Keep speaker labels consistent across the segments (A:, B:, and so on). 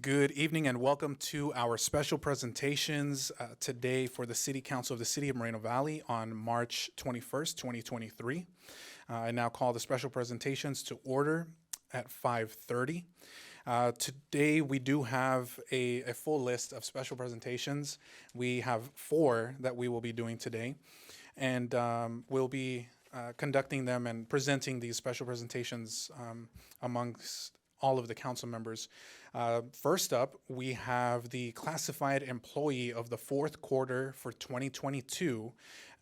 A: Good evening and welcome to our special presentations today for the City Council of the City of Moreno Valley on March 21st, 2023. I now call the special presentations to order at 5:30. Today we do have a full list of special presentations. We have 4 that we will be doing today, and we'll be conducting them and presenting these special presentations amongst all of the council members. First up, we have the classified employee of the fourth quarter for 2022,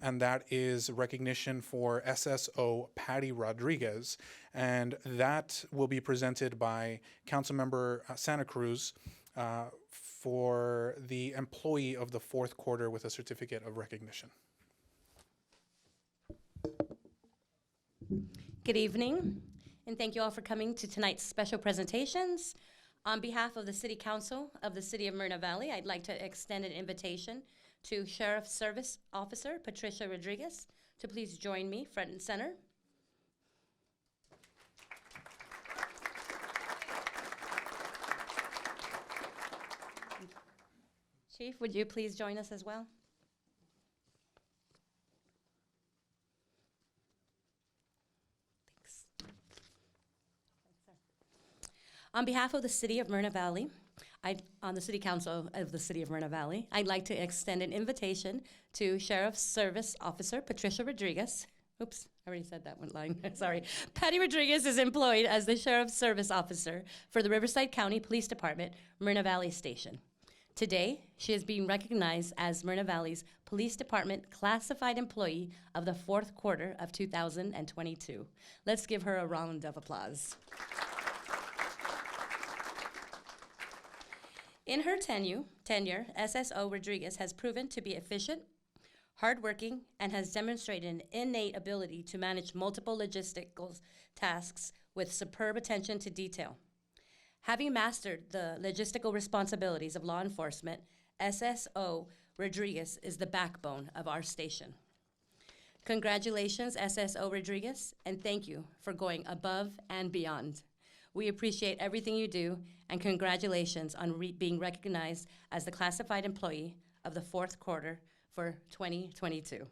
A: and that is recognition for SSO Patty Rodriguez, and that will be presented by Councilmember Santa Cruz for the employee of the fourth quarter with a certificate of recognition.
B: Good evening, and thank you all for coming to tonight's special presentations. On behalf of the City Council of the City of Moreno Valley, I'd like to extend an invitation to Sheriff's Service Officer Patricia Rodriguez to please join me front and center. Chief, would you please join us as well? On behalf of the City of Moreno Valley, on the City Council of the City of Moreno Valley, I'd like to extend an invitation to Sheriff's Service Officer Patricia Rodriguez. Oops, I already said that one line, sorry. Patty Rodriguez is employed as the Sheriff's Service Officer for the Riverside County Police Department, Moreno Valley Station. Today, she is being recognized as Moreno Valley's Police Department Classified Employee of the fourth quarter of 2022. Let's give her a round of applause. In her tenure, SSO Rodriguez has proven to be efficient, hardworking, and has demonstrated an innate ability to manage multiple logistical tasks with superb attention to detail. Having mastered the logistical responsibilities of law enforcement, SSO Rodriguez is the backbone of our station. Congratulations, SSO Rodriguez, and thank you for going above and beyond. We appreciate everything you do, and congratulations on being recognized as the classified employee of the fourth quarter for 2022.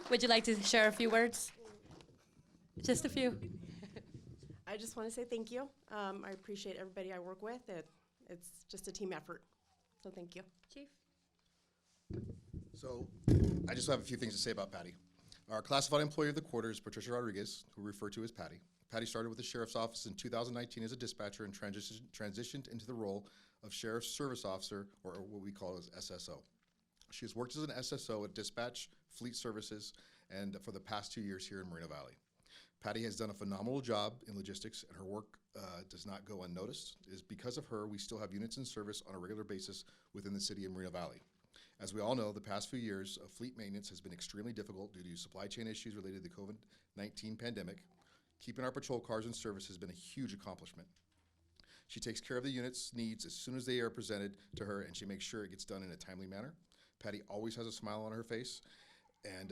B: Would you like to share a few words? Just a few.
C: I just want to say thank you. I appreciate everybody I work with. It's just a team effort, so thank you.
B: Chief?
D: So I just have a few things to say about Patty. Our classified employee of the quarter is Patricia Rodriguez, who we refer to as Patty. Patty started with the Sheriff's Office in 2019 as a dispatcher and transitioned into the role of Sheriff's Service Officer, or what we call as SSO. She has worked as an SSO at Dispatch, Fleet Services, and for the past 2 years here in Moreno Valley. Patty has done a phenomenal job in logistics, and her work does not go unnoticed. It is because of her we still have units in service on a regular basis within the city of Moreno Valley. As we all know, the past few years of fleet maintenance has been extremely difficult due to supply chain issues related to the COVID-19 pandemic. Keeping our patrol cars in service has been a huge accomplishment. She takes care of the unit's needs as soon as they are presented to her, and she makes sure it gets done in a timely manner. Patty always has a smile on her face and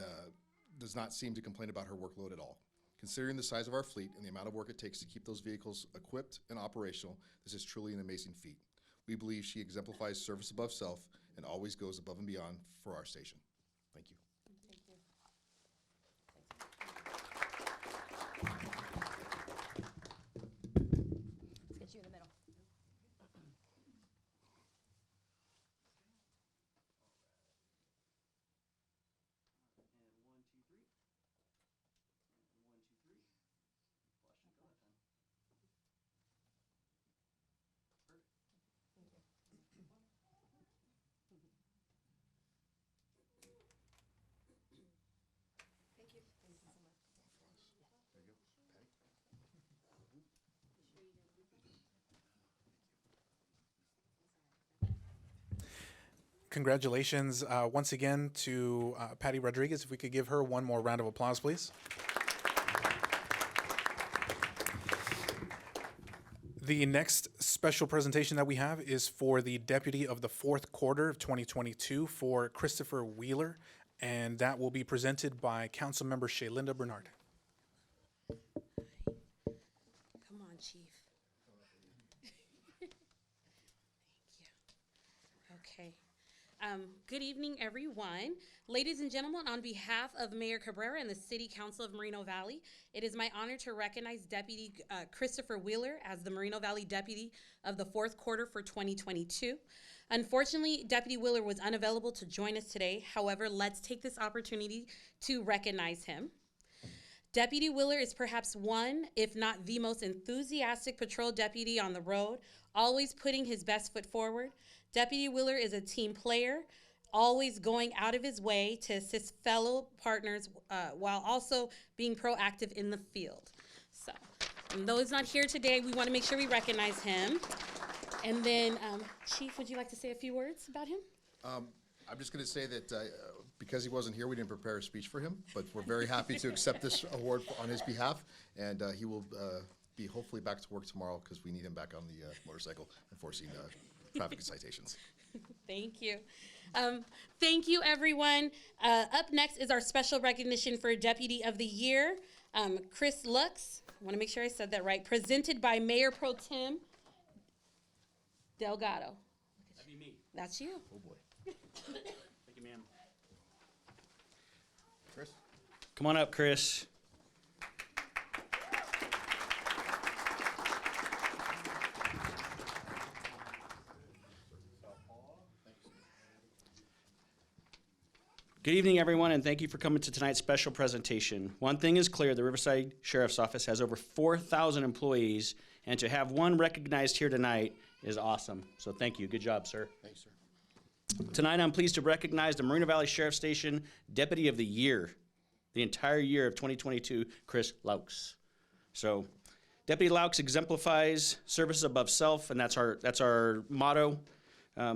D: does not seem to complain about her workload at all. Considering the size of our fleet and the amount of work it takes to keep those vehicles equipped and operational, this is truly an amazing feat. We believe she exemplifies service above self and always goes above and beyond for our station. Thank you.
B: Let's get you in the middle.
A: Congratulations once again to Patty Rodriguez. If we could give her one more round of applause, please. The next special presentation that we have is for the deputy of the fourth quarter of 2022 for Christopher Wheeler, and that will be presented by Councilmember Shaylinda Bernard.
E: Come on, Chief. Okay. Good evening, everyone. Ladies and gentlemen, on behalf of Mayor Cabrera and the City Council of Moreno Valley, it is my honor to recognize Deputy Christopher Wheeler as the Moreno Valley Deputy of the fourth quarter for 2022. Unfortunately, Deputy Wheeler was unavailable to join us today. However, let's take this opportunity to recognize him. Deputy Wheeler is perhaps one, if not the most enthusiastic patrol deputy on the road, always putting his best foot forward. Deputy Wheeler is a team player, always going out of his way to assist fellow partners while also being proactive in the field. So, though he's not here today, we want to make sure we recognize him. And then, Chief, would you like to say a few words about him?
D: I'm just going to say that because he wasn't here, we didn't prepare a speech for him, but we're very happy to accept this award on his behalf, and he will be hopefully back to work tomorrow because we need him back on the motorcycle enforcing traffic citations.
E: Thank you. Thank you, everyone. Up next is our special recognition for Deputy of the Year, Chris Lux. I want to make sure I said that right. Presented by Mayor Pro Tem Delgado.
F: That'd be me.
E: That's you.
D: Oh, boy.
F: Thank you, ma'am.
D: Chris?
F: Come on up, Chris. Good evening, everyone, and thank you for coming to tonight's special presentation. One thing is clear, the Riverside Sheriff's Office has over 4,000 employees, and to have one recognized here tonight is awesome. So thank you. Good job, sir.
D: Thanks, sir.
F: Tonight, I'm pleased to recognize the Moreno Valley Sheriff Station Deputy of the Year, the entire year of 2022, Chris Laux. So, Deputy Laux exemplifies service above self, and that's our motto.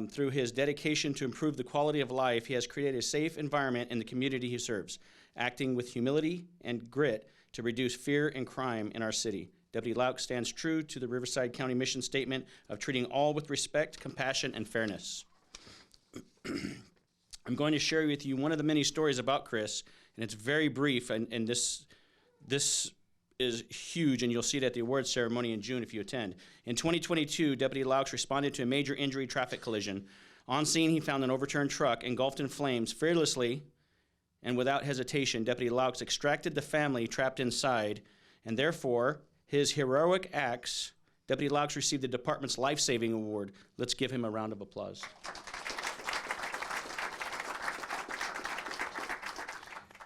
F: Through his dedication to improve the quality of life, he has created a safe environment in the community he serves, acting with humility and grit to reduce fear and crime in our city. Deputy Laux stands true to the Riverside County mission statement of treating all with respect, compassion, and fairness. I'm going to share with you one of the many stories about Chris, and it's very brief, and this is huge, and you'll see it at the awards ceremony in June if you attend. In 2022, Deputy Laux responded to a major injury traffic collision. On scene, he found an overturned truck engulfed in flames. Fearlessly and without hesitation, Deputy Laux extracted the family trapped inside, and therefore, his heroic acts, Deputy Laux received the department's life-saving award. Let's give him a round of applause.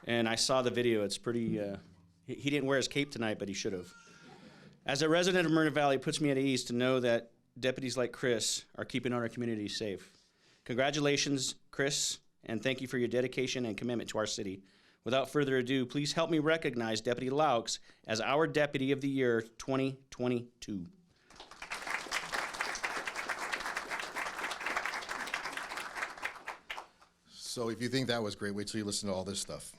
F: And I saw the video. It's pretty, he didn't wear his cape tonight, but he should have. As a resident of Moreno Valley, it puts me at ease to know that deputies like Chris are keeping our community safe. Congratulations, Chris, and thank you for your dedication and commitment to our city. Without further ado, please help me recognize Deputy Laux as our Deputy of the Year 2022.
D: So if you think that was great, wait till you listen to all this stuff.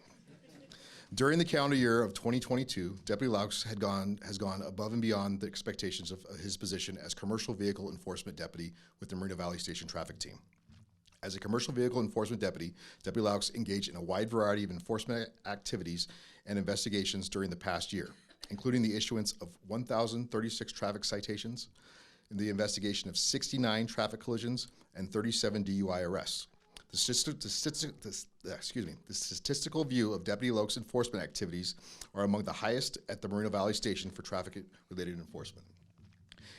D: During the calendar year of 2022, Deputy Laux has gone above and beyond the expectations of his position as Commercial Vehicle Enforcement Deputy with the Moreno Valley Station Traffic Team. As a Commercial Vehicle Enforcement Deputy, Deputy Laux engaged in a wide variety of enforcement activities and investigations during the past year, including the issuance of 1,036 traffic citations, and the investigation of 69 traffic collisions, and 37 DUI arrests. The statistical view of Deputy Laux enforcement activities are among the highest at the Moreno Valley Station for traffic-related enforcement.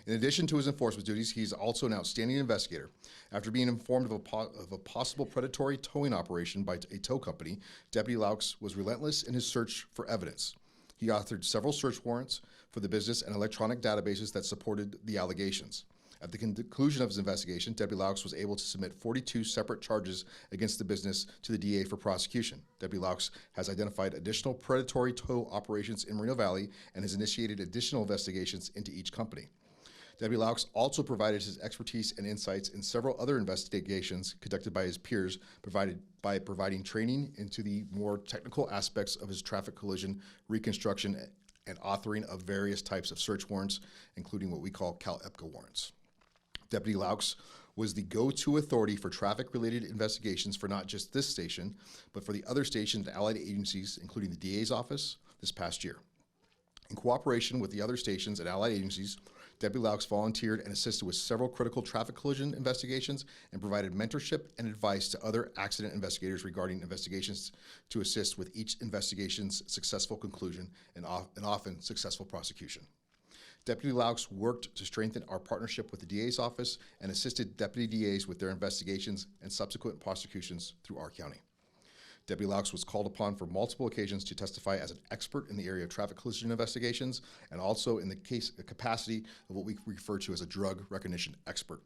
D: In addition to his enforcement duties, he's also an outstanding investigator. After being informed of a possible predatory towing operation by a tow company, Deputy Laux was relentless in his search for evidence. He authored several search warrants for the business and electronic databases that supported the allegations. At the conclusion of his investigation, Deputy Laux was able to submit 42 separate charges against the business to the DA for prosecution. Deputy Laux has identified additional predatory tow operations in Moreno Valley and has initiated additional investigations into each company. Deputy Laux also provided his expertise and insights in several other investigations conducted by his peers, providing training into the more technical aspects of his traffic collision reconstruction and authoring of various types of search warrants, including what we call CalEPCA warrants. Deputy Laux was the go-to authority for traffic-related investigations for not just this station, but for the other stations and allied agencies, including the DA's office, this past year. In cooperation with the other stations and allied agencies, Deputy Laux volunteered and assisted with several critical traffic collision investigations and provided mentorship and advice to other accident investigators regarding investigations to assist with each investigation's successful conclusion and often successful prosecution. Deputy Laux worked to strengthen our partnership with the DA's office and assisted deputy DAs with their investigations and subsequent prosecutions through our county. Deputy Laux was called upon for multiple occasions to testify as an expert in the area of traffic collision investigations and also in the capacity of what we refer to as a drug recognition expert.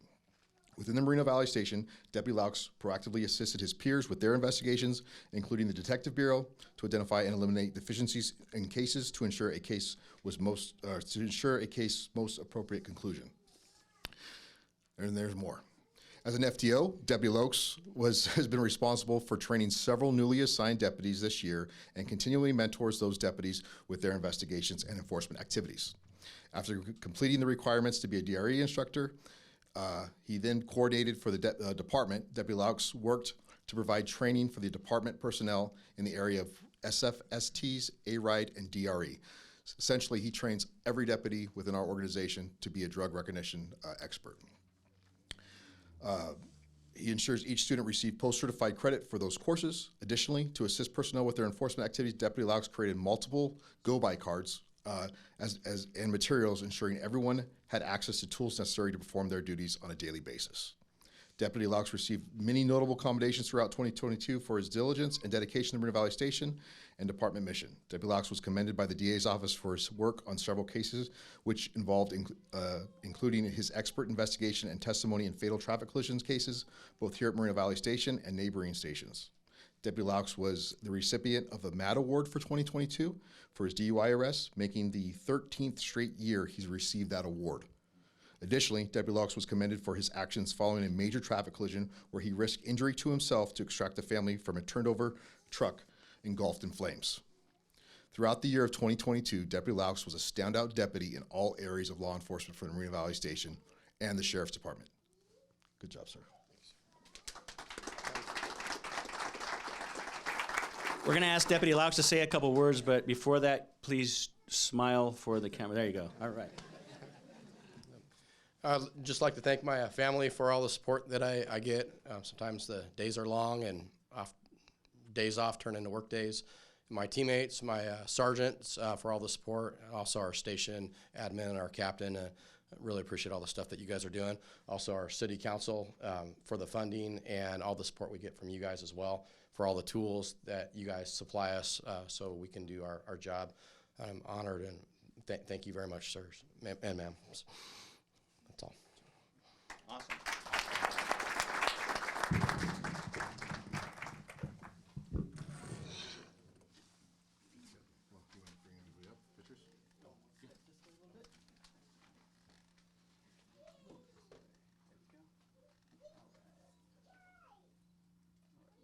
D: Within the Moreno Valley Station, Deputy Laux proactively assisted his peers with their investigations, including the Detective Bureau, to identify and eliminate deficiencies in cases to ensure a case most appropriate conclusion. And there's more. As an FTO, Deputy Laux has been responsible for training several newly assigned deputies this year and continually mentors those deputies with their investigations and enforcement activities. After completing the requirements to be a DRE instructor, he then coordinated for the department. Deputy Laux worked to provide training for the department personnel in the area of SFSTs, A-RIDE, and DRE. Essentially, he trains every deputy within our organization to be a drug recognition expert. He ensures each student receive post-certified credit for those courses. Additionally, to assist personnel with their enforcement activities, Deputy Laux created multiple go-by cards and materials, ensuring everyone had access to tools necessary to perform their duties on a daily basis. Deputy Laux received many notable commendations throughout 2022 for his diligence and dedication to Moreno Valley Station and department mission. Deputy Laux was commended by the DA's office for his work on several cases, which involved including his expert investigation and testimony in fatal traffic collisions cases, both here at Moreno Valley Station and neighboring stations. Deputy Laux was the recipient of the MAD Award for 2022 for his DUI arrests, making the 13th straight year he's received that award. Additionally, Deputy Laux was commended for his actions following a major traffic collision where he risked injury to himself to extract the family from a turned-over truck engulfed in flames. Throughout the year of 2022, Deputy Laux was a standout deputy in all areas of law enforcement for the Moreno Valley Station and the Sheriff's Department. Good job, sir.
F: We're going to ask Deputy Laux to say a couple words, but before that, please smile for the camera. There you go. All right.
G: I'd just like to thank my family for all the support that I get. Sometimes the days are long and days off turn into work days. My teammates, my sergeants for all the support, and also our station admin and our captain. Really appreciate all the stuff that you guys are doing. Also our city council for the funding and all the support we get from you guys as well, for all the tools that you guys supply us so we can do our job. I'm honored and thank you very much, sirs and ma'am. That's all.
F: Awesome.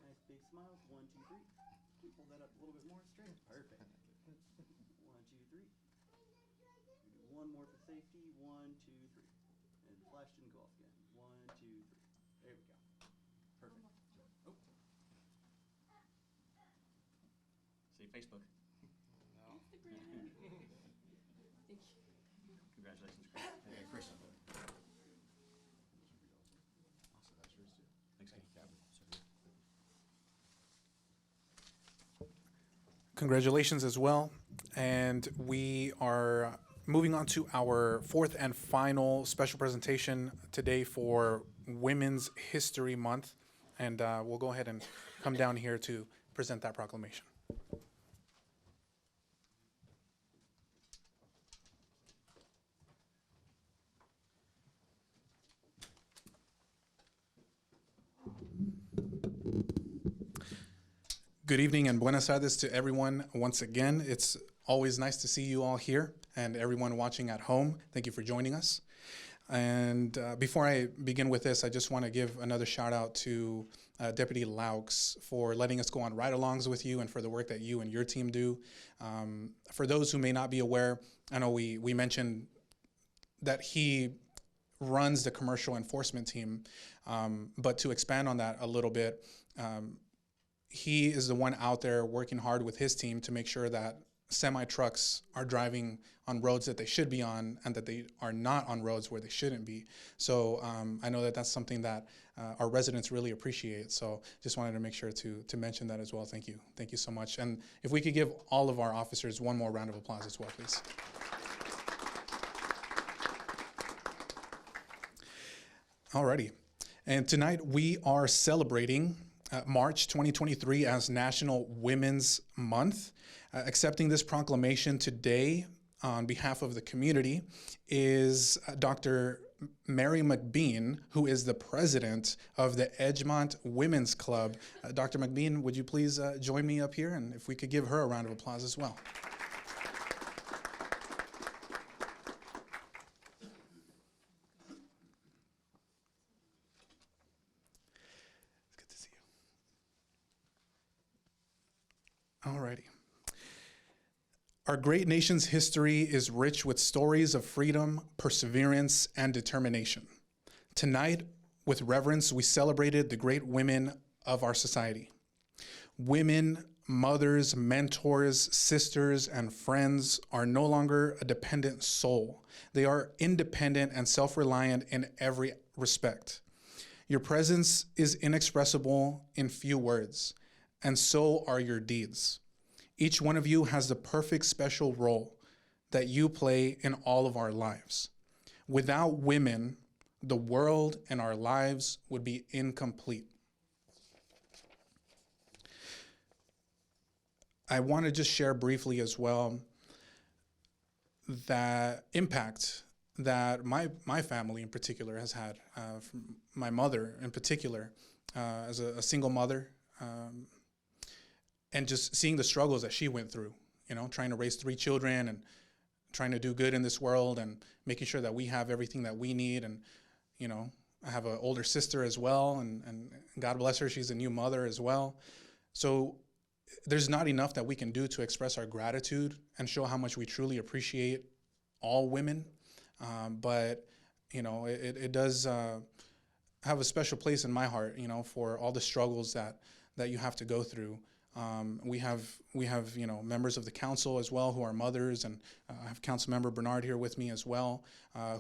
H: Nice big smile. 1, 2, 3. Hold that up a little bit more straight. Perfect. 1, 2, 3. One more for safety. 1, 2, 3. And flash and go off again. 1, 2, 3. There we go. Perfect. Oh.
F: See Facebook.
H: No.
F: Congratulations, Chris.
D: Hey, Chris.
A: Congratulations as well. And we are moving on to our fourth and final special presentation today for Women's History Month. And we'll go ahead and come down here to present that proclamation. Good evening and buenas tardes to everyone once again. It's always nice to see you all here and everyone watching at home. Thank you for joining us. And before I begin with this, I just want to give another shout out to Deputy Laux for letting us go on ride-alongs with you and for the work that you and your team do. For those who may not be aware, I know we mentioned that he runs the commercial enforcement team, but to expand on that a little bit, he is the one out there working hard with his team to make sure that semi-trucks are driving on roads that they should be on and that they are not on roads where they shouldn't be. So I know that that's something that our residents really appreciate. So just wanted to make sure to mention that as well. Thank you. Thank you so much. And if we could give all of our officers one more round of applause as well, please. Alrighty. And tonight we are celebrating March 2023 as National Women's Month. Accepting this proclamation today on behalf of the community is Dr. Mary McBean, who is the president of the Edgemont Women's Club. Dr. McBean, would you please join me up here? And if we could give her a round of applause as well. It's good to see you. Alrighty. Our great nation's history is rich with stories of freedom, perseverance, and determination. Tonight, with reverence, we celebrated the great women of our society. Women, mothers, mentors, sisters, and friends are no longer a dependent soul. They are independent and self-reliant in every respect. Your presence is inexpressible in few words, and so are your deeds. Each one of you has the perfect special role that you play in all of our lives. Without women, the world and our lives would be incomplete. I want to just share briefly as well that impact that my family in particular has had, from my mother in particular, as a single mother, and just seeing the struggles that she went through, you know, trying to raise 3 children and trying to do good in this world and making sure that we have everything that we need. And, you know, I have an older sister as well, and God bless her, she's a new mother as well. So there's not enough that we can do to express our gratitude and show how much we truly appreciate all women. But, you know, it does have a special place in my heart, you know, for all the struggles that you have to go through. We have you know, members of the council as well who are mothers, and I have Council Member Bernard here with me as well,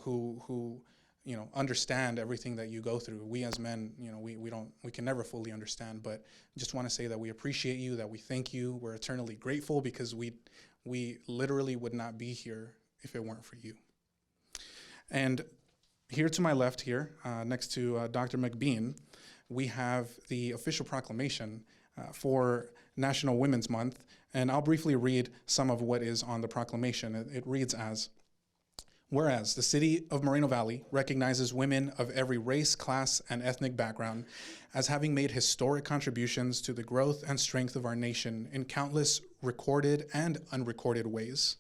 A: who you know, understand everything that you go through. We as men, you know, we can never fully understand, but just want to say that we appreciate you, that we thank you. We're eternally grateful because we literally would not be here if it weren't for you. And here to my left here, next to Dr. McBean, we have the official proclamation for National Women's Month, and I'll briefly read some of what is on the proclamation. It reads as, whereas the City of Moreno Valley recognizes women of every race, class, and ethnic background as having made historic contributions to the growth and strength of our nation in countless recorded and unrecorded ways.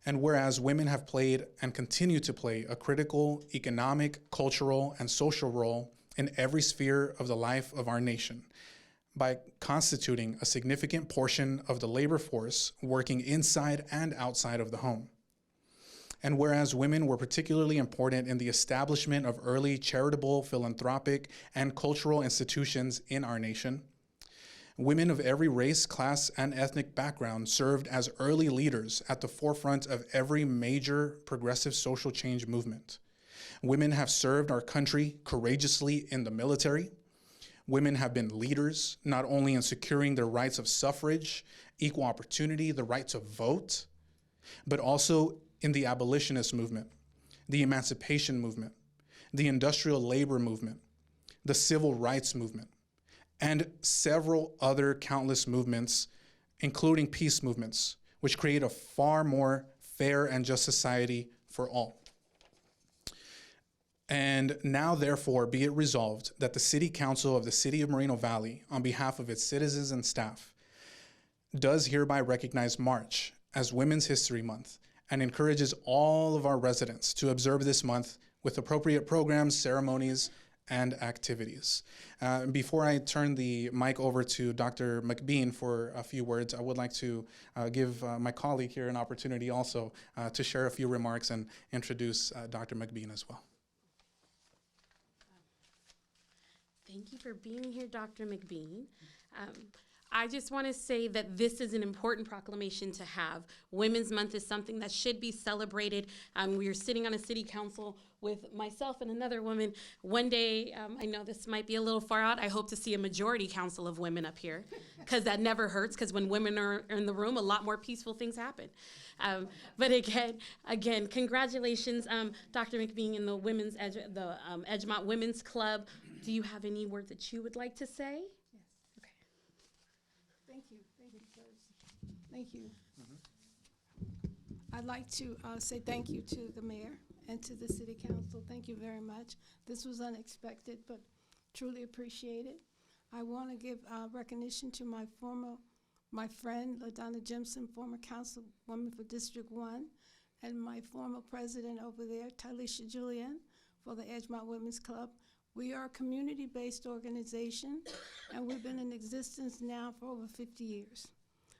A: And whereas women have played and continue to play a critical economic, cultural, and social role in every sphere of the life of our nation, by constituting a significant portion of the labor force working inside and outside of the home. And whereas women were particularly important in the establishment of early charitable, philanthropic, and cultural institutions in our nation, women of every race, class, and ethnic background served as early leaders at the forefront of every major progressive social change movement. Women have served our country courageously in the military. Women have been leaders, not only in securing their rights of suffrage, equal opportunity, the right to vote, but also in the abolitionist movement, the emancipation movement, the industrial labor movement, the civil rights movement, and several other countless movements, including peace movements, which create a far more fair and just society for all. And now, therefore, be it resolved that the City Council of the City of Moreno Valley, on behalf of its citizens and staff, does hereby recognize March as Women's History Month and encourages all of our residents to observe this month with appropriate programs, ceremonies, and activities. Before I turn the mic over to Dr. McBean for a few words, I would like to give my colleague here an opportunity also to share a few remarks and introduce Dr. McBean as well.
E: Thank you for being here, Dr. McBean. I just want to say that this is an important proclamation to have. Women's Month is something that should be celebrated. We are sitting on a city council with myself and another woman. One day, I know this might be a little far out, I hope to see a majority council of women up here, because that never hurts, because when women are in the room, a lot more peaceful things happen. But again, congratulations, Dr. McBean and the Edgemont Women's Club. Do you have any words that you would like to say?
I: Thank you, first. Thank you. I'd like to say thank you to the mayor and to the city council. Thank you very much. This was unexpected, but truly appreciated. I want to give recognition to my friend, LaDonna Jimson, former councilwoman for District 1, and my former president over there, Talisha Julian, for the Edgemont Women's Club. We are a community-based organization, and we've been in existence now for over 50 years.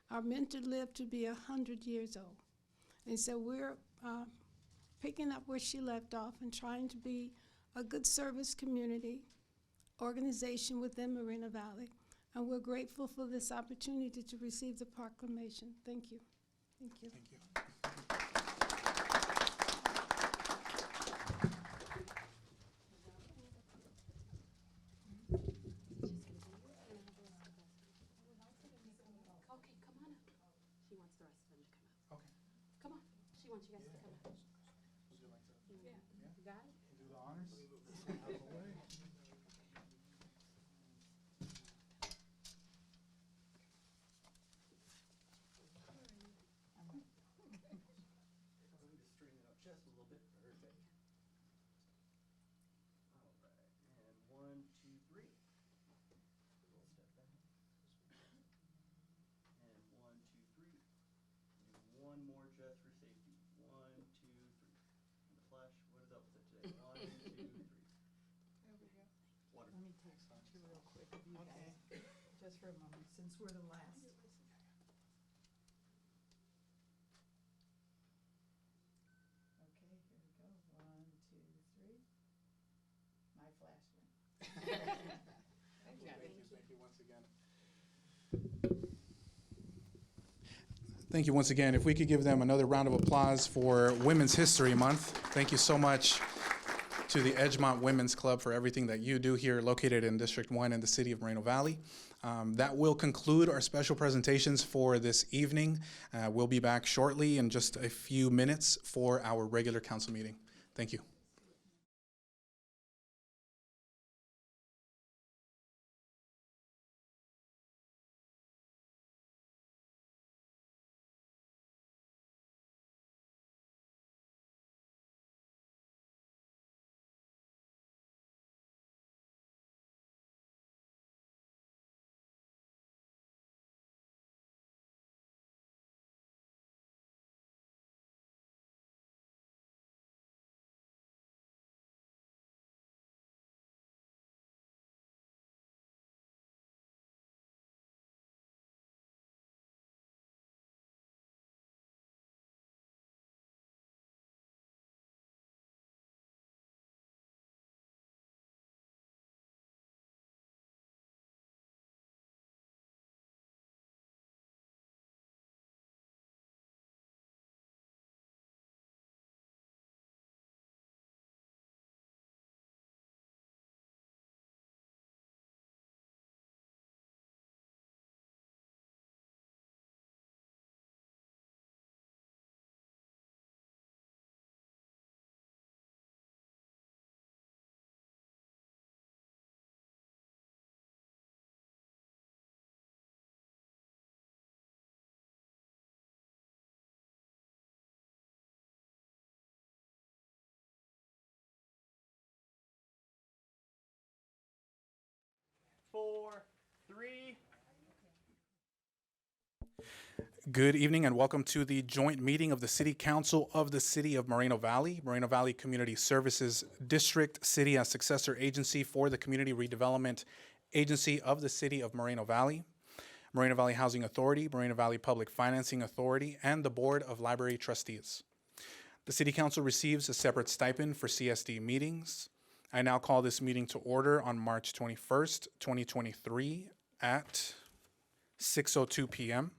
I: Our mentor lived to be 100 years old. And so we're picking up where she left off and trying to be a good service community organization within Moreno Valley. And we're grateful for this opportunity to receive the proclamation. Thank you. Thank you.
A: Thank you.
E: Okay, come on up. She wants the rest of them to come up.
A: Okay.
E: Come on. She wants you guys to come up.
A: Would you like to
E: Yeah. You got it?
A: do the honors? Out of the way.
H: Just straighten it out just a little bit. Perfect. All right. And 1, 2, 3. Little step back. And 1, 2, 3. Do one more just for safety. 1, 2, 3. And the flash. What is up with it today? 1, 2, 3.
J: There we go.
H: Wonderful.
J: Let me take a picture real quick of you guys, just for a moment, since we're the last. Okay, here we go. 1, 2, 3. My flash went.
A: Thank you once again. Thank you once again. If we could give them another round of applause for Women's History Month. Thank you so much to the Edgemont Women's Club for everything that you do here, located in District 1 in the city of Moreno Valley. That will conclude our special presentations for this evening. We'll be back shortly in just a few minutes for our regular council meeting. Thank you.
H: Four, 3.
A: Good evening and welcome to the joint meeting of the City Council of the City of Moreno Valley Community Services District, city as successor agency for the Community Redevelopment Agency of the City of Moreno Valley, Moreno Valley Housing Authority, Moreno Valley Public Financing Authority, and the Board of Library Trustees. The City Council receives a separate stipend for CSD meetings. I now call this meeting to order on March 21st, 2023 at 6:02 p.m.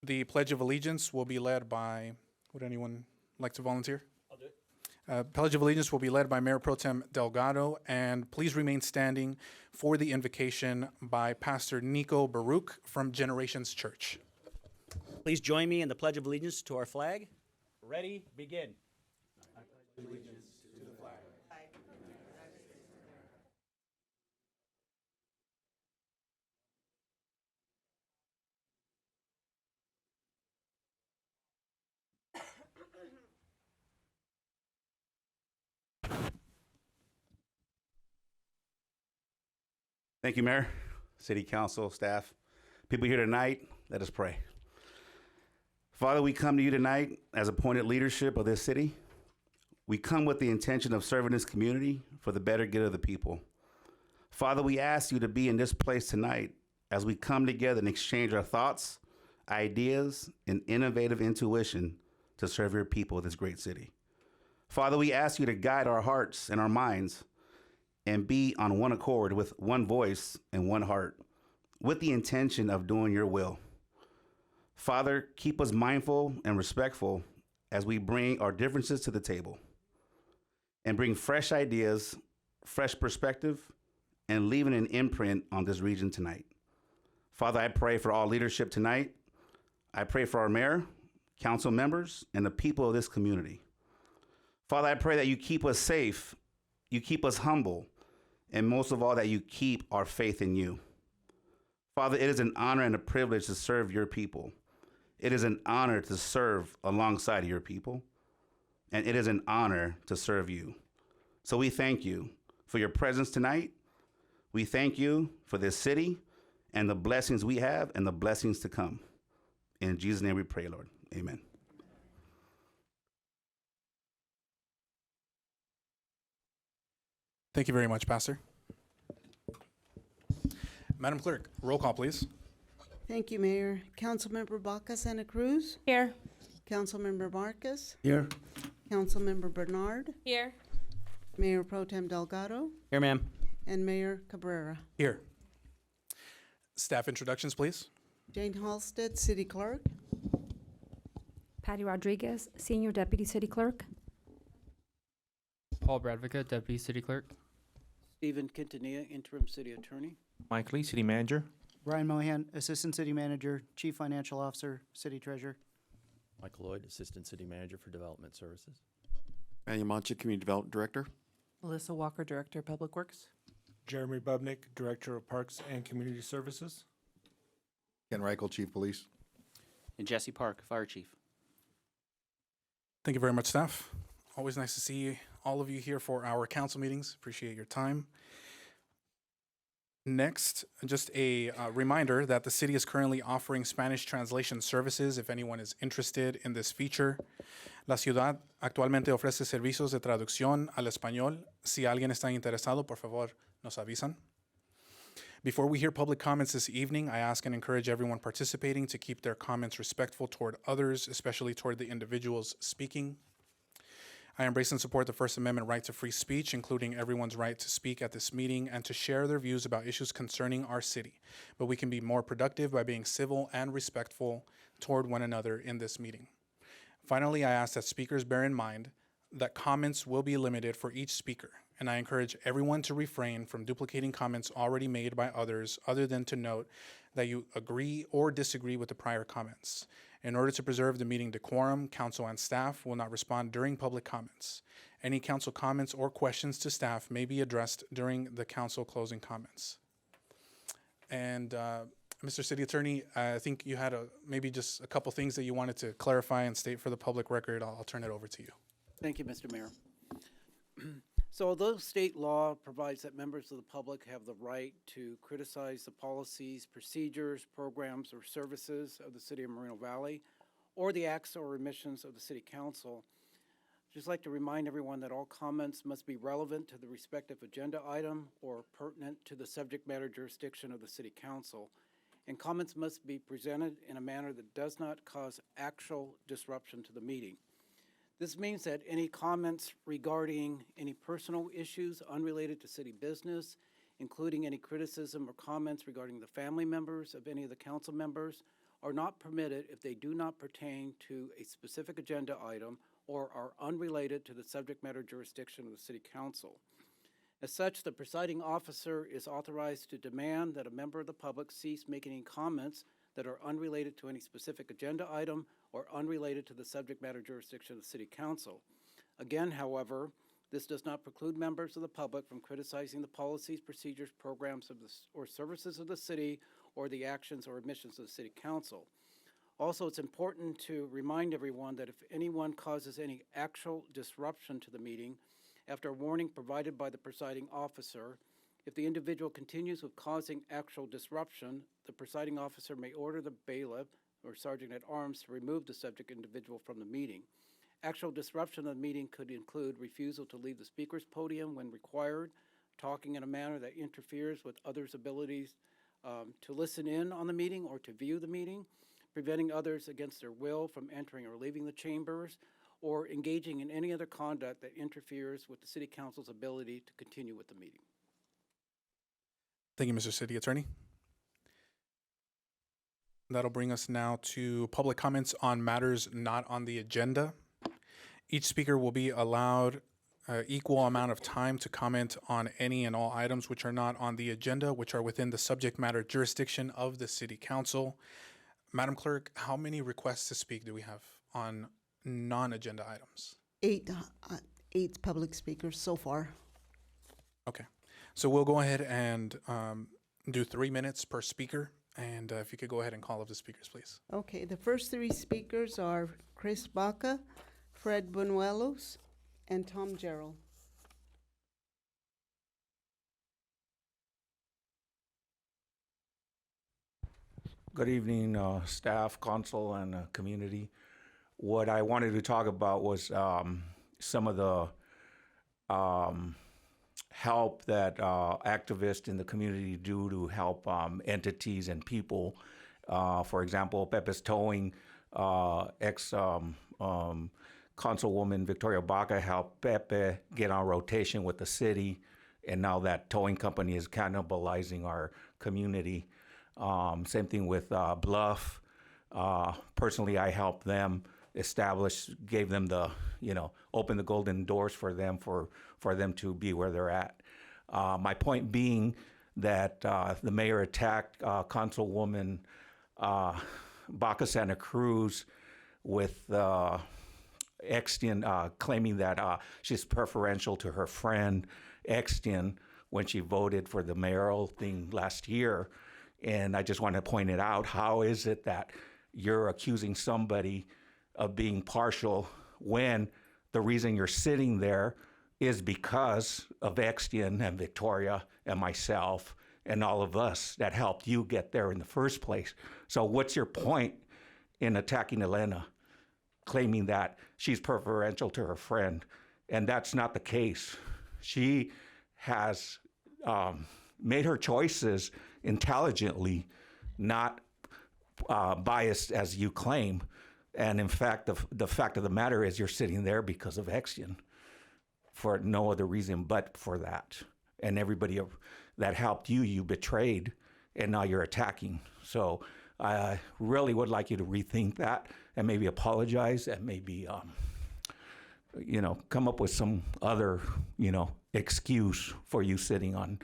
A: The Pledge of Allegiance will be led by, would anyone like to volunteer? I'll do it. Pledge of Allegiance will be led by Mayor Pro Tem Delgado, and please remain standing for the invocation by Pastor Nico Baruch from Generations Church.
F: Please join me in the Pledge of Allegiance to our flag. Ready, begin.
K: Thank you, Mayor, City Council, staff, people here tonight. Let us pray. Father, we come to you tonight as appointed leadership of this city. We come with the intention of serving this community for the better good of the people. Father, we ask you to be in this place tonight as we come together and exchange our thoughts, ideas, and innovative intuition to serve your people of this great city. Father, we ask you to guide our hearts and our minds and be on one accord with one voice and one heart, with the intention of doing your will. Father, keep us mindful and respectful as we bring our differences to the table and bring fresh ideas, fresh perspective, and leaving an imprint on this region tonight. Father, I pray for all leadership tonight. I pray for our mayor, council members, and the people of this community. Father, I pray that you keep us safe, you keep us humble, and most of all, that you keep our faith in you. Father, it is an honor and a privilege to serve your people. It is an honor to serve alongside your people, and it is an honor to serve you. So we thank you for your presence tonight. We thank you for this city and the blessings we have and the blessings to come. In Jesus' name we pray, Lord. Amen.
A: Thank you very much, Pastor. Madam Clerk, roll call, please.
J: Thank you, Mayor. Councilmember Baca Santa Cruz,
B: Here.
J: Councilmember Marcus,
K: Here.
J: Councilmember Bernard,
B: Here.
J: Mayor Pro Tem Delgado,
F: Here, ma'am.
J: and Mayor Cabrera.
A: Here. Staff introductions, please.
J: Jane Halstead, City Clerk.
L: Patty Rodriguez, Senior Deputy City Clerk.
M: Paul Bradvica, Deputy City Clerk.
H: Stephen Quintanilla, Interim City Attorney.
N: Mike Lee, City Manager.
O: Ryan Mohan, Assistant City Manager, Chief Financial Officer, City Treasurer.
P: Michael Lloyd, Assistant City Manager for Development Services.
N: Manuel Mancha, Community Development Director.
Q: Melissa Walker, Director of Public Works.
R: Jeremy Bubnick, Director of Parks and Community Services.
D: Ken Reichel, Chief Police.
F: And Jesse Park, Fire Chief.
A: Thank you very much, staff. Always nice to see all of you here for our council meetings. Appreciate your time. Next, just a reminder that the city is currently offering Spanish translation services if anyone is interested in this feature. La ciudad actualmente ofrece servicios de traducción al español. Si alguien está interesado, por favor, nos avisan. Before we hear public comments this evening, I ask and encourage everyone participating to keep their comments respectful toward others, especially toward the individuals speaking. I embrace and support the First Amendment right to free speech, including everyone's right to speak at this meeting and to share their views about issues concerning our city. But we can be more productive by being civil and respectful toward one another in this meeting. Finally, I ask that speakers bear in mind that comments will be limited for each speaker, and I encourage everyone to refrain from duplicating comments already made by others other than to note that you agree or disagree with the prior comments. In order to preserve the meeting decorum, council and staff will not respond during public comments. Any council comments or questions to staff may be addressed during the council closing comments. And Mr. City Attorney, I think you had maybe just a couple things that you wanted to clarify and state for the public record. I'll turn it over to you.
H: Thank you, Mr. Mayor. So although state law provides that members of the public have the right to criticize the policies, procedures, programs, or services of the City of Moreno Valley, or the acts or omissions of the City Council, I'd just like to remind everyone that all comments must be relevant to the respective agenda item or pertinent to the subject matter jurisdiction of the City Council, and comments must be presented in a manner that does not cause actual disruption to the meeting. This means that any comments regarding any personal issues unrelated to city business,
M: including any criticism or comments regarding the family members of any of the council members, are not permitted if they do not pertain to a specific agenda item or are unrelated to the subject matter jurisdiction of the City Council. As such, the presiding officer is authorized to demand that a member of the public cease making any comments that are unrelated to any specific agenda item or unrelated to the subject matter jurisdiction of the City Council. Again, however, this does not preclude members of the public from criticizing the policies, procedures, programs or services of the city or the actions or omissions of the City Council. Also, it's important to remind everyone that if anyone causes any actual disruption to the meeting, after a warning provided by the presiding officer, if the individual continues with causing actual disruption, the presiding officer may order the bailiff or sergeant at arms to remove the subject individual from the meeting. Actual disruption of the meeting could include refusal to leave the speaker's podium when required, talking in a manner that interferes with others' abilities to listen in on the meeting or to view the meeting, preventing others against their will from entering or leaving the chambers, or engaging in any other conduct that interferes with the City Council's ability to continue with the meeting.
A: Thank you, Mr. City Attorney. That'll bring us now to public comments on matters not on the agenda. Each speaker will be allowed equal amount of time to comment on any and all items which are not on the agenda, which are within the subject matter jurisdiction of the City Council. Madam Clerk, how many requests to speak do we have on non-agenda items?
S: Eight public speakers so far.
A: Okay, so we'll go ahead and do 3 minutes per speaker. And if you could go ahead and call up the speakers, please.
S: Okay, the first three speakers are Chris Baca, Fred Buñuelos, and Tom Gerald.
T: Good evening, staff, council, and community. What I wanted to talk about was some of the help that activists in the community do to help entities and people. For example, Pepe's Towing, Councilwoman Victoria Baca helped Pepe get on rotation with the city, and now that towing company is cannibalizing our community. Same thing with Bluff. Personally, I helped them establish, gave them the, open the golden doors for them to be where they're at. My point being that the mayor attacked Councilwoman Baca Santa Cruz with Exton claiming that she's preferential to her friend Exton when she voted for the mayoral thing last year. And I just want to point it out. How is it that you're accusing somebody of being partial when the reason you're sitting there is because of Exton and Victoria and myself and all of us that helped you get there in the first place? So what's your point in attacking Elena, claiming that she's preferential to her friend? And that's not the case. She has made her choices intelligently, not biased as you claim. And in fact, the fact of the matter is you're sitting there because of Exton for no other reason but for that. And everybody that helped you, you betrayed, and now you're attacking. So I really would like you to rethink that and maybe apologize and maybe, come up with some other, excuse for you sitting on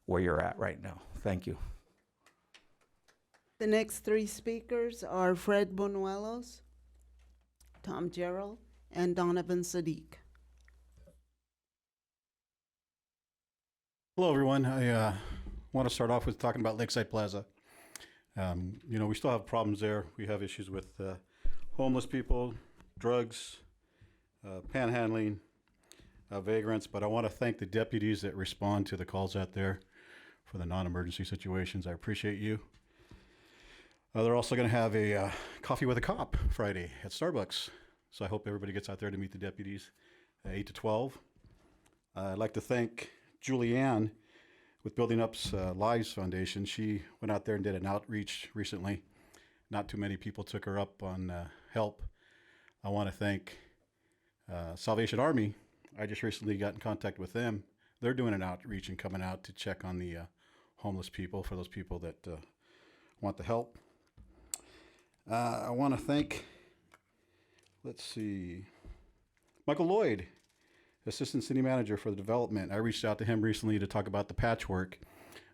T: where you're at right now. Thank you.
S: The next three speakers are Fred Buñuelos, Tom Gerald, and Donovan Sadiq.
U: Hello, everyone. I want to start off with talking about Lakeside Plaza. We still have problems there. We have issues with homeless people, drugs, panhandling, vagrants, but I want to thank the deputies that respond to the calls out there for the non-emergency situations. I appreciate you. They're also going to have a coffee with a cop Friday at Starbucks. So I hope everybody gets out there to meet the deputies at 8 to 12. I'd like to thank Julianne with Building Up's Lives Foundation. She went out there and did an outreach recently. Not too many people took her up on help. I want to thank Salvation Army. I just recently got in contact with them. they're doing an outreach and coming out to check on the homeless people, for those people that want the help. I want to thank, let's see, Michael Lloyd, Assistant City Manager for the development. I reached out to him recently to talk about the patchwork.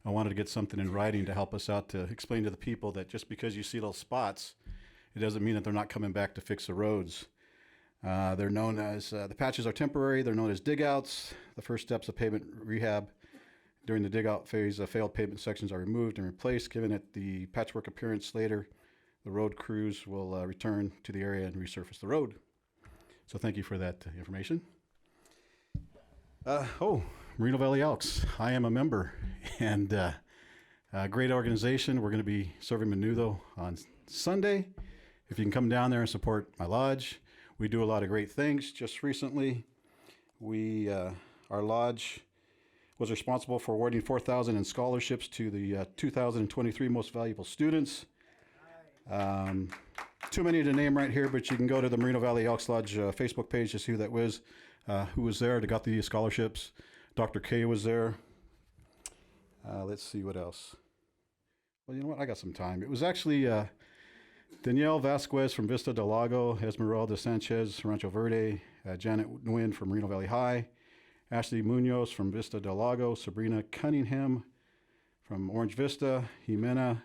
U: I wanted to get something in writing to help us out to explain to the people that just because you see little spots, it doesn't mean that they're not coming back to fix the roads. They're known as, the patches are temporary. They're known as dig-outs. The first steps of pavement rehab. During the dig-out phase, failed pavement sections are removed and replaced. Given it the patchwork appearance later, the road crews will return to the area and resurface the road. So thank you for that information. Moreno Valley Elks. I am a member, and a great organization. We're going to be serving menudo on Sunday. If you can come down there and support my lodge, we do a lot of great things. Just recently, our lodge was responsible for awarding $4,000 in scholarships to the 2023 most valuable students. Too many to name right here, but you can go to the Moreno Valley Elks Lodge Facebook page to see who that was, who was there, that got the scholarships. Dr. K was there. Let's see what else. Well, you know what? I got some time. It was actually Danielle Vasquez from Vista del Lago, Esmeralda Sanchez, Rancho Verde, Janet Nguyen from Moreno Valley High, Ashley Munoz from Vista del Lago, Sabrina Cunningham from Orange Vista, Jimena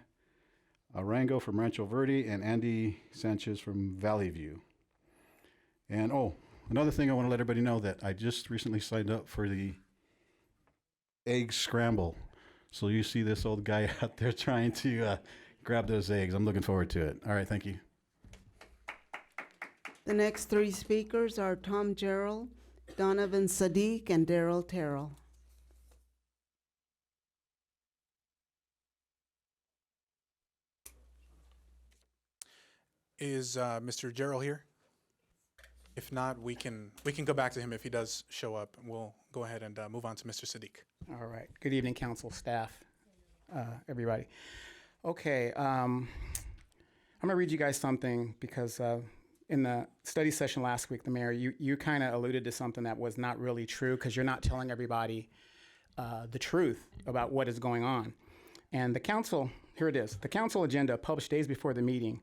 U: Arango from Rancho Verde, and Andy Sanchez from Valley View. And another thing I want to let everybody know that I just recently signed up for the egg scramble. So you see this old guy out there trying to grab those eggs. I'm looking forward to it. All right, thank you.
S: The next three speakers are Tom Gerald, Donovan Sadiq, and Daryl Terrell.
A: Is Mr. Gerald here? If not, we can go back to him if he does show up. We'll go ahead and move on to Mr. Sadiq.
C: All right. Good evening, council, staff, everybody. Okay, I'm gonna read you guys something because in the study session last week, the mayor, you kind of alluded to something that was not really true because you're not telling everybody the truth about what is going on. And the council, here it is, the council agenda published days before the meeting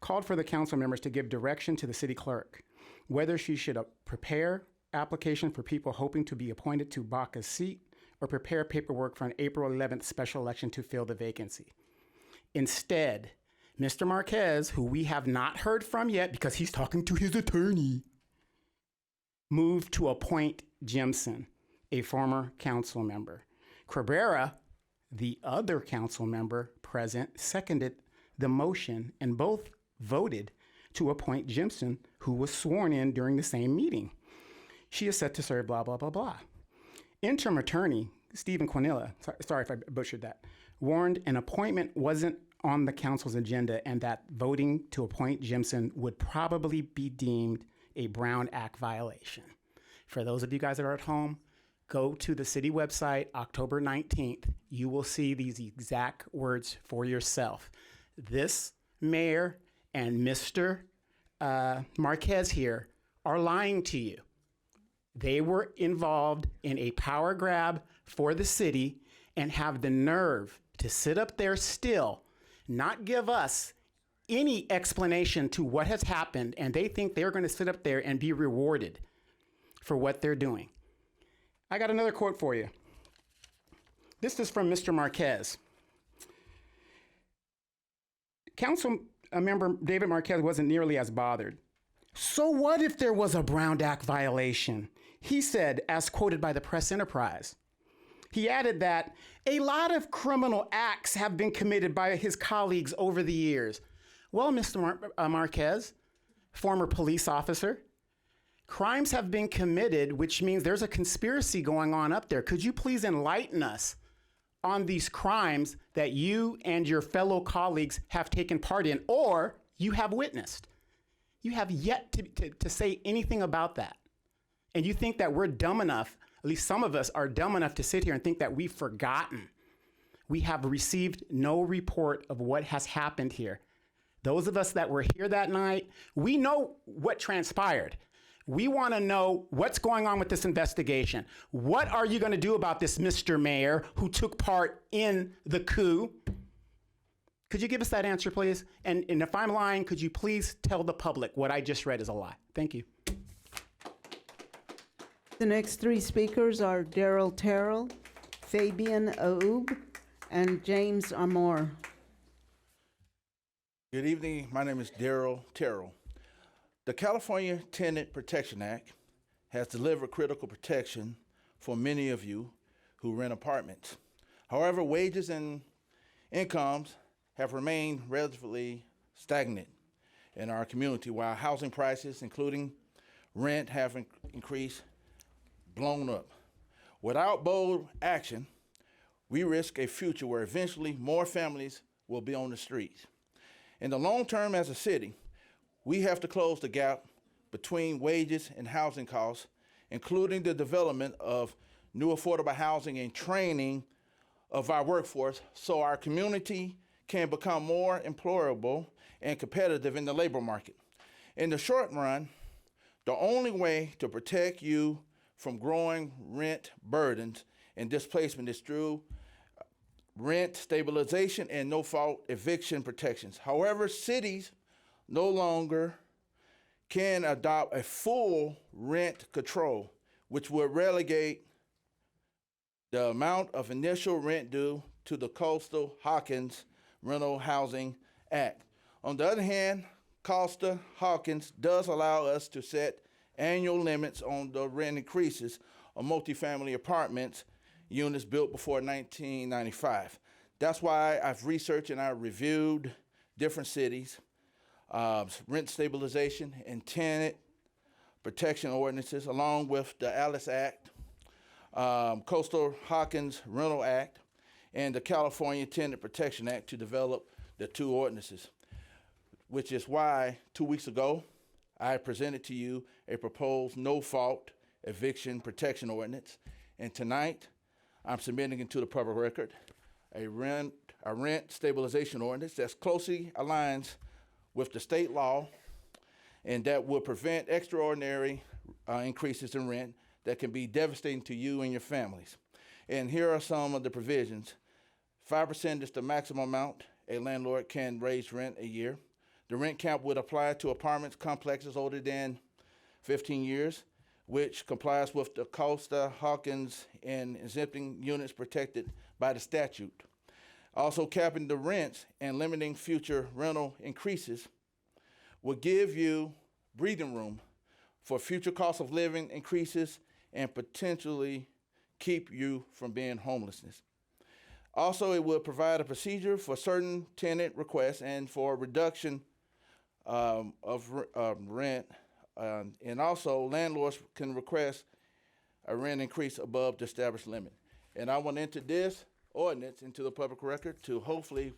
C: called for the council members to give direction to the city clerk whether she should prepare application for people hoping to be appointed to Baca's seat or prepare paperwork for an April 11th special election to fill the vacancy. Instead, Mr. Marquez, who we have not heard from yet because he's talking to his attorney, moved to appoint Jimson, a former council member. Cabrera, the other council member present, seconded the motion and both voted to appoint Jimson, who was sworn in during the same meeting. She is set to serve blah, blah, blah, blah. Interim attorney, Stephen Quinilla, sorry if I butchered that, warned an appointment wasn't on the council's agenda and that voting to appoint Jimson would probably be deemed a Brown Act violation. For those of you guys that are at home, go to the city website, October 19th. You will see these exact words for yourself. This mayor and Mr. Marquez here are lying to you. They were involved in a power grab for the city and have the nerve to sit up there still, not give us any explanation to what has happened, and they think they're going to sit up there and be rewarded for what they're doing. I got another quote for you. This is from Mr. Marquez. Council member David Marquez wasn't nearly as bothered. So what if there was a Brown Act violation? He said, as quoted by the Press Enterprise. He added that a lot of criminal acts have been committed by his colleagues over the years. Well, Mr. Marquez, former police officer, crimes have been committed, which means there's a conspiracy going on up there. Could you please enlighten us on these crimes that you and your fellow colleagues have taken part in or you have witnessed? You have yet to say anything about that. And you think that we're dumb enough, at least some of us are dumb enough to sit here and think that we've forgotten. We have received no report of what has happened here. Those of us that were here that night, we know what transpired. We want to know what's going on with this investigation. What are you going to do about this Mr. Mayor who took part in the coup? Could you give us that answer, please? And if I'm lying, could you please tell the public what I just read is a lie? Thank you.
S: The next three speakers are Daryl Terrell, Fabian Aub, and James Amor.
G: Good evening. My name is Daryl Terrell. The California Tenant Protection Act has delivered critical protection for many of you who rent apartments. However, wages and incomes have remained relatively stagnant in our community, while housing prices, including rent, have increased, blown up. Without bold action, we risk a future where eventually more families will be on the streets. In the long term, as a city, we have to close the gap between wages and housing costs, including the development of new affordable housing and training of our workforce so our community can become more employable and competitive in the labor market. In the short run, the only way to protect you from growing rent burdens and displacement is through rent stabilization and no-fault eviction protections. However, cities no longer can adopt a full rent control, which would relegate the amount of initial rent due to the Costa-Hawkins Rental Housing Act. On the other hand, Costa-Hawkins does allow us to set annual limits on the rent increases of multifamily apartments units built before 1995. That's why I've researched and I've reviewed different cities, rent stabilization and tenant protection ordinances, along with the Alice Act, Coastal-Hawkins Rental Act, and the California Tenant Protection Act to develop the two ordinances, which is why 2 weeks ago, I presented to you a proposed no-fault eviction protection ordinance, and tonight, I'm submitting into the public record a rent stabilization ordinance that closely aligns with the state law and that will prevent extraordinary increases in rent that can be devastating to you and your families. And here are some of the provisions. 5% is the maximum amount a landlord can raise rent a year. The rent cap would apply to apartments complexes older than 15 years, which complies with the Costa-Hawkins and exempting units protected by the statute. Also, capping the rents and limiting future rental increases will give you breathing room for future cost of living increases and potentially keep you from being homelessness. Also, it will provide a procedure for certain tenant requests and for reduction of rent. And also, landlords can request a rent increase above the established limit. And I want to enter this ordinance into the public record to hopefully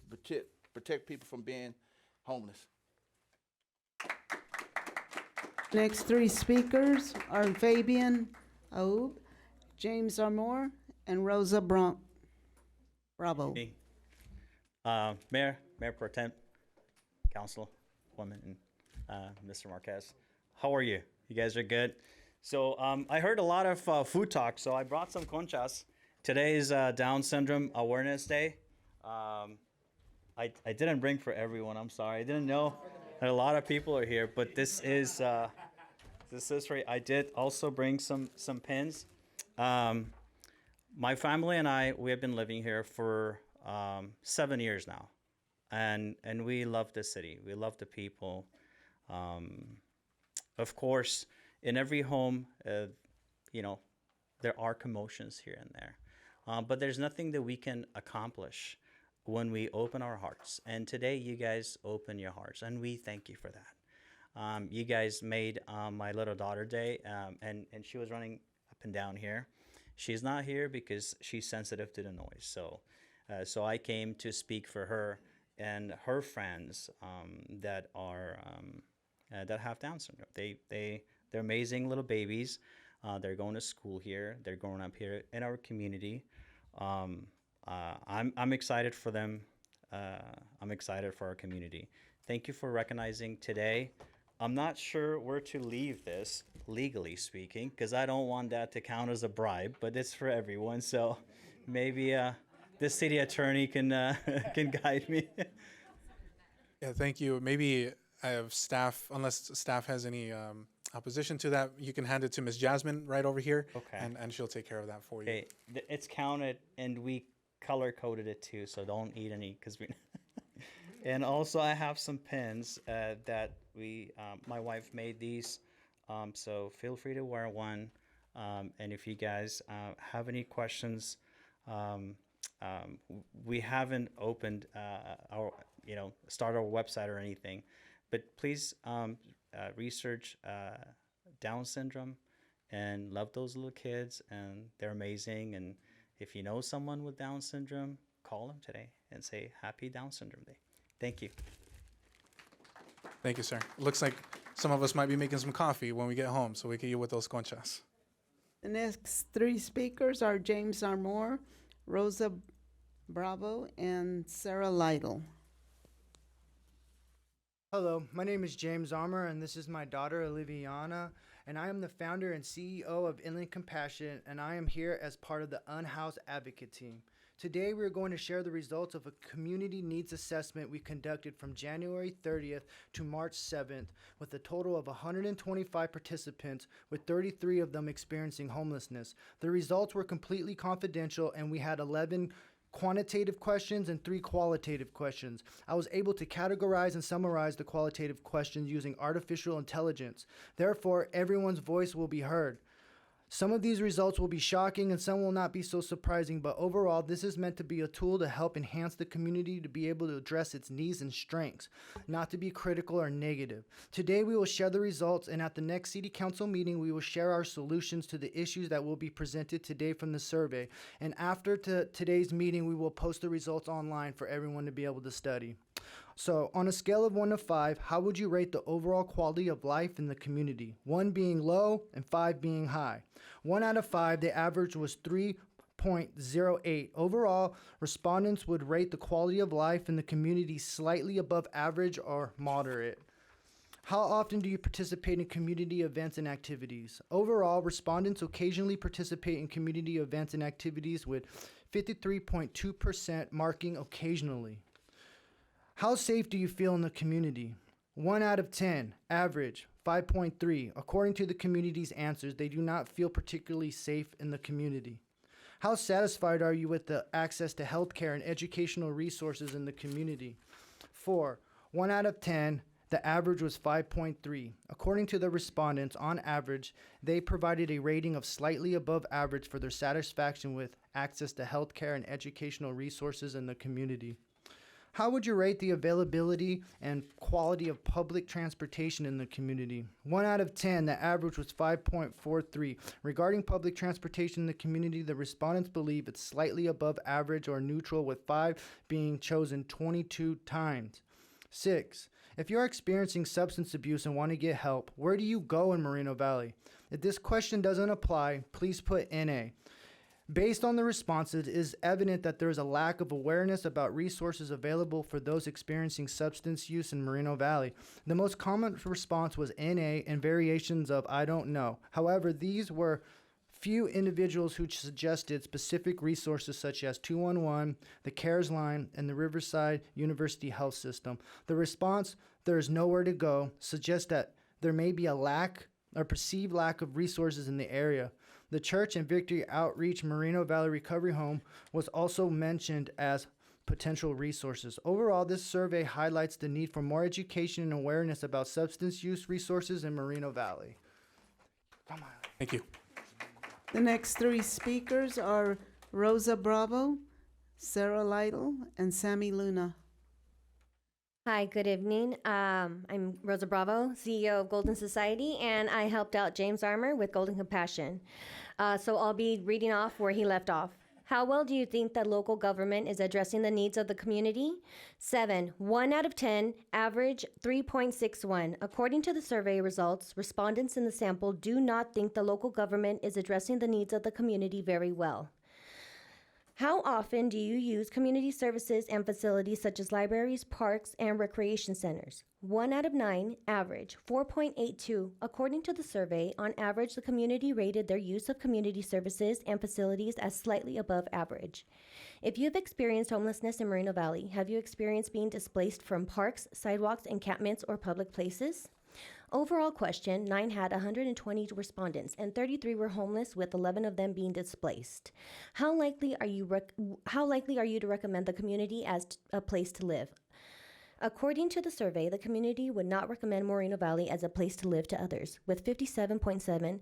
G: protect people from being homeless.
S: Next three speakers are Fabian Aub, James Amor, and Rosa Bravo.
F: Mayor Pro Tem, Councilwoman, and Mr. Marquez. How are you? You guys are good? So I heard a lot of food talk, so I brought some conchas. Today is Down Syndrome Awareness Day. I didn't bring for everyone, I'm sorry. I didn't know that a lot of people are here, but this is for, I did also bring some pins. My family and I, we have been living here for 7 years now. And we love the city. We love the people. Of course, in every home, there are commotions here and there. But there's nothing that we can accomplish when we open our hearts. And today, you guys open your hearts, and we thank you for that. You guys made my little daughter day, and she was running up and down here. She's not here because she's sensitive to the noise. So I came to speak for her and her friends that are that have Down syndrome. They're amazing little babies. They're going to school here. They're growing up here in our community. I'm excited for them. I'm excited for our community. Thank you for recognizing today
H: I'm not sure where to leave this, legally speaking, because I don't want that to count as a bribe, but it's for everyone. So maybe the city attorney can can guide me.
A: Yeah, thank you. Maybe I have staff, unless staff has any opposition to that, you can hand it to Ms. Jasmine right over here.
H: Okay.
A: And she'll take care of that for you.
H: Okay, it's counted, and we color coded it too, so don't eat any, because we. And also, I have some pins that my wife made these, so feel free to wear one. And if you guys have any questions, we haven't opened start our website or anything, but please research Down syndrome and love those little kids, and they're amazing. And if you know someone with Down syndrome, call them today and say Happy Down Syndrome Day. Thank you.
A: Thank you, sir. Looks like some of us might be making some coffee when we get home, so we can eat with those conchas.
S: The next three speakers are James Armour, Rosa Bravo, and Sarah Lytle.
I: Hello, my name is James Armour, and this is my daughter, Oliviana, and I am the founder and CEO of Inland Compassion, and I am here as part of the Unhoused Advocate Team. Today, we're going to share the results of a community needs assessment we conducted from January 30th to March 7th with a total of 125 participants, with 33 of them experiencing homelessness. The results were completely confidential, and we had 11 quantitative questions and 3 qualitative questions. I was able to categorize and summarize the qualitative questions using artificial intelligence. Therefore, everyone's voice will be heard. Some of these results will be shocking and some will not be so surprising, but overall, this is meant to be a tool to help enhance the community to be able to address its needs and strengths, not to be critical or negative. Today, we will share the results, and at the next City Council meeting, we will share our solutions to the issues that will be presented today from the survey. And after today's meeting, we will post the results online for everyone to be able to study. So, on a scale of 1 to 5, how would you rate the overall quality of life in the community? 1 being low and 5 being high. 1 out of 5, the average was 3.08. Overall, respondents would rate the quality of life in the community slightly above average or moderate. How often do you participate in community events and activities? Overall, respondents occasionally participate in community events and activities, with 53.2% marking occasionally. How safe do you feel in the community? 1 out of 10, average, 5.3. According to the community's answers, they do not feel particularly safe in the community. How satisfied are you with the access to healthcare and educational resources in the community? 4, 1 out of 10, the average was 5.3. According to the respondents, on average, they provided a rating of slightly above average for their satisfaction with access to healthcare and educational resources in the community. How would you rate the availability and quality of public transportation in the community? 1 out of 10, the average was 5.43. Regarding public transportation in the community, the respondents believe it's slightly above average or neutral, with 5 being chosen 22 times. 6, if you're experiencing substance abuse and want to get help, where do you go in Moreno Valley? If this question doesn't apply, please put NA. Based on the responses, it is evident that there is a lack of awareness about resources available for those experiencing substance use in Moreno Valley. The most common response was NA and variations of I don't know. However, these were few individuals who suggested specific resources such as 211, the CARES line, and the Riverside University Health System. The response, there is nowhere to go, suggests that there may be a lack or perceived lack of resources in the area. The Church and Victory Outreach Moreno Valley Recovery Home was also mentioned as potential resources. Overall, this survey highlights the need for more education and awareness about substance use resources in Moreno Valley. Come on.
A: Thank you.
S: The next 3 speakers are Rosa Bravo, Sarah Lytle, and Sammy Luna.
V: Hi, good evening. I'm Rosa Bravo, CEO of Golden Society, and I helped out James Armour with Golden Compassion. So I'll be reading off where he left off. How well do you think that local government is addressing the needs of the community? 7, 1 out of 10, average 3.61. According to the survey results, respondents in the sample do not think the local government is addressing the needs of the community very well. How often do you use community services and facilities such as libraries, parks, and recreation centers? 1 out of 9, average, 4.82. According to the survey, on average, the community rated their use of community services and facilities as slightly above average. If you have experienced homelessness in Moreno Valley, have you experienced being displaced from parks, sidewalks, encampments, or public places? Overall question, 9 had 120 respondents, and 33 were homeless, with 11 of them being displaced. How likely are you to recommend the community as a place to live? According to the survey, the community would not recommend Moreno Valley as a place to live to others, with 57.7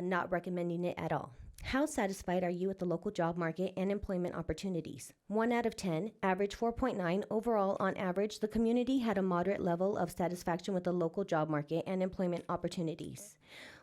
V: not recommending it at all. How satisfied are you with the local job market and employment opportunities? 1 out of 10, average 4.9. Overall, on average, the community had a moderate level of satisfaction with the local job market and employment opportunities.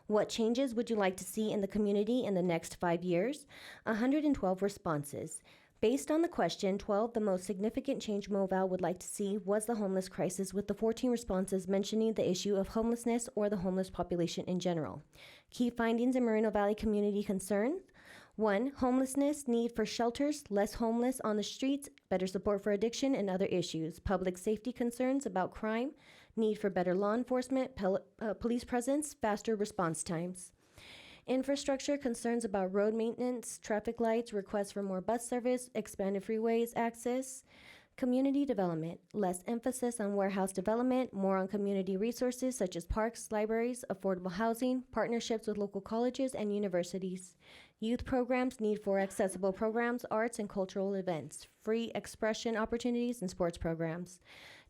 V: What changes would you like to see in the community in the next 5 years? 112 responses. Based on the question, 12, the most significant change MoVal would like to see was the homeless crisis, with the 14 responses mentioning the issue of homelessness or the homeless population in general. Key findings in Moreno Valley community concerns: 1, homelessness, need for shelters, less homeless on the streets, better support for addiction and other issues. Public safety concerns about crime, need for better law enforcement, police presence, faster response times. Infrastructure concerns about road maintenance, traffic lights, requests for more bus service, expanded freeways access. Community development, less emphasis on warehouse development, more on community resources such as parks, libraries, affordable housing, partnerships with local colleges and universities. Youth programs, need for accessible programs, arts and cultural events, free expression opportunities, and sports programs.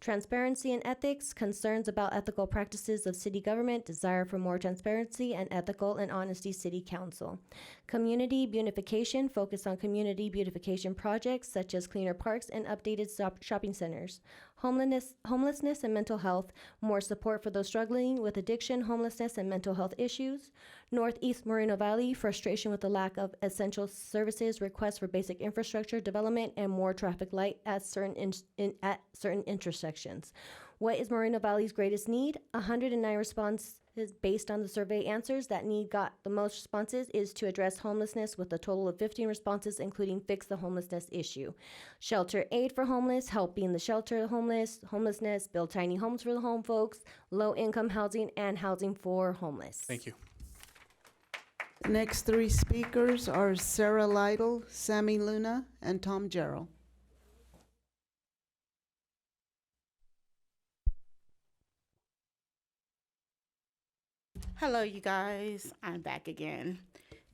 V: Transparency and ethics, concerns about ethical practices of city government, desire for more transparency and ethical and honesty city council. Community beautification, focus on community beautification projects such as cleaner parks and updated shopping centers. Homelessness and mental health, more support for those struggling with addiction, homelessness, and mental health issues. Northeast Moreno Valley, frustration with the lack of essential services, requests for basic infrastructure development, and more traffic light at certain intersections. What is Moreno Valley's greatest need? 109 responses based on the survey answers. That need got the most responses is to address homelessness, with a total of 15 responses, including fix the homelessness issue. Shelter aid for homeless, help being the shelter homeless, homelessness, build tiny homes for the home folks, low income housing, and housing for homeless.
A: Thank you.
S: The next 3 speakers are Sarah Lytle, Sammy Luna, and Tom Jarrell.
E: Hello, you guys. I'm back again.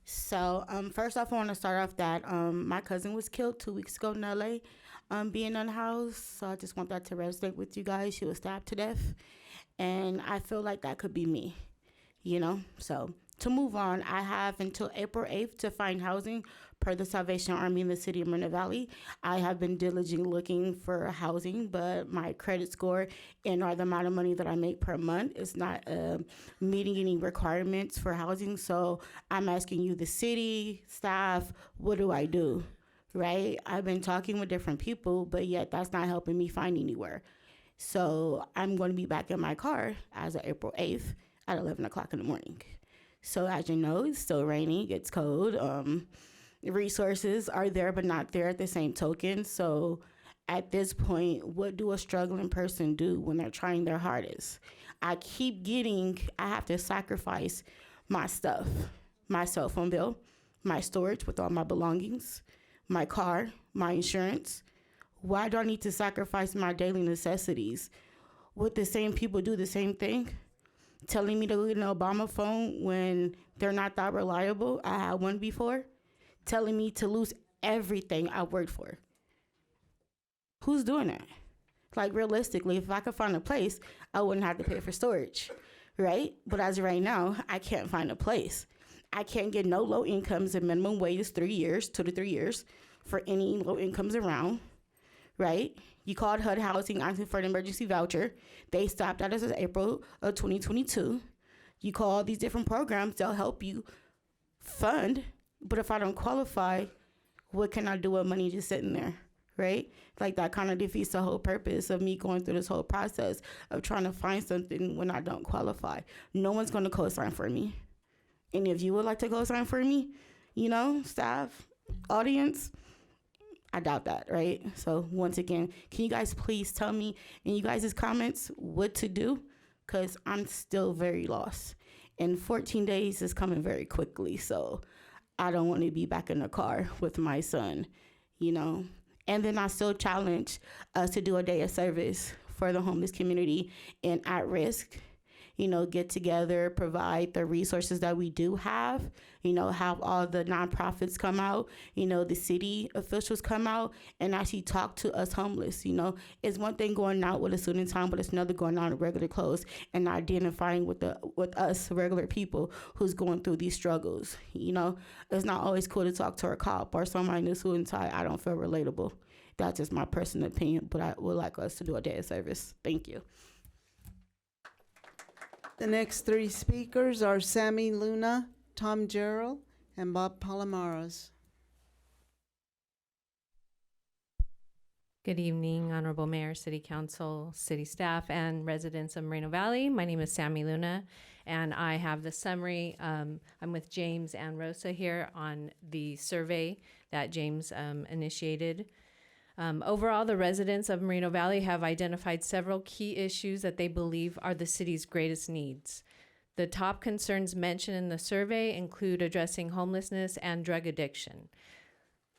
E: So, first off, I want to start off that my cousin was killed 2 weeks ago in LA, being unhoused. So I just want that to resonate with you guys. She was stabbed to death, and I feel like that could be me, you know? So to move on, I have until April 8th to find housing per the Salvation Army in the city of Moreno Valley. I have been diligently looking for housing, but my credit score and or the amount of money that I make per month is not meeting any requirements for housing. So I'm asking you, the city, staff, what do I do, right? I've been talking with different people, but yet that's not helping me find anywhere. So I'm going to be back in my car as of April 8th at 11 o'clock in the morning. So as you know, it's still raining, it's cold. Resources are there, but not there at the same token. So at this point, what do a struggling person do when they're trying their hardest? I have to sacrifice my stuff, my cell phone bill, my storage with all my belongings, my car, my insurance. Why do I need to sacrifice my daily necessities? Would the same people do the same thing? Telling me to get an Obama phone when they're not that reliable. I had one before. Telling me to lose everything I worked for. Who's doing that? Like, realistically, if I could find a place, I wouldn't have to pay for storage, right? But as of right now, I can't find a place. I can't get no low incomes, and minimum wage is 3 years, 2 to 3 years, for any low incomes around, right? You called HUD Housing asking for an emergency voucher. They stopped that as of April of 2022. You call these different programs, they'll help you fund. But if I don't qualify, what can I do with money just sitting there, right? Like, that kind of defeats the whole purpose of me going through this whole process of trying to find something when I don't qualify. No one's going to co-sign for me. Any of you would like to co-sign for me? You know, staff, audience, I doubt that, right? So once again, can you guys please tell me in you guys' comments what to do? Because I'm still very lost. And 14 days is coming very quickly, so I don't want to be back in the car with my son, you know? And then I still challenge us to do a day of service for the homeless community and at risk. You know, get together, provide the resources that we do have, you know, have all the nonprofits come out, you know, the city officials come out and actually talk to us homeless. You know, it's one thing going out with a suit and tie, but it's another going out in regular clothes and identifying with us regular people who's going through these struggles. You know, it's not always cool to talk to a cop or somebody in a suit and tie. I don't feel relatable. That's just my personal opinion, but I would like us to do a day of service. Thank you.
S: The next three speakers are Sammy Luna, Tom Gerald, and Bob Palomares.
B: Good evening, Honorable Mayor, City Council, City staff, and residents of Moreno Valley. My name is Sammy Luna, and I have the summary. I'm with James and Rosa here on the survey that James initiated. Overall, the residents of Moreno Valley have identified several key issues that they believe are the city's greatest needs. The top concerns mentioned in the survey include addressing homelessness and drug addiction,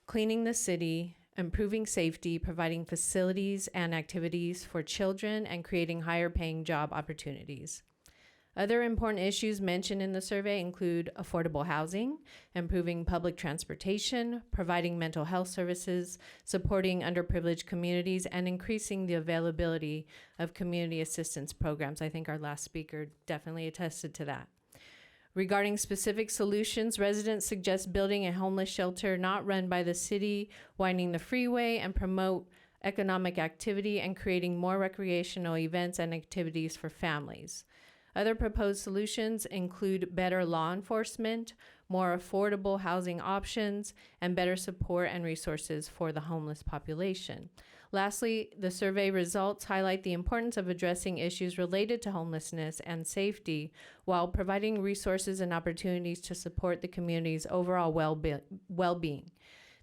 B: cleaning the city, improving safety, providing facilities and activities for children, and creating higher paying job opportunities. Other important issues mentioned in the survey include affordable housing, improving public transportation, providing mental health services, supporting underprivileged communities, and increasing the availability of community assistance programs. I think our last speaker definitely attested to that. Regarding specific solutions, residents suggest building a homeless shelter not run by the city, widening the freeway, and promote economic activity and creating more recreational events and activities for families. Other proposed solutions include better law enforcement, more affordable housing options, and better support and resources for the homeless population. Lastly, the survey results highlight the importance of addressing issues related to homelessness and safety while providing resources and opportunities to support the community's overall well-being.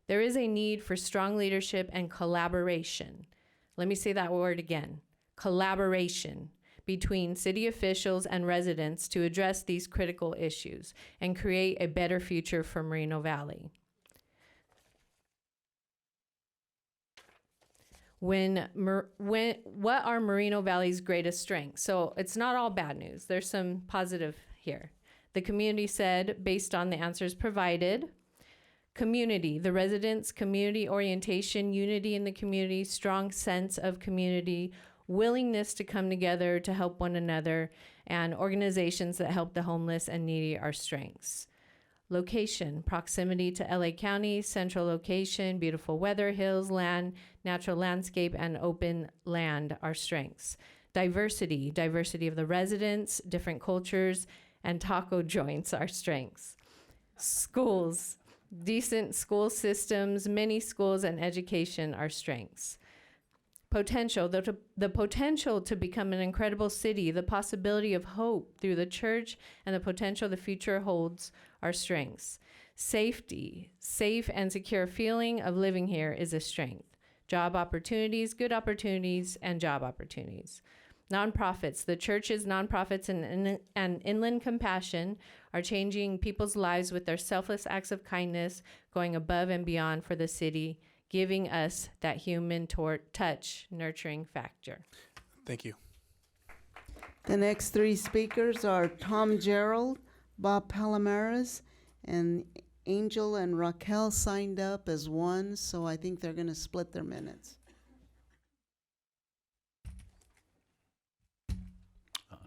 B: There is a need for strong leadership and collaboration. Let me say that word again, collaboration between city officials and residents to address these critical issues and create a better future for Moreno Valley. What are Moreno Valley's greatest strengths? So it's not all bad news. There's some positive here. The community said, based on the answers provided, community, the residents' community orientation, unity in the community, strong sense of community, willingness to come together to help one another, and organizations that help the homeless and needy are strengths. Location, proximity to LA County, central location, beautiful weather, hills, land, natural landscape, and open land are strengths. Diversity, diversity of the residents, different cultures, and taco joints are strengths. Schools, decent school systems, many schools, and education are strengths. Potential, the potential to become an incredible city, the possibility of hope through the church, and the potential the future holds are strengths. Safety, safe and secure feeling of living here is a strength. Job opportunities, good opportunities, and job opportunities. Nonprofits, the churches, nonprofits, and Inland Compassion are changing people's lives with their selfless acts of kindness, going above and beyond for the city, giving us that human touch, nurturing factor.
A: Thank you.
S: The next three speakers are Tom Gerald, Bob Palomares, and Angel and Raquel signed up as one, so I think they're going to split their minutes.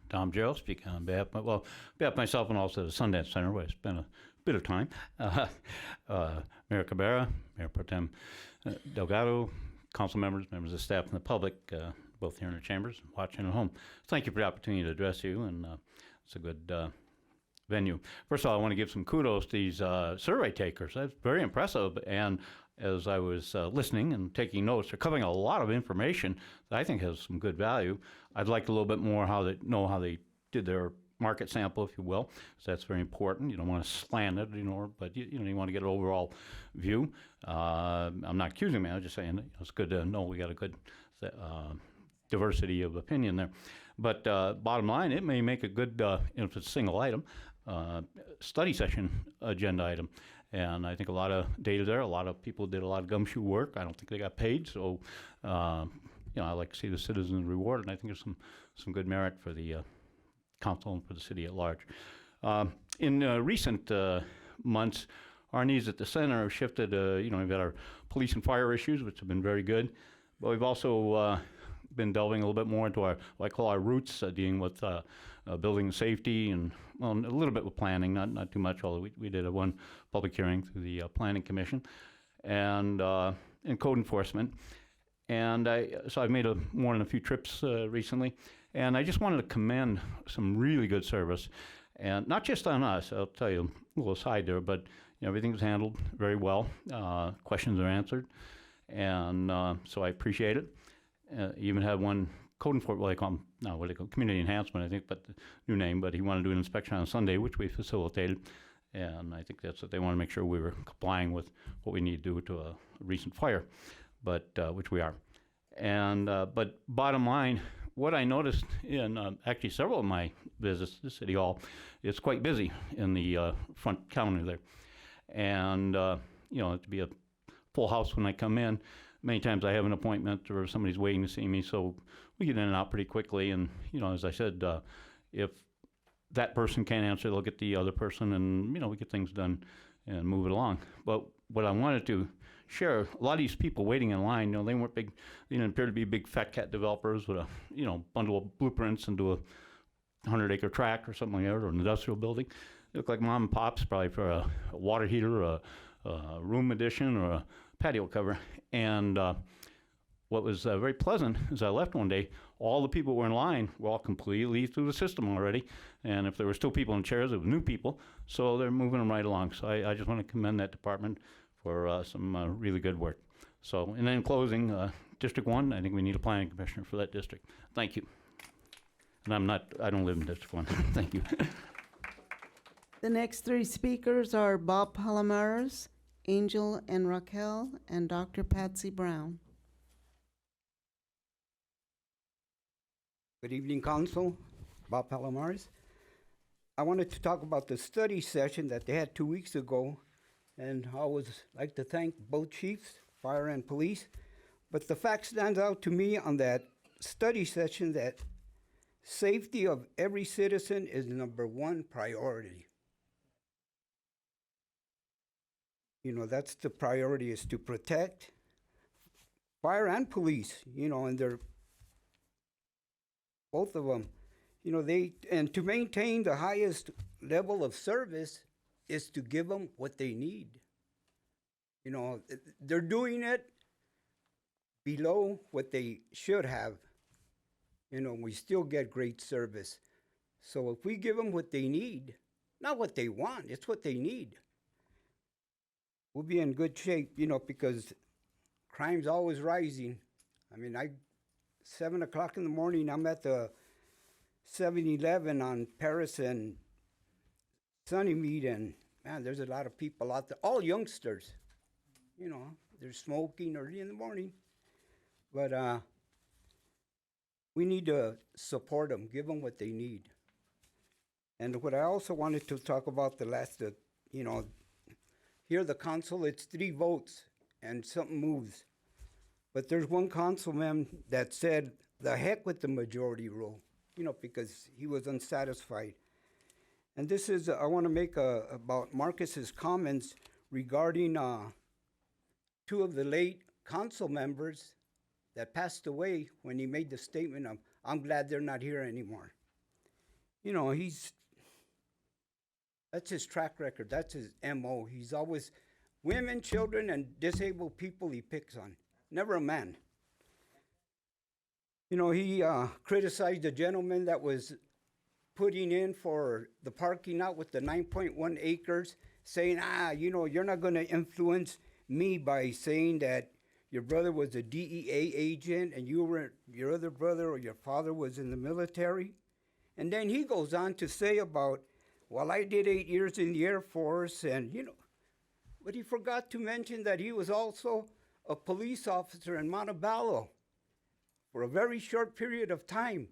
K: Tom Gerald speaking on behalf of myself and also the Sundance Center, where I spent a bit of time. Mayor Cabrera, Mayor Pro Tem Delgado, council members, members of staff, and the public, both here in the chambers, watching at home. Thank you for the opportunity to address you, and it's a good venue. First of all, I want to give some kudos to these survey takers. That's very impressive, and as I was listening and taking notes, they're covering a lot of information that I think has some good value. I'd like a little bit more how they did their market sample, if you will. So that's very important. You don't want to slant it, but you want to get an overall view. I'm not accusing me. I'm just saying it's good to know we got a good diversity of opinion there. But bottom line, it may make a good, if it's a single item, study session agenda item. And I think a lot of data there. A lot of people did a lot of gumshoe work. I don't think they got paid. So, I like to see the citizens rewarded. And I think there's some good merit for the council and for the city at large. In recent months, our needs at the center have shifted. We've got our police and fire issues, which have been very good. But we've also been delving a little bit more into what I call our roots, dealing with building safety and a little bit with planning, not too much, although we did one public hearing through the Planning Commission, and code enforcement. And so I've made more than a few trips recently, and I just wanted to commend some really good service, and not just on us. I'll tell you a little aside there, but everything's handled very well. Questions are answered, and so I appreciate it. Even had one code enforcement, community enhancement, I think, but the new name, but he wanted to do an inspection on Sunday, which we facilitated. And I think that's what they want to make sure we were complying with what we need to do to a recent fire, but which we are. And but bottom line, what I noticed in actually several of my visits to City Hall, it's quite busy in the front counter there. And, to be a full house when I come in, many times I have an appointment or somebody's waiting to see me, so we get in and out pretty quickly. And, as I said, if that person can't answer, they'll get the other person, and, we get things done and move it along. But what I wanted to share, a lot of these people waiting in line, they weren't big, they didn't appear to be big fat cat developers with a, bundle of blueprints into a 100-acre tract or something like that, or an industrial building. They look like mom and pops, probably for a water heater, a room addition, or a patio cover. And what was very pleasant is I left one day, all the people who were in line were all completely through the system already. And if there were still people in chairs, it was new people. So they're moving them right along. So I just want to commend that department for some really good work. So, and then in closing, District 1, I think we need a planning commissioner for that district. Thank you. And I don't live in District 1. Thank you.
S: The next three speakers are Bob Palomares, Angel and Raquel, and Dr. Patsy Brown.
J: Good evening, Council. Bob Palomares. I wanted to talk about the study session that they had 2 weeks ago, and I would like to thank both chiefs, fire and police. But the fact stands out to me on that study session that safety of every citizen is #1 priority. That's the priority, is to protect fire and police, and they're both of them, and to maintain the highest level of service is to give them what they need. They're doing it below what they should have. We still get great service. So if we give them what they need, not what they want, it's what they need, we'll be in good shape, because crime's always rising. 7 o'clock in the morning, I'm at the 7-Eleven on Paris and Sunnymead, and man, there's a lot of people out there, all youngsters. They're smoking early in the morning. But we need to support them, give them what they need. And what I also wanted to talk about here the council, it's 3 votes and something moves. But there's one councilman that said, the heck with the majority rule, because he was unsatisfied. And this is, I want to make about Marcus's comments regarding 2 of the late council members that passed away when he made the statement of, I'm glad they're not here anymore. That's his track record. That's his MO. He's always women, children, and disabled people he picks on. Never a man. He criticized the gentleman that was putting in for the parking lot with the 9.1 acres, saying, you're not going to influence me by saying that your brother was a DEA agent and your other brother or your father was in the military. And then he goes on to say about, well, I did 8 years in the Air Force, and but he forgot to mention that he was also a police officer in Montebello for a very short period of time,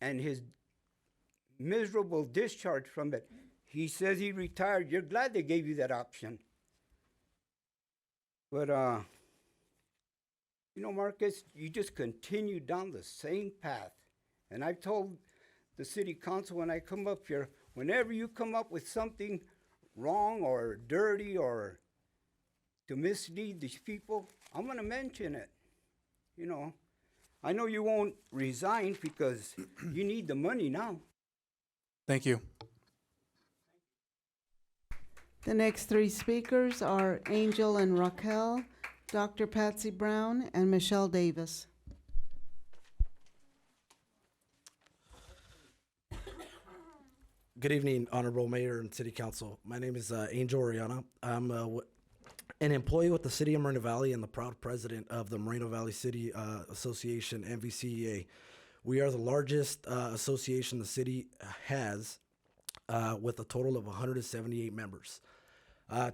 J: and his miserable discharge from it. He says he retired. You're glad they gave you that option. But, Marcus, you just continue down the same path. And I've told the city council when I come up here, whenever you come up with something wrong or dirty or to mislead these people, I'm going to mention it. I know you won't resign because you need the money now.
A: Thank you.
S: The next three speakers are Angel and Raquel, Dr. Patsy Brown, and Michelle Davis.
L: Good evening, Honorable Mayor and City Council. My name is Angel Oriana. I'm an employee with the City of Moreno Valley and the proud president of the Moreno Valley City Association, MVCEA. We are the largest association the city has with a total of 178 members.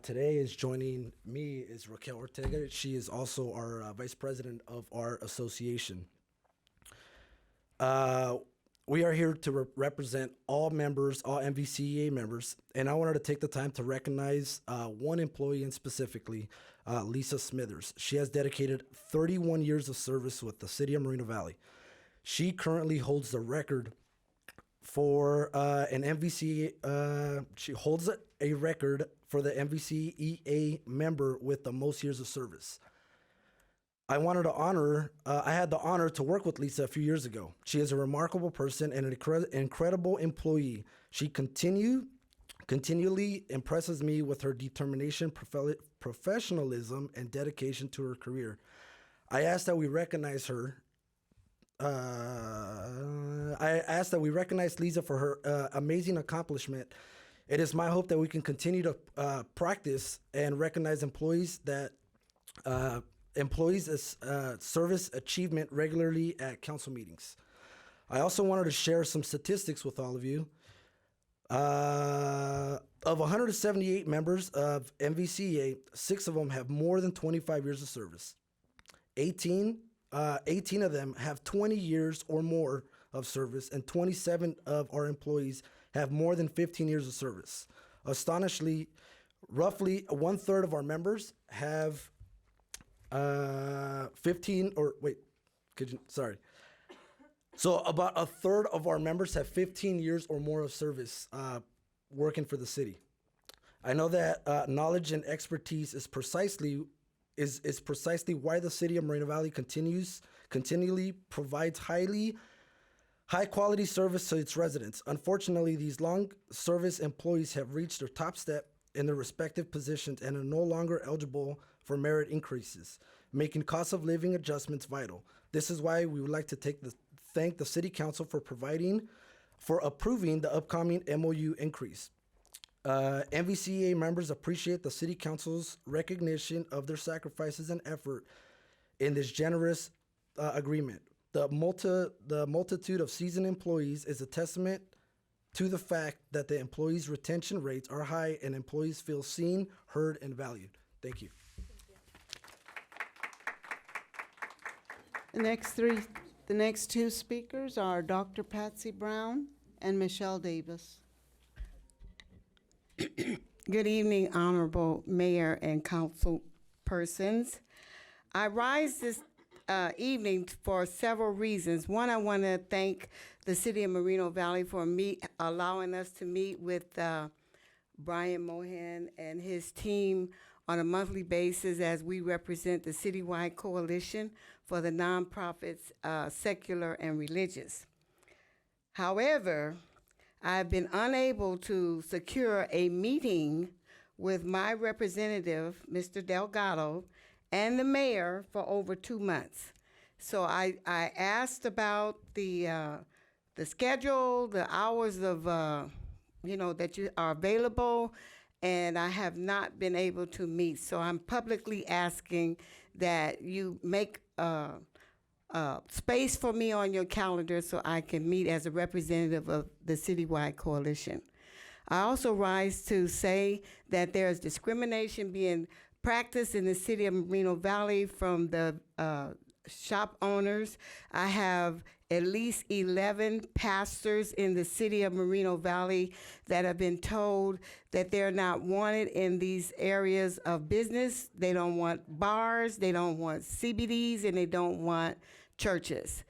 L: Today is joining me is Raquel Ortega. She is also our vice president of our association. We are here to represent all members, all MVCEA members, and I wanted to take the time to recognize one employee in specifically, Lisa Smithers. She has dedicated 31 years of service with the City of Moreno Valley. She currently holds the record for an MVCEA. She holds a record for the MVCEA member with the most years of service. I wanted to honor, I had the honor to work with Lisa a few years ago. She is a remarkable person and an incredible employee. She continually impresses me with her determination, professionalism, and dedication to her career. I ask that we recognize her. I ask that we recognize Lisa for her amazing accomplishment. It is my hope that we can continue to practice and recognize employees that service achievement regularly at council meetings. I also wanted to share some statistics with all of you. Of 178 members of MVCEA, 6 of them have more than 25 years of service. 18 of them have 20 years or more of service, and 27 of our employees have more than 15 years of service. Astonishingly, roughly 1/3 of our members have 15 or wait, sorry. So about 1/3 of our members have 15 years or more of service working for the city. I know that knowledge and expertise is precisely why the City of Moreno Valley continually provides high quality service to its residents. Unfortunately, these long service employees have reached their top step in their respective positions and are no longer eligible for merit increases, making cost of living adjustments vital. This is why we would like to thank the City Council for approving the upcoming MOU increase. MVCEA members appreciate the City Council's recognition of their sacrifices and effort in this generous agreement. The multitude of seasoned employees is a testament to the fact that the employees' retention rates are high and employees feel seen, heard, and valued. Thank you.
S: The next two speakers are Dr. Patsy Brown and Michelle Davis.
E: Good evening, Honorable Mayor and council persons. I rise this evening for several reasons. One, I want to thank the City of Moreno Valley for allowing us to meet with Brian Mohan and his team on a monthly basis as we represent the citywide coalition for the nonprofits, secular and religious. However, I've been unable to secure a meeting with my representative, Mr. Delgado, and the mayor for over 2 months. So I asked about the schedule, the hours of, that you are available, and I have not been able to meet. So I'm publicly asking that you make space for me on your calendar so I can meet as a representative of the citywide coalition. I also rise to say that there is discrimination being practiced in the city of Moreno Valley from the shop owners. I have at least 11 pastors in the city of Moreno Valley that have been told that they're not wanted in these areas of business. They don't want bars, they don't want CBDs, and they don't want churches.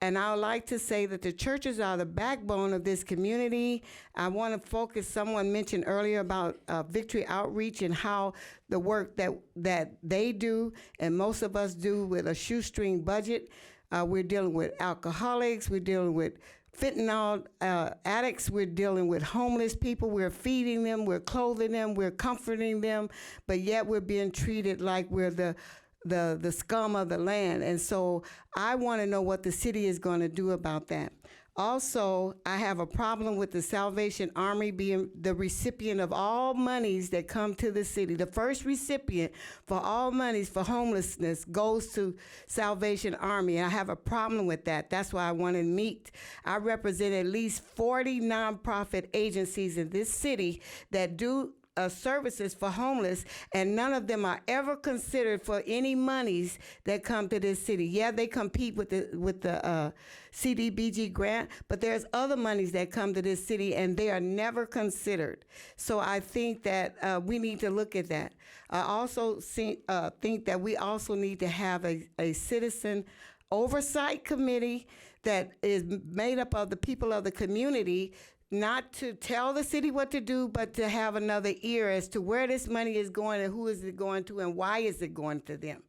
E: And I would like to say that the churches are the backbone of this community. I want to focus, someone mentioned earlier about Victory Outreach and how the work that they do, and most of us do with a shoestring budget. We're dealing with alcoholics, we're dealing with fentanyl addicts, we're dealing with homeless people, we're feeding them, we're clothing them, we're comforting them, but yet we're being treated like we're the scum of the land. And so I want to know what the city is going to do about that. Also, I have a problem with the Salvation Army being the recipient of all monies that come to the city. The first recipient for all monies for homelessness goes to Salvation Army. I have a problem with that. That's why I want to meet. I represent at least 40 nonprofit agencies in this city that do services for homeless, and none of them are ever considered for any monies that come to this city. Yeah, they compete with the CDBG grant, but there's other monies that come to this city, and they are never considered. So I think that we need to look at that. I also think that we also need to have a citizen oversight committee that is made up of the people of the community, not to tell the city what to do, but to have another ear as to where this money is going and who is it going to and why is it going to them.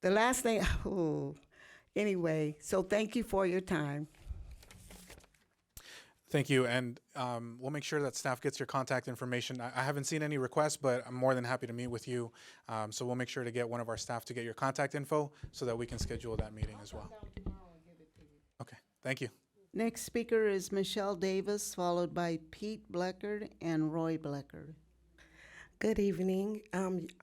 E: The last thing, anyway, so thank you for your time.
A: Thank you, and we'll make sure that staff gets your contact information. I haven't seen any requests, but I'm more than happy to meet with you. So we'll make sure to get one of our staff to get your contact info so that we can schedule that meeting as well. Okay, thank you.
S: Next speaker is Michelle Davis, followed by Pete Bleckard and Roy Bleckard.
O: Good evening,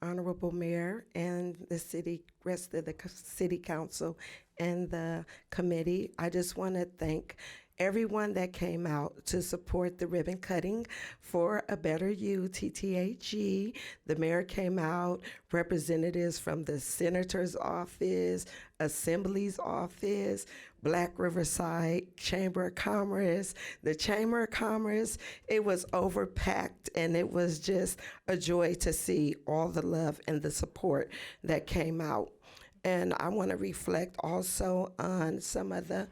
O: Honorable Mayor and the rest of the City Council and the committee. I just want to thank everyone that came out to support the ribbon cutting for A Better You, TTAG. The mayor came out, representatives from the senator's office, Assembly's office, Black Riverside Chamber of Commerce, the Chamber of Commerce. It was overpacked, and it was just a joy to see all the love and the support that came out. And I want to reflect also on some of the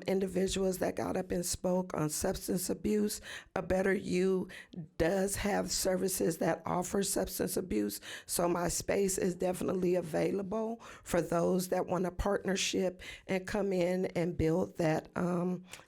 O: individuals that got up and spoke on substance abuse. A Better You does have services that offer substance abuse, so my space is definitely available for those that want a partnership and come in and build that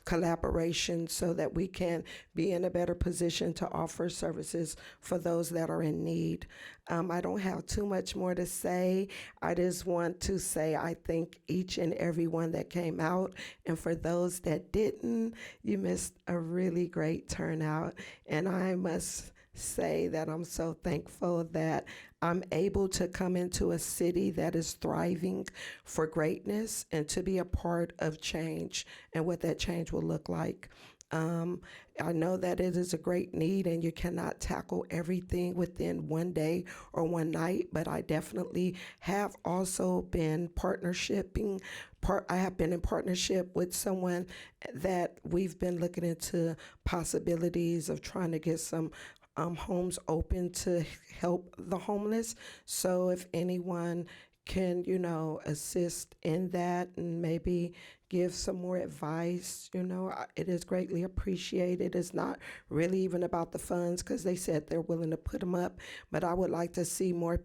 O: collaboration so that we can be in a better position to offer services for those that are in need. I don't have too much more to say. I just want to say I thank each and every one that came out. And for those that didn't, you missed a really great turnout. And I must say that I'm so thankful that I'm able to come into a city that is thriving for greatness and to be a part of change and what that change will look like. I know that it is a great need and you cannot tackle everything within one day or one night, but I definitely have also been I have been in partnership with someone that we've been looking into possibilities of trying to get some homes open to help the homeless. So if anyone can, assist in that and maybe give some more advice, it is greatly appreciated. It's not really even about the funds because they said they're willing to put them up, but I would like to see more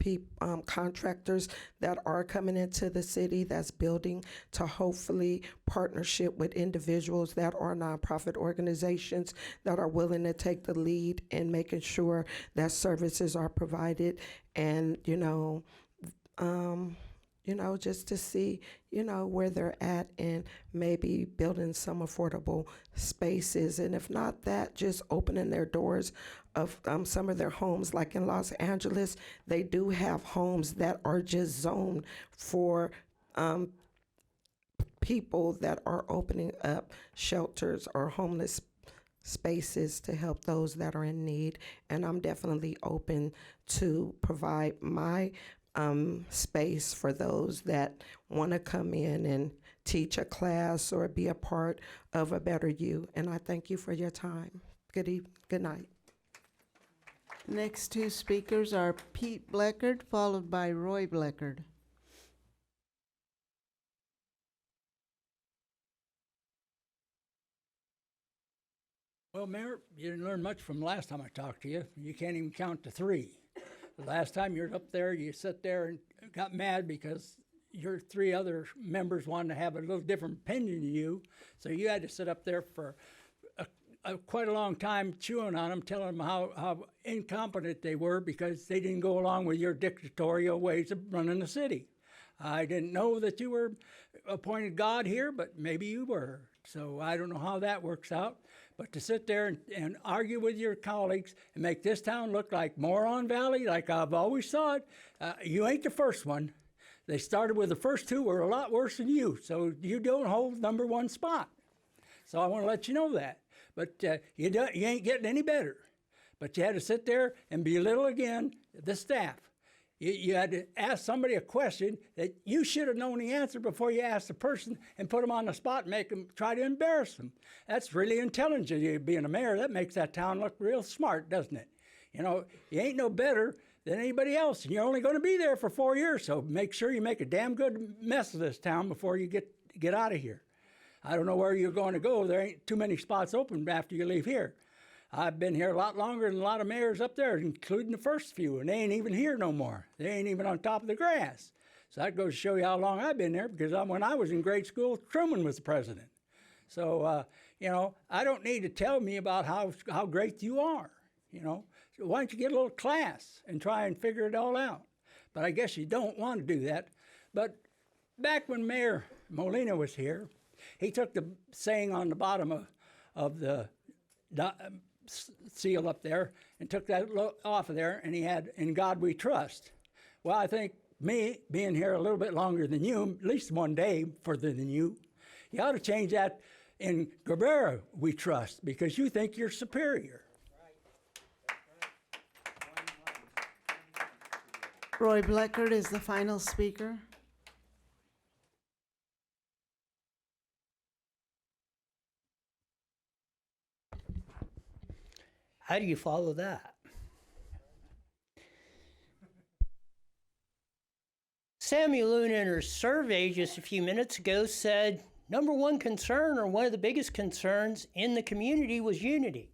O: contractors that are coming into the city that's building to hopefully partnership with individuals that are nonprofit organizations that are willing to take the lead in making sure that services are provided and, just to see, where they're at and maybe building some affordable spaces. And if not that, just opening their doors of some of their homes. Like in Los Angeles, they do have homes that are just zoned for people that are opening up shelters or homeless spaces to help those that are in need. And I'm definitely open to provide my space for those that want to come in and teach a class or be a part of a Better You. And I thank you for your time. Good night.
S: Next two speakers are Pete Bleckert, followed by Roy Bleckert.
N: Well, Mayor, you didn't learn much from last time I talked to you. You can't even count to 3. The last time you were up there, you sat there and got mad because your 3 other members wanted to have a little different opinion than you. So you had to sit up there for quite a long time chewing on them, telling them how incompetent they were because they didn't go along with your dictatorial ways of running the city. I didn't know that you were appointed God here, but maybe you were. So I don't know how that works out. But to sit there and argue with your colleagues and make this town look like Moron Valley, like I've always thought, you ain't the first one. They started with the first 2 were a lot worse than you, so you don't hold number 1 spot. So I want to let you know that. But you ain't getting any better. But you had to sit there and belittle again the staff. You had to ask somebody a question that you should have known the answer before you asked the person and put them on the spot and make them try to embarrass them. That's really intelligent, you being a mayor. That makes that town look real smart, doesn't it? You know, you ain't no better than anybody else, and you're only going to be there for 4 years, so make sure you make a damn good mess of this town before you get out of here. I don't know where you're going to go. There ain't too many spots open after you leave here. I've been here a lot longer than a lot of mayors up there, including the first few, and they ain't even here no more. They ain't even on top of the grass. So that goes to show you how long I've been there, because when I was in grade school, Truman was the president. So, you know, I don't need to tell me about how great you are, you know. So why don't you get a little class and try and figure it all out? But I guess you don't want to do that. But back when Mayor Molina was here, he took the saying on the bottom of the seal up there and took that off of there, and he had, "In God We Trust." Well, I think me being here a little bit longer than you, at least 1 day further than you ought to change that, "In Cabrera We Trust," because you think you're superior.
S: Roy Bleckert is the final speaker.
P: How do you follow that? Samuel Luna, in her survey just a few minutes ago, said number 1 concern, or one of the biggest concerns in the community, was unity.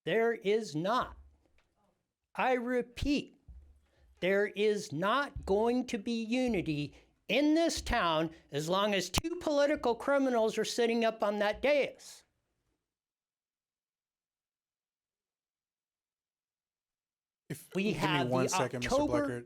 P: There is not. I repeat, there is not going to be unity in this town as long as 2 political criminals are sitting up on that dais. We
A: Give me
P: have
A: 1
P: the
A: second,
P: October.
A: Mr.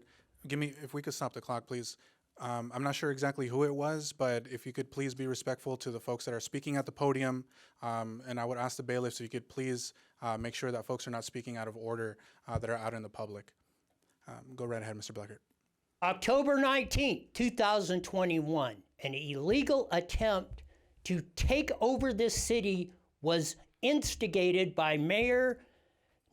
A: Bleckert. If we could stop the clock, please. I'm not sure exactly who it was, but if you could please be respectful to the folks that are speaking at the podium, and I would ask the bailiffs if you could please make sure that folks are not speaking out of order that are out in the public. Go right ahead, Mr. Bleckert.
P: October 19th, 2021, an illegal attempt to take over this city was instigated by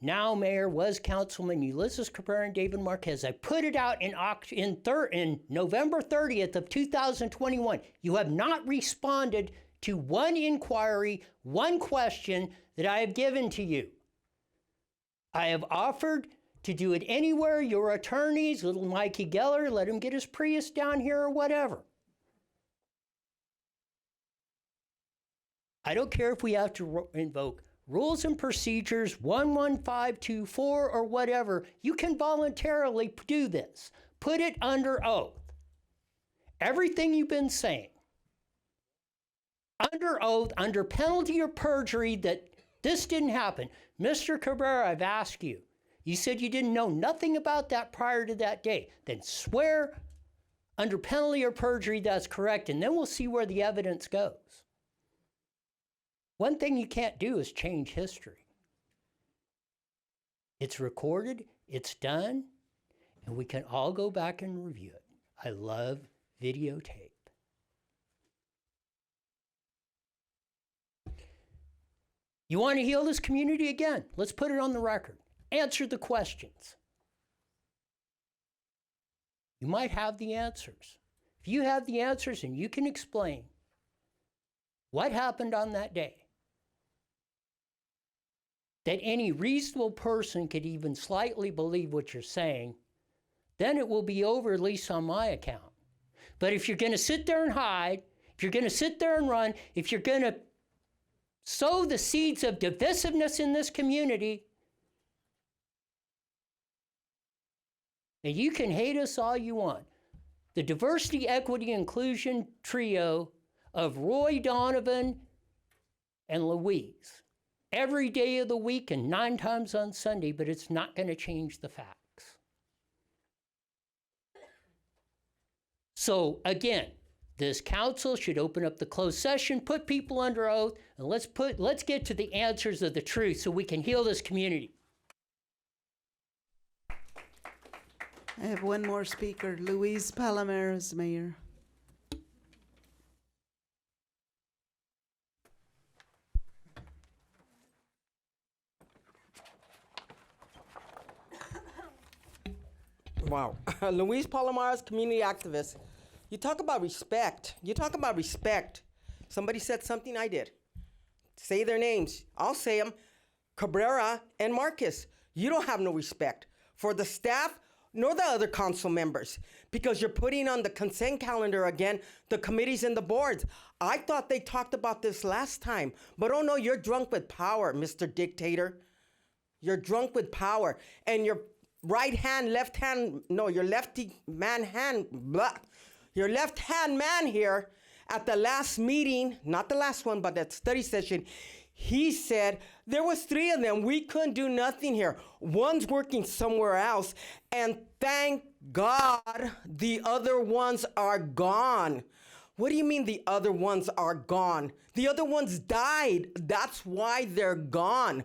P: now Mayor, was Councilman Ulysses Cabrera and David Marquez. I put it out in November 30th of 2021. You have not responded to 1 inquiry, 1 question that I have given to you. I have offered to do it anywhere. Your attorneys, little Mikey Geller, let him get his Prius down here or whatever. I don't care if we have to invoke Rules and Procedures 11524 or whatever. You can voluntarily do this. Put it under oath. Everything you've been saying. Under oath, under penalty of perjury, that this didn't happen. Mr. Cabrera, I've asked you. You said you didn't know nothing about that prior to that day. Then swear under penalty of perjury that's correct, and then we'll see where the evidence goes. One thing you can't do is change history. It's recorded, it's done, and we can all go back and review it. I love videotape. You want to heal this community again? Let's put it on the record. Answer the questions. You might have the answers. If you have the answers and you can explain what happened on that day, that any reasonable person could even slightly believe what you're saying, then it will be over, at least on my account. But if you're going to sit there and hide, if you're going to sit there and run, if you're going to sow the seeds of divisiveness in this community, and you can hate us all you want. The diversity, equity, inclusion trio of Roy Donovan and Louise, every day of the week and 9 times on Sunday, but it's not going to change the facts. So again, this council should open up the closed session, put people under oath, and let's get to the answers of the truth so we can heal this community.
S: I have one more speaker, Luis Palomares, Mayor.
Q: Wow. Luis Palomares, community activist. You talk about respect. Somebody said something, I did. Say their names. I'll say them. Cabrera and Marcus. You don't have no respect for the staff nor the other council members because you're putting on the consent calendar again the committees and the boards. I thought they talked about this last time, but oh no, you're drunk with power, Mr. Dictator. You're drunk with power. And your right hand, left hand, no, your lefty man hand, blah. Your left-hand man here at the last meeting, not the last one, but that study session, he said there was 3 of them. We couldn't do nothing here. One's working somewhere else, and thank God the other ones are gone. What do you mean the other ones are gone? The other ones died. That's why they're gone.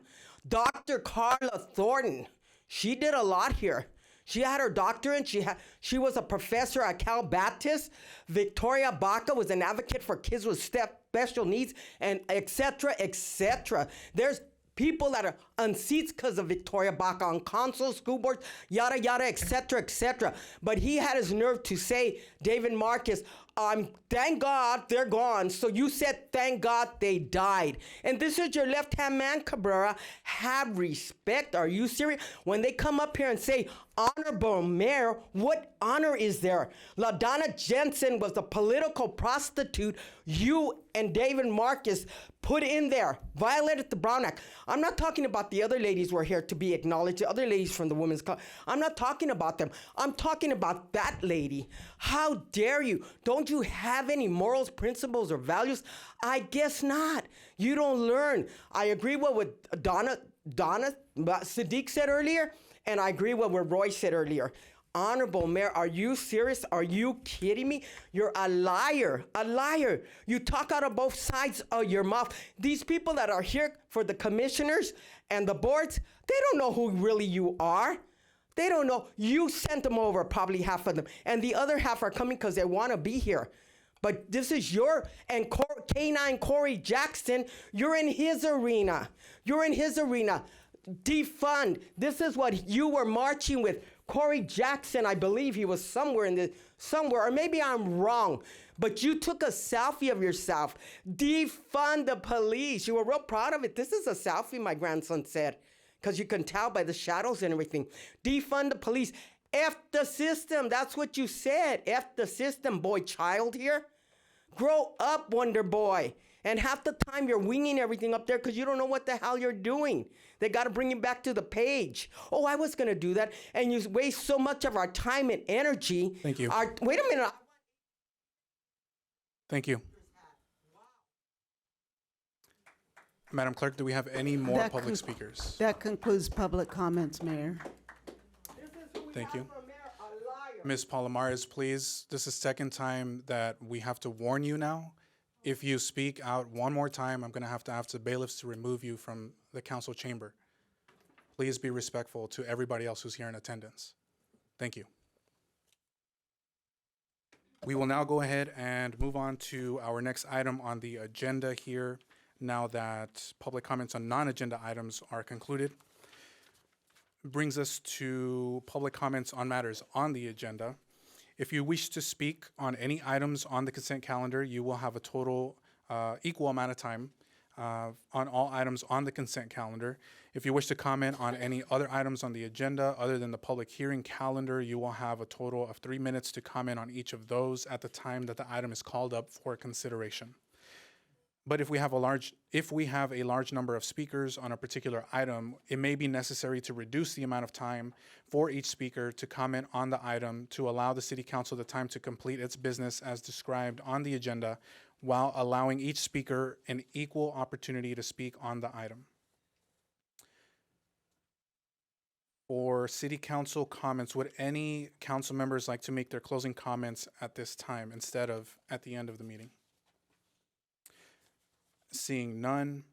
Q: Dr. Carla Thornton, she did a lot here. She had her doctorate. She was a professor at Cal Baptist. Victoria Baca was an advocate for kids with special needs, and et cetera, et cetera. There's people that are on seats because of Victoria Baca, on council, school boards, yada, yada, et cetera, et cetera. But he had his nerve to say, David Marcus, thank God they're gone. So you said, thank God they died. And this is your left-hand man, Cabrera. Have respect. Are you serious? When they come up here and say, Honorable Mayor, what honor is there? LaDonna Jensen was a political prostitute you and David Marcus put in there, violated the Brown Act. I'm not talking about the other ladies who are here to be acknowledged, the other ladies from the Women's Club. I'm not talking about them. I'm talking about that lady. How dare you? Don't you have any morals, principles, or values? I guess not. You don't learn. I agree with what Donna Sadiq said earlier, and I agree with what Roy said earlier. Honorable Mayor, are you serious? Are you kidding me? You're a liar, a liar. You talk out of both sides of your mouth. These people that are here for the commissioners and the boards, they don't know who really you are. They don't know. You sent them over, probably half of them. And the other half are coming because they want to be here. But this is and K9 Corey Jackson, you're in his arena. You're in his arena. Defund. This is what you were marching with. Corey Jackson, I believe he was somewhere, or maybe I'm wrong, but you took a selfie of yourself. Defund the police. You were real proud of it. This is a selfie, my grandson said, because you can tell by the shadows and everything. Defund the police. F the system. That's what you said. F the system, boy child here. Grow up, Wonder Boy. And half the time you're winging everything up there because you don't know what the hell you're doing. They got to bring you back to the page. Oh, I was going to do that. And you waste so much of our time and energy.
A: Thank you.
Q: Wait a minute.
A: Thank you. Madam Clerk, do we have any more public speakers?
S: That concludes public comments, Mayor.
A: Thank you. Ms. Palomares, please, this is the second time that we have to warn you now. If you speak out one more time, I'm going to have the bailiffs to remove you from the council chamber. Please be respectful to everybody else who's here in attendance. Thank you. We will now go ahead and move on to our next item on the agenda here. now that public comments on non-agenda items are concluded. Brings us to public comments on matters on the agenda. If you wish to speak on any items on the consent calendar, you will have a total equal amount of time on all items on the consent calendar. If you wish to comment on any other items on the agenda other than the public hearing calendar, you will have a total of 3 minutes to comment on each of those at the time that the item is called up for consideration. But if we have a large number of speakers on a particular item, it may be necessary to reduce the amount of time for each speaker to comment on the item to allow the City Council the time to complete its business as described on the agenda, while allowing each speaker an equal opportunity to speak on the item. For City Council comments, would any council members like to make their closing comments at this time instead of at the end of the meeting? Seeing none,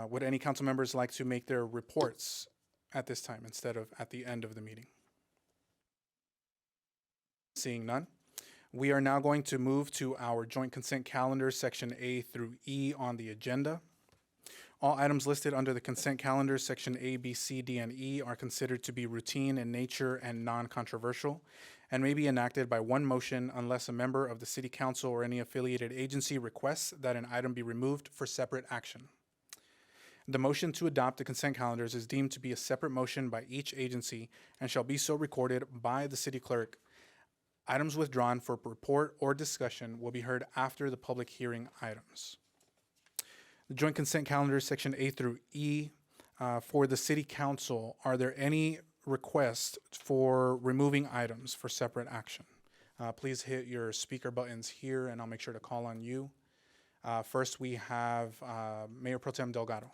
A: would any council members like to make their reports at this time instead of at the end of the meeting? Seeing none, we are now going to move to our joint consent calendar, section A through E on the agenda. All items listed under the consent calendar, section A, B, C, D, and E, are considered to be routine in nature and non-controversial, and may be enacted by one motion unless a member of the City Council or any affiliated agency requests that an item be removed for separate action. The motion to adopt the consent calendars is deemed to be a separate motion by each agency and shall be so recorded by the city clerk. Items withdrawn for report or discussion will be heard after the public hearing items. The joint consent calendar, section A through E, for the City Council, are there any requests for removing items for separate action? Please hit your speaker buttons here and I'll make sure to call on you. First, we have Mayor Pro Tem Delgado.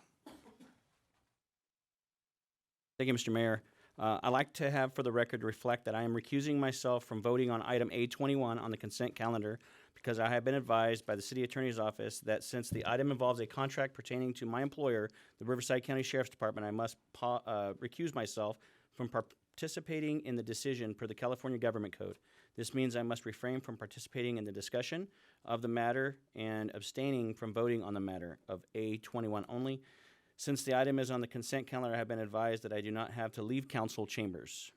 F: Thank you, Mr. Mayor. I'd like to have for the record reflect that I am recusing myself from voting on item A21 on the consent calendar because I have been advised by the City Attorney's Office that since the item involves a contract pertaining to my employer, the Riverside County Sheriff's Department, I must recuse myself from participating in the decision per the California Government Code. This means I must refrain from participating in the discussion of the matter and abstaining from voting on the matter of A21 only. Since the item is on the consent calendar, I have been advised that I do not have to leave council chambers.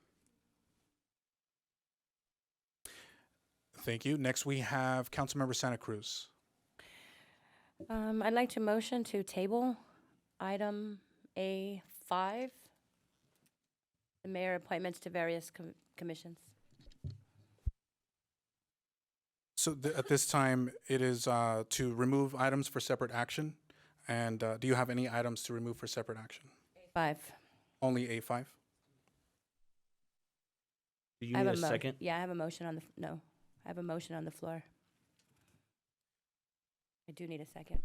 A: Thank you. Next, we have Councilmember Santa Cruz.
D: I'd like to motion to table item A5, the mayor appointments to various commissions.
A: So at this time, it is to remove items for separate action. And do you have any items to remove for separate action?
D: A5.
A: Only A5?
F: Do you need a second?
D: Yeah, I have a motion on the, no, I have a motion on the floor. I do need a second.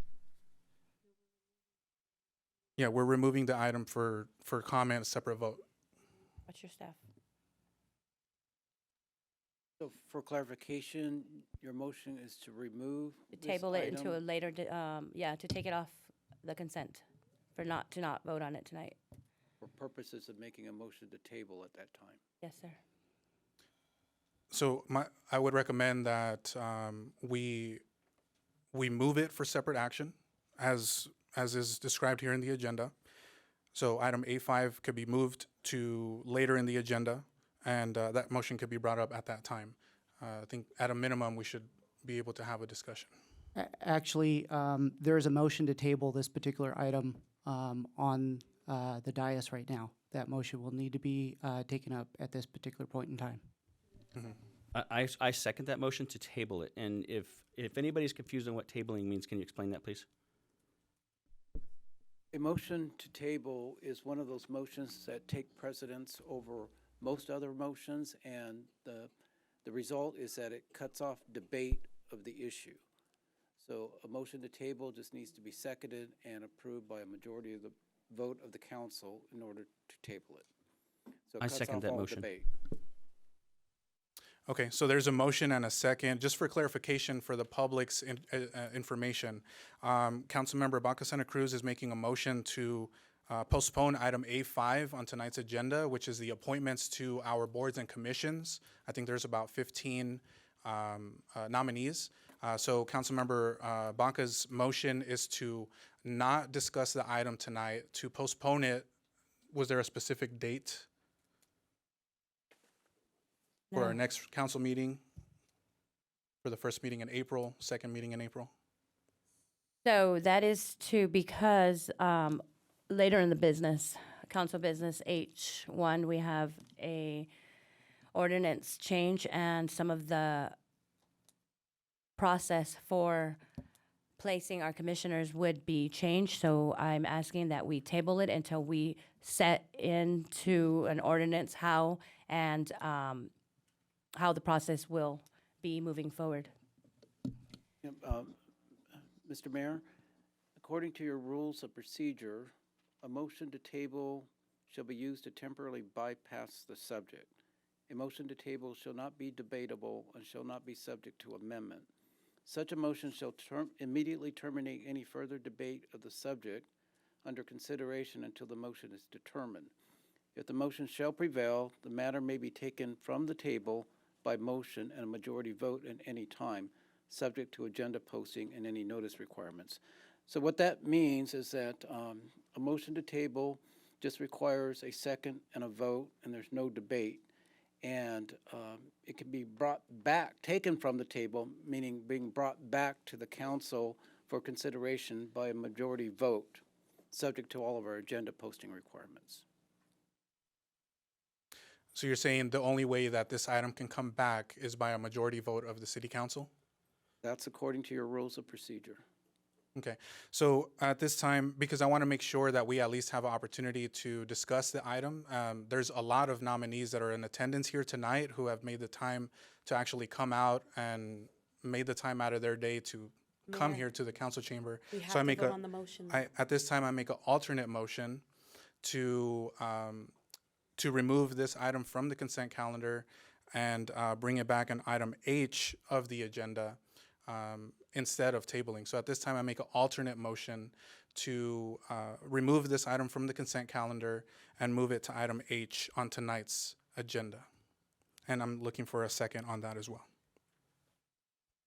A: Yeah, we're removing the item for comment, separate vote.
D: What's your staff?
M: So for clarification, your motion is to remove
D: To
M: this
D: table it
M: item?
D: into a later, to take it off the consent, to not vote on it tonight.
M: For purposes of making a motion to table at that time.
D: Yes, sir.
A: So I would recommend that we move it for separate action, as is described here in the agenda. So item A5 could be moved to later in the agenda, and that motion could be brought up at that time. I think at a minimum, we should be able to have a discussion.
R: Actually, there is a motion to table this particular item on the dais right now. That motion will need to be taken up at this particular point in time.
A: Mm-hmm.
F: I second that motion to table it. And if anybody's confused on what tabling means, can you explain that, please?
M: A motion to table is one of those motions that take precedence over most other motions, and the result is that it cuts off debate of the issue. So a motion to table just needs to be seconded and approved by a majority of the vote of the council in order to table it. So it
F: I
M: cuts
F: second
M: off
F: that
M: all
F: motion.
M: debate.
A: Okay, so there's a motion and a second. Just for clarification for the public's information, Councilmember Baca Santa Cruz is making a motion to postpone item A5 on tonight's agenda, which is the appointments to our boards and commissions. I think there's about 15 nominees. So Councilmember Baca's motion is to not discuss the item tonight, to postpone it. Was there a specific date for our
D: No.
A: next council meeting? For the first meeting in April, second meeting in April?
D: So that is because later in the business, council business H1, we have a ordinance change and some of the process for placing our commissioners would be changed. So I'm asking that we table it until we set into an ordinance how the process will be moving forward.
M: Yep, Mr. Mayor, according to your rules of procedure, a motion to table shall be used to temporarily bypass the subject. A motion to table shall not be debatable and shall not be subject to amendment. Such a motion shall immediately terminate any further debate of the subject under consideration until the motion is determined. If the motion shall prevail, the matter may be taken from the table by motion and a majority vote at any time, subject to agenda posting and any notice requirements. So what that means is that a motion to table just requires a second and a vote, and there's no debate. And it can be brought back, taken from the table, meaning being brought back to the council for consideration by a majority vote, subject to all of our agenda posting requirements.
A: So you're saying the only way that this item can come back is by a majority vote of the city council?
M: That's according to your rules of procedure.
A: Okay, so at this time, because I want to make sure that we at least have an opportunity to discuss the item, there's a lot of nominees that are in attendance here tonight who have made the time to actually come out and made the time out of their day to come
T: Mayor,
A: here to the council chamber.
T: we have
A: So I
T: to
A: make
T: vote on the motion.
A: at this time, I make an alternate motion to remove this item from the consent calendar and bring it back on item H of the agenda instead of tabling. So at this time, I make an alternate motion to remove this item from the consent calendar and move it to item H on tonight's agenda. And I'm looking for a second on that as well.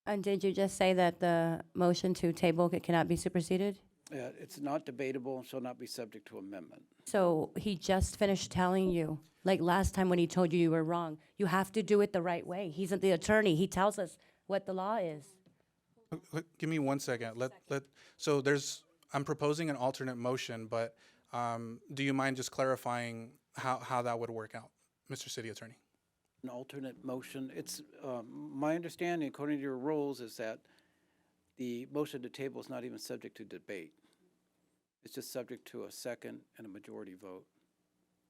D: And did you just say that the motion to table cannot be superseded?
M: It's not debatable and shall not be subject to amendment.
D: So he just finished telling you, like last time when he told you you were wrong, you have to do it the right way. He's the attorney. He tells us what the law is.
A: Give me 1 second. So I'm proposing an alternate motion, but do you mind just clarifying how that would work out, Mr. City Attorney?
M: An alternate motion, it's, my understanding, according to your rules, is that the motion to table is not even subject to debate. It's just subject to a second and a majority vote.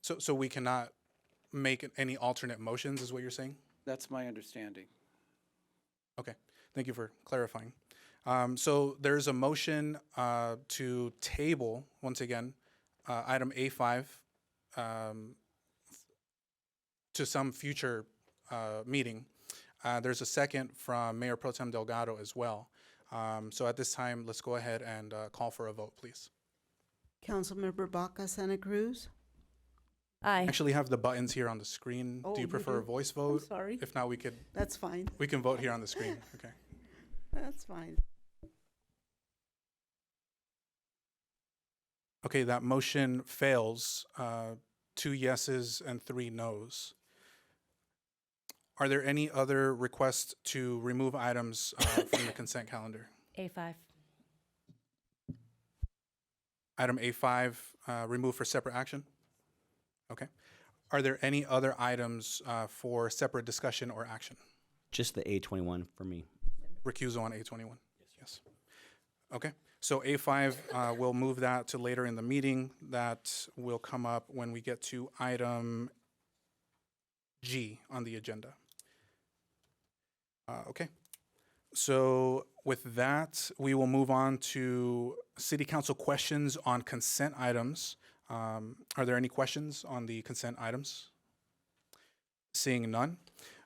A: So we cannot make any alternate motions, is what you're saying?
M: That's my understanding.
A: Okay, thank you for clarifying. So there's a motion to table, once again, item A5 to some future meeting. There's a second from Mayor Pro Tem Delgado as well. So at this time, let's go ahead and call for a vote, please.
S: Councilmember Baca Santa Cruz.
D: Aye.
A: I actually have the buttons here on the screen.
S: Oh,
A: Do you
S: you
A: prefer a
S: do?
A: voice
S: I'm
A: vote?
S: sorry.
A: If not, we could.
S: That's fine.
A: We can vote here on the screen. Okay.
S: That's fine.
A: Okay, that motion fails. 2 yeses and 3 nos. Are there any other requests to remove items from the consent calendar?
D: A5.
A: Item A5, remove for separate action? Okay. Are there any other items for separate discussion or action?
F: Just the A21 for me.
A: Recusal on A21? Yes. Okay. So A5, we'll move that to later in the meeting. That will come up when we get to item G on the agenda. Okay. So with that, we will move on to City Council questions on consent items. Are there any questions on the consent items? Seeing none,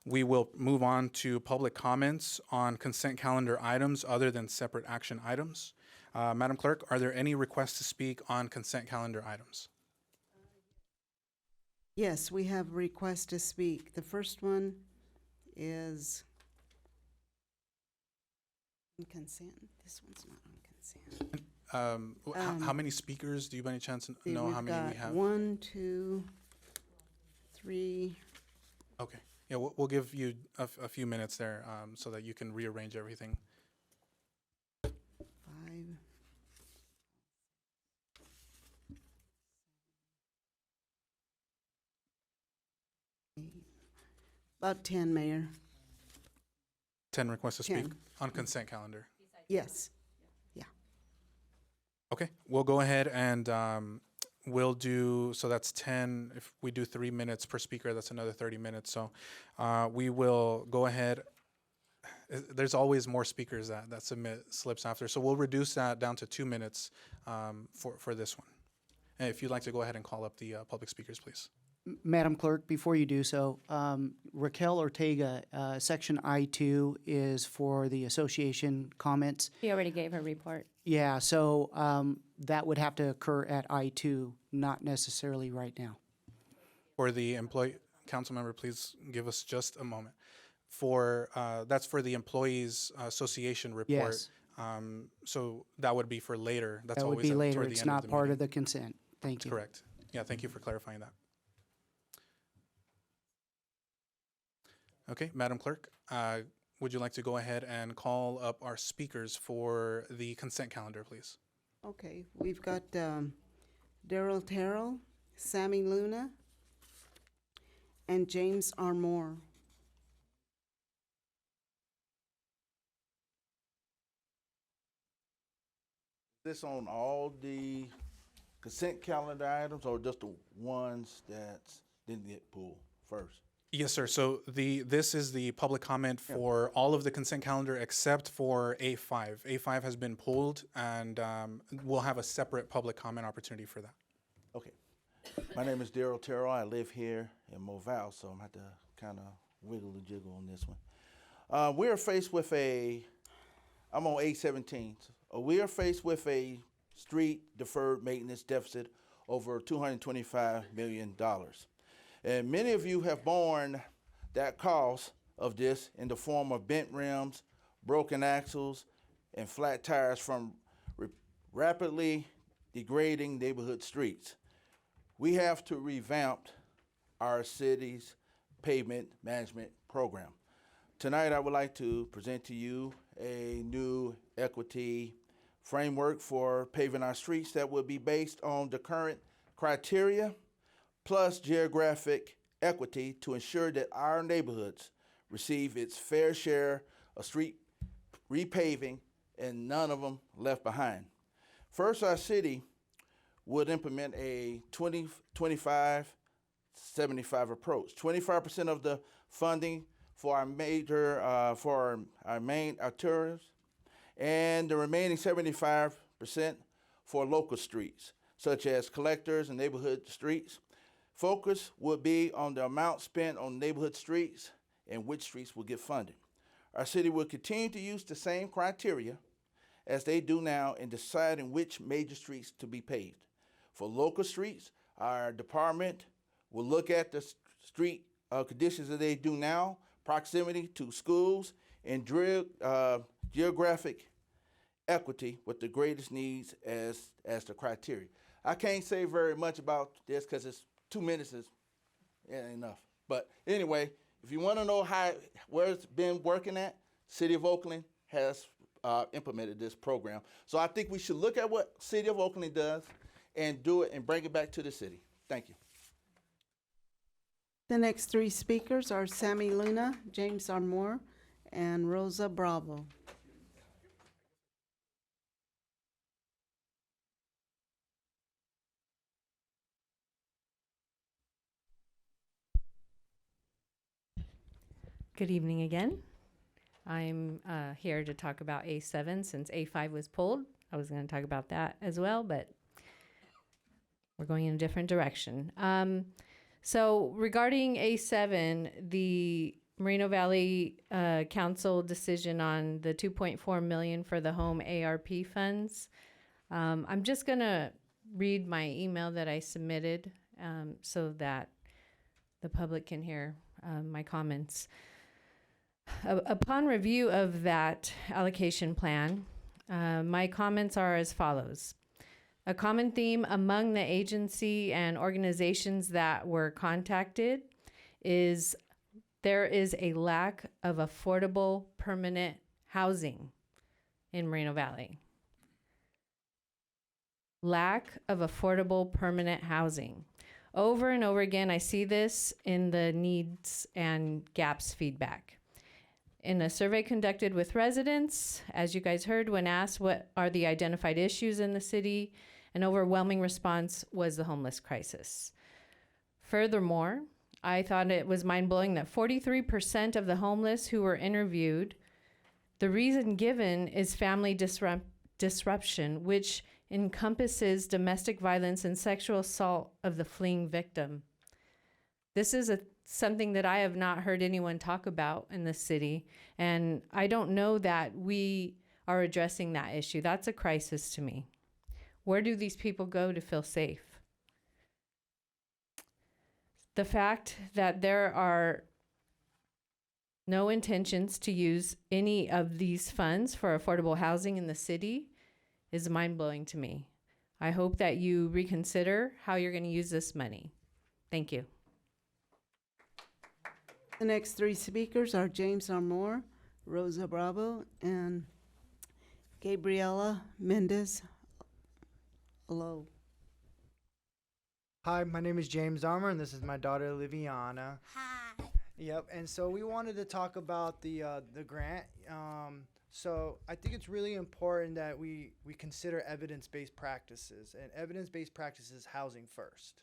A: we will move on to public comments on consent calendar items other than separate action items. Madam Clerk, are there any requests to speak on consent calendar items?
S: Yes, we have requests to speak. The first one is on consent. This one's not on consent.
A: how many speakers do you by any chance
S: See,
A: know
S: we've
A: how many we
S: got
A: have?
S: 1, 2, 3.
A: Okay. Yeah, we'll give you a few minutes there so that you can rearrange everything.
S: 5. About 10, Mayor.
A: 10 requests to speak
S: 10.
A: on consent calendar.
S: Yes.
A: Okay, we'll go ahead and we'll do, so that's 10. If we do 3 minutes per speaker, that's another 30 minutes. So we will go ahead. There's always more speakers that submit slips after. So we'll reduce that down to 2 minutes for this one. And if you'd like to go ahead and call up the public speakers, please.
R: Madam Clerk, before you do so, Raquel Ortega, Section I-2 is for the association comments.
D: She already gave her report.
R: Yeah, so that would have to occur at I-2, not necessarily right now.
A: For the employee, council member, please give us just a moment. That's for the employees association report.
R: Yes.
A: So that would be for later. That's
R: That would
A: always
R: be later.
A: toward the
R: It's
A: end
R: not
A: the
R: part
A: meeting.
R: of the consent. Thank you.
A: Correct. Yeah, thank you for clarifying that. Okay, Madam Clerk, would you like to go ahead and call up our speakers for the consent calendar, please?
S: Okay, we've got Daryl Terrell, Sammy Luna, and James R. Moore.
G: This on all the consent calendar items or just the ones that didn't get pulled first?
A: Yes, sir. So this is the public comment for all of the consent calendar except for A5. A5 has been pulled, and we'll have a separate public comment opportunity for that.
G: Okay. My name is Daryl Terrell. I live here in Movale, so I'm going to have to kind of wiggle and jiggle on this one. We are faced with I'm on A17. We are faced with a street deferred maintenance deficit over $225 million. And many of you have borne that cost of this in the form of bent rims, broken axles, and flat tires from rapidly degrading neighborhood streets. We have to revamp our city's pavement management program. Tonight, I would like to present to you a new equity framework for paving our streets that will be based on the current criteria plus geographic equity to ensure that our neighborhoods receive its fair share of street repaving and none of them left behind. First, our city would implement a 20-25-75 approach. 25% of the funding for our main arterials, and the remaining 75% for local streets, such as collectors and neighborhood streets. Focus would be on the amount spent on neighborhood streets and which streets will get funded. Our city will continue to use the same criteria as they do now in deciding which major streets to be paved. For local streets, our department will look at the street conditions that they do now, proximity to schools, and geographic equity with the greatest needs as the criteria. I can't say very much about this because it's 2 minutes is enough. But anyway, if you want to know where it's been working at, City of Oakland has implemented this program. So I think we should look at what City of Oakland does and do it and bring it back to the city. Thank you.
S: The next 3 speakers are Sammy Luna, James R. Moore, and Rosa Bravo.
B: Good evening again. I'm here to talk about A7 since A5 was pulled. I was going to talk about that as well, but we're going in a different direction. So regarding A7, the Moreno Valley Council decision on the $2.4 million for the home ARP funds. I'm just going to read my email that I submitted so that the public can hear my comments. Upon review of that allocation plan, My comments are as follows. A common theme among the agency and organizations that were contacted is there is a lack of affordable permanent housing in Moreno Valley. Lack of affordable permanent housing. Over and over again, I see this in the needs and gaps feedback. In a survey conducted with residents, as you guys heard, when asked what are the identified issues in the city, an overwhelming response was the homeless crisis. Furthermore, I thought it was mind-blowing that 43% of the homeless who were interviewed, the reason given is family disruption, which encompasses domestic violence and sexual assault of the fleeing victim. This is something that I have not heard anyone talk about in the city, and I don't know that we are addressing that issue. That's a crisis to me. Where do these people go to feel safe? The fact that there are no intentions to use any of these funds for affordable housing in the city is mind-blowing to me. I hope that you reconsider how you're going to use this money. Thank you.
S: The next three speakers are James Armour, Rosa Bravo, and Gabriela Mendez. Hello.
I: Hi, my name is James Armour, and this is my daughter, Liviana. Hi. Yep, and so we wanted to talk about the grant. So I think it's really important that we consider evidence-based practices, and evidence-based practices housing first.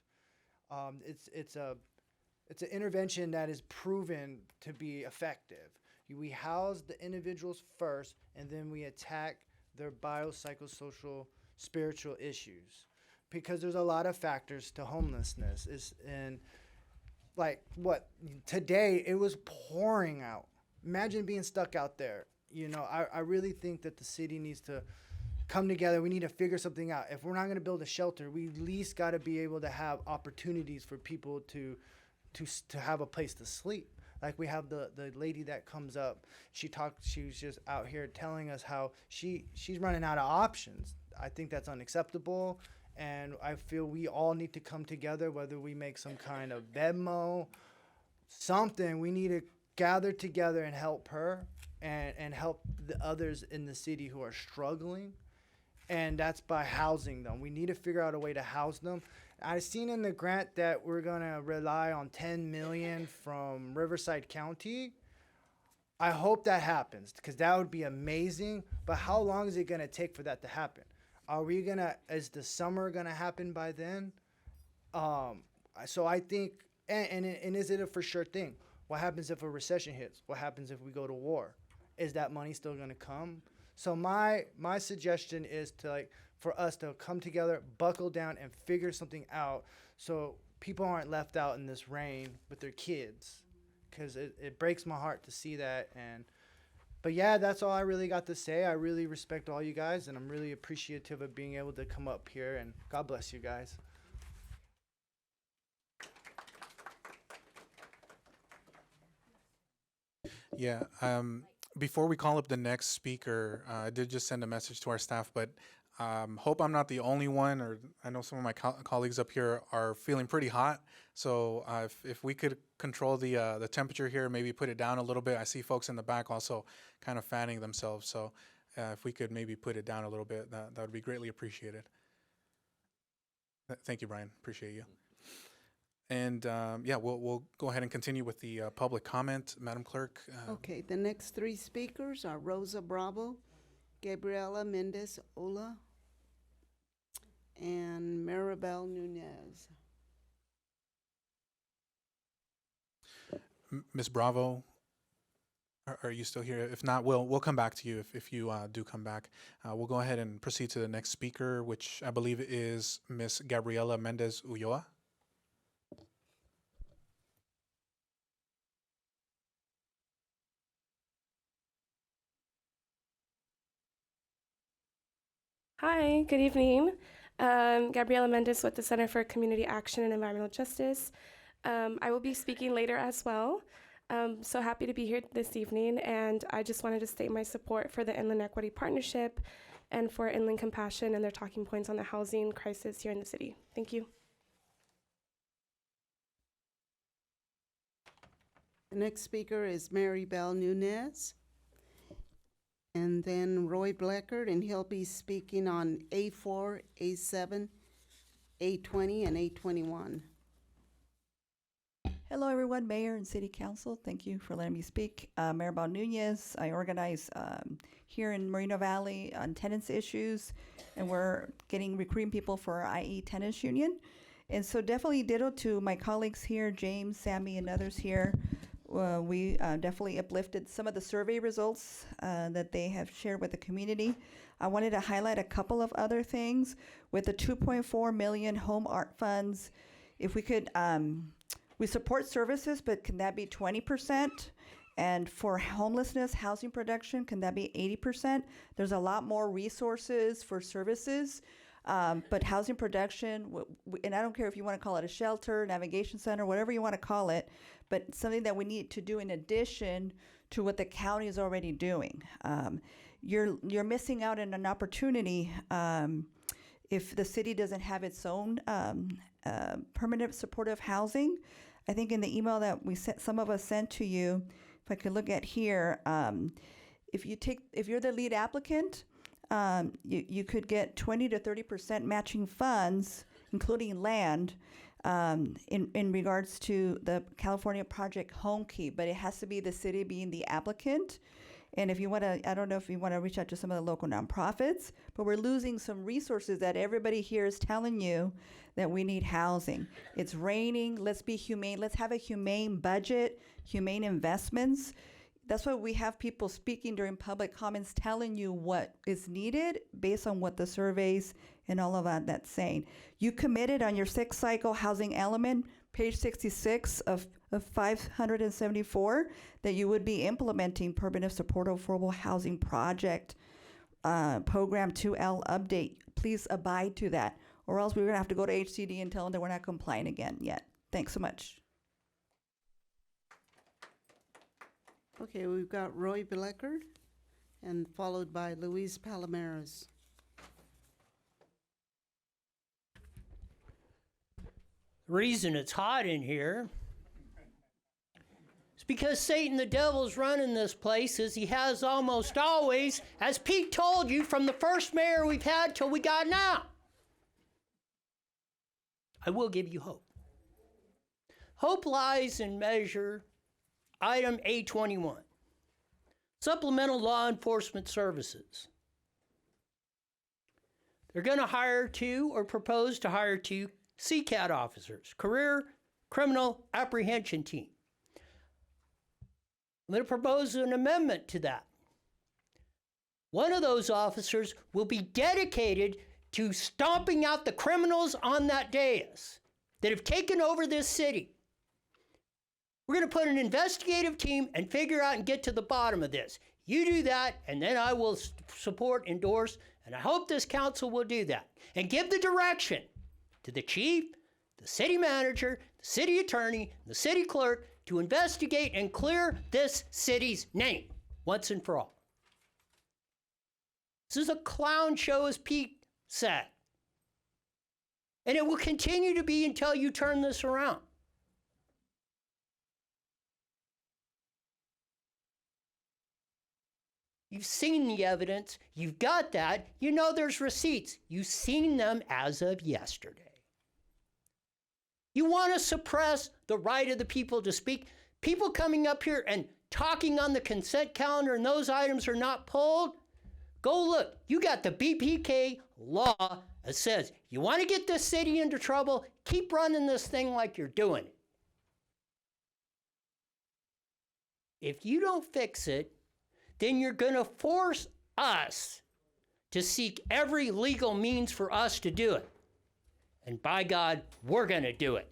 I: It's an intervention that is proven to be effective. We house the individuals first, and then we attack their biopsychosocial, spiritual issues, because there's a lot of factors to homelessness. And like what today, it was pouring out. Imagine being stuck out there. You know, I really think that the city needs to come together. We need to figure something out. If we're not going to build a shelter, we at least got to be able to have opportunities for people to have a place to sleep. Like we have the lady that comes up. She was just out here telling us how she's running out of options. I think that's unacceptable, and I feel we all need to come together, whether we make some kind of Venmo, something. We need to gather together and help her and help the others in the city who are struggling, and that's by housing them. We need to figure out a way to house them. I've seen in the grant that we're gonna rely on $10 million from Riverside County. I hope that happens, because that would be amazing. But how long is it gonna take for that to happen? Is the summer gonna happen by then? So I think, and is it a for sure thing? What happens if a recession hits? What happens if we go to war? Is that money still gonna come? So my suggestion is for us to come together, buckle down, and figure something out so people aren't left out in this rain with their kids, because it breaks my heart to see that. But yeah, that's all I really got to say. I really respect all you guys, and I'm really appreciative of being able to come up here, and God bless you guys.
A: Yeah. Before we call up the next speaker, I did just send a message to our staff, but hope I'm not the only one, or I know some of my colleagues up here are feeling pretty hot. So if we could control the temperature here, maybe put it down a little bit. I see folks in the back also kind of fanning themselves. So if we could maybe put it down a little bit, that would be greatly appreciated. Thank you, Brian. Appreciate you. And yeah, we'll go ahead and continue with the public comment, Madam Clerk.
S: Okay, the next three speakers are Rosa Bravo, Gabriela Mendez Ola, and Maribel Nunez.
A: Ms. Bravo, are you still here? If not, we'll come back to you if you do come back. We'll go ahead and proceed to the next speaker, which I believe is Ms. Gabriela Mendez Ulloa.
T: Hi, good evening. Gabriela Mendez with the Center for Community Action and Environmental Justice. I will be speaking later as well. So happy to be here this evening, and I just wanted to state my support for the Inland Equity Partnership and for Inland Compassion and their talking points on the housing crisis here in the city. Thank you.
S: The next speaker is Mary Bell Nunez. And then Roy Bleckert, and he'll be speaking on A4, A7, A20, and A21.
C: Hello, everyone, Mayor and City Council. Thank you for letting me speak. Maribel Nunez. I organize here in Moreno Valley on tenants issues, and we're recruiting people for our IE Tenants Union. And so definitely ditto to my colleagues here, James, Sammy, and others here. We definitely uplifted some of the survey results that they have shared with the community. I wanted to highlight a couple of other things. With the 2.4 million home art funds, if we could, we support services, but can that be 20%? And for homelessness, housing production, can that be 80%? There's a lot more resources for services. But housing production, and I don't care if you want to call it a shelter, navigation center, whatever you want to call it, but something that we need to do in addition to what the county is already doing. You're missing out on an opportunity if the city doesn't have its own permanent supportive housing. I think in the email that some of us sent to you, if I could look at here, if you're the lead applicant, you could get 20 to 30% matching funds, including land, in regards to the California Project Home Key, but it has to be the city being the applicant. And if you want to, I don't know if you want to reach out to some of the local nonprofits, but we're losing some resources that everybody here is telling you that we need housing. It's raining. Let's be humane. Let's have a humane budget, humane investments. That's why we have people speaking during public comments telling you what is needed based on what the surveys and all of that's saying. You committed on your 6th cycle housing element, page 66 of 574, that you would be implementing permanent support affordable housing project program 2L update. Please abide to that, or else we're gonna have to go to HCD and tell them that we're not complying again yet. Thanks so much.
S: Okay, we've got Roy Bleckert, and followed by Luis Palomares.
P: The reason it's hot in here is because Satan the devil's running this place, as he has almost always, as Pete told you, from the first mayor we've had till we got now. I will give you hope. Hope lies in measure item A21, supplemental law enforcement services. They're going to hire 2 or propose to hire 2 CCAT officers, career criminal apprehension team. I'm going to propose an amendment to that. One of those officers will be dedicated to stomping out the criminals on that dais that have taken over this city. We're going to put an investigative team and figure out and get to the bottom of this. You do that, and then I will support, endorse, and I hope this council will do that. And give the direction to the chief, the city manager, the city attorney, the city clerk to investigate and clear this city's name once and for all. This is a clown show, as Pete said. And it will continue to be until you turn this around. You've seen the evidence. You've got that. You know there's receipts. You've seen them as of yesterday. You want to suppress the right of the people to speak? People coming up here and talking on the consent calendar and those items are not pulled? Go look. You got the BPK law that says you want to get this city into trouble, keep running this thing like you're doing it. If you don't fix it, then you're going to force us to seek every legal means for us to do it. And by God, we're going to do it.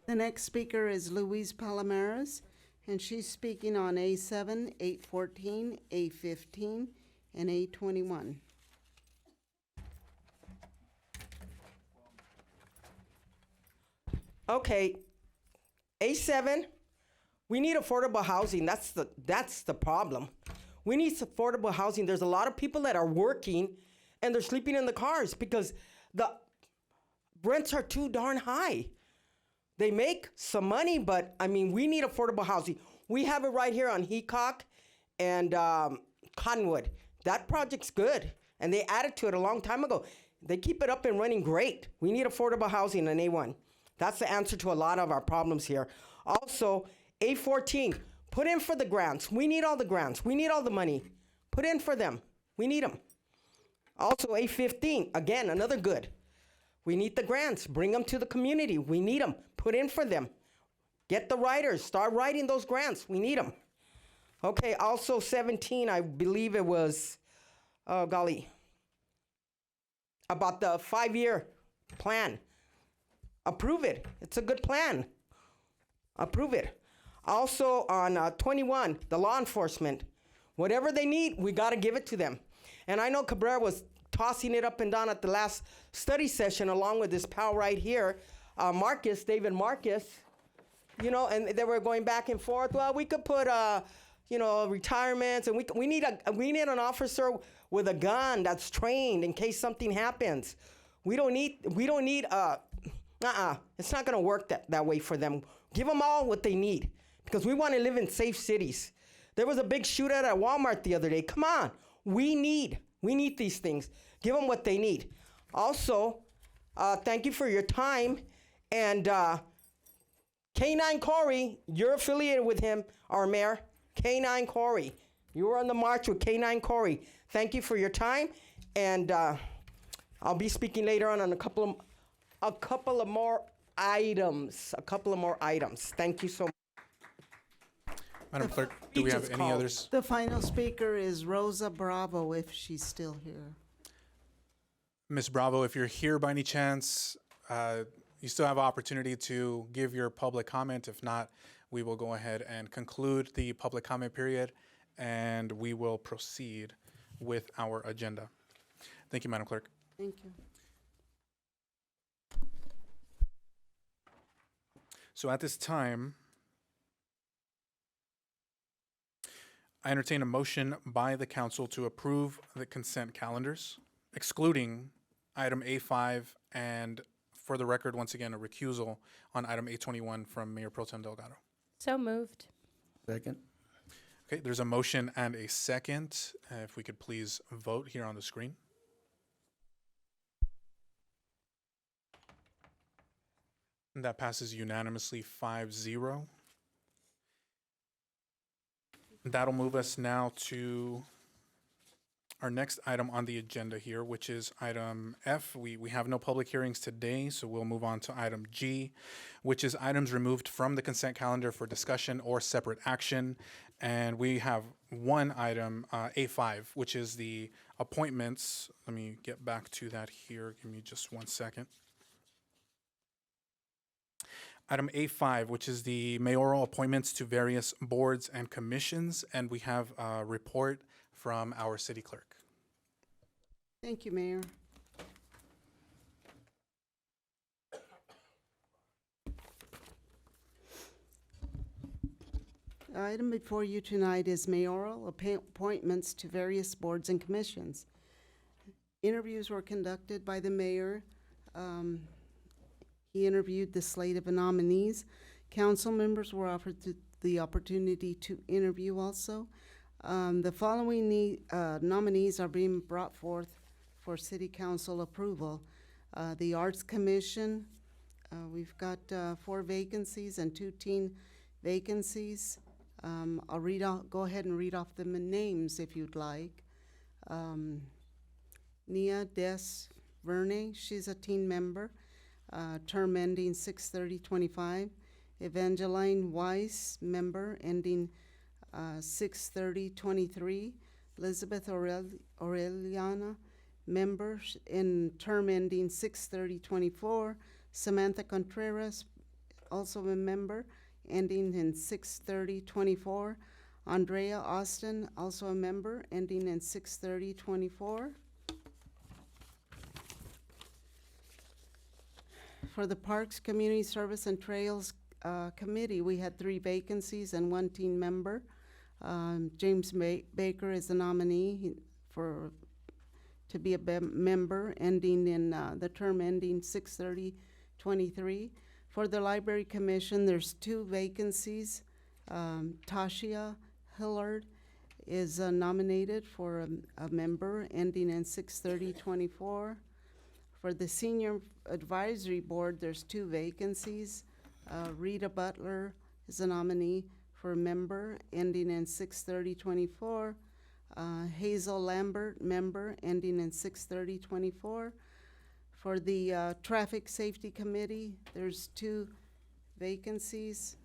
S: The next speaker is Luis Palomares, and she's speaking on A7, 814, A15, and A21.
Q: Okay, A7, We need affordable housing. That's the problem. We need affordable housing. There's a lot of people that are working and they're sleeping in the cars because the rents are too darn high. They make some money, but I mean, we need affordable housing. We have it right here on Heacock and Cottonwood. That project's good, and they added to it a long time ago. They keep it up and running great. We need affordable housing on A1. That's the answer to a lot of our problems here. Also, A14, put in for the grants. We need all the grants. We need all the money. Put in for them. We need them. Also, A15, again, another good. We need the grants. Bring them to the community. We need them. Put in for them. Get the writers. Start writing those grants. We need them. Okay, also 17, I believe it was, oh golly, about the 5-year plan. Approve it. It's a good plan. Approve it. Also on 21, the law enforcement. Whatever they need, we got to give it to them. And I know Cabrera was tossing it up and down at the last study session along with this pal right here, David Marcus, you know, and they were going back and forth. Well, we could put, you know, retirements, and we need an officer with a gun that's trained in case something happens. We don't need, it's not going to work that way for them. Give them all what they need because we want to live in safe cities. There was a big shootout at Walmart the other day. Come on. We need these things. Give them what they need. Also, thank you for your time. And K9 Corey, you're affiliated with him, our mayor. K9 Corey. You were on the march with K9 Corey. Thank you for your time. And I'll be speaking later on a couple of more items. Thank you so much.
A: Madam Clerk, do we have any others?
S: The final speaker is Rosa Bravo, if she's still here.
A: Ms. Bravo, if you're here by any chance, you still have opportunity to give your public comment. If not, we will go ahead and conclude the public comment period, and we will proceed with our agenda. Thank you, Madam Clerk.
S: Thank you.
A: So at this time, I entertain a motion by the council to approve the consent calendars, excluding item A5, and for the record, once again, a recusal on item A21 from Mayor Pro Tem Delgado.
B: So moved.
L: Second.
A: Okay, there's a motion and a second. If we could please vote here on the screen. And that passes unanimously 5-0. That'll move us now to our next item on the agenda here, which is item F. We have no public hearings today, so we'll move on to item G, which is items removed from the consent calendar for discussion or separate action. And we have one item, A5, which is the appointments. Let me get back to that here. Give me just 1 second. Item A5, which is the mayoral appointments to various boards and commissions, and we have a report from our city clerk.
S: Thank you, Mayor. The item before you tonight is mayoral appointments to various boards and commissions. Interviews were conducted by the mayor. He interviewed the slate of nominees. Council members were offered the opportunity to interview also. The following nominees are being brought forth for City Council approval. The Arts Commission, we've got 4 vacancies and 2 teen vacancies. I'll go ahead and read off the names if you'd like. Nia Des Verne, she's a teen member. Term ending 6/30/25. Evangeline Weiss, member, ending 6/30/23. Elizabeth Aureliana, member, in term ending 6/30/24. Samantha Contreras, also a member, ending in 6/30/24. Andrea Austin, also a member, ending in 6/30/24. For the Parks, Community Service, and Trails Committee, we had 3 vacancies and 1 team member. James Baker is the nominee to be a member, ending in the term ending 6/30/23. For the Library Commission, there's 2 vacancies. Tashia Hillard is nominated for a member, ending in 6/30/24. For the Senior Advisory Board, there's 2 vacancies. Rita Butler is a nominee for a member, ending in 6/30/24. Hazel Lambert, member, ending in 6/30/24. For the Traffic Safety Committee, there's 2 vacancies.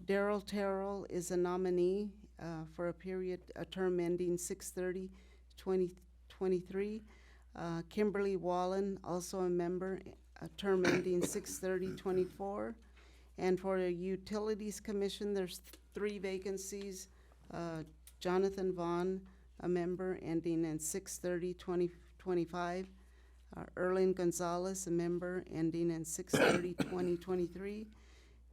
S: Daryl Terrell is a nominee for a term ending 6/30/2023. Kimberly Wallen, also a member, a term ending 6/30/24. And for the Utilities Commission, there's 3 vacancies. Jonathan Vaughn, a member, ending in 6/30/2025. Erling Gonzalez, a member, ending in 6/30/2023.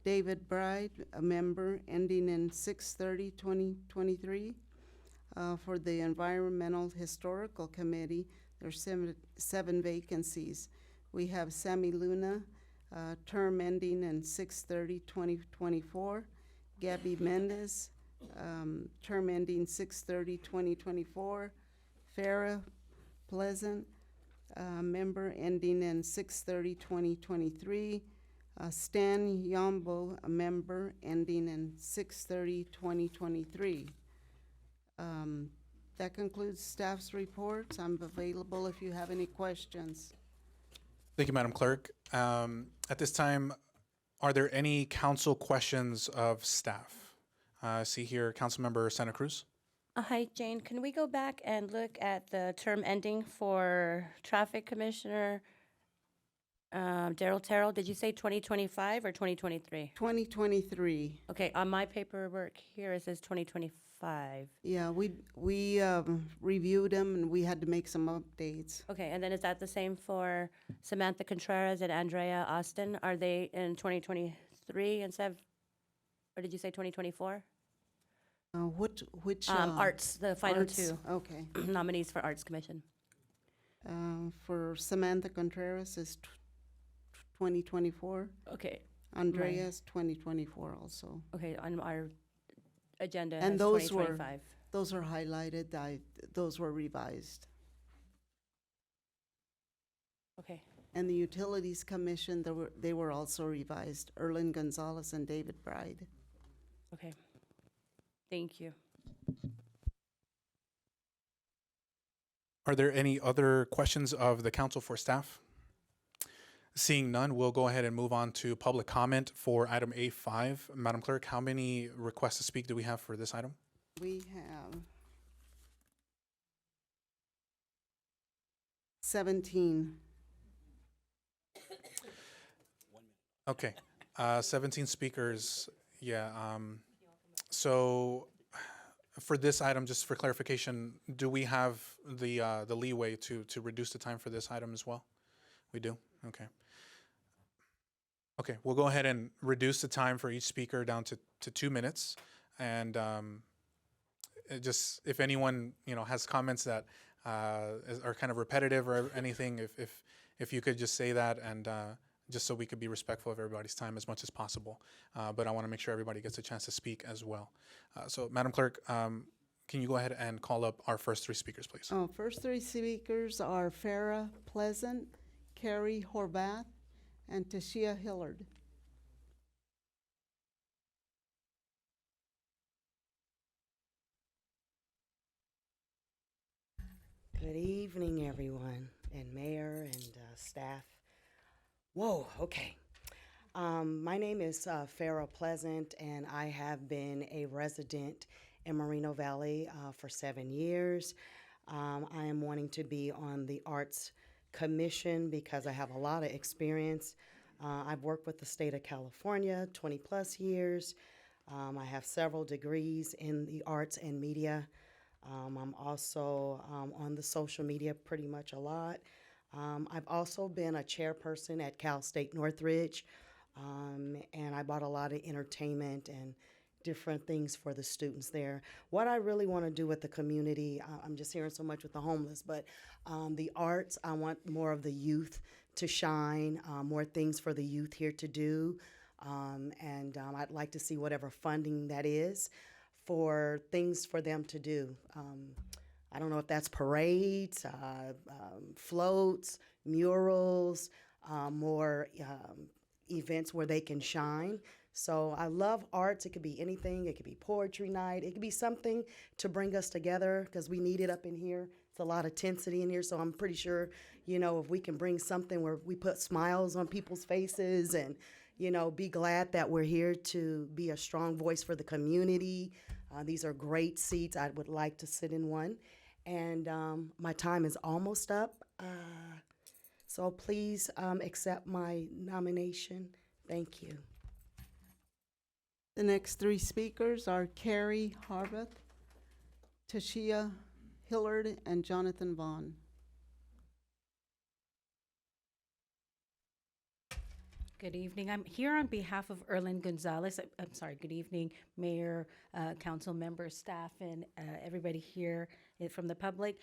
S: David Bride, a member, ending in 6/30/2023. For the Environmental Historical Committee, there's 7 vacancies. We have Sammy Luna, term ending in 6/30/2024. Gabby Mendez, term ending 6/30/2024. Farah Pleasant, member, ending in 6/30/2023. Stan Yombo, a member, ending in 6/30/2023. That concludes staff's reports. I'm available if you have any questions.
A: Thank you, Madam Clerk. At this time, are there any council questions of staff? I see here Councilmember Santa Cruz.
D: Hi, Jane. Can we go back and look at the term ending for Traffic Commissioner Daryl Terrell? Did you say 2025 or 2023?
S: 2023.
D: Okay, on my paperwork here it says 2025.
S: Yeah, we reviewed them and we had to make some updates.
D: Okay, and then is that the same for Samantha Contreras and Andrea Austin? Are they in 2023 instead of, or did you say 2024?
S: Which
D: Arts, the final
S: Arts,
D: 2
S: okay.
D: nominees for Arts Commission.
S: For Samantha Contreras is 2024.
D: Okay.
S: Andrea's 2024 also.
D: Okay, on our agenda
S: And
D: has
S: those
D: 2025.
S: those are highlighted. Those were revised.
D: Okay.
S: And the Utilities Commission, they were also revised. Erlen Gonzalez and David Bride.
D: Okay. Thank you.
A: Are there any other questions of the council for staff? Seeing none, we'll go ahead and move on to public comment for item A5. Madam Clerk, how many requests to speak do we have for this item?
S: We have 17.
A: Okay, 17 speakers. Yeah. So for this item, just for clarification, do we have the leeway to reduce the time for this item as well? We do. Okay. Okay, we'll go ahead and reduce the time for each speaker down to 2 minutes, and just if anyone has comments that are kind of repetitive or anything, if you could just say that, and just so we could be respectful of everybody's time as much as possible. But I want to make sure everybody gets a chance to speak as well. So, Madam Clerk, can you go ahead and call up our first 3 speakers, please?
S: First 3 speakers are Farah Pleasant, Carrie Horvath, and Tashia Hillard.
H: Good evening, everyone, and Mayor and staff. Whoa, okay. My name is Farah Pleasant, and I have been a resident in Moreno Valley for 7 years. I am wanting to be on the Arts Commission because I have a lot of experience. I've worked with the state of California 20 plus years. I have several degrees in the arts and media. I'm also on the social media pretty much a lot. I've also been a chairperson at Cal State Northridge and I bought a lot of entertainment and different things for the students there. What I really want to do with the community, I'm just hearing so much with the homeless, but the arts, I want more of the youth to shine, more things for the youth here to do. And I'd like to see whatever funding that is for things for them to do. I don't know if that's parades, floats, murals, more events where they can shine. So I love arts. It could be anything. It could be poetry night. It could be something to bring us together because we need it up in here. It's a lot of tensity in here. So I'm pretty sure, if we can bring something where we put smiles on people's faces and, be glad that we're here to be a strong voice for the community. These are great seats. I would like to sit in one. And my time is almost up. So please accept my nomination. Thank you.
S: The next three speakers are Carrie Harbath, Tashia Hillard, and Jonathan Vaughn.
U: Good evening. I'm here on behalf of Erlin Gonzalez. I'm sorry, good evening, Mayor, council members, staff, and everybody here from the public.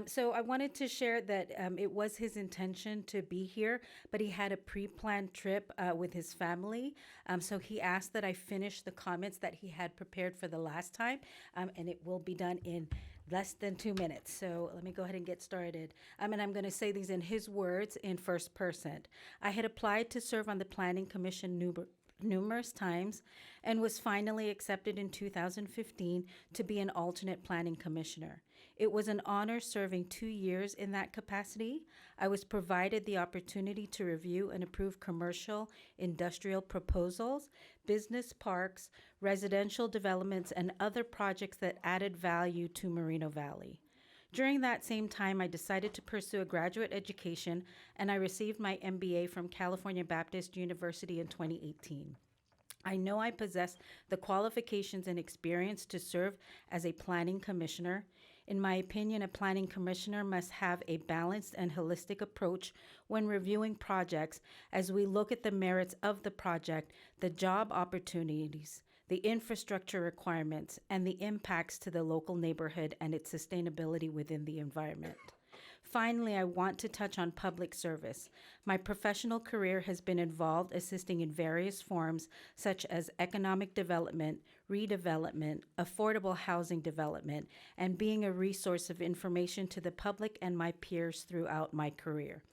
U: So I wanted to share that it was his intention to be here, but he had a pre-planned trip with his family. So he asked that I finish the comments that he had prepared for the last time, and it will be done in less than 2 minutes. So let me go ahead and get started. And I'm going to say these in his words in first person. I had applied to serve on the Planning Commission numerous times and was finally accepted in 2015 to be an alternate planning commissioner. It was an honor serving 2 years in that capacity. I was provided the opportunity to review and approve commercial, industrial proposals, business parks, residential developments, and other projects that added value to Moreno Valley. During that same time, I decided to pursue a graduate education, and I received my MBA from California Baptist University in 2018. I know I possess the qualifications and experience to serve as a planning commissioner. In my opinion, a planning commissioner must have a balanced and holistic approach when reviewing projects as we look at the merits of the project, the job opportunities, the infrastructure requirements, and the impacts to the local neighborhood and its sustainability within the environment. Finally, I want to touch on public service. My professional career has been involved assisting in various forms such as economic development, redevelopment, affordable housing development, and being a resource of information to the public and my peers throughout my career.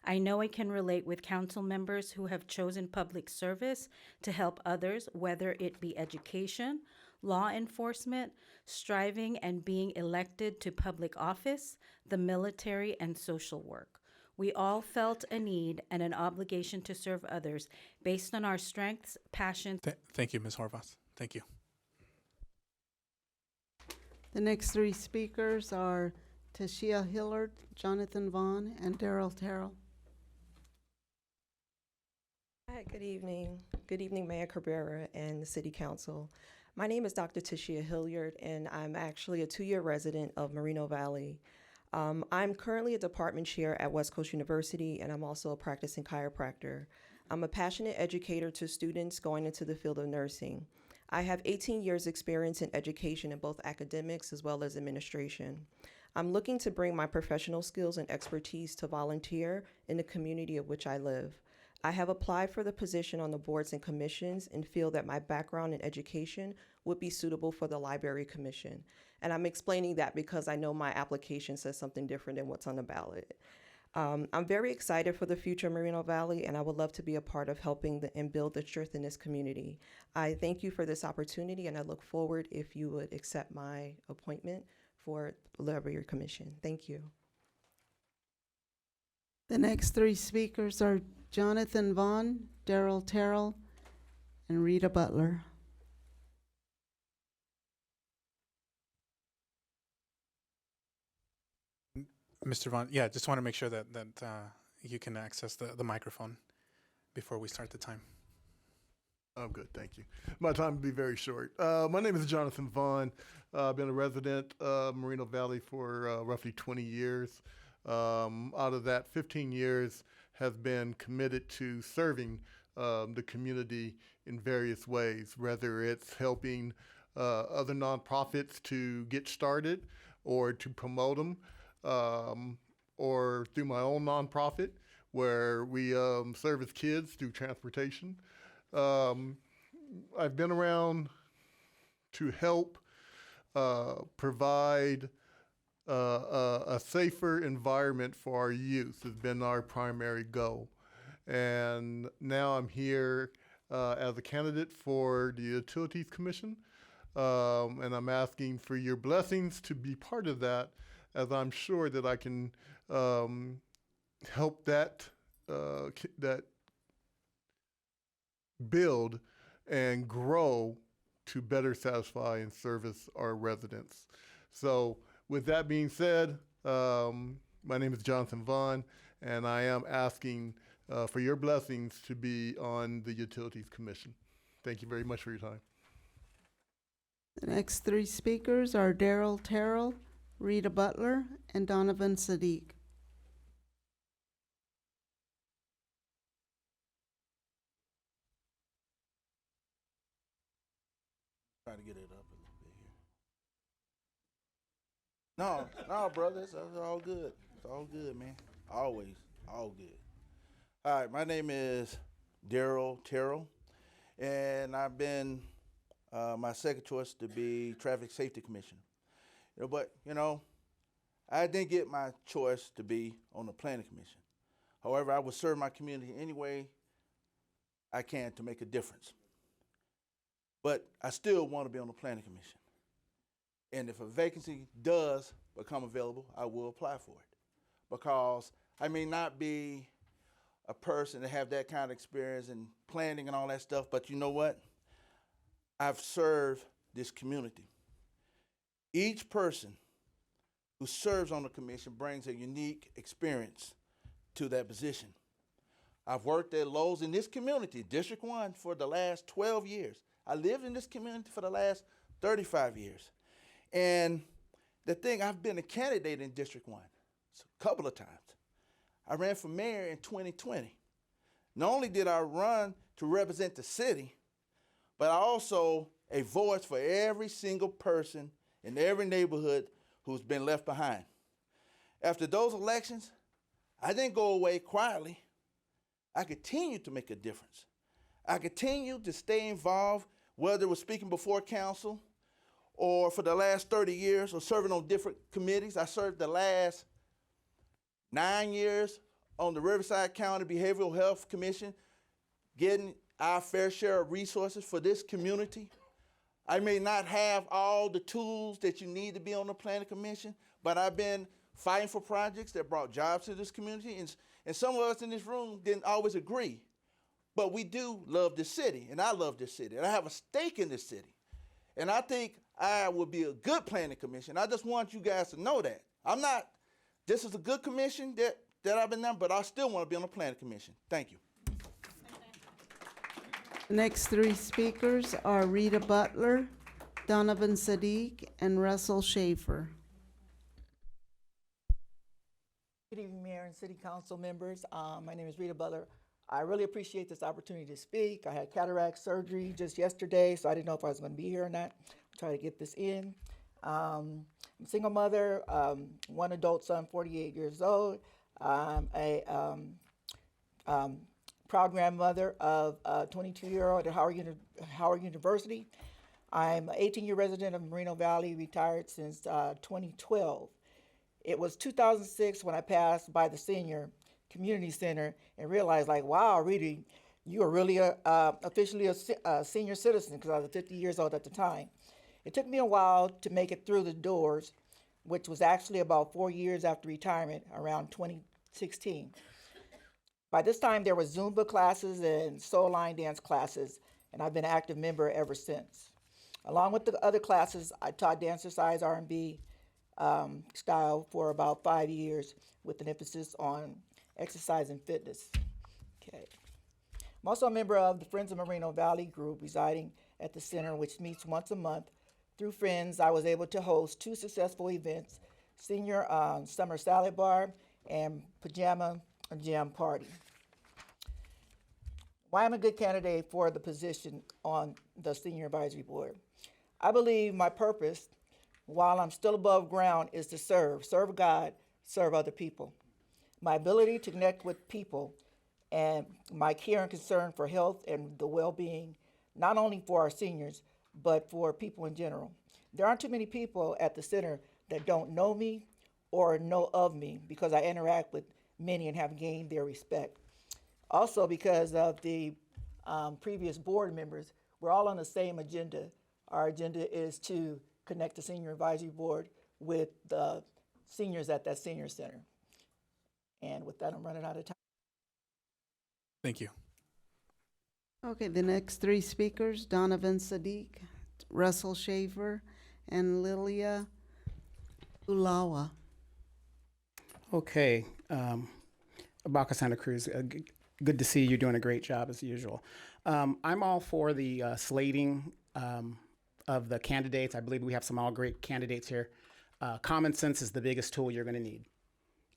U: I know I can relate with council members who have chosen public service to help others, whether it be education, law enforcement, striving and being elected to public office, the military, and social work. We all felt a need and an obligation to serve others based on our strengths, passions.
A: Thank you, Ms. Horvath. Thank you.
S: The next three speakers are Tashia Hillard, Jonathan Vaughn, and Daryl Terrell.
V: Hi, good evening. Good evening, Mayor Cabrera and the City Council. My name is Dr. Tashia Hilliard, and I'm actually a 2-year resident of Moreno Valley. I'm currently a department chair at West Coast University, and I'm also a practicing chiropractor. I'm a passionate educator to students going into the field of nursing. I have 18 years experience in education in both academics as well as administration. I'm looking to bring my professional skills and expertise to volunteer in the community of which I live. I have applied for the position on the boards and commissions and feel that my background in education would be suitable for the Library Commission. And I'm explaining that because I know my application says something different than what's on the ballot. I'm very excited for the future of Moreno Valley, and I would love to be a part of helping and build the strength in this community. I thank you for this opportunity, and I look forward if you would accept my appointment for the Library Commission. Thank you.
S: The next three speakers are Jonathan Vaughn, Daryl Terrell, and Rita Butler.
A: Mr. Vaughn, yeah, just want to make sure that you can access the microphone before we start the time.
W: I'm good, thank you. My time will be very short. My name is Jonathan Vaughn. I've been a resident of Moreno Valley for roughly 20 years. Out of that, 15 years have been committed to serving the community in various ways, whether it's helping other nonprofits to get started or to promote them, or through my own nonprofit where we service kids through transportation. I've been around to help provide a safer environment for our youth has been our primary goal. And now I'm here as a candidate for the Utilities Commission, and I'm asking for your blessings to be part of that, as I'm sure that I can help that that build and grow to better satisfy and service our residents. So with that being said, my name is Jonathan Vaughn, and I am asking for your blessings to be on the Utilities Commission. Thank you very much for your time.
S: The next three speakers are Daryl Terrell, Rita Butler, and Donovan Sadiq.
G: Try to get it up a little bit here. No, brother, it's all good. It's all good, man. Always, all good. All right, my name is Daryl Terrell, and I've been my second choice to be Traffic Safety Commissioner. But I didn't get my choice to be on the Planning Commission. However, I will serve my community any way I can to make a difference. But I still want to be on the Planning Commission. And if a vacancy does become available, I will apply for it. Because I may not be a person that have that kind of experience in planning and all that stuff, but you know what? I've served this community. Each person who serves on the commission brings a unique experience to that position. I've worked at Lowe's in this community, District 1, for the last 12 years. I lived in this community for the last 35 years. And the thing, I've been a candidate in District 1 a couple of times. I ran for mayor in 2020. Not only did I run to represent the city, but I also a voice for every single person in every neighborhood who's been left behind. After those elections, I didn't go away quietly. I continued to make a difference. I continued to stay involved, whether it was speaking before council or for the last 30 years or serving on different committees. I served the last 9 years on the Riverside County Behavioral Health Commission, getting our fair share of resources for this community. I may not have all the tools that you need to be on the Planning Commission, but I've been fighting for projects that brought jobs to this community. And some of us in this room didn't always agree, but we do love this city, and I love this city, and I have a stake in this city. And I think I would be a good Planning Commission. I just want you guys to know that. This is a good commission that I've been on, but I still want to be on the Planning Commission. Thank you.
S: The next three speakers are Rita Butler, Donovan Sadiq, and Russell Schaefer.
E: Good evening, Mayor and City Council members. My name is Rita Butler. I really appreciate this opportunity to speak. I had cataract surgery just yesterday, so I didn't know if I was going to be here or not. I'll try to get this in. I'm a single mother, one adult son, 48 years old. I'm a proud grandmother of a 22-year-old at Howard University. I'm an 18-year resident of Moreno Valley, retired since 2012. It was 2006 when I passed by the senior community center and realized, like, wow, Rita, you are really officially a senior citizen, because I was 50 years old at the time. It took me a while to make it through the doors, which was actually about 4 years after retirement, around 2016. By this time, there were Zumba classes and soul line dance classes, and I've been an active member ever since. Along with the other classes, I taught dancercise R&B style for about 5 years, with an emphasis on exercise and fitness. Okay. I'm also a member of the Friends of Moreno Valley group, residing at the center, which meets once a month. Through Friends, I was able to host 2 successful events, Senior Summer Salad Bar and Pajama Jam Party. why I'm a good candidate for the position on the Senior Advisory Board. I believe my purpose, while I'm still above ground, is to serve God, serve other people. My ability to connect with people and my care and concern for health and the well-being, not only for our seniors, but for people in general. There aren't too many people at the center that don't know me or know of me, because I interact with many and have gained their respect. Also, because of the previous board members, we're all on the same agenda. Our agenda is to connect the Senior Advisory Board with the seniors at that senior center. And with that, I'm running out of time.
A: Thank you.
S: Okay, the next three speakers, Donovan Sadiq, Russell Shaver, and Lilia Ulawa.
J: Okay, Abaca Santa Cruz, good to see you doing a great job as usual. I'm all for the slating of the candidates. I believe we have some all great candidates here. Common sense is the biggest tool you're going to need.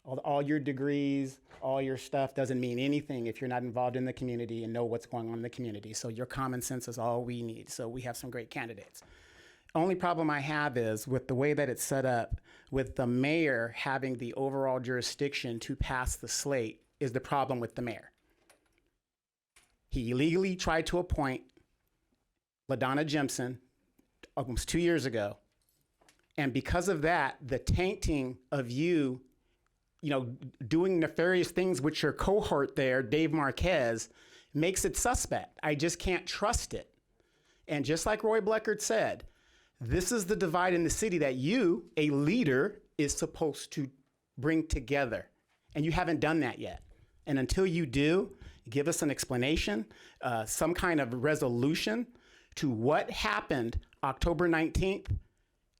J: All your degrees, all your stuff doesn't mean anything if you're not involved in the community and know what's going on in the community. So your common sense is all we need. So we have some great candidates. Only problem I have is with the way that it's set up, with the mayor having the overall jurisdiction to pass the slate, is the problem with the mayor. He illegally tried to appoint LaDonna Jimson almost 2 years ago. And because of that, the tainting of you doing nefarious things with your cohort there, Dave Marquez, makes it suspect. I just can't trust it. And just like Roy Bleckert said, this is the divide in the city that you, a leader, is supposed to bring together. And you haven't done that yet. And until you do, give us an explanation, some kind of resolution to what happened October 19th.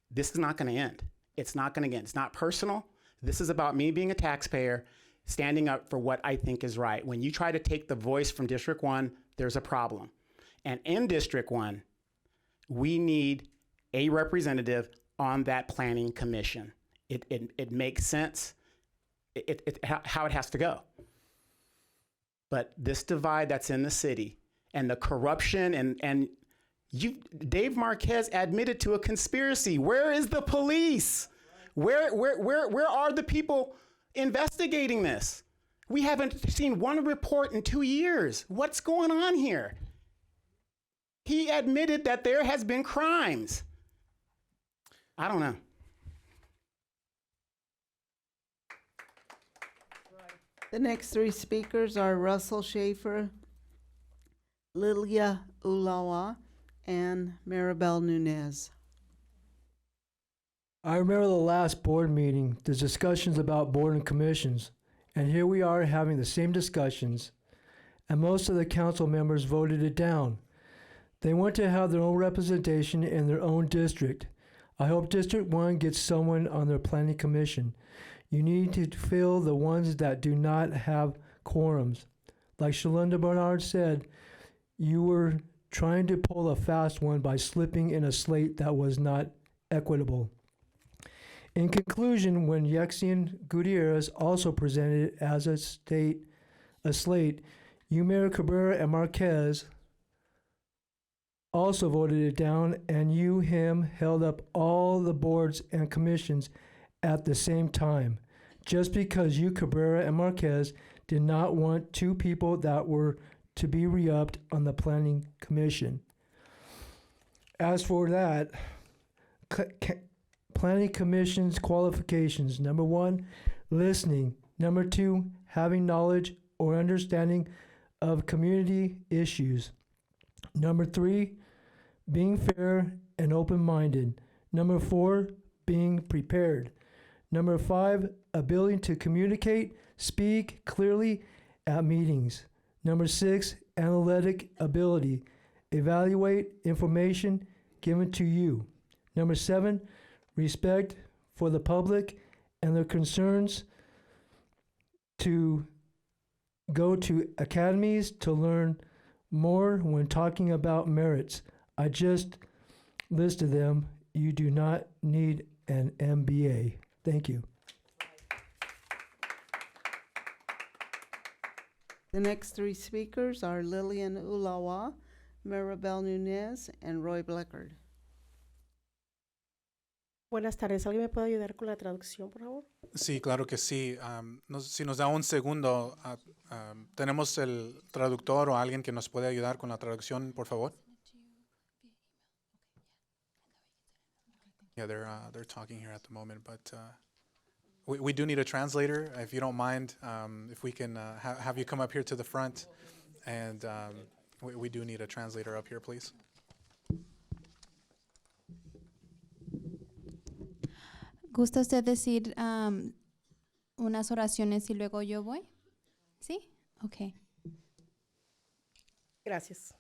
J: This is not going to end. It's not going to end. It's not personal. This is about me being a taxpayer, standing up for what I think is right. When you try to take the voice from District 1, there's a problem. And in District 1, we need a representative on that planning commission. It makes sense how it has to go. But this divide that's in the city and the corruption and Dave Marquez admitted to a conspiracy. Where is the police? Where are the people investigating this? We haven't seen one report in 2 years. What's going on here? He admitted that there has been crimes. I don't know.
S: The next three speakers are Russell Shafer, Lilia Ulawa, and Maribel Nunez.
K: I remember the last board meeting, the discussions about board and commissions, and here we are having the same discussions, and most of the council members voted it down. They want to have their own representation in their own district. I hope District 1 gets someone on their planning commission. You need to fill the ones that do not have quorums. Like Shalinda Bernard said, you were trying to pull a fast one by slipping in a slate that was not equitable. In conclusion, when Yexian Gutierrez also presented as a slate, you, Mayor Cabrera and Marquez, also voted it down, and you, him, held up all the boards and commissions at the same time, just because you, Cabrera and Marquez, did not want two people that were to be re-upped on the planning commission. As for that, planning commission's qualifications: number 1, listening; number 2, having knowledge or understanding of community issues; number 3, being fair and open-minded; number 4, being prepared; number 5, ability to communicate, speak clearly at meetings; number 6, analytic ability, evaluate information given to you; number 7, respect for the public and their concerns, to go to academies to learn more when talking about merits. I just listed them. You do not need an MBA. Thank you.
S: The next three speakers are Lillian Ulawa, Maribel Nunez, and Roy Bleckard.
M: Buenas tardes. ¿Alguien me puede ayudar con la traducción, por favor?
A: Sí, claro que sí. Si nos da un segundo, ¿tenemos el traductor o alguien que nos puede ayudar con la traducción, por favor? Yeah, they're talking here at the moment, but we do need a translator. If you don't mind, if we can have you come up here to the front, and we do need a translator up here, please.
N: ¿Gusta usted decir unas oraciones y luego yo voy? ¿Sí? Ok.
M: Gracias.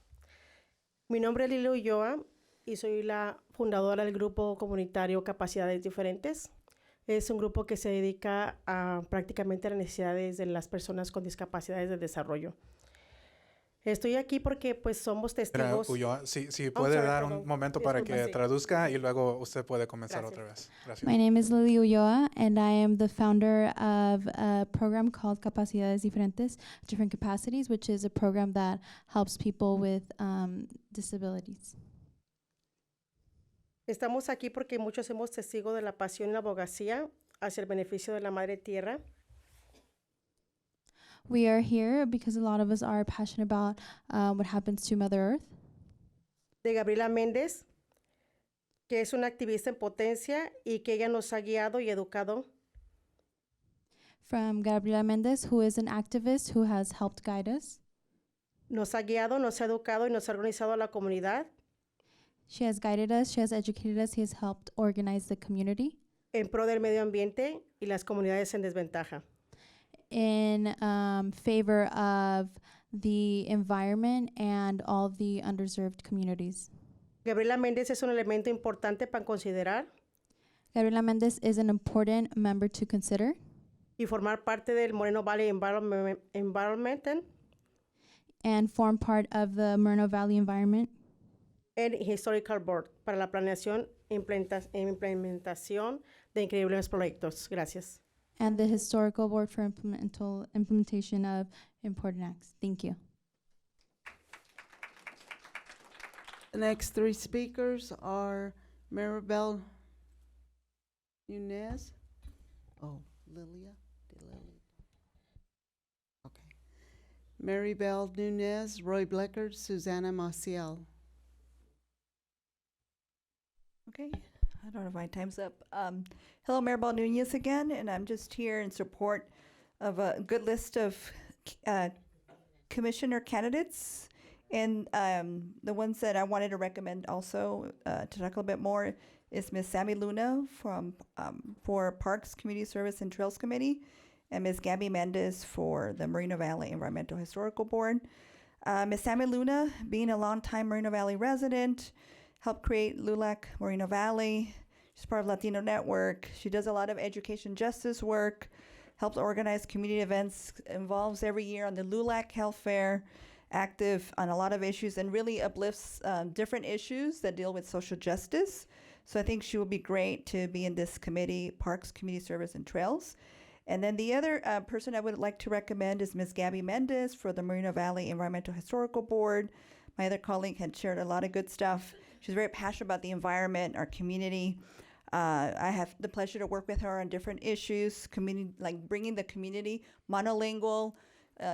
M: Mi nombre es Lili Ulloa y soy la fundadora del grupo comunitario Capacidades Diferentes. Es un grupo que se dedica a prácticamente las necesidades de las personas con discapacidades de desarrollo. Estoy aquí porque pues somos testigos.
A: Ulloa, si puede dar un momento para que traduzca y luego usted puede comenzar otra vez. Gracias.
N: My name is Lily Ulloa, and I am the founder of a program called Capacidades Diferentes, Different Capacities, which is a program that helps people with disabilities.
M: Estamos aquí porque muchos somos testigos de la pasión y la abogacía hacia el beneficio de la Madre Tierra.
N: We are here because a lot of us are passionate about what happens to Mother Earth.
M: De Gabriela Méndez, que es una activista en potencia y que ella nos ha guiado y educado.
N: From Gabriela Mendez, who is an activist who has helped guide us.
M: Nos ha guiado, nos ha educado y nos ha organizado a la comunidad.
N: She has guided us, she has educated us, he has helped organize the community.
M: En pro del medio ambiente y las comunidades en desventaja.
N: In favor of the environment and all the underserved communities.
M: Gabriela Méndez es un elemento importante para considerar
N: Gabriela Mendez is an important member to consider
M: y formar parte del Moreno Valley Environment
N: and form part of the Moreno Valley Environment
M: and Historical Board para la planeación e implementación de increíbles proyectos. Gracias.
N: and the Historical Board for implementation of important acts. Thank you.
S: The next three speakers are Maribel Nunez. Oh, Lilia? Did Lily? Okay. Maribel Nunez, Roy Bleckard, Susanna Maciel.
C: Okay, I don't know if my time's up. Hello, Maribel Nunez again, and I'm just here in support of a good list of commissioner candidates. And the ones that I wanted to recommend also to talk a little bit more is Ms. Sammy Luna for Parks, Community Service, and Trails Committee, and Ms. Gabby Mendez for the Moreno Valley Environmental Historical Board. Ms. Sammy Luna, being a longtime Moreno Valley resident, helped create LULAC Moreno Valley. She's part of Latino Network. She does a lot of education justice work, helps organize community events, involves every year on the LULAC Health Fair, active on a lot of issues, and really uplifts different issues that deal with social justice. So I think she will be great to be in this committee, Parks, Community Service, and Trails. And then the other person I would like to recommend is Ms. Gabby Mendez for the Moreno Valley Environmental Historical Board. My other colleague had shared a lot of good stuff. She's very passionate about the environment, our community. I have the pleasure to work with her on different issues, community, like bringing the community, monolingual,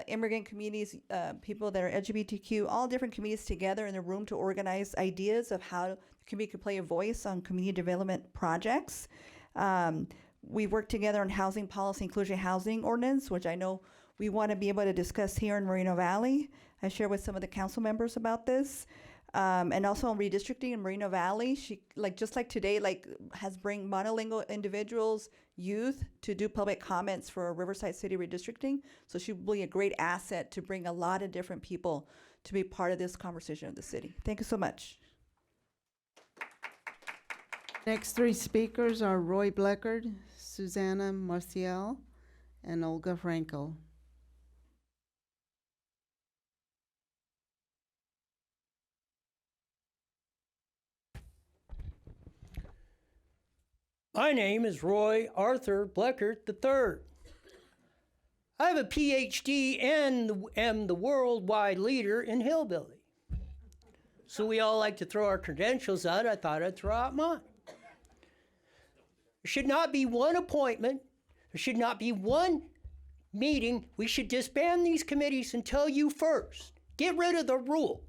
C: immigrant communities, people that are LGBTQ, all different communities together in a room to organize ideas of how the community could play a voice on community development projects. We work together on housing policy, inclusion housing ordinance, which I know we want to be able to discuss here in Moreno Valley. I share with some of the council members about this. And also on redistricting in Moreno Valley, she just like today, has bring monolingual individuals, youth to do public comments for Riverside City redistricting. So she will be a great asset to bring a lot of different people to be part of this conversation of the city. Thank you so much.
S: Next three speakers are Roy Bleckard, Susanna Marcial, and Olga Franco.
P: My name is Roy Arthur Bleckard III. I have a PhD and am the worldwide leader in hillbilly. So we all like to throw our credentials out. I thought I'd throw out mine. There should not be one appointment. There should not be one meeting. We should disband these committees and tell you first. Get rid of the rule.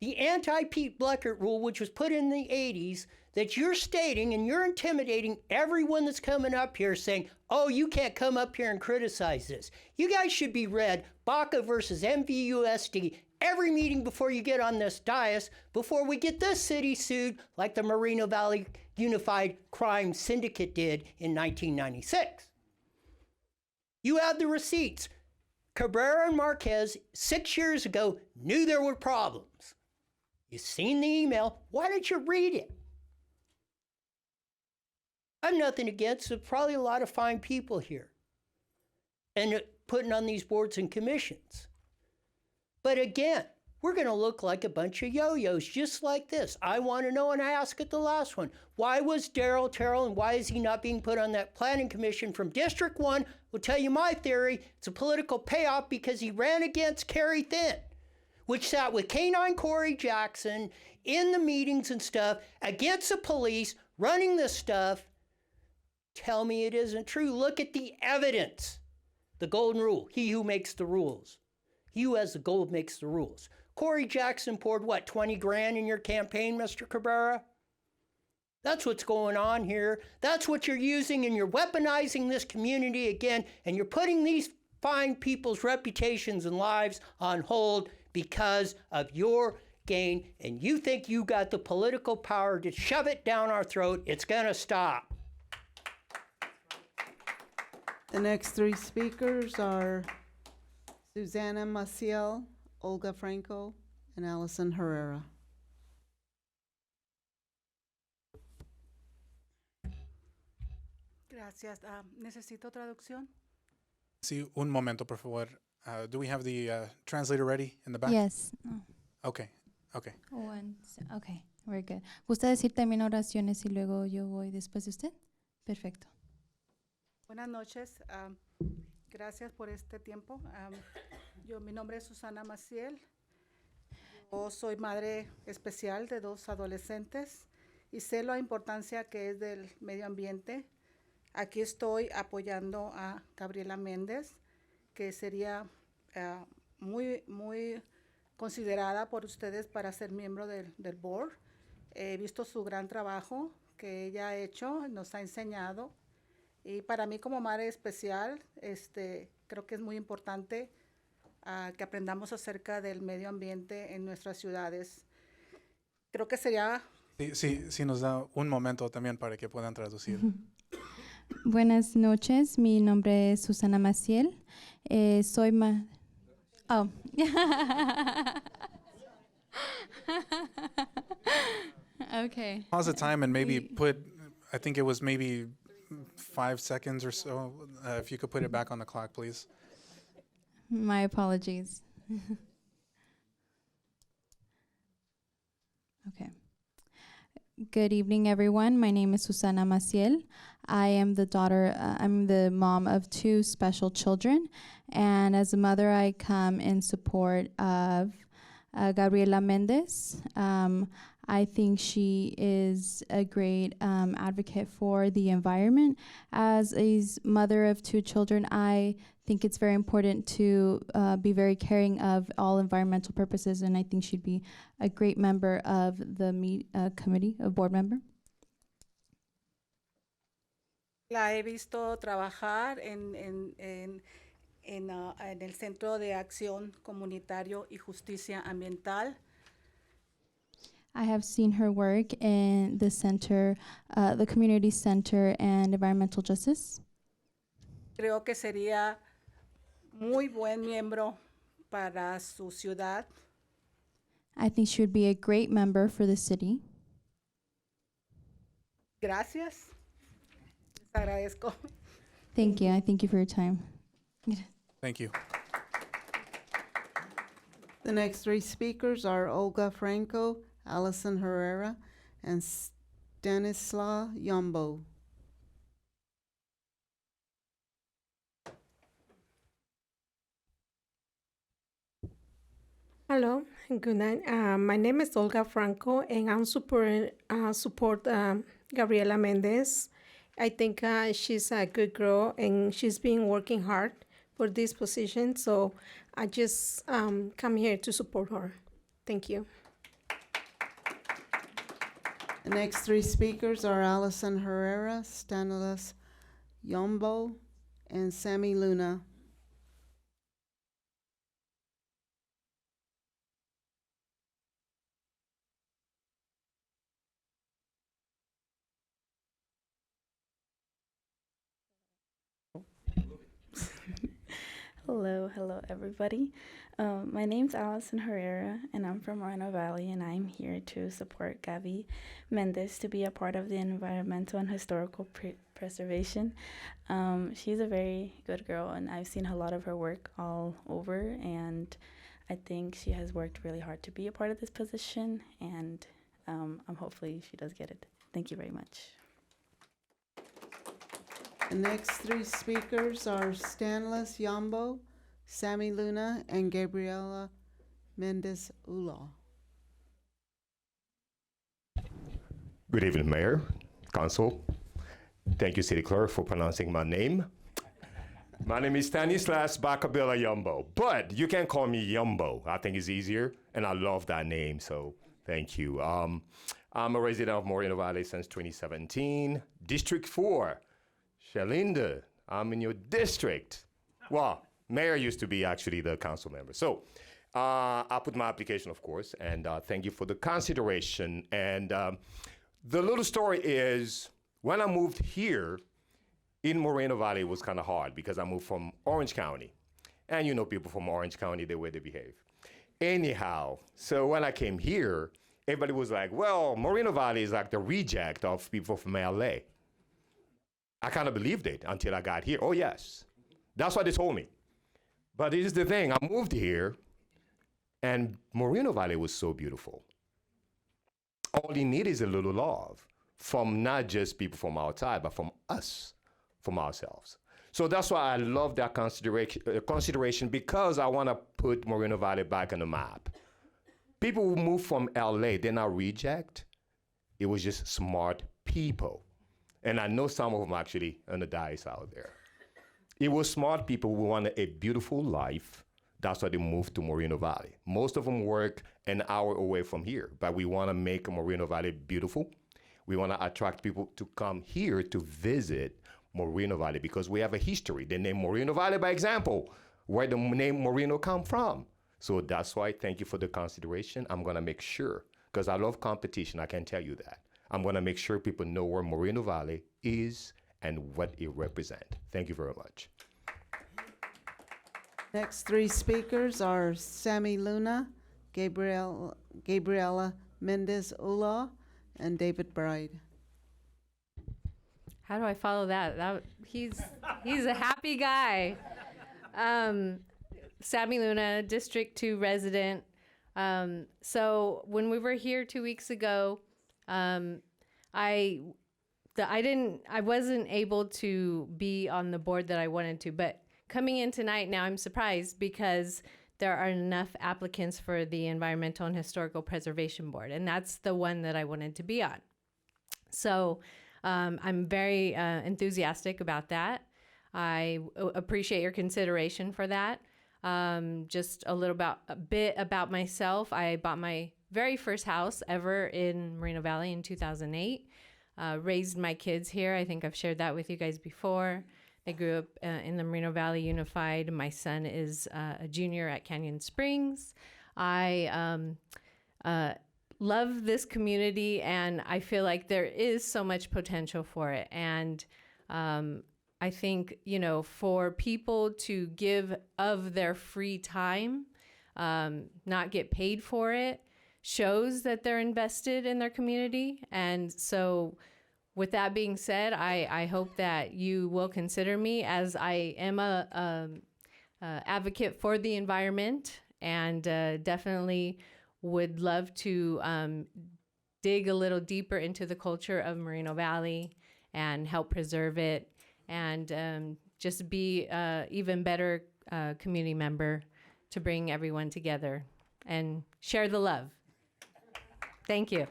P: The anti-Pete Bleckert rule, which was put in the 80s, that you're stating and you're intimidating everyone that's coming up here saying, oh, you can't come up here and criticize this. You guys should be read Baca versus MVUSD every meeting before you get on this dais, before we get this city sued like the Moreno Valley Unified Crime Syndicate did in 1996. You have the receipts. Cabrera and Marquez, 6 years ago, knew there were problems. You've seen the email. Why didn't you read it? I have nothing against it. Probably a lot of fine people here and putting on these boards and commissions. But again, we're going to look like a bunch of yo-yos just like this. I want to know, and I asked at the last one, why was Darrell Terrell and why is he not being put on that planning commission from District 1? Will tell you my theory. It's a political payoff because he ran against Kerry Thin, which sat with K9 Corey Jackson in the meetings and stuff against the police running this stuff. Tell me it isn't true. Look at the evidence. The golden rule. He who makes the rules. He who has the gold makes the rules. Corey Jackson poured, what, 20 grand in your campaign, Mr. Cabrera? That's what's going on here. That's what you're using, and you're weaponizing this community again, and you're putting these fine people's reputations and lives on hold because of your gain, and you think you got the political power to shove it down our throat. It's going to stop.
S: The next three speakers are Susana Maciel, Olga Franco, and Allison Herrera.
F: Gracias. ¿Necesito traducción?
A: Sí, un momento, por favor. Do we have the translator ready in the back?
N: Yes.
A: Okay.
N: Okay, we're good. ¿Gusta decir también oraciones y luego yo voy después de usted? Perfecto.
F: Buenas noches. Gracias por este tiempo. Mi nombre es Susana Maciel. Yo soy madre especial de 2 adolescentes y sé la importancia que es del medio ambiente. Aquí estoy apoyando a Gabriela Méndez, que sería muy considerada por ustedes para ser miembro del board. He visto su gran trabajo que ella ha hecho, nos ha enseñado. Y para mí como madre especial, creo que es muy importante que aprendamos acerca del medio ambiente en nuestras ciudades. Creo que sería...
A: Sí, nos da un momento también para que puedan traducir.
N: Buenas noches, mi nombre es Susana Maciel. Soy Oh. Okay.
A: Pause the time and maybe put, I think it was maybe 5 seconds or so. If you could put it back on the clock, please.
N: My apologies. Okay. Good evening, everyone. My name is Susana Maciel. I am I'm the mom of 2 special children. And as a mother, I come in support of Gabriela Méndez. I think she is a great advocate for the environment. As a mother of 2 children, I think it's very important to be very caring of all environmental purposes, and I think she'd be a great member of the committee, a board member.
F: La he visto trabajar en el Centro de Acción Comunitario y Justicia Ambiental.
N: I have seen her work in the center, the Community Center and Environmental Justice.
F: Creo que sería muy buen miembro para su ciudad.
N: I think she would be a great member for the city.
F: Gracias. Les agradezco.
N: Thank you. I thank you for your time.
A: Thank you.
S: The next three speakers are Olga Franco, Allison Herrera, and Stanislaw Yombo.
M: Hello, good night. My name is Olga Franco, and I'm support Gabriela Mendez. I think she's a good girl, and she's been working hard for this position. So I just come here to support her. Thank you.
S: The next three speakers are Allison Herrera, Stanislaus Yombo, and Sammy Luna.
I: Hello, everybody. My name's Allison Herrera, and I'm from Moreno Valley, and I'm here to support Gabby Mendez to be a part of the environmental and historical preservation. She's a very good girl, and I've seen a lot of her work all over, and I think she has worked really hard to be a part of this position, and hopefully she does get it. Thank you very much.
S: The next three speakers are Stanislaus Yombo, Sammy Luna, and Gabriela Mendez Ulaw.
O: Good evening, Mayor, Council. Thank you, City Clerk, for pronouncing my name. My name is Stanislaus Bacabella Yombo, but you can call me Yombo. I think it's easier, and I love that name, so thank you. I'm a resident of Moreno Valley since 2017. District 4. Shalinda, I'm in your district. Well, mayor used to be actually the council member. So I put my application, of course, and thank you for the consideration. And the little story is, when I moved here in Moreno Valley, it was kind of hard because I moved from Orange County. And you know people from Orange County, the way they behave. Anyhow, so when I came here, everybody was like, well, Moreno Valley is like the reject of people from LA. I kind of believed it until I got here. Oh, yes. That's what they told me. But here's the thing. I moved here, and Moreno Valley was so beautiful. All you need is a little love from not just people from outside, but from us, from ourselves. So that's why I love that consideration because I want to put Moreno Valley back on the map. People who move from LA, they're not reject. It was just smart people. And I know some of them actually on the dais out there. It was smart people who wanted a beautiful life. That's why they moved to Moreno Valley. Most of them work an hour away from here, but we want to make Moreno Valley beautiful. We want to attract people to come here to visit Moreno Valley because we have a history. The name Moreno Valley, by example, where the name Moreno come from. So that's why, thank you for the consideration. I'm going to make sure, because I love competition, I can tell you that. I'm going to make sure people know where Moreno Valley is and what it represents. Thank you very much.
S: Next three speakers are Sammy Luna, Gabriela Mendez Ulaw, and David Bride.
B: How do I follow that? He's a happy guy. Sammy Luna, District 2 resident. So when we were here 2 weeks ago, I wasn't able to be on the board that I wanted to, but coming in tonight now I'm surprised because there are enough applicants for the Environmental and Historical Preservation Board, and that's the one that I wanted to be on. So I'm very enthusiastic about that. I appreciate your consideration for that. Just a bit about myself. I bought my very first house ever in Moreno Valley in 2008. Raised my kids here. I think I've shared that with you guys before. They grew up in the Moreno Valley Unified. My son is a junior at Canyon Springs. I love this community, and I feel like there is so much potential for it. And I think, for people to give of their free time, not get paid for it, shows that they're invested in their community. And so with that being said, I hope that you will consider me, as I am a advocate for the environment, and definitely would love to dig a little deeper into the culture of Moreno Valley and help preserve it, and just be even better community member to bring everyone together. and share the love. Thank you.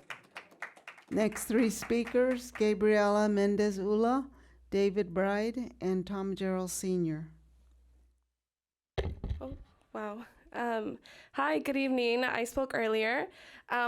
S: Next three speakers, Gabriela Mendez Ula, David Bride, and Tom Gerald Sr.
Q: Oh, wow. Hi, good evening. I spoke earlier.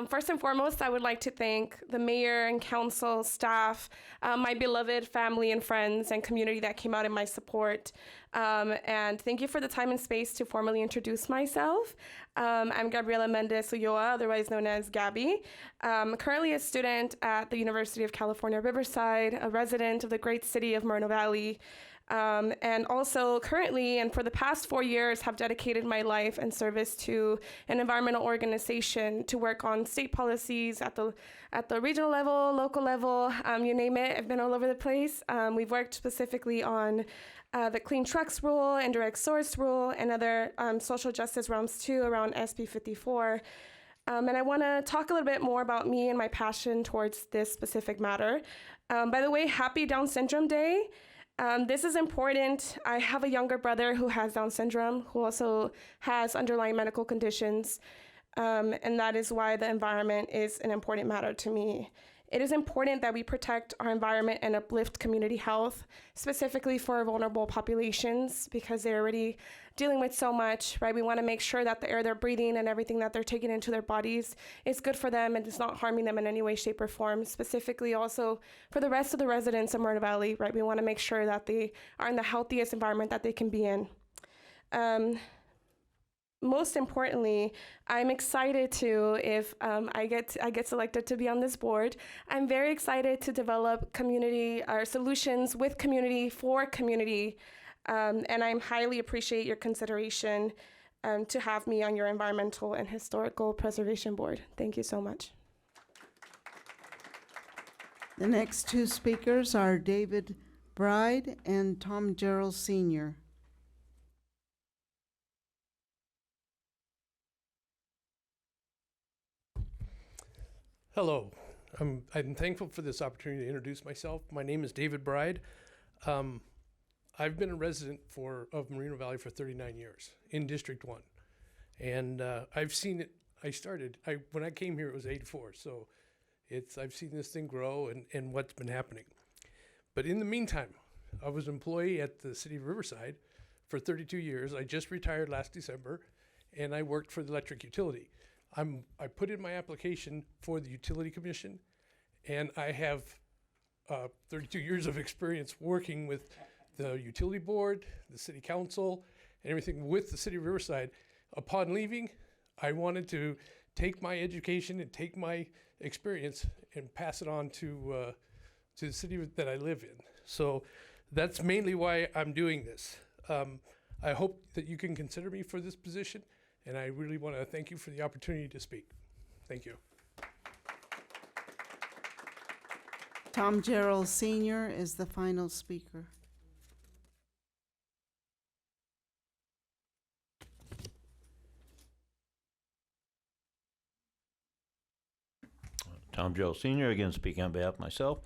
Q: First and foremost, I would like to thank the mayor and council staff, my beloved family and friends and community that came out in my support. And thank you for the time and space to formally introduce myself. I'm Gabriela Mendez Ulloa, otherwise known as Gabby. Currently a student at the University of California, Riverside, a resident of the great city of Moreno Valley. And also currently and for the past 4 years have dedicated my life and service to an environmental organization to work on state policies at the regional level, local level, you name it. I've been all over the place. We've worked specifically on the Clean Trucks Rule, Indirect Source Rule, and other social justice realms too around SB 54. And I want to talk a little bit more about me and my passion towards this specific matter. By the way, happy Down Syndrome Day. This is important. I have a younger brother who has Down syndrome, who also has underlying medical conditions, and that is why the environment is an important matter to me. It is important that we protect our environment and uplift community health, specifically for vulnerable populations, because they're already dealing with so much, right? We want to make sure that the air they're breathing and everything that they're taking into their bodies is good for them and is not harming them in any way, shape, or form. Specifically also for the rest of the residents of Moreno Valley, right? We want to make sure that they are in the healthiest environment that they can be in. Most importantly, I'm excited to, if I get selected to be on this board, I'm very excited to develop community or solutions with community for community, and I highly appreciate your consideration to have me on your Environmental and Historical Preservation Board. Thank you so much.
S: The next two speakers are David Bride and Tom Gerald Sr.
R: Hello, I'm thankful for this opportunity to introduce myself. My name is David Bride. I've been a resident of Moreno Valley for 39 years in District 1. And I've seen it, when I came here it was 84, so I've seen this thing grow and what's been happening. But in the meantime, I was an employee at the City of Riverside for 32 years. I just retired last December, and I worked for the electric utility. I put in my application for the Utility Commission, and I have 32 years of experience working with the utility board, the city council, and everything with the city of Riverside. Upon leaving, I wanted to take my education and take my experience and pass it on to the city that I live in. So that's mainly why I'm doing this. I hope that you can consider me for this position, and I really want to thank you for the opportunity to speak. Thank you.
S: Tom Gerald Sr. is the final speaker.
T: Tom Gerald Sr., again speaking on behalf of myself.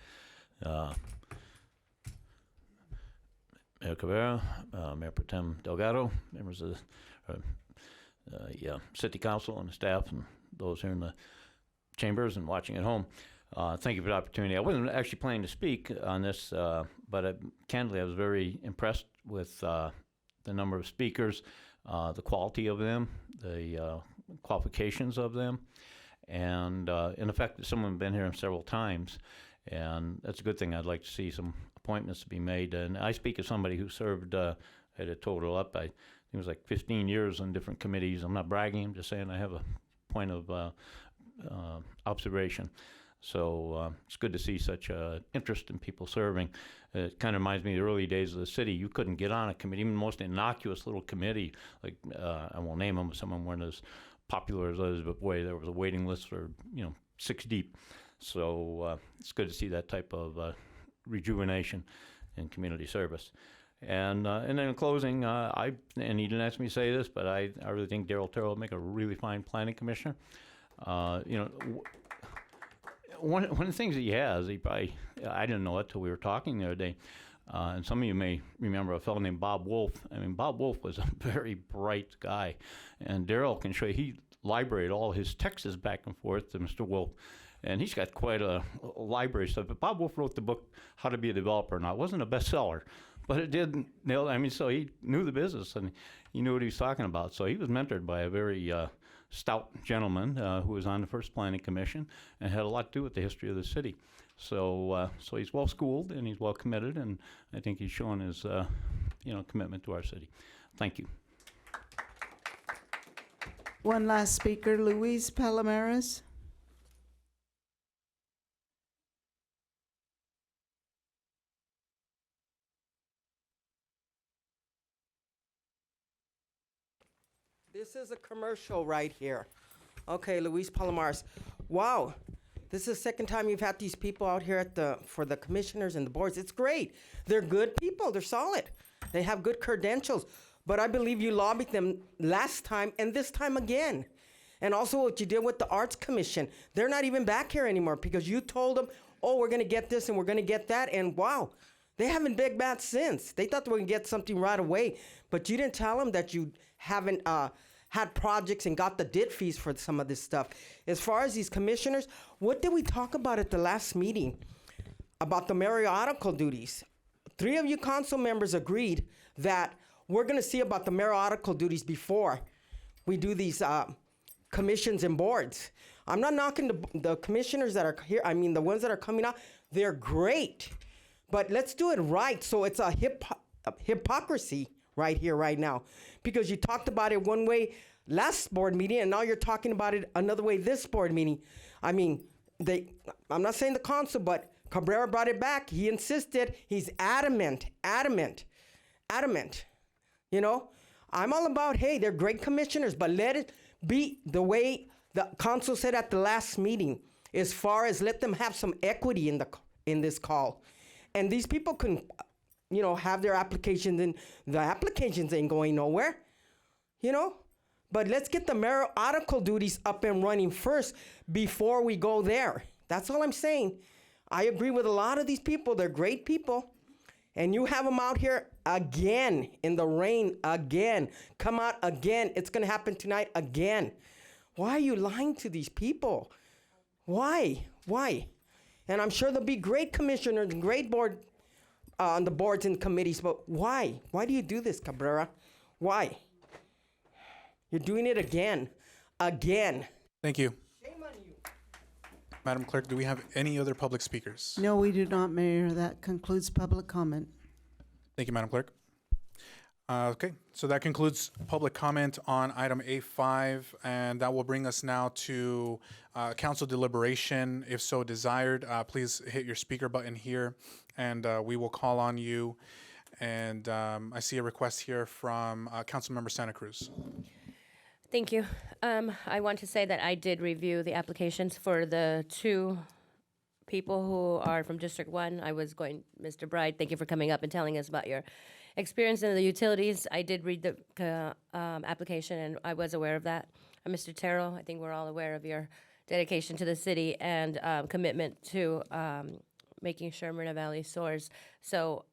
T: Mayor Cabrera, Mayor Pro Tem Delgado, members of the City Council and the staff and those here in the chambers and watching at home. Thank you for the opportunity. I wasn't actually planning to speak on this, but candidly I was very impressed with the number of speakers, the quality of them, the qualifications of them, and in the fact that someone has been here several times, and that's a good thing. I'd like to see some appointments to be made. And I speak as somebody who served at a total up, I think it was like 15 years on different committees. I'm not bragging, I'm just saying I have a point of observation. So it's good to see such interest in people serving. It kind of reminds me of the early days of the city. You couldn't get on a committee, even the most innocuous little committee, like I won't name them, but some of them weren't as popular as others, but boy, there was a waiting list for 6 deep. So it's good to see that type of rejuvenation in community service. And then in closing, and he didn't ask me to say this, but I really think Darrell Terrell would make a really fine planning commissioner. One of the things that he has, I didn't know it till we were talking the other day, and some of you may remember a fellow named Bob Wolf. I mean, Bob Wolf was a very bright guy, and Darrell can show you, he library, all his texts back and forth to Mr. Wolf. And he's got quite a library stuff. But Bob Wolf wrote the book, How to Be a Developer. Now, it wasn't a bestseller, but it did nail, I mean, so he knew the business and he knew what he was talking about. So he was mentored by a very stout gentleman who was on the first planning commission and had a lot to do with the history of the city. So so he's well schooled and he's well committed, and I think he's shown his commitment to our city. Thank you.
S: One last speaker, Luis Palomares.
D: This is a commercial right here. Okay, Luis Palomares. Wow, this is the second time you've had these people out here for the commissioners and the boards. It's great. They're good people. They're solid. They have good credentials. But I believe you lobbied them last time and this time again. And also what you did with the Arts Commission. They're not even back here anymore because you told them, oh, we're going to get this and we're going to get that. And wow, they haven't been back since. They thought they were going to get something right away. But you didn't tell them that you haven't had projects and got the DIT fees for some of this stuff. As far as these commissioners, what did we talk about at the last meeting about the mayoral duties? 3 of you council members agreed that we're going to see about the mayoral duties before we do these commissions and boards. I'm not knocking the commissioners that are here. I mean, the ones that are coming out, they're great. But let's do it right so it's a hypocrisy right here, right now. Because you talked about it one way last board meeting, and now you're talking about it another way this board meeting. I mean, I'm not saying the council, but Cabrera brought it back. He insisted. He's adamant. You know, I'm all about, hey, they're great commissioners, but let it be the way the council said at the last meeting, as far as let them have some equity in this call. And these people can, you know, have their applications, and the applications ain't going nowhere, you know? But let's get the mayoral duties up and running first before we go there. That's all I'm saying. I agree with a lot of these people. They're great people. And you have them out here again in the rain again. Come out again. It's going to happen tonight again. Why are you lying to these people? Why? And I'm sure there'll be great commissioners and great board on the boards and committees, but why? Why do you do this, Cabrera? Why? You're doing it again.
A: Thank you.
D: Shame on you.
A: Madam Clerk, do we have any other public speakers?
S: No, we do not, Mayor. That concludes public comment.
A: Thank you, Madam Clerk. Okay, so that concludes public comment on item A5, and that will bring us now to council deliberation. If so desired, please hit your speaker button here, and we will call on you. And I see a request here from Councilmember Santa Cruz.
H: Thank you. I want to say that I did review the applications for the 2 people who are from District 1. Mr. Bride, thank you for coming up and telling us about your experience in the utilities. I did read the application, and I was aware of that. Mr. Terrell, I think we're all aware of your dedication to the city and commitment to making sure Moreno Valley soars. So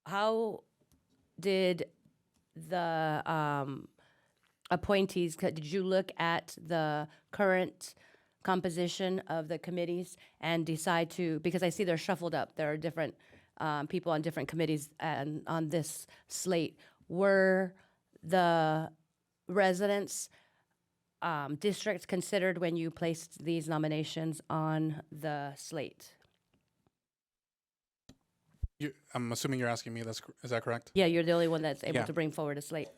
H: how did the appointees, did you look at the current composition of the committees and decide to, because I see they're shuffled up, there are different people on different committees and on this slate. Were the residents' districts considered when you placed these nominations on the slate?
A: I'm assuming you're asking me, is that correct?
H: Yeah, you're the only one that's able
A: Yeah.
H: to bring forward a slate.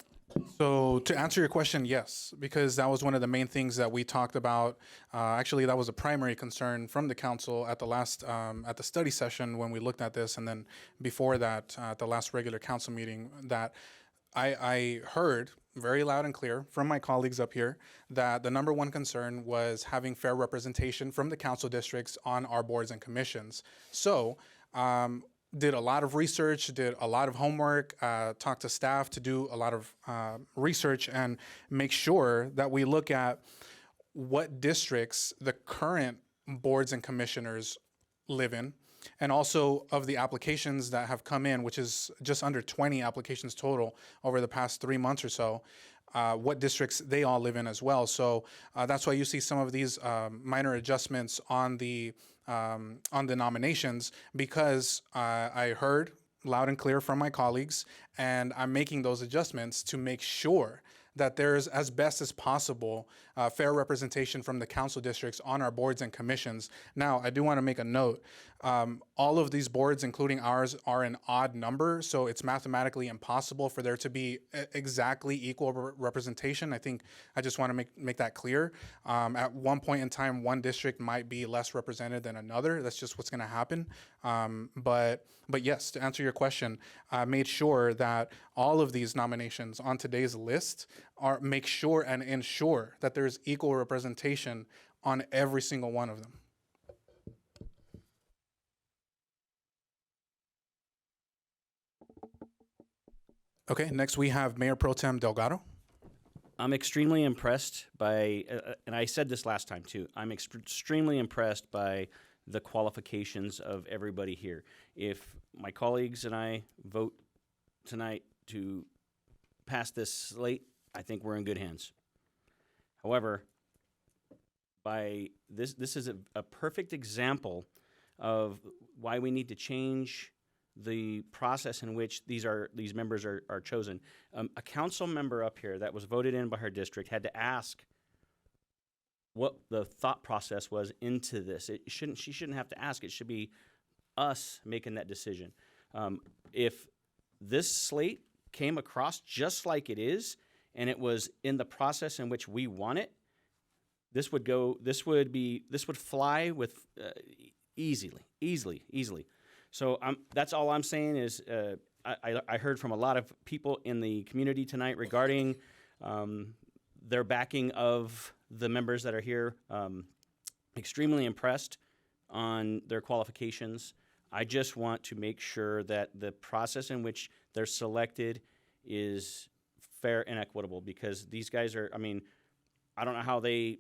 A: So to answer your question, yes, because that was one of the main things that we talked about. Actually, that was a primary concern from the council at the last, at the study session when we looked at this, and then before that, at the last regular council meeting, that I heard very loud and clear from my colleagues up here that the number one concern was having fair representation from the council districts on our boards and commissions. So, did a lot of research, did a lot of homework, talked to staff to do a lot of research and make sure that we look at what districts the current boards and commissioners live in, and also of the applications that have come in, which is just under 20 applications total over the past 3 months or so, what districts they all live in as well. So that's why you see some of these minor adjustments on the nominations, because I heard loud and clear from my colleagues, and I'm making those adjustments to make sure that there's, as best as possible, fair representation from the council districts on our boards and commissions. Now, I do want to make a note. All of these boards, including ours, are an odd number, so it's mathematically impossible for there to be exactly equal representation. I think I just want to make that clear. At one point in time, one district might be less represented than another. That's just what's going to happen. But yes, to answer your question, I made sure that all of these nominations on today's list make sure and ensure that there's equal representation on every single one of them. Okay, next we have Mayor Pro Tem Delgado.
L: I'm extremely impressed by, and I said this last time too, I'm extremely impressed by the qualifications of everybody here. If my colleagues and I vote tonight to pass this slate, I think we're in good hands. However, by this is a perfect example of why we need to change the process in which these members are chosen. A council member up here that was voted in by her district had to ask what the thought process was into this. She shouldn't have to ask. It should be us making that decision. If this slate came across just like it is, and it was in the process in which we want it, this would fly with easily. So that's all I'm saying is I heard from a lot of people in the community tonight regarding their backing of the members that are here. Extremely impressed on their qualifications. I just want to make sure that the process in which they're selected is fair and equitable, because these guys are, I don't know how we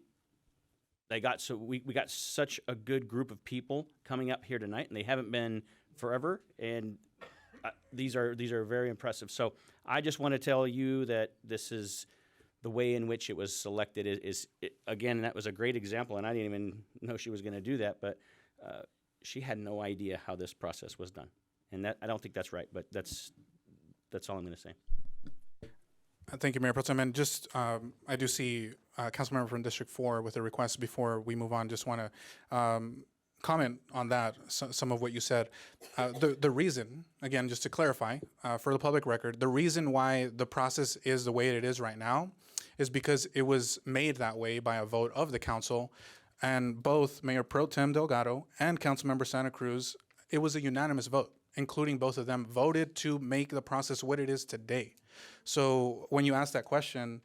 L: got such a good group of people coming up here tonight, and they haven't been forever, and these are very impressive. So I just want to tell you that this is the way in which it was selected again, that was a great example, and I didn't even know she was going to do that, but she had no idea how this process was done, and I don't think that's right, but that's all I'm going to say.
A: Thank you, Mayor Pro Tem. And just, I do see Councilmember from District 4 with a request. Before we move on, just want to comment on that, some of what you said. The reason, again, just to clarify, for the public record, the reason why the process is the way it is right now is because it was made that way by a vote of the council, and both Mayor Pro Tem Delgado and Councilmember Santa Cruz, it was a unanimous vote, including both of them, voted to make the process what it is today. So when you ask that question,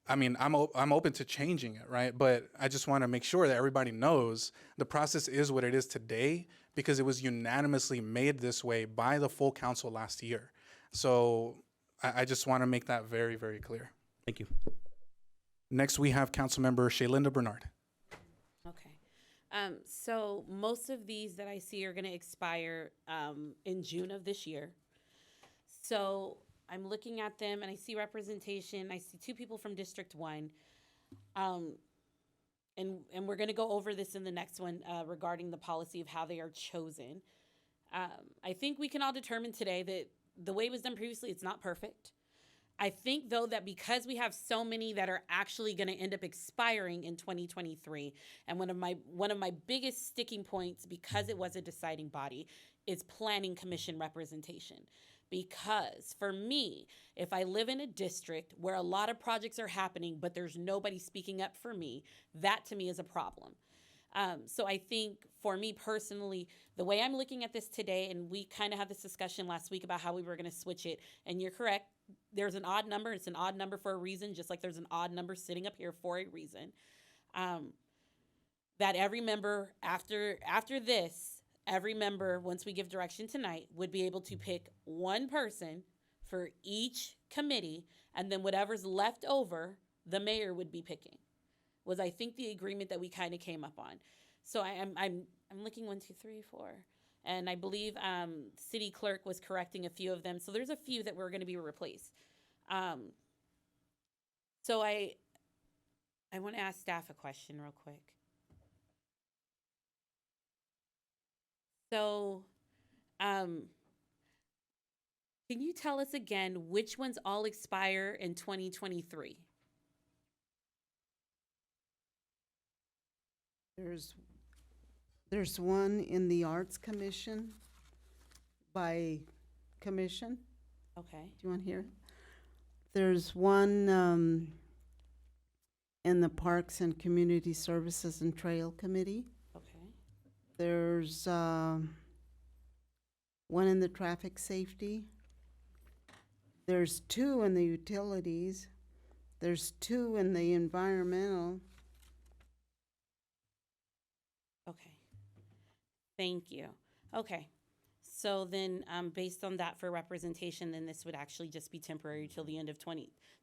A: I'm open to changing it, right? But I just want to make sure that everybody knows the process is what it is today because it was unanimously made this way by the full council last year. So I just want to make that very, very clear.
L: Thank you.
A: Next, we have Councilmember Shaylinda Bernard.
U: Okay. So most of these that I see are going to expire in June of this year. So I'm looking at them and I see representation. I see 2 people from District 1. And we're going to go over this in the next one regarding the policy of how they are chosen. I think we can all determine today that the way it was done previously, it's not perfect. I think, though, that because we have so many that are actually going to end up expiring in 2023, and one of my biggest sticking points, because it was a deciding body, is planning commission representation. Because for me, if I live in a district where a lot of projects are happening, but there's nobody speaking up for me, that to me is a problem. So I think for me personally, the way I'm looking at this today, and we kind of had this discussion last week about how we were going to switch it, and you're correct, there's an odd number. It's an odd number for a reason, just like there's an odd number sitting up here for a reason. That every member, after this, every member, once we give direction tonight, would be able to pick one person for each committee, and then whatever's left over, the mayor would be picking. Was, I think, the agreement that we kind of came up on. So I'm looking 1, 2, 3, 4, And I believe city clerk was correcting a few of them. So there's a few that were going to be replaced. So I want to ask staff a question real quick. So, can you tell us again which ones all expire in 2023?
S: There's one in the Arts Commission by commission.
U: Okay.
S: Do you want to hear it? There's one in the Parks and Community Services and Trail Committee.
U: Okay.
S: There's one in the Traffic Safety. There's two in the Utilities. There's two in the Environmental.
U: Okay. Thank you. Okay. So then, based on that for representation, then this would actually just be temporary till the end of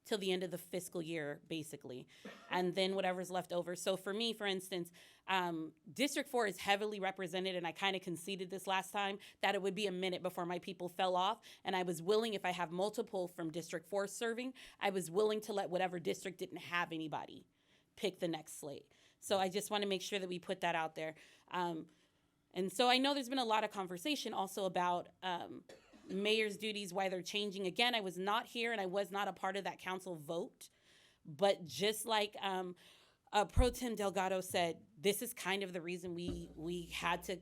U: till the end of the fiscal year, basically. And then whatever's left over. So for me, for instance, District 4 is heavily represented, and I kind of conceded this last time that it would be a minute before my people fell off. And I was willing, if I have multiple from District 4 serving, I was willing to let whatever district didn't have anybody pick the next slate. So I just want to make sure that we put that out there. And so I know there's been a lot of conversation also about mayor's duties, why they're changing. Again, I was not here and I was not a part of that council vote. But just like Pro Tem Delgado said, this is kind of the reason we had to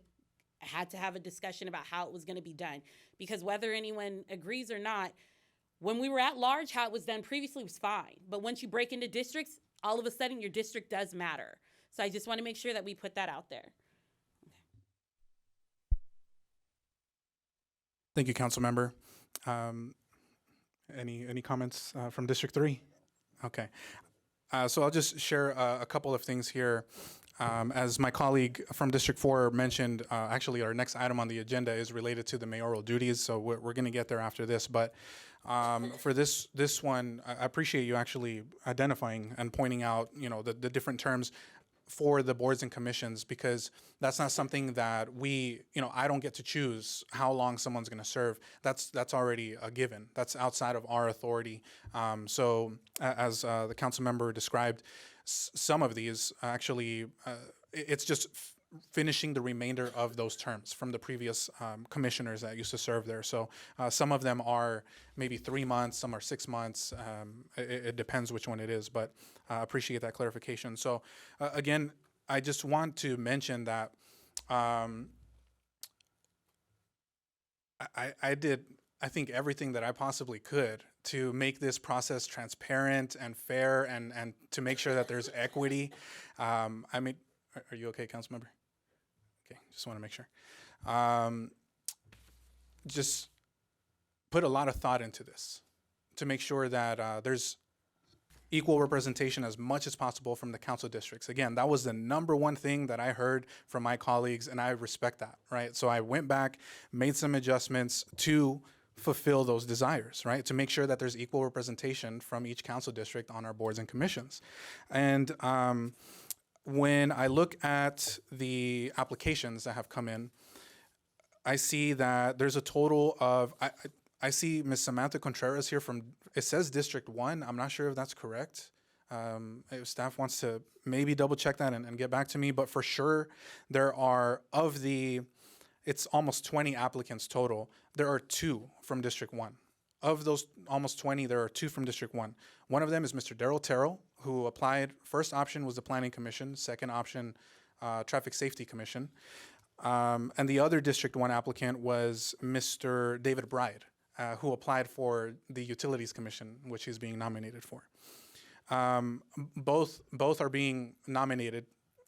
U: have a discussion about how it was going to be done. Because whether anyone agrees or not, when we were at large, how it was done previously was fine. But once you break into districts, all of a sudden your district does matter. So I just want to make sure that we put that out there.
A: Thank you, council member. Any comments from District 3? Okay. So I'll just share a couple of things here. As my colleague from District 4 mentioned, actually our next item on the agenda is related to the mayoral duties, so we're going to get there after this. But for this one, I appreciate you actually identifying and pointing out, the different terms for the boards and commissions, because that's not something that I don't get to choose how long someone's going to serve. That's already a given. That's outside of our authority. So as the council member described, some of these actually, it's just finishing the remainder of those terms from the previous commissioners that used to serve there. So some of them are maybe 3 months, some are 6 months. It depends which one it is, but I appreciate that clarification. So again, I just want to mention that I did, I think, everything that I possibly could to make this process transparent and fair and to make sure that there's equity. I mean, are you okay, council member? Okay, just want to make sure. Just put a lot of thought into this to make sure that there's equal representation as much as possible from the council districts. Again, that was the number one thing that I heard from my colleagues, and I respect that, right? So I went back, made some adjustments to fulfill those desires, right? To make sure that there's equal representation from each council district on our boards and commissions. And when I look at the applications that have come in, I see that there's a total of, I see Ms. Samantha Contreras here from, it says District 1. I'm not sure if that's correct. If staff wants to maybe double check that and get back to me, but for sure there are, it's almost 20 applicants total. There are 2 from District 1. Of those almost 20, there are 2 from District 1. One of them is Mr. Daryl Terrell, who applied. First option was the Planning Commission. Second option, Traffic Safety Commission. And the other District 1 applicant was Mr. David Bride, who applied for the Utilities Commission, which he's being nominated for. Both are being nominated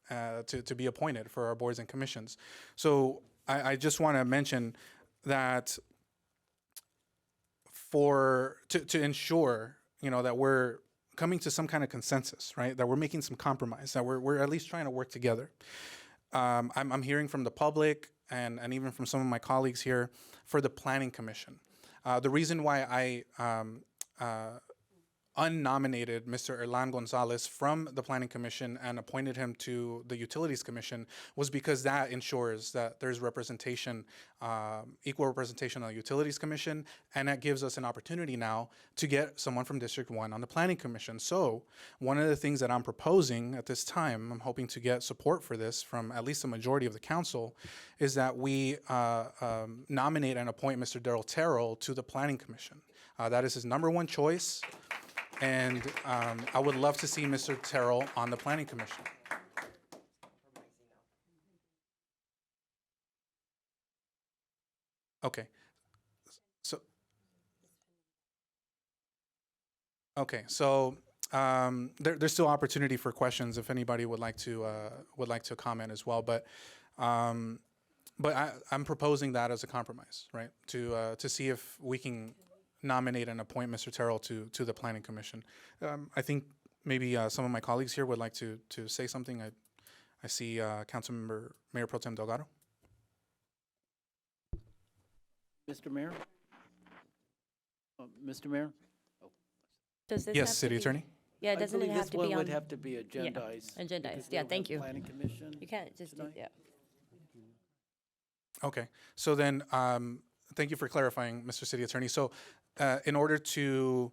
A: to be appointed for our boards and commissions. So I just want to mention that to ensure that we're coming to some kind of consensus, right? That we're making some compromise, that we're at least trying to work together. I'm hearing from the public and even from some of my colleagues here for the Planning Commission. The reason why unnominated Mr. Erlan Gonzalez from the Planning Commission and appointed him to the Utilities Commission was because that ensures that there's representation, equal representation on the Utilities Commission, and that gives us an opportunity now to get someone from District 1 on the Planning Commission. So one of the things that I'm proposing at this time, I'm hoping to get support for this from at least a majority of the council, is that we nominate and appoint Mr. Daryl Terrell to the Planning Commission. That is his number one choice. And I would love to see Mr. Terrell on the Planning Commission. Okay. So there's still opportunity for questions if anybody would like to comment as well. But I'm proposing that as a compromise, right? To see if we can nominate and appoint Mr. Terrell to the Planning Commission. I think maybe some of my colleagues here would like to say something. I see Councilmember Mayor Pro Tem Delgado.
G: Mr. Mayor? Mr. Mayor?
H: Does this
A: Yes,
H: have to
A: City
H: be-
A: Attorney.
H: Yeah, doesn't it have to be on?
G: This one would have to be agendized.
H: Yeah, agendized.
G: because we
H: Yeah,
G: don't
H: thank
G: have
H: you.
G: Planning Commission.
H: You can't just do,
G: tonight.
H: yeah.
A: Okay, so then, thank you for clarifying, Mr. City Attorney. So, in order to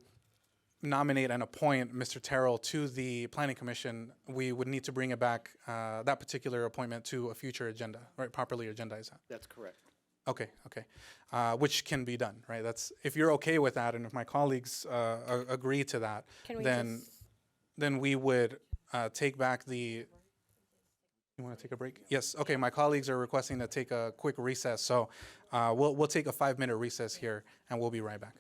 A: nominate and appoint Mr. Terrell to the Planning Commission, we would need to bring it back, that particular appointment to a future agenda, right? Properly agendize that.
G: That's correct.
A: Okay, which can be done, right? That's, if you're okay with that, and if my colleagues agree to that,
H: Can we
A: then we would take back the. You want to take a break? Yes. Okay. My colleagues are requesting to take a quick recess, so we'll take a 5-minute recess here, and we'll be right back.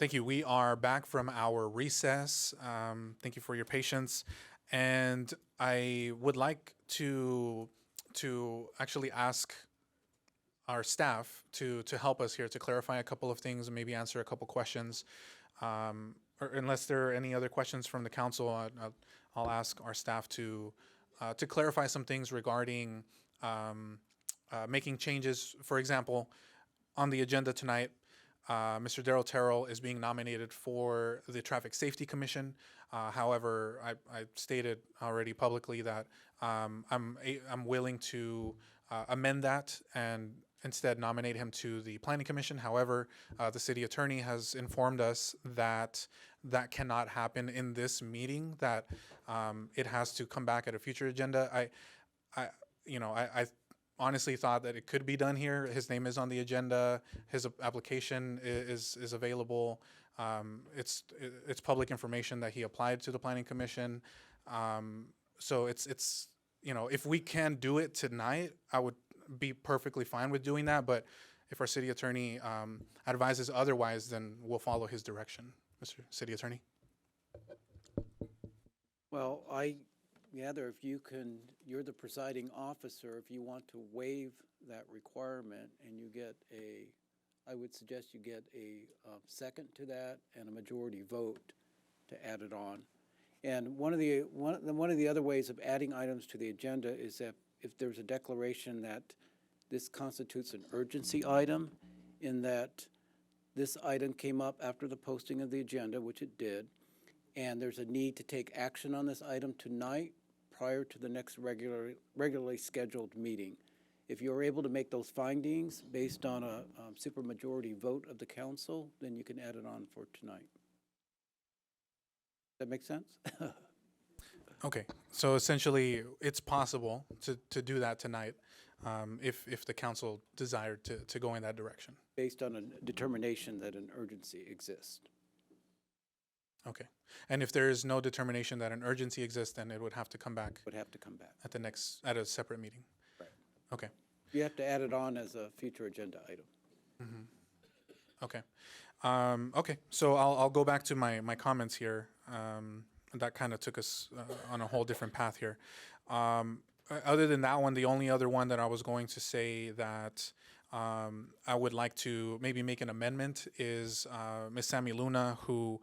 A: Thank you. We are back from our recess. Thank you for your patience. And I would like to actually ask our staff to help us here to clarify a couple of things and maybe answer a couple questions. Or unless there are any other questions from the council, I'll ask our staff to clarify some things regarding making changes. For example, on the agenda tonight, Mr. Darrell Terrell is being nominated for the Traffic Safety Commission. However, I stated already publicly that I'm willing to amend that and instead nominate him to the Planning Commission. However, the city attorney has informed us that that cannot happen in this meeting, that it has to come back at a future agenda. I honestly thought that it could be done here. His name is on the agenda. His application is available. It's public information that he applied to the Planning Commission. So it's if we can do it tonight, I would be perfectly fine with doing that. But if our city attorney advises otherwise, then we'll follow his direction. Mr. City Attorney.
G: Well, I gather if you're the presiding officer, if you want to waive that requirement and I would suggest you get a second to that and a majority vote to add it on. And one of the other ways of adding items to the agenda is that if there's a declaration that this constitutes an urgency item, in that this item came up after the posting of the agenda, which it did, and there's a need to take action on this item tonight prior to the next regularly scheduled meeting. If you're able to make those findings based on a supermajority vote of the council, then you can add it on for tonight. That make sense?
A: Okay, so essentially, it's possible to do that tonight if the council desired to go in that direction.
G: Based on a determination that an urgency exists.
A: Okay, and if there is no determination that an urgency exists, then it would have to come back.
G: Would have to come back.
A: At a separate meeting.
G: Right.
A: Okay.
G: You have to add it on as a future agenda item.
A: Mm-hmm. Okay. Okay, so I'll go back to my comments here. That kind of took us on a whole different path here. Other than that one, the only other one that I was going to say that I would like to maybe make an amendment is Ms. Sammy Luna, who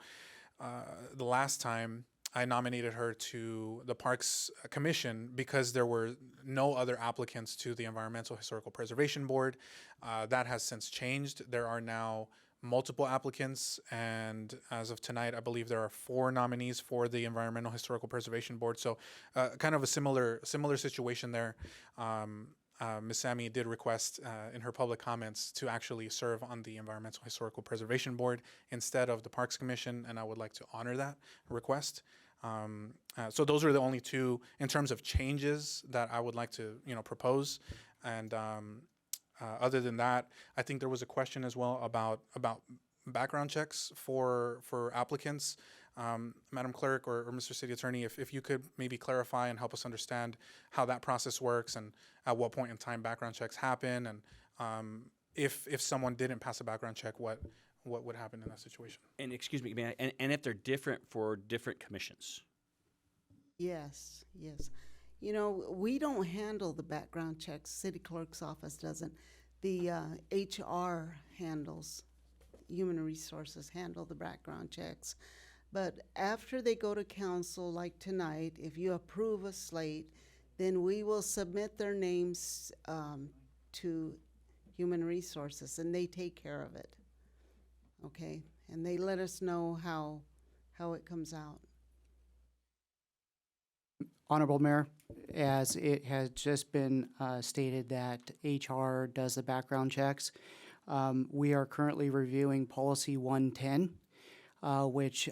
A: the last time I nominated her to the Parks Commission because there were no other applicants to the Environmental Historical Preservation Board. That has since changed. There are now multiple applicants, and as of tonight, I believe there are 4 nominees for the Environmental Historical Preservation Board. So kind of a similar situation there. Ms. Sammy did request in her public comments to actually serve on the Environmental Historical Preservation Board instead of the Parks Commission, and I would like to honor that request. So those are the only 2 in terms of changes that I would like to propose. And other than that, I think there was a question as well about background checks for applicants. Madam Clerk or Mr. City Attorney, if you could maybe clarify and help us understand how that process works and at what point in time background checks happen, and if someone didn't pass a background check, what would happen in that situation?
L: And excuse me, and if they're different for different commissions.
S: Yes, yes. We don't handle the background checks. City Clerk's office doesn't. The HR handles, Human Resources handle the background checks. But after they go to council, like tonight, if you approve a slate, then we will submit their names to Human Resources, and they take care of it. Okay? And they let us know how it comes out.
E: Honorable Mayor, as it has just been stated that HR does the background checks, we are currently reviewing Policy 110, which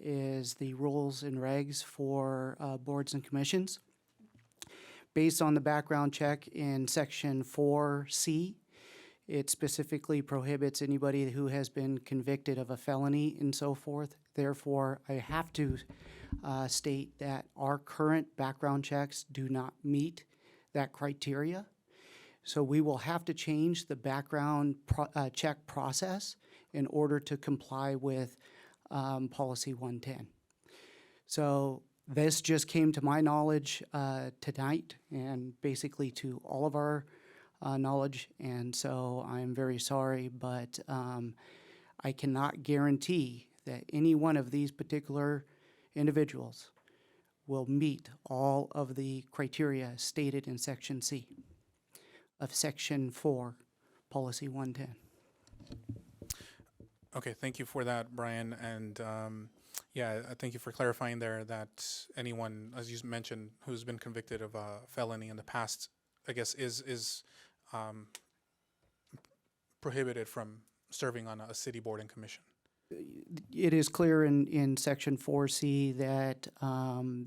E: is the rules and regs for boards and commissions. Based on the background check in Section 4C, it specifically prohibits anybody who has been convicted of a felony and so forth. Therefore, I have to state that our current background checks do not meet that criteria. So we will have to change the background check process, in order to comply with Policy 110. So this just came to my knowledge tonight, and basically to all of our knowledge, and so I'm very sorry, but I cannot guarantee that any one of these particular individuals will meet all of the criteria stated in Section C of Section 4, Policy 110.
A: Okay, thank you for that, Brian. And yeah, I thank you for clarifying there that anyone, as you mentioned, who's been convicted of a felony in the past, I guess, is prohibited from serving on a city board and commission.
E: It is clear in Section 4C that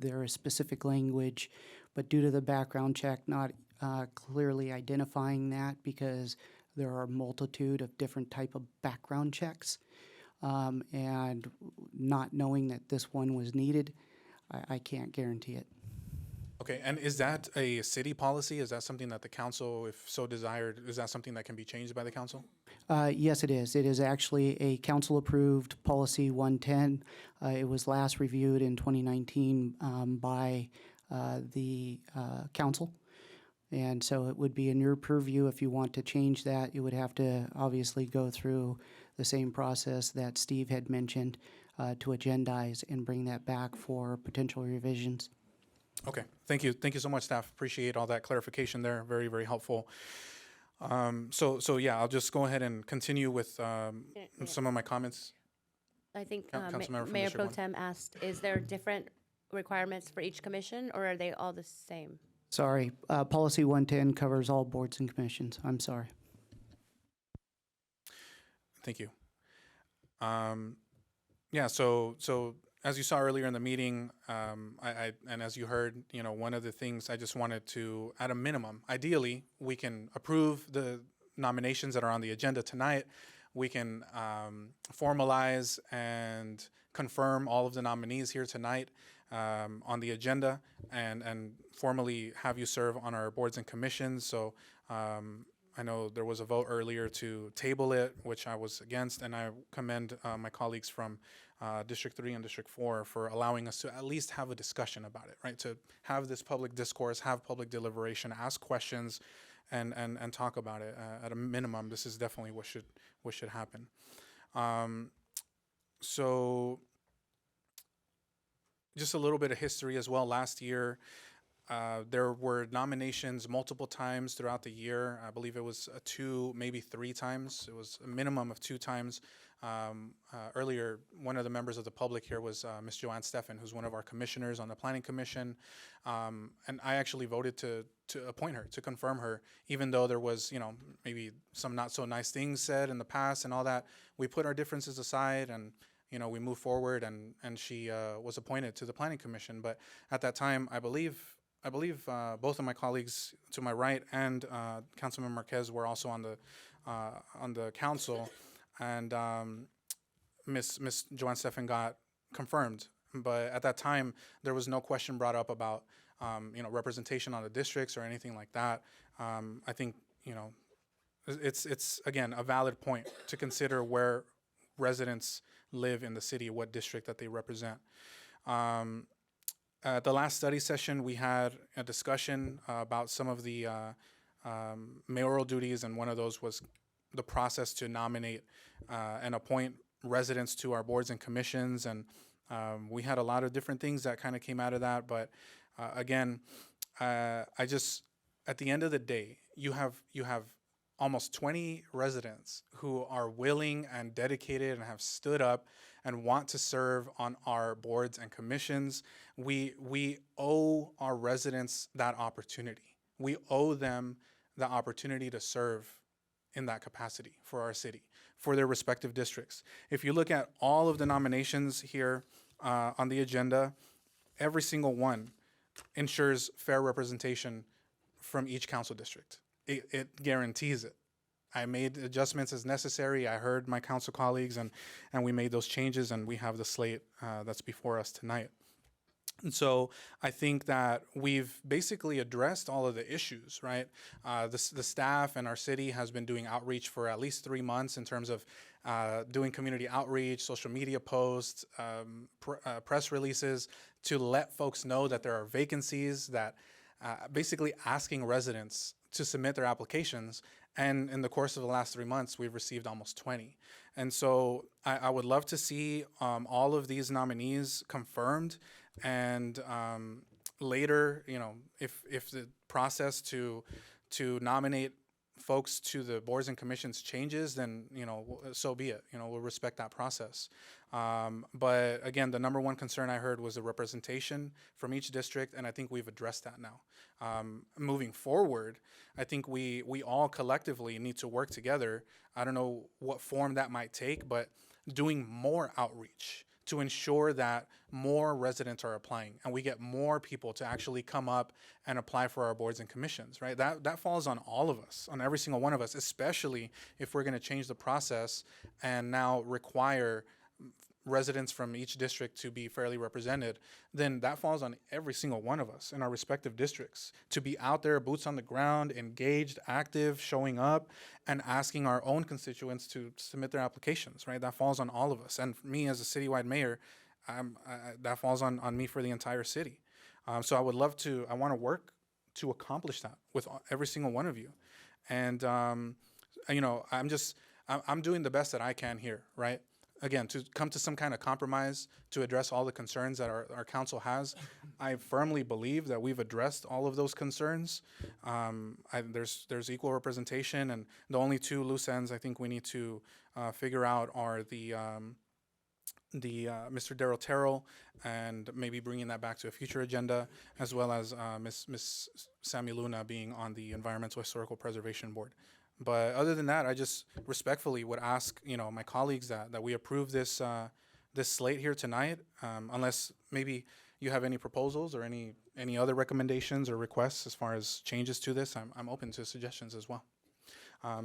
E: there is specific language, but due to the background check not clearly identifying that, because there are a multitude of different type of background checks, and not knowing that this one was needed, I can't guarantee it.
A: Okay, and is that a city policy? Is that something that the council, if so desired, is that something that can be changed by the council?
E: Yes, it is. It is actually a council-approved Policy 110. It was last reviewed in 2019 by the council. And so it would be in your purview. If you want to change that, you would have to obviously go through the same process that Steve had mentioned to agendize and bring that back for potential revisions.
A: Okay, thank you. Thank you so much, staff. Appreciate all that clarification there. Very, very helpful. So yeah, I'll just go ahead and continue with some of my comments.
H: I think
A: Councilmember from
H: Mayor
A: District
H: Pro
A: 1.
H: Tem asked, is there different requirements for each commission, or are they all the same?
E: Sorry, Policy 110 covers all boards and commissions. I'm sorry.
A: Thank you. Yeah, so as you saw earlier in the meeting, and as you heard, one of the things I just wanted to, at a minimum, ideally, we can approve the nominations that are on the agenda tonight. We can formalize and confirm all of the nominees here tonight on the agenda, and formally have you serve on our boards and commissions. So I know there was a vote earlier to table it, which I was against, and I commend my colleagues from District 3 and District 4 for allowing us to at least have a discussion about it, right? To have this public discourse, have public deliberation, ask questions, and talk about it. At a minimum, this is definitely what should happen. So just a little bit of history as well. Last year, there were nominations multiple times throughout the year. I believe it was 2, maybe 3 times. It was a minimum of 2 times. Earlier, one of the members of the public here was Ms. Joanne Steffen, who's one of our commissioners on the Planning Commission. And I actually voted to appoint her, to confirm her, even though there was, maybe some not so nice things said in the past and all that. We put our differences aside and we moved forward, and she was appointed to the Planning Commission. But at that time, I believe both of my colleagues to my right and Councilman Marquez were also on the council, and Miss Joanne Steffen got confirmed. But at that time, there was no question brought up about representation on the districts or anything like that. I think it's again a valid point to consider where residents live in the city, what district that they represent. At the last study session, we had a discussion about some of the mayoral duties, and one of those was the process to nominate and appoint residents to our boards and commissions. And we had a lot of different things that kind of came out of that. But again, at the end of the day, you have almost 20 residents who are willing and dedicated and have stood up and want to serve on our boards and commissions. We owe our residents that opportunity. We owe them the opportunity to serve in that capacity for our city, for their respective districts. If you look at all of the nominations here on the agenda, every single one ensures fair representation from each council district. It guarantees it. I made adjustments as necessary. I heard my council colleagues, and we made those changes, and we have the slate that's before us tonight. And so I think that we've basically addressed all of the issues, right? The staff and our city has been doing outreach for at least 3 months in terms of doing community outreach, social media posts, press releases to let folks know that there are vacancies, that basically asking residents to submit their applications. And in the course of the last 3 months, we've received almost 20. And so I would love to see all of these nominees confirmed. And later, you know, if the process to nominate folks to the boards and commissions changes, then, you know, so be it. You know, we'll respect that process. But again, the number one concern I heard was the representation from each district, and I think we've addressed that now. Moving forward, I think we all collectively need to work together. I don't know what form that might take, but doing more outreach to ensure that more residents are applying and we get more people to actually come up and apply for our boards and commissions, right? That falls on all of us, on every single one of us, especially if we're gonna change the process and now require residents from each district to be fairly represented, then that falls on every single one of us in our respective districts to be out there, boots on the ground, engaged, active, showing up, and asking our own constituents to submit their applications, right? That falls on all of us. And for me as a citywide mayor, that falls on me for the entire city. So I want to work to accomplish that with every single one of you. And, you know, I'm doing the best that I can here, right? Again, to come to some kind of compromise to address all the concerns that our council has. I firmly believe that we've addressed all of those concerns. There's equal representation, and the only two loose ends I think we need to figure out are the Mr. Darrell Terrell, and maybe bringing that back to a future agenda, as well as Miss Sammy Luna being on the Environmental Historical Preservation Board. But other than that, I just respectfully would ask, you know, my colleagues that we approve this this slate here tonight, unless maybe you have any proposals or any other recommendations or requests as far as changes to this. I'm open to suggestions as well.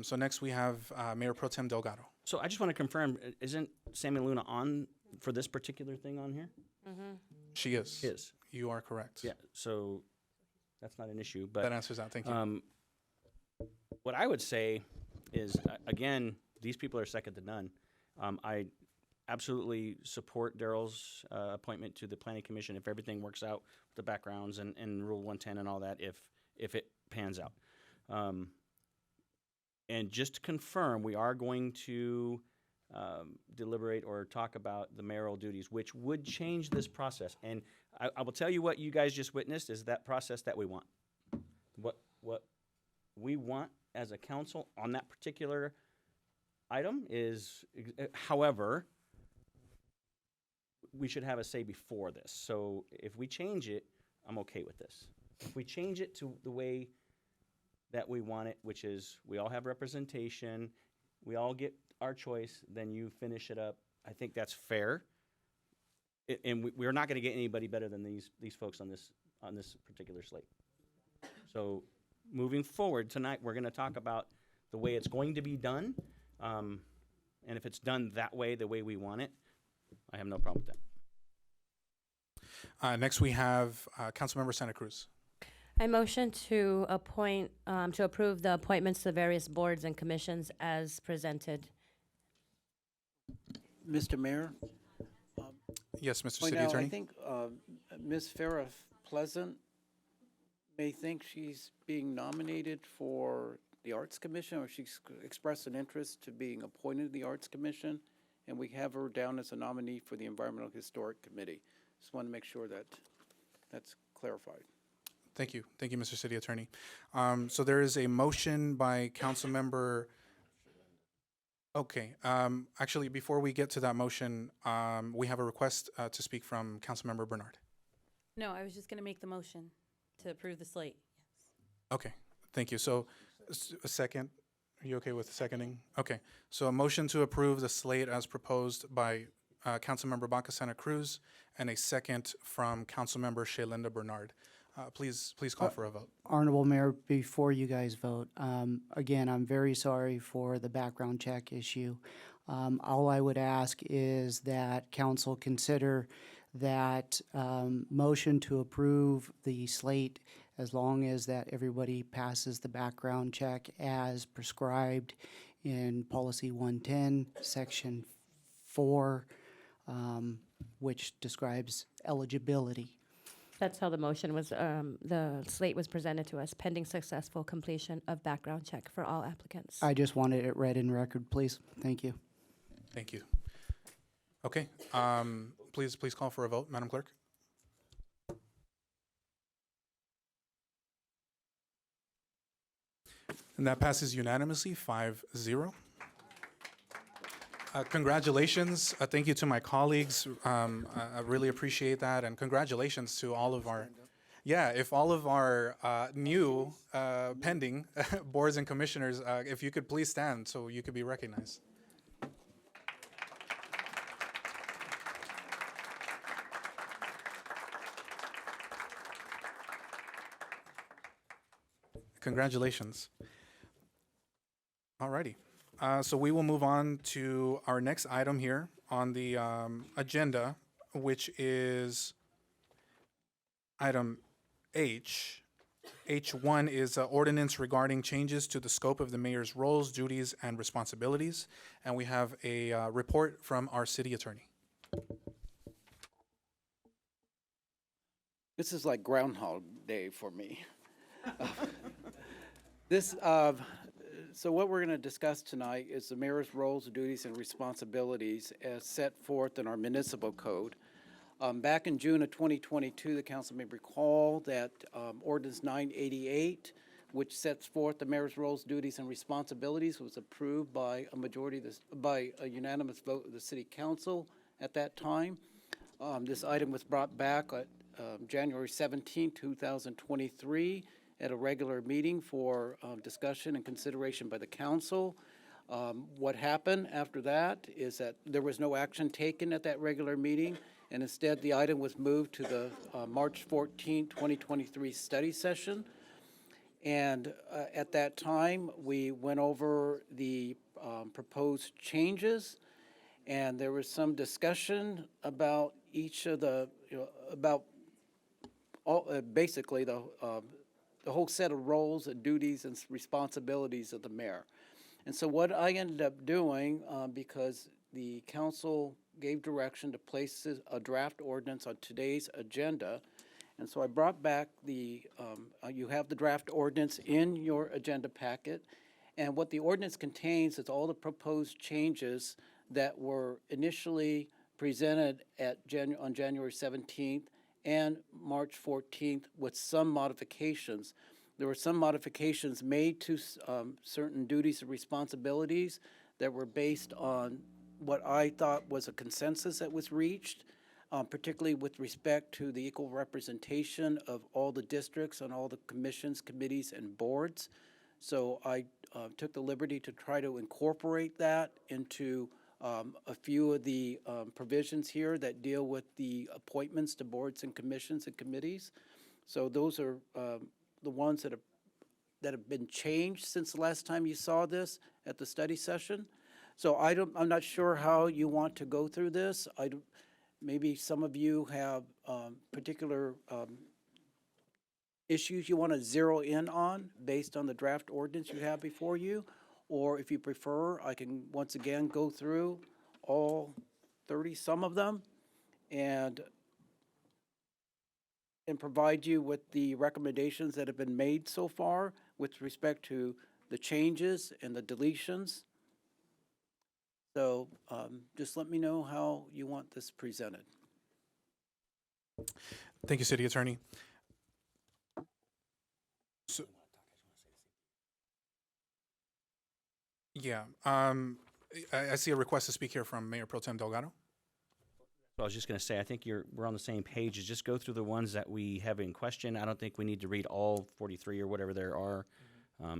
A: So next we have Mayor Pro Tem Delgado.
L: So I just want to confirm, isn't Sammy Luna on for this particular thing on here?
H: Mm-hmm.
A: She is.
L: She is.
A: You are correct.
L: Yeah, so that's not an issue. But
A: That answers that. Thank you.
L: What I would say is, again, these people are second to none. I absolutely support Darrell's appointment to the Planning Commission if everything works out with the backgrounds and Rule 110 and all that, if it pans out. And just to confirm, we are going to deliberate or talk about the mayoral duties, which would change this process. And I will tell you what you guys just witnessed is that process that we want. What we want as a council on that particular item is, however, we should have a say before this. So if we change it, I'm okay with this. If we change it to the way that we want it, which is we all have representation, we all get our choice, then you finish it up. I think that's fair. And we're not going to get anybody better than these folks on this particular slate. So moving forward tonight, we're going to talk about the way it's going to be done. And if it's done that way, the way we want it, I have no problem with that.
A: Next we have Councilmember Santa Cruz.
H: I motion to approve the appointments to various boards and commissions as presented.
G: Mr. Mayor?
A: Yes, Mr.
G: Point
A: City
G: out,
A: Attorney.
G: I think Ms. Farah Pleasant may think she's being nominated for the Arts Commission, or she's expressed an interest to being appointed to the Arts Commission, and we have her down as a nominee for the Environmental Historic Committee. Just want to make sure that that's clarified.
A: Thank you. Thank you, Mr. City Attorney. So there is a motion by Councilmember. Okay. Actually, before we get to that motion, we have a request to speak from Councilmember Bernard.
J: No, I was just going to make the motion to approve the slate.
A: Okay. Thank you. So a second. Are you okay with seconding? Okay. So a motion to approve the slate as proposed by Councilmember Baca Santa Cruz and a second from Councilmember Shalinda Bernard. Please call for a vote.
E: Honorable Mayor, before you guys vote, again, I'm very sorry for the background check issue. All I would ask is that council consider that motion to approve the slate as long as that everybody passes the background check as prescribed in Policy 110, Section 4, which describes eligibility.
H: That's how the motion was, the slate was presented to us, pending successful completion of background check for all applicants.
E: I just wanted it read in record, please. Thank you.
A: Thank you. Okay, please call for a vote, Madam Clerk. And that passes unanimously, 5-0. Congratulations. Thank you to my colleagues. I really appreciate that. And congratulations to all of our, if all of our new pending boards and commissioners, if you could please stand so you could be recognized. Congratulations. Alrighty. So we will move on to our next item here on the agenda, which is item H. H1 is ordinance regarding changes to the scope of the mayor's roles, duties, and responsibilities. And we have a report from our city attorney.
G: This is like Groundhog Day for me. So what we're going to discuss tonight is the mayor's roles, duties, and responsibilities as set forth in our municipal code. Back in June of 2022, the council may recall that Ordinance 988, which sets forth the mayor's roles, duties, and responsibilities, was approved by a unanimous vote of the city council at that time. This item was brought back at January 17, 2023. At a regular meeting for discussion and consideration by the council. What happened after that is that there was no action taken at that regular meeting, and instead the item was moved to the March 14, 2023 study session. And at that time, we went over the proposed changes, and there was some discussion about each of the, about all, basically the whole set of roles and duties and responsibilities of the mayor. And so what I ended up doing, because the council gave direction to place a draft ordinance on today's agenda, and so I brought back you have the draft ordinance in your agenda packet, and what the ordinance contains is all the proposed changes that were initially presented on January 17th and March 14th with some modifications. There were some modifications made to certain duties and responsibilities that were based on what I thought was a consensus that was reached, particularly with respect to the equal representation of all the districts and all the commissions, committees, and boards. So I took the liberty to try to incorporate that into a few of the provisions here that deal with the appointments to boards and commissions and committees. So those are the ones that have been changed since the last time you saw this at the study session. So I'm not sure how you want to go through this. Maybe some of you have particular issues you want to zero in on based on the draft ordinance you have before you. Or if you prefer, I can once again go through all 30, some of them, and provide you with the recommendations that have been made so far with respect to the changes and the deletions. So just let me know how you want this presented.
A: Thank you, City Attorney. So, yeah, I see a request to speak here from Mayor Pro Tem Delgado.
L: I was just going to say, I think we're on the same page. Just go through the ones that we have in question. I don't think we need to read all 43 or whatever there are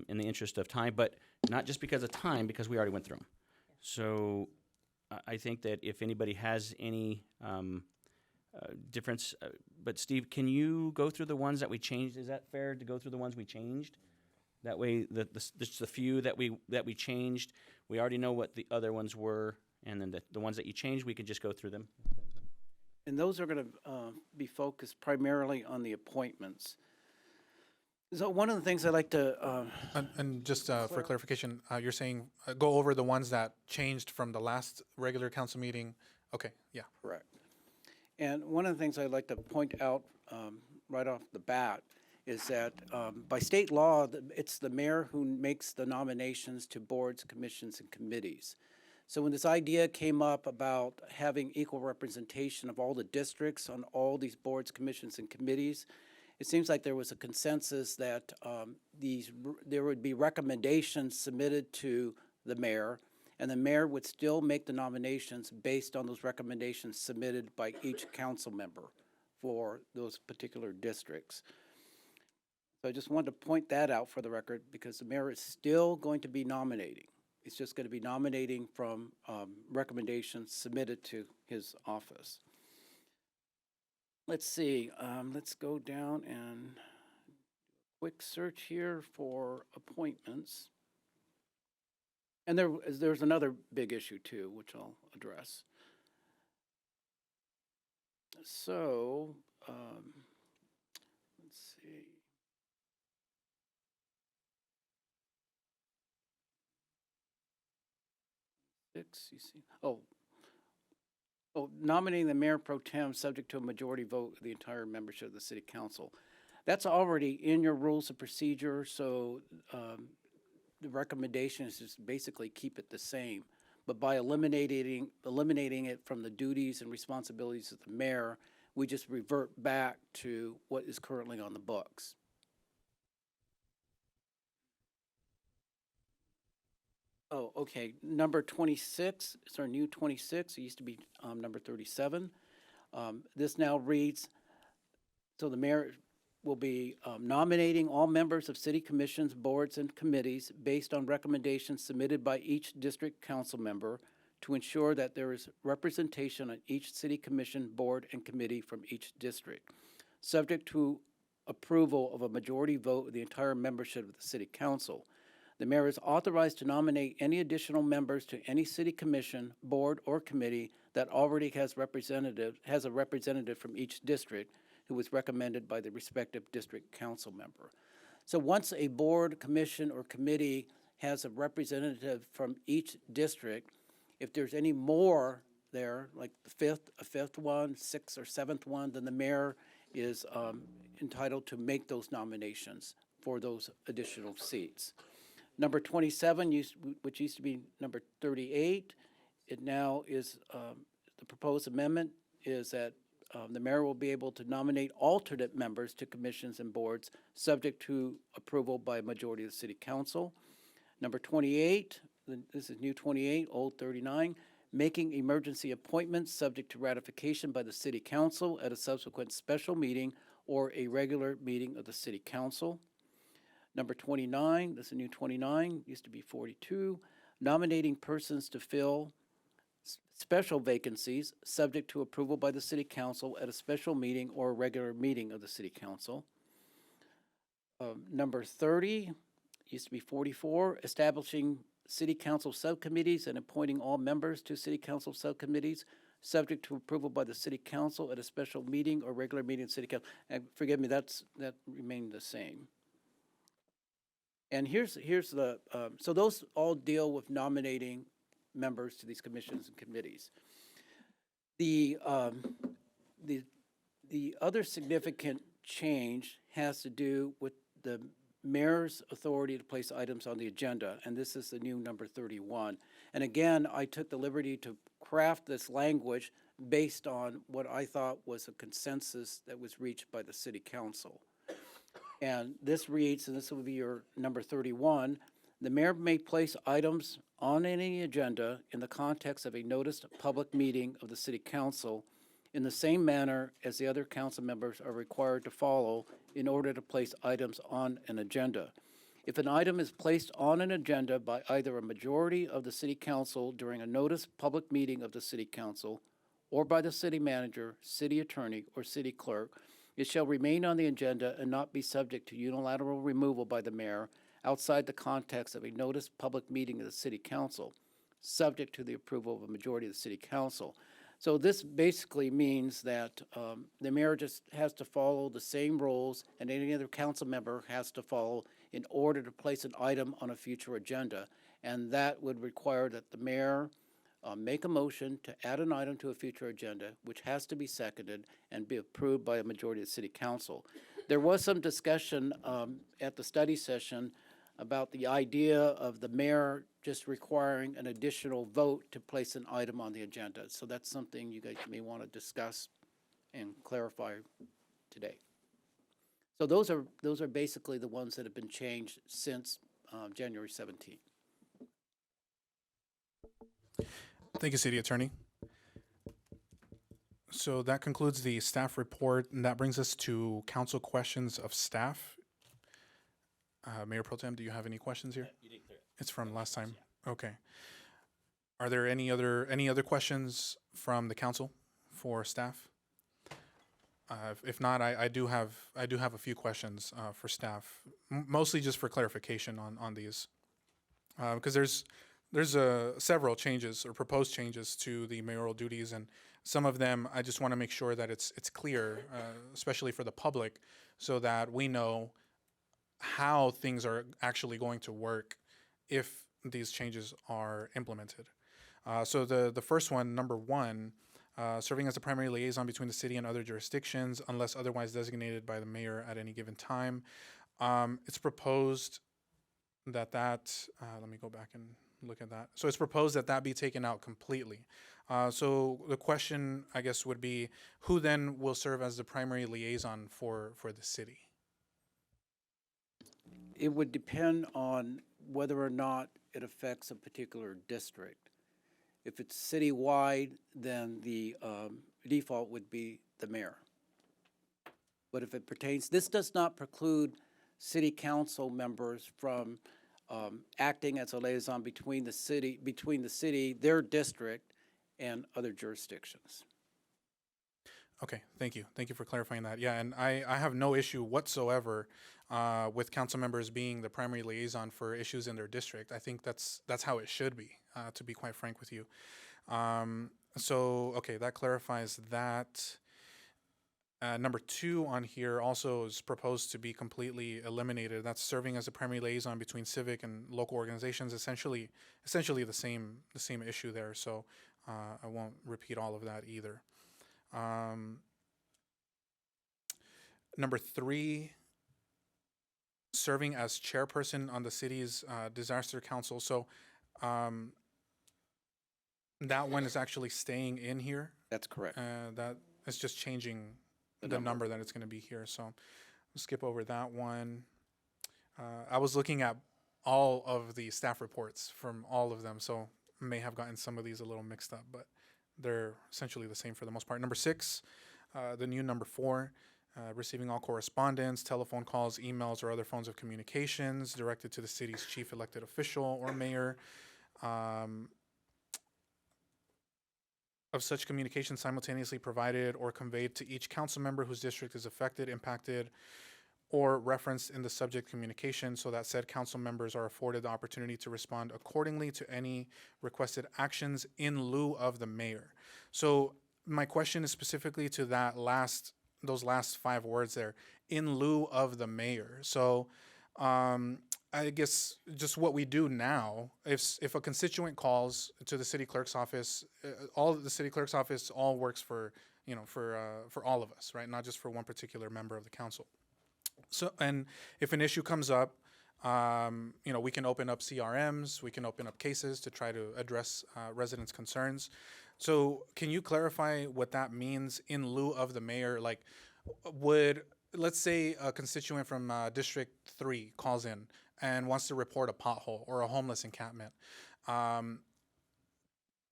L: in the interest of time, but not just because of time, because we already went through them. So I think that if anybody has any difference, but Steve, can you go through the ones that we changed? Is that fair to go through the ones we changed? That way, just the few that we changed, we already know what the other ones were, and then the ones that you changed, we can just go through them.
G: And those are going to be focused primarily on the appointments. So one of the things I'd like to
A: And just for clarification, you're saying go over the ones that changed from the last regular council meeting. Okay, yeah.
G: correct. And one of the things I'd like to point out right off the bat is that by state law, it's the mayor who makes the nominations to boards, commissions, and committees. So when this idea came up about having equal representation of all the districts on all these boards, commissions, and committees, it seems like there was a consensus that there would be recommendations submitted to the mayor, and the mayor would still make the nominations based on those recommendations submitted by each council member for those particular districts. So I just wanted to point that out for the record because the mayor is still going to be nominating. He's just going to be nominating from recommendations submitted to his office. Let's see, let's go down and quick search here for appointments. And there's another big issue too, which I'll address. So, let's see. You see. Nominating the mayor pro tem subject to a majority vote of the entire membership of the city council. That's already in your rules of procedure, so the recommendation is just basically keep it the same. But by eliminating it from the duties and responsibilities of the mayor, we just revert back to what is currently on the books. Oh, okay. Number 26 is our new 26. It used to be number 37. This now reads, so the mayor will be nominating all members of city commissions, boards, and committees based on recommendations submitted by each district council member to ensure that there is representation on each city commission, board, and committee from each district, subject to approval of a majority vote of the entire membership of the city council. The mayor is authorized to nominate any additional members to any city commission, board, or committee that already has a representative from each district who was recommended by the respective district council member. So once a board, commission, or committee has a representative from each district, if there's any more there, like a fifth one, sixth or seventh one, then the mayor is entitled to make those nominations for those additional seats. Number 27, which used to be number 38, it now is, the proposed amendment is that the mayor will be able to nominate alternate members to commissions and boards subject to approval by a majority of the city council. Number 28, this is new 28, old 39, making emergency appointments subject to ratification by the city council at a subsequent special meeting or a regular meeting of the city council. Number 29, this is a new 29, used to be 42, nominating persons to fill special vacancies subject to approval by the city council at a special meeting or a regular meeting of the city council. Number 30, used to be 44, establishing city council subcommittees and appointing all members to city council subcommittees subject to approval by the city council at a special meeting or regular meeting of city council. And forgive me, that remained the same. And here's the, so those all deal with nominating members to these commissions and committees. The other significant change has to do with the mayor's authority to place items on the agenda, and this is the new number 31. And again, I took the liberty to craft this language based on what I thought was a consensus that was reached by the city council. And this reads, and this will be your number 31, the mayor may place items on any agenda in the context of a noticed public meeting of the city council in the same manner as the other council members are required to follow in order to place items on an agenda. If an item is placed on an agenda by either a majority of the city council during a noticed public meeting of the city council or by the city manager, city attorney, or city clerk, it shall remain on the agenda and not be subject to unilateral removal by the mayor outside the context of a noticed public meeting of the city council, subject to the approval of a majority of the city council. So this basically means that the mayor just has to follow the same rules and any other council member has to follow in order to place an item on a future agenda. And that would require that the mayor make a motion to add an item to a future agenda, which has to be seconded and be approved by a majority of the city council. There was some discussion at the study session about the idea of the mayor just requiring an additional vote to place an item on the agenda. So that's something you guys may want to discuss and clarify today. So those are basically the ones that have been changed since January 17th.
A: Thank you, City Attorney. So that concludes the staff report, and that brings us to council questions of staff. Mayor Pro Tem, do you have any questions here?
L: You did clear it.
A: It's from last time. Okay. Are there any other questions from the council for staff? If not, I do have a few questions for staff, mostly just for clarification on these, because there's several changes or proposed changes to the mayoral duties, and some of them I just want to make sure that it's clear, especially for the public, so that we know how things are actually going to work if these changes are implemented. So the first one, number one, serving as the primary liaison between the city and other jurisdictions unless otherwise designated by the mayor at any given time. It's proposed that let me go back and look at that. So it's proposed that be taken out completely. So the question, I guess, would be, who then will serve as the primary liaison for the city?
G: It would depend on whether or not it affects a particular district. If it's citywide, then the default would be the mayor. But if it pertains, this does not preclude city council members from acting as a liaison between the city, their district, and other jurisdictions.
A: Okay, thank you. Thank you for clarifying that. Yeah, and I have no issue whatsoever with council members being the primary liaison for issues in their district. I think that's how it should be, to be quite frank with you. So, okay, that clarifies that. Number two on here also is proposed to be completely eliminated. That's serving as a primary liaison between civic and local organizations. Essentially the same issue there. So I won't repeat all of that either. Number three, serving as chairperson on the city's disaster council. So that one is actually staying in here.
G: That's correct.
A: That is just changing the number that it's going to be here. So we'll skip over that one. I was looking at all of the staff reports from all of them, so may have gotten some of these a little mixed up, but they're essentially the same for the most part. Number six, the new number four, receiving all correspondence, telephone calls, emails, or other forms of communications directed to the city's chief elected official or mayor. Of such communication simultaneously provided or conveyed to each council member whose district is affected, impacted, or referenced in the subject communication, so that said council members are afforded the opportunity to respond accordingly to any requested actions in lieu of the mayor. So my question is specifically to those last 5 words there, in lieu of the mayor. So I guess just what we do now, if a constituent calls to the city clerk's office, the city clerk's office all works for all of us, right? Not just for one particular member of the council. So, and if an issue comes up, we can open up CRMs, we can open up cases to try to address residents' concerns. So can you clarify what that means in lieu of the mayor? Like, let's say a constituent from District 3 calls in and wants to report a pothole or a homeless encampment.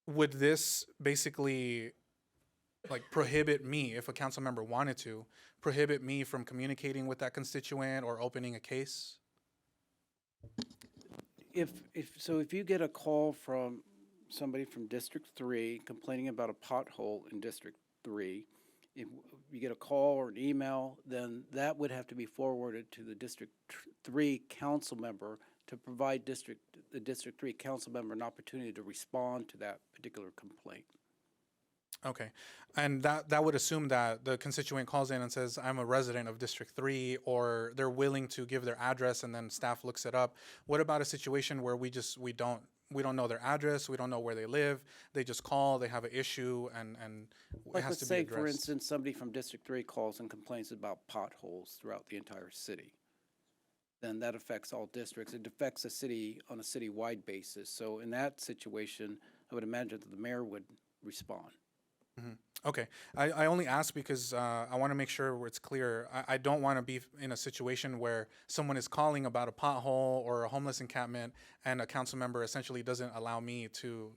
A: Would this basically prohibit me, if a council member wanted to, prohibit me from communicating with that constituent or opening a case?
G: If you get a call from somebody from District 3 complaining about a pothole in District 3, if you get a call or an email, then that would have to be forwarded to the District 3 council member to provide the District 3 council member an opportunity to respond to that particular complaint.
A: Okay. And that would assume that the constituent calls in and says, I'm a resident of District 3, or they're willing to give their address and then staff looks it up. What about a situation where we don't know their address, we don't know where they live, they just call, they have an issue, and it
G: Like,
A: has
G: let's
A: to be
G: say,
A: addressed?
G: for instance, somebody from District 3 calls and complains about potholes throughout the entire city. Then that affects all districts. It affects a city on a citywide basis. So in that situation, I would imagine that the mayor would respond.
A: Okay. I only ask because I want to make sure where it's clear. I don't want to be in a situation where someone is calling about a pothole or a homeless encampment and a council member essentially doesn't allow me to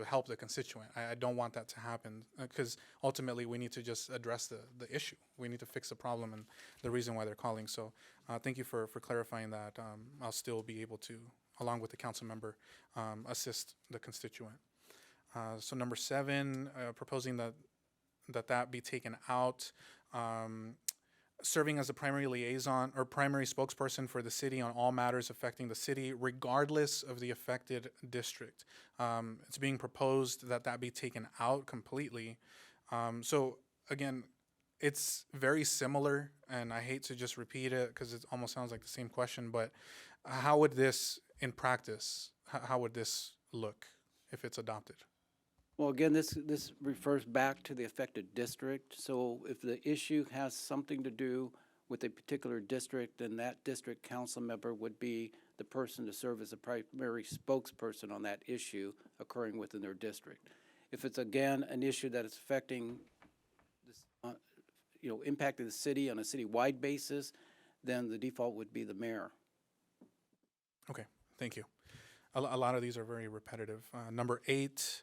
A: help the constituent. I don't want that to happen because ultimately we need to just address the issue. We need to fix the problem and the reason why they're calling. So thank you for clarifying that. I'll still be able to, along with the council member, assist the constituent. So number 7, proposing that be taken out. Serving as a primary liaison or primary spokesperson for the city on all matters affecting the city, regardless of the affected district. It's being proposed that be taken out completely. So again, it's very similar, and I hate to just repeat it because it almost sounds like the same question, but how would this, in practice, how would this look if it's adopted?
G: Well, again, this refers back to the affected district. So if the issue has something to do with a particular district, then that district council member would be the person to serve as a primary spokesperson on that issue occurring within their district. If it's, again, an issue that is affecting, this, impacting the city on a citywide basis, then the default would be the mayor.
A: Okay, thank you. A lot of these are very repetitive. Number 8,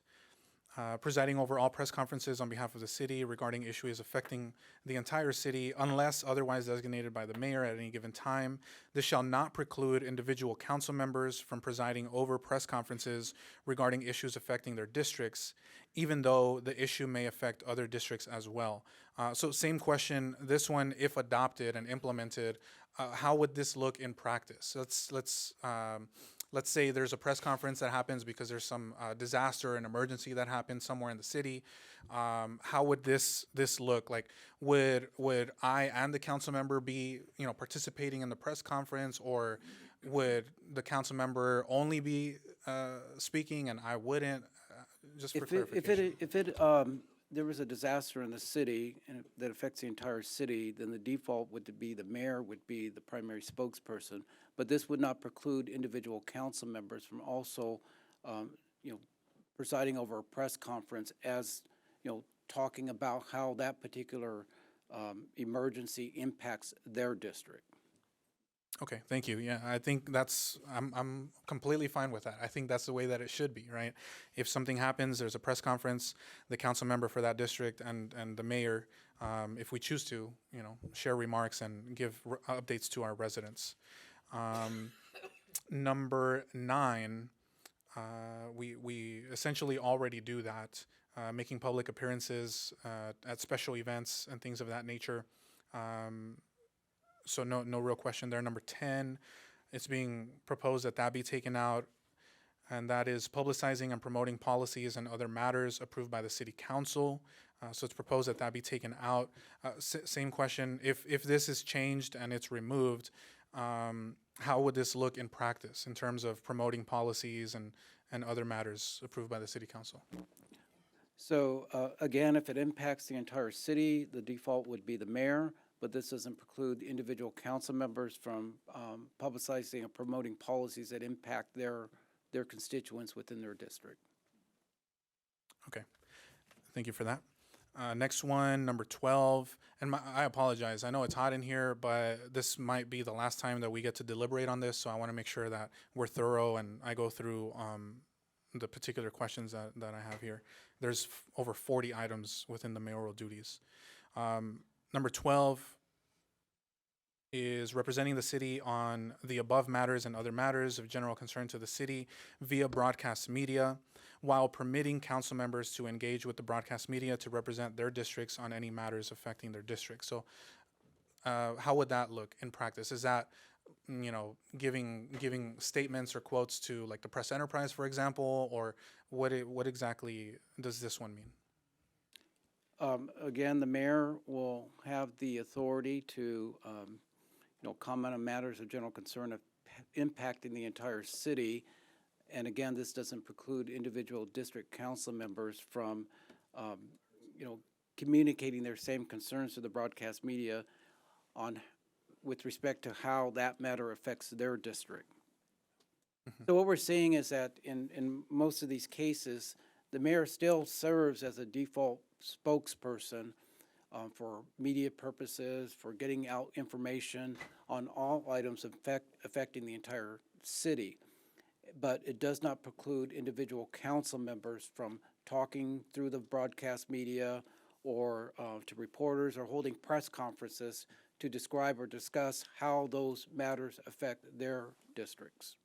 A: presiding over all press conferences on behalf of the city regarding issues affecting the entire city unless otherwise designated by the mayor at any given time. This shall not preclude individual council members from presiding over press conferences regarding issues affecting their districts, even though the issue may affect other districts as well. So same question, this one, if adopted and implemented, how would this look in practice? Let's say there's a press conference that happens because there's some disaster, an emergency that happens somewhere in the city. How would this look? Like, would I and the council member be, participating in the press conference, or would the council member only be speaking and I wouldn't? Just for clarification.
G: If there was a disaster in the city and that affects the entire city, then the default would be the mayor would be the primary spokesperson. But this would not preclude individual council members from also, presiding over a press conference as, talking about how that particular emergency impacts their district.
A: Okay, thank you. Yeah, I think I'm completely fine with that. I think that's the way that it should be, right? If something happens, there's a press conference, the council member for that district and the mayor, if we choose to, share remarks and give updates to our residents. Number 9, we essentially already do that, making public appearances at special events and things of that nature. So no real question there. Number 10, it's being proposed that be taken out, and that is publicizing and promoting policies and other matters approved by the city council. So it's proposed that be taken out. Same question, if this is changed and it's removed, how would this look in practice in terms of promoting policies and other matters approved by the city council?
G: So again, if it impacts the entire city, the default would be the mayor. But this doesn't preclude individual council members from publicizing and promoting policies that impact their constituents within their district.
A: Okay, thank you for that. Next one, number 12, and I apologize. I know it's hot in here, but this might be the last time that we get to deliberate on this, so I want to make sure that we're thorough and I go through the particular questions that I have here. There's over 40 items within the mayoral duties. Number 12 is representing the city on the above matters and other matters of general concern to the city via broadcast media, while permitting council members to engage with the broadcast media to represent their districts on any matters affecting their district. So how would that look in practice? Is that, giving statements or quotes to like the press enterprise, for example, or what exactly does this one mean?
G: Again, the mayor will have the authority to, comment on matters of general concern impacting the entire city. And again, this doesn't preclude individual district council members from, communicating their same concerns to the broadcast media with respect to how that matter affects their district. So what we're seeing is that in most of these cases, the mayor still serves as a default spokesperson for media purposes, for getting out information on all items affecting the entire city. But it does not preclude individual council members from talking through the broadcast media or to reporters or holding press conferences to describe or discuss how those matters affect their districts.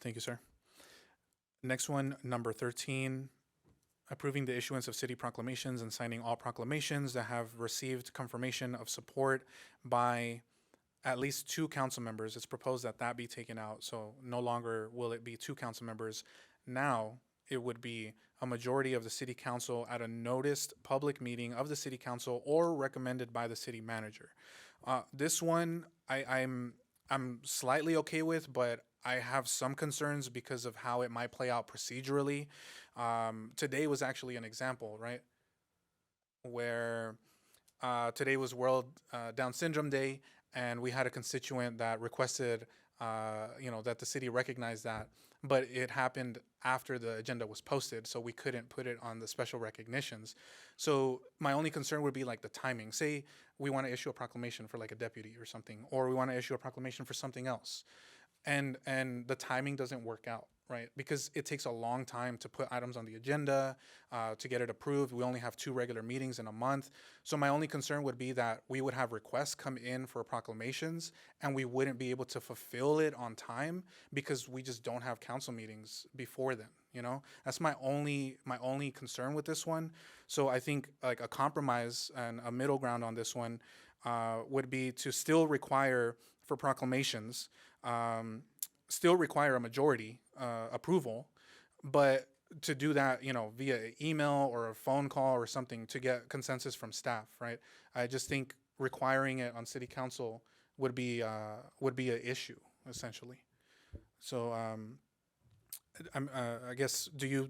A: Thank you, sir. Next one, number 13, approving the issuance of city proclamations and signing all proclamations that have received confirmation of support by at least 2 council members. It's proposed that that be taken out, so no longer will it be 2 council members. Now it would be a majority of the city council at a noticed public meeting of the city council or recommended by the city manager. This one I'm slightly okay with, but I have some concerns because of how it might play out procedurally. Today was actually an example, right? Where today was World Down Syndrome Day, and we had a constituent that requested, that the city recognize that, but it happened after the agenda was posted, so we couldn't put it on the special recognitions. So my only concern would be like the timing. Say we want to issue a proclamation for like a deputy or something, or we want to issue a proclamation for something else, and the timing doesn't work out, right? Because it takes a long time to put items on the agenda, to get it approved. We only have 2 regular meetings in a month. So my only concern would be that we would have requests come in for proclamations and we wouldn't be able to fulfill it on time because we just don't have council meetings before then, That's my only concern with this one. So I think like a compromise and a middle ground on this one would be to still require for proclamations, still require a majority approval, but to do that, via email or a phone call or something to get consensus from staff, right? I just think requiring it on city council would be an issue essentially. So I guess, do you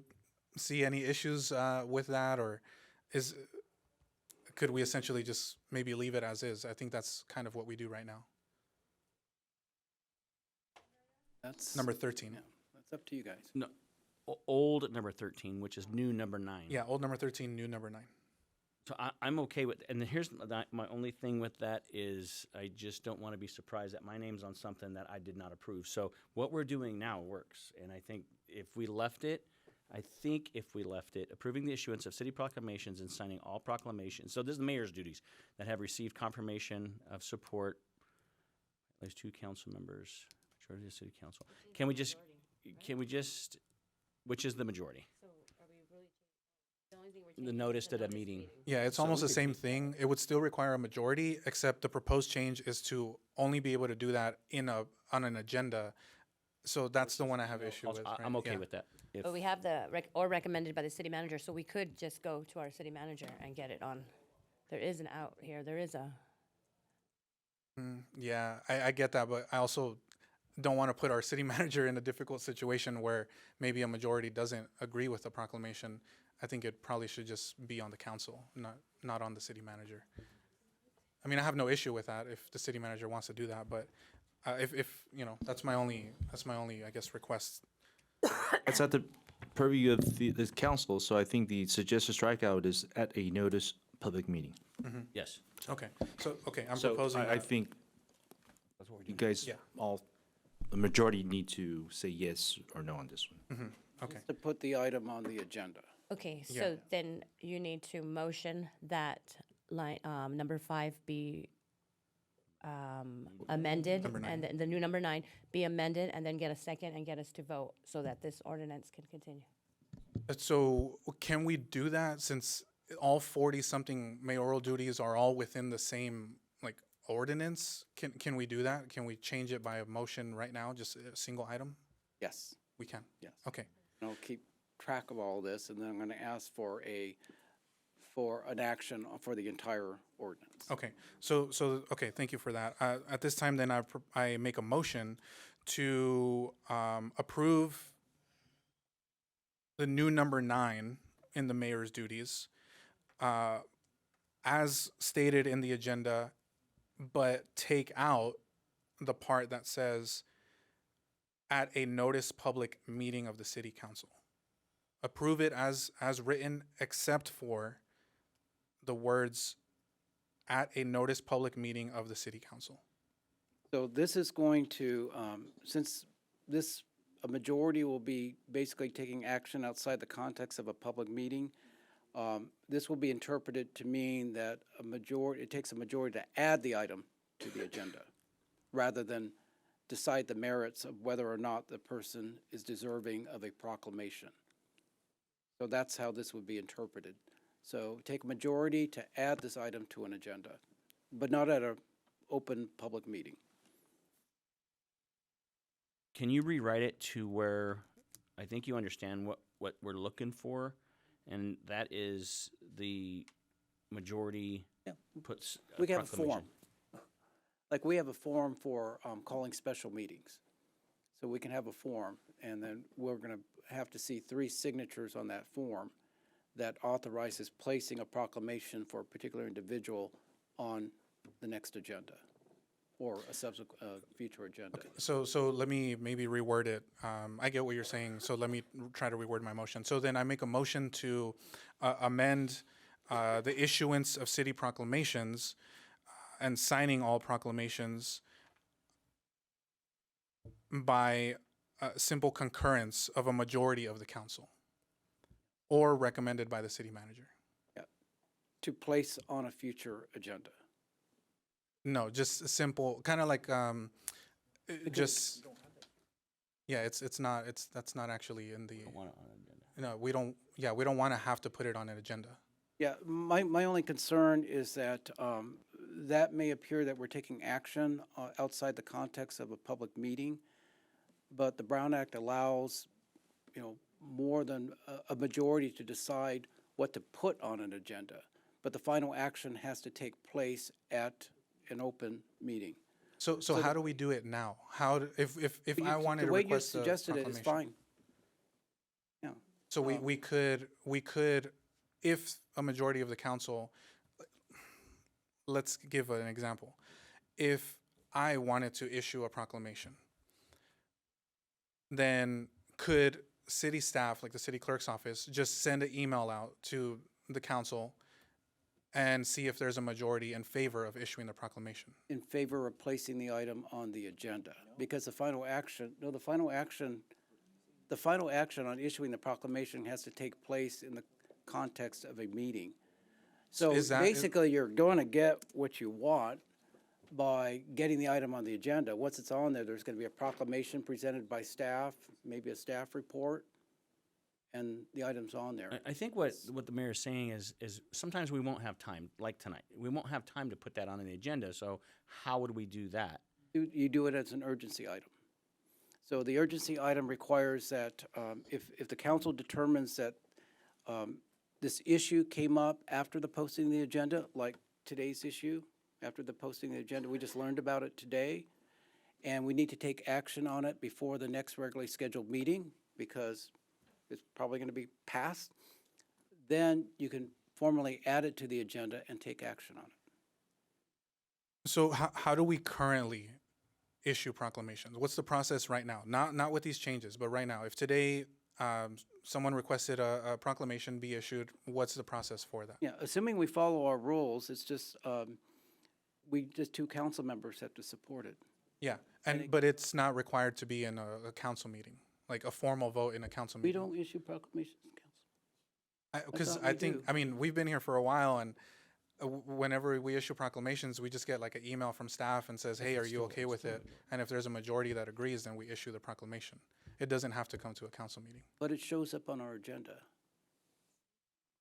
A: see any issues with that, or could we essentially just maybe leave it as is? I think that's kind of what we do right now.
G: That's
A: Number 13.
G: Yeah, that's up to you guys.
L: No, old number 13, which is new number 9.
A: Yeah, old number 13, new number 9.
L: So I'm okay with, and here's my only thing with that is I just don't want to be surprised that my name's on something that I did not approve. So what we're doing now works, and I think if we left it, approving the issuance of city proclamations and signing all proclamations. So this is the mayor's duties that have received confirmation of support. There's 2 council members. Majority of the city council. Can we just, which is the majority?
H: So are we really, the only thing we're
L: The notice at a meeting.
A: Yeah, it's almost the same thing. It would still require a majority, except the proposed change is to only be able to do that on an agenda. So that's the one I have issue with. Right?
L: I'm okay
A: Yeah.
L: with that.
H: But we have the recommended by the city manager, so we could just go to our city manager and get it on. There is an out here. There is a.
A: Yeah, I get that, but I also don't want to put our city manager in a difficult situation where maybe a majority doesn't agree with the proclamation. I think it probably should just be on the council, not on the city manager. I mean, I have no issue with that if the city manager wants to do that, but if that's my only, I guess, request.
K: It's at the purview of the council, so I think the suggested strikeout is at a notice public meeting.
L: Yes.
A: Okay, I'm
K: So
A: proposing
K: I
A: that.
K: think you guys the majority need to say yes or no on this one.
A: Okay.
G: To put the item on the agenda.
H: Okay, so
A: Yeah.
H: then you need to motion that line, number 5 be amended,
A: Number 9.
H: and then the new number 9 be amended, and then get a second and get us to vote so that this ordinance can continue.
A: So can we do that since all 40-something mayoral duties are all within the same ordinance? Can we do that? Can we change it by a motion right now, just a single item?
G: Yes.
A: We can?
G: Yes.
A: Okay.
G: I'll keep track of all this, and then I'm going to ask for a for an action for the entire ordinance.
A: Okay, okay, thank you for that. At this time, then, I make a motion to approve the new number 9 in the mayor's duties, as stated in the agenda, but take out the part that says at a notice public meeting of the city council. Approve it as written, except for the words at a notice public meeting of the city council.
G: So this is going to, since a majority will be basically taking action outside the context of a public meeting, this will be interpreted to mean that it takes a majority to add the item to the agenda, rather than decide the merits of whether or not the person is deserving of a proclamation. So that's how this would be interpreted. So take a majority to add this item to an agenda, but not at an open public meeting.
L: Can you rewrite it to where I think you understand what we're looking for? And that is the majority puts a
G: We can have a
L: proclamation.
G: form. Like we have a form for calling special meetings. So we can have a form, and then we're going to have to see 3 signatures on that form that authorizes placing a proclamation for a particular individual on the next agenda or a subsequent future agenda.
A: So let me maybe reword it. I get what you're saying, so let me try to reword my motion. So then I make a motion to amend the issuance of city proclamations and signing all proclamations by simple concurrence of a majority of the council, or recommended by the city manager.
G: To place on a future agenda.
A: No, just a simple, kind of like just. Yeah, that's not actually in the. No, we don't. Yeah, we don't want to have to put it on an agenda.
G: Yeah, my only concern is that that may appear that we're taking action outside the context of a public meeting, but the Brown Act allows, more than a majority to decide what to put on an agenda, but the final action has to take place at an open meeting.
A: So how do we do it now? If I wanted to request
G: the way you suggested it is fine. Yeah.
A: So we could, if a majority of the council, let's give an example. If I wanted to issue a proclamation, then could city staff, like the city clerk's office, just send an email out to the council and see if there's a majority in favor of issuing the proclamation?
G: In favor of placing the item on the agenda, because the final action on issuing the proclamation has to take place in the context of a meeting. So basically, you're going to get what you want by getting the item on the agenda. Once it's on there, there's going to be a proclamation presented by staff, maybe a staff report, and the item's on there.
L: I think what the mayor is saying is sometimes we won't have time, like tonight. We won't have time to put that on the agenda, so how would we do that?
G: You do it as an urgency item. So the urgency item requires that if the council determines that this issue came up after the posting of the agenda, like today's issue, after the posting of the agenda, we just learned about it today, and we need to take action on it before the next regularly scheduled meeting because it's probably going to be passed, then you can formally add it to the agenda and take action on it.
A: So how do we currently issue proclamations? What's the process right now? Not with these changes, but right now. If today someone requested a proclamation be issued, what's the process for that?
G: Yeah, assuming we follow our rules, it's just, just 2 council members have to support it.
A: Yeah, but it's not required to be in a council meeting, like a formal vote in a council
G: We
A: meeting.
G: don't issue proclamations, council.
A: Because
G: thought we do.
A: we've been here for a while, and whenever we issue proclamations, we just get like an email from staff and says, hey, are you okay with it? And if there's a majority that agrees, then we issue the proclamation. It doesn't have to come to a council meeting.
G: But it shows up on our agenda,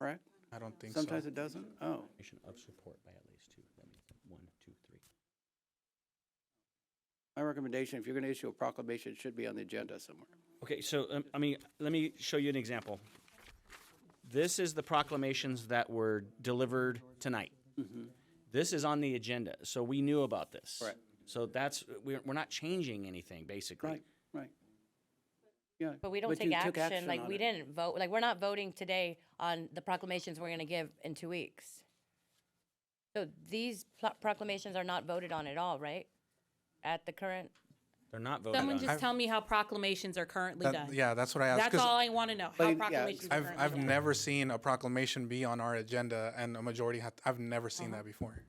G: right?
A: I don't think
G: Sometimes
A: so.
G: it doesn't? Oh.
L: Of support by at least 2. That means 1, 2, 3.
G: My recommendation, if you're going to issue a proclamation, it should be on the agenda somewhere.
L: Okay, so let me show you an example. This is the proclamations that were delivered tonight. This is on the agenda, so we knew about this.
G: Right.
L: So we're not changing anything, basically.
G: Right, right. Yeah.
H: But we don't
G: you
H: take
G: took
H: action, like,
G: on
H: we
G: it.
H: didn't vote, like, we're not voting today on the proclamations we're gonna give in 2 weeks. So these proclamations are not voted on at all, right? At the current,
L: They're not voting
U: Someone
L: on it.
U: just tell me how proclamations are currently done.
A: Yeah, that's what I asked.
U: That's
A: 'cause
U: all I want to know. How proclamations are currently
A: I've
U: done.
A: never seen a proclamation be on our agenda and a majority I've never seen that before.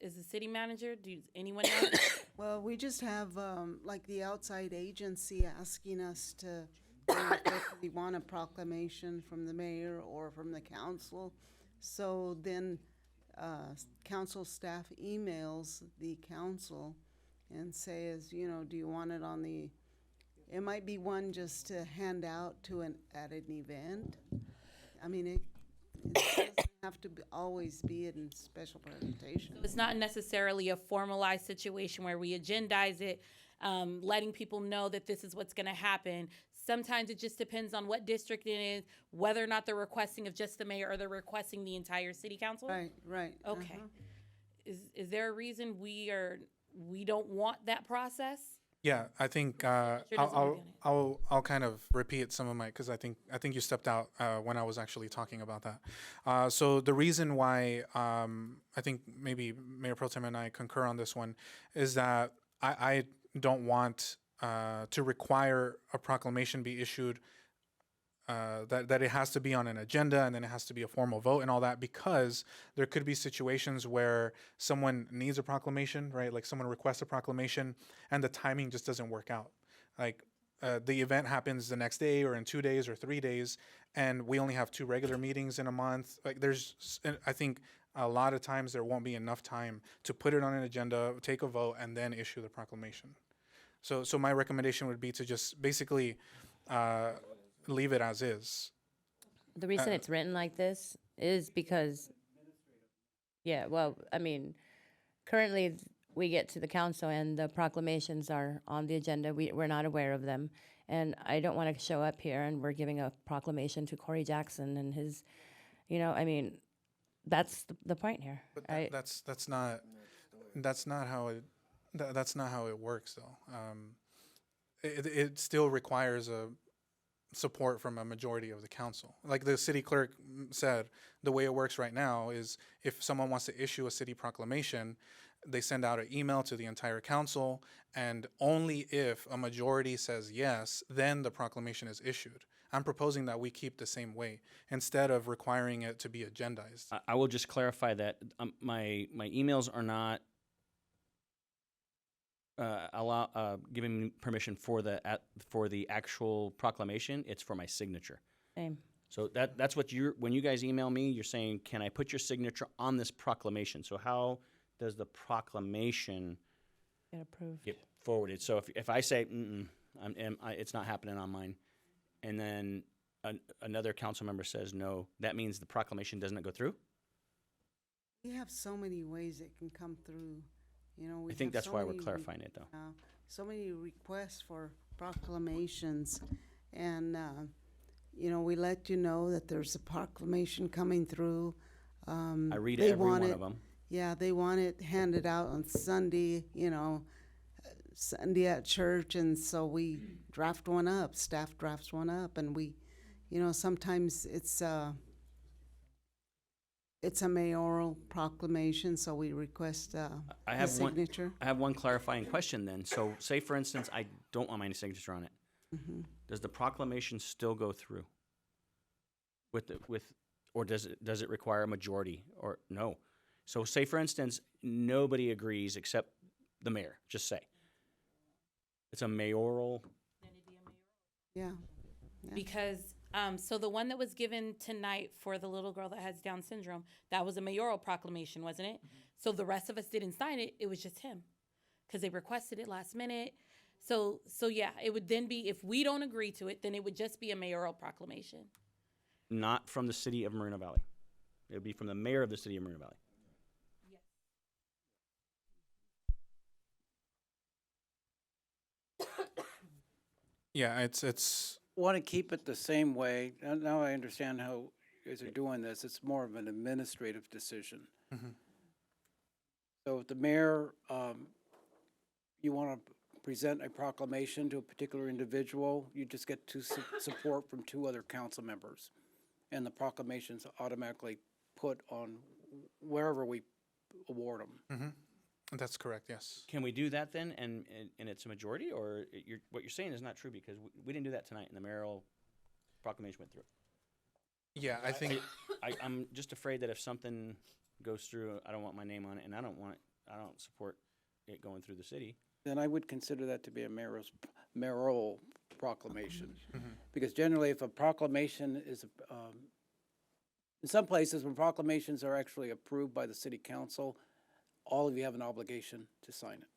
U: Is the city manager? Anyone know?
S: Well, we just have, like the outside agency asking us to, if we want a proclamation from the mayor or from the council. So then, council staff emails the council and says, you know, do you want it on the, it might be one just to hand out at an event. I mean, it doesn't have to always be in special presentation.
U: It's not necessarily a formalized situation where we agendize it, letting people know that this is what's going to happen. Sometimes it just depends on what district it is, whether or not they're requesting of just the mayor or they're requesting the entire city council.
S: Right.
U: Okay. Is there a reason we don't want that process?
A: Yeah, I think
U: doesn't work on
A: I'll kind of repeat some of my because I think you stepped out when I was actually talking about that. So the reason why I think maybe Mayor Pro Tem and I concur on this one is that I don't want to require a proclamation be issued that it has to be on an agenda and then it has to be a formal vote and all that, because there could be situations where someone needs a proclamation, right? Like someone requests a proclamation and the timing just doesn't work out. Like the event happens the next day or in 2 days or 3 days, and we only have 2 regular meetings in a month. Like I think a lot of times there won't be enough time to put it on an agenda, take a vote, and then issue the proclamation. So my recommendation would be to just basically leave it as is.
H: the reason it's written like this is because, yeah, well, I mean, currently we get to the council and the proclamations are on the agenda. We're not aware of them. And I don't want to show up here and we're giving a proclamation to Corey Jackson and his, I mean, that's the point here.
A: But
H: right?
A: that's not how it works though. It still requires a support from a majority of the council. Like the city clerk said, the way it works right now is if someone wants to issue a city proclamation, they send out an email to the entire council, and only if a majority says yes, then the proclamation is issued. I'm proposing that we keep the same way instead of requiring it to be agendized.
L: I will just clarify that my emails are not giving me permission for the actual proclamation. It's for my signature.
H: Same.
L: So that's what when you guys email me, you're saying, can I put your signature on this proclamation? So how does the proclamation
H: Get approved.
L: get forwarded? So if I say, it's not happening on mine, and then another council member says no, that means the proclamation doesn't go through?
S: We have so many ways it can come through. We
L: I think
S: have
L: that's
S: so
L: why we're
S: many
L: clarifying it, though.
S: So many requests for proclamations, and we let you know that there's a proclamation coming through.
L: I read
S: they
L: every
S: want
L: one
S: it,
L: of them.
S: Yeah, they want it handed out on Sunday. Sunday at church, and so we draft one up. Staff drafts one up, and we, sometimes it's a mayoral proclamation, so we request
L: I
S: a
L: have
S: signature.
L: I have one clarifying question then. So say, for instance, I don't want my signature on it.
S: Mhm.
L: Does the proclamation still go through? Or does it require a majority or no? So say, for instance, nobody agrees except the mayor, just say. It's a mayoral.
S: Yeah.
U: Because so the one that was given tonight for the little girl that has Down syndrome, that was a mayoral proclamation, wasn't it? So the rest of us didn't sign it. It was just him because they requested it last minute. So yeah, it would then be, if we don't agree to it, then it would just be a mayoral proclamation.
L: Not from the city of Moreno Valley. It would be from the mayor of the city of Moreno Valley.
A: Yeah, it's
G: Want to keep it the same way. Now I understand how guys are doing this, it's more of an administrative decision.
A: Mhm.
G: So if the mayor, you want to present a proclamation to a particular individual, you just get support from 2 other council members. And the proclamation's automatically put on wherever we award them.
A: That's correct, yes.
L: Can we do that then, and it's a majority, or what you're saying is not true because we didn't do that tonight, and the mayoral proclamation went through?
A: Yeah, I think
L: I'm just afraid that if something goes through, I don't want my name on it, and I don't support it going through the city.
G: Then I would consider that to be a mayoral proclamation. Because generally, if a proclamation is, in some places, when proclamations are actually approved by the city council, all of you have an obligation to sign it.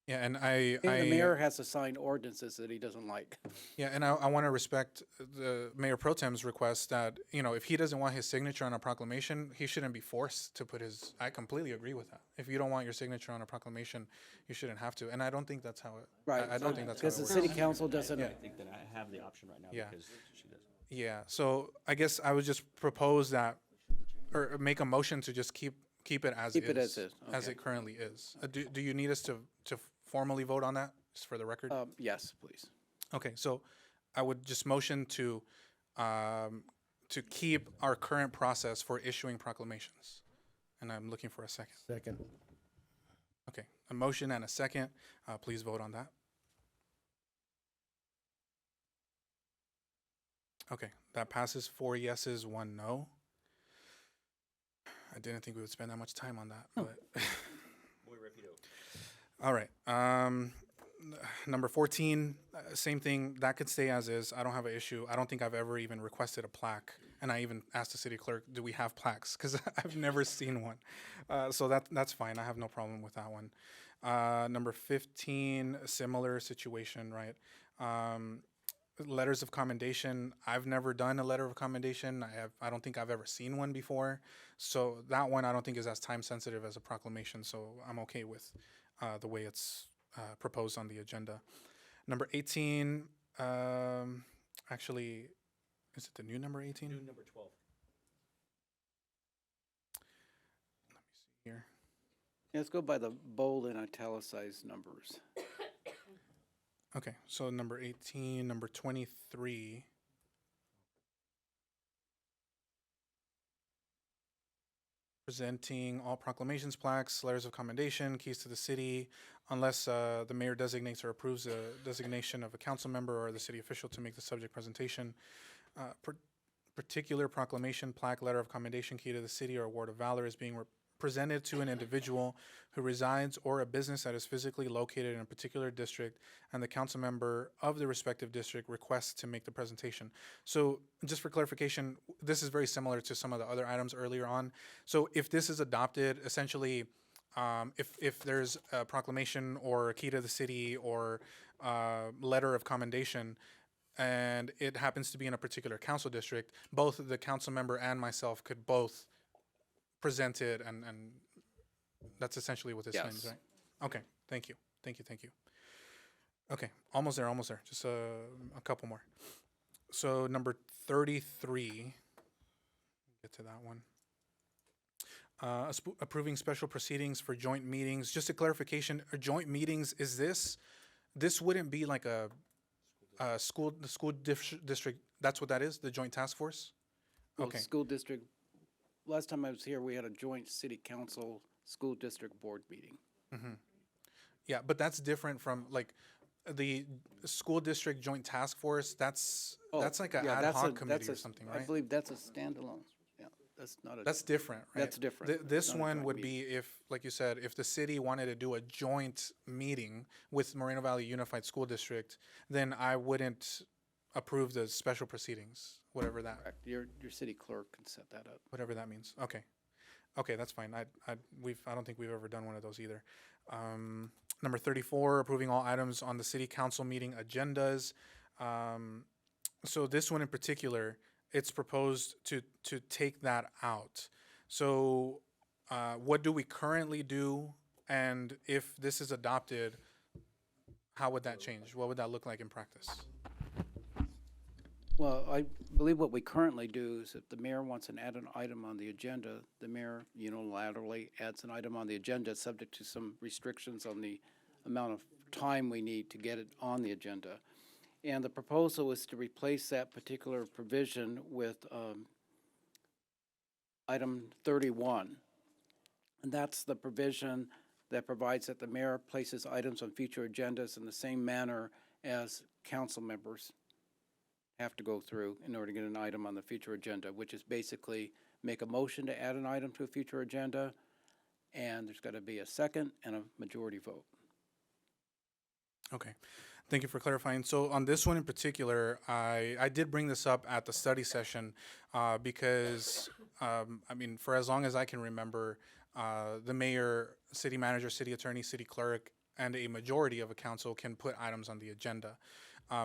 A: Yeah, and
G: And the mayor has to sign ordinances that he doesn't like.
A: Yeah, and I want to respect the Mayor Pro Tem's request that, if he doesn't want his signature on a proclamation, he shouldn't be forced to put his, I completely agree with that. If you don't want your signature on a proclamation, you shouldn't have to. And I don't think that's how it,
G: Right.
A: I don't think that's how it
G: Because
A: works.
G: the city council doesn't.
L: I think that I have the option right now
A: Yeah.
L: because she does.
A: Yeah, so I guess I would just propose that, or make a motion to just keep it as
G: Keep
A: is.
G: it as is,
A: As
G: okay.
A: it currently is. Do you need us to formally vote on that, just for the record?
G: Yes, please.
A: Okay, so I would just motion to keep our current process for issuing proclamations. And I'm looking for a second.
C: Second.
A: Okay, a motion and a second. Please vote on that. Okay, that passes 4 yeses, 1 no. I didn't think we would spend that much time on that, but. All right. Number 14, same thing. That could stay as is. I don't have an issue. I don't think I've ever even requested a plaque. And I even asked the city clerk, do we have plaques? Because I've never seen one. So that's fine. I have no problem with that one. Number 15, similar situation, right? Letters of commendation. I've never done a letter of commendation. I don't think I've ever seen one before. So that one I don't think is as time sensitive as a proclamation. So I'm okay with the way it's proposed on the agenda. Number 18, actually, is it the new number 18?
L: New number 12.
A: Let me see here.
G: Let's go by the bold and italicized numbers.
A: Okay, so number 18, number 23. Presenting all proclamations, plaques, letters of commendation, keys to the city, unless the mayor designates or approves a designation of a council member or the city official to make the subject presentation. Particular proclamation, plaque, letter of commendation, key to the city, or award of valor is being presented to an individual who resides or a business that is physically located in a particular district, and the council member of the respective district requests to make the presentation. So just for clarification, this is very similar to some of the other items earlier on. So if this is adopted, essentially, if there's a proclamation or a key to the city or letter of commendation, and it happens to be in a particular council district, both the council member and myself could both present it, and that's essentially what this
G: Yes.
A: means, right? Okay, thank you. Okay, almost there, just a couple more. So number 33, get to that one. Approving special proceedings for joint meetings. Just a clarification, joint meetings, is this wouldn't be like the school district, that's what that is, the joint task force?
G: Well,
A: Okay.
G: School district, last time I was here, we had a joint city council, school district board meeting.
A: Yeah, but that's different from like the school district joint task force. That's like an ad hoc committee or something,
G: I
A: right?
G: believe that's a standalone. Yeah, that's not a.
A: That's different, right?
G: That's different.
A: This
G: Not a
A: one
G: joint
A: would
G: meeting.
A: be if, like you said, if the city wanted to do a joint meeting with Moreno Valley Unified School District, then I wouldn't approve the special proceedings, whatever that
G: Correct. Your city clerk can set that up.
A: whatever that means. Okay, that's fine. I don't think we've ever done one of those either. Number 34, approving all items on the city council meeting agendas. So this one in particular, it's proposed to take that out. So what do we currently do? And if this is adopted, how would that change? What would that look like in practice?
G: Well, I believe what we currently do is if the mayor wants to add an item on the agenda, the mayor unilaterally adds an item on the agenda, subject to some restrictions on the amount of time we need to get it on the agenda. And the proposal is to replace that particular provision with item 31. And that's the provision that provides that the mayor places items on future agendas in the same manner as council members have to go through in order to get an item on the future agenda, which is basically make a motion to add an item to a future agenda, and there's got to be a second and a majority vote.
A: Okay, thank you for clarifying. So on this one in particular, I did bring this up at the study session because, I mean, for as long as I can remember, the mayor, city manager, city attorney, city clerk, and a majority of a council can put items on the agenda.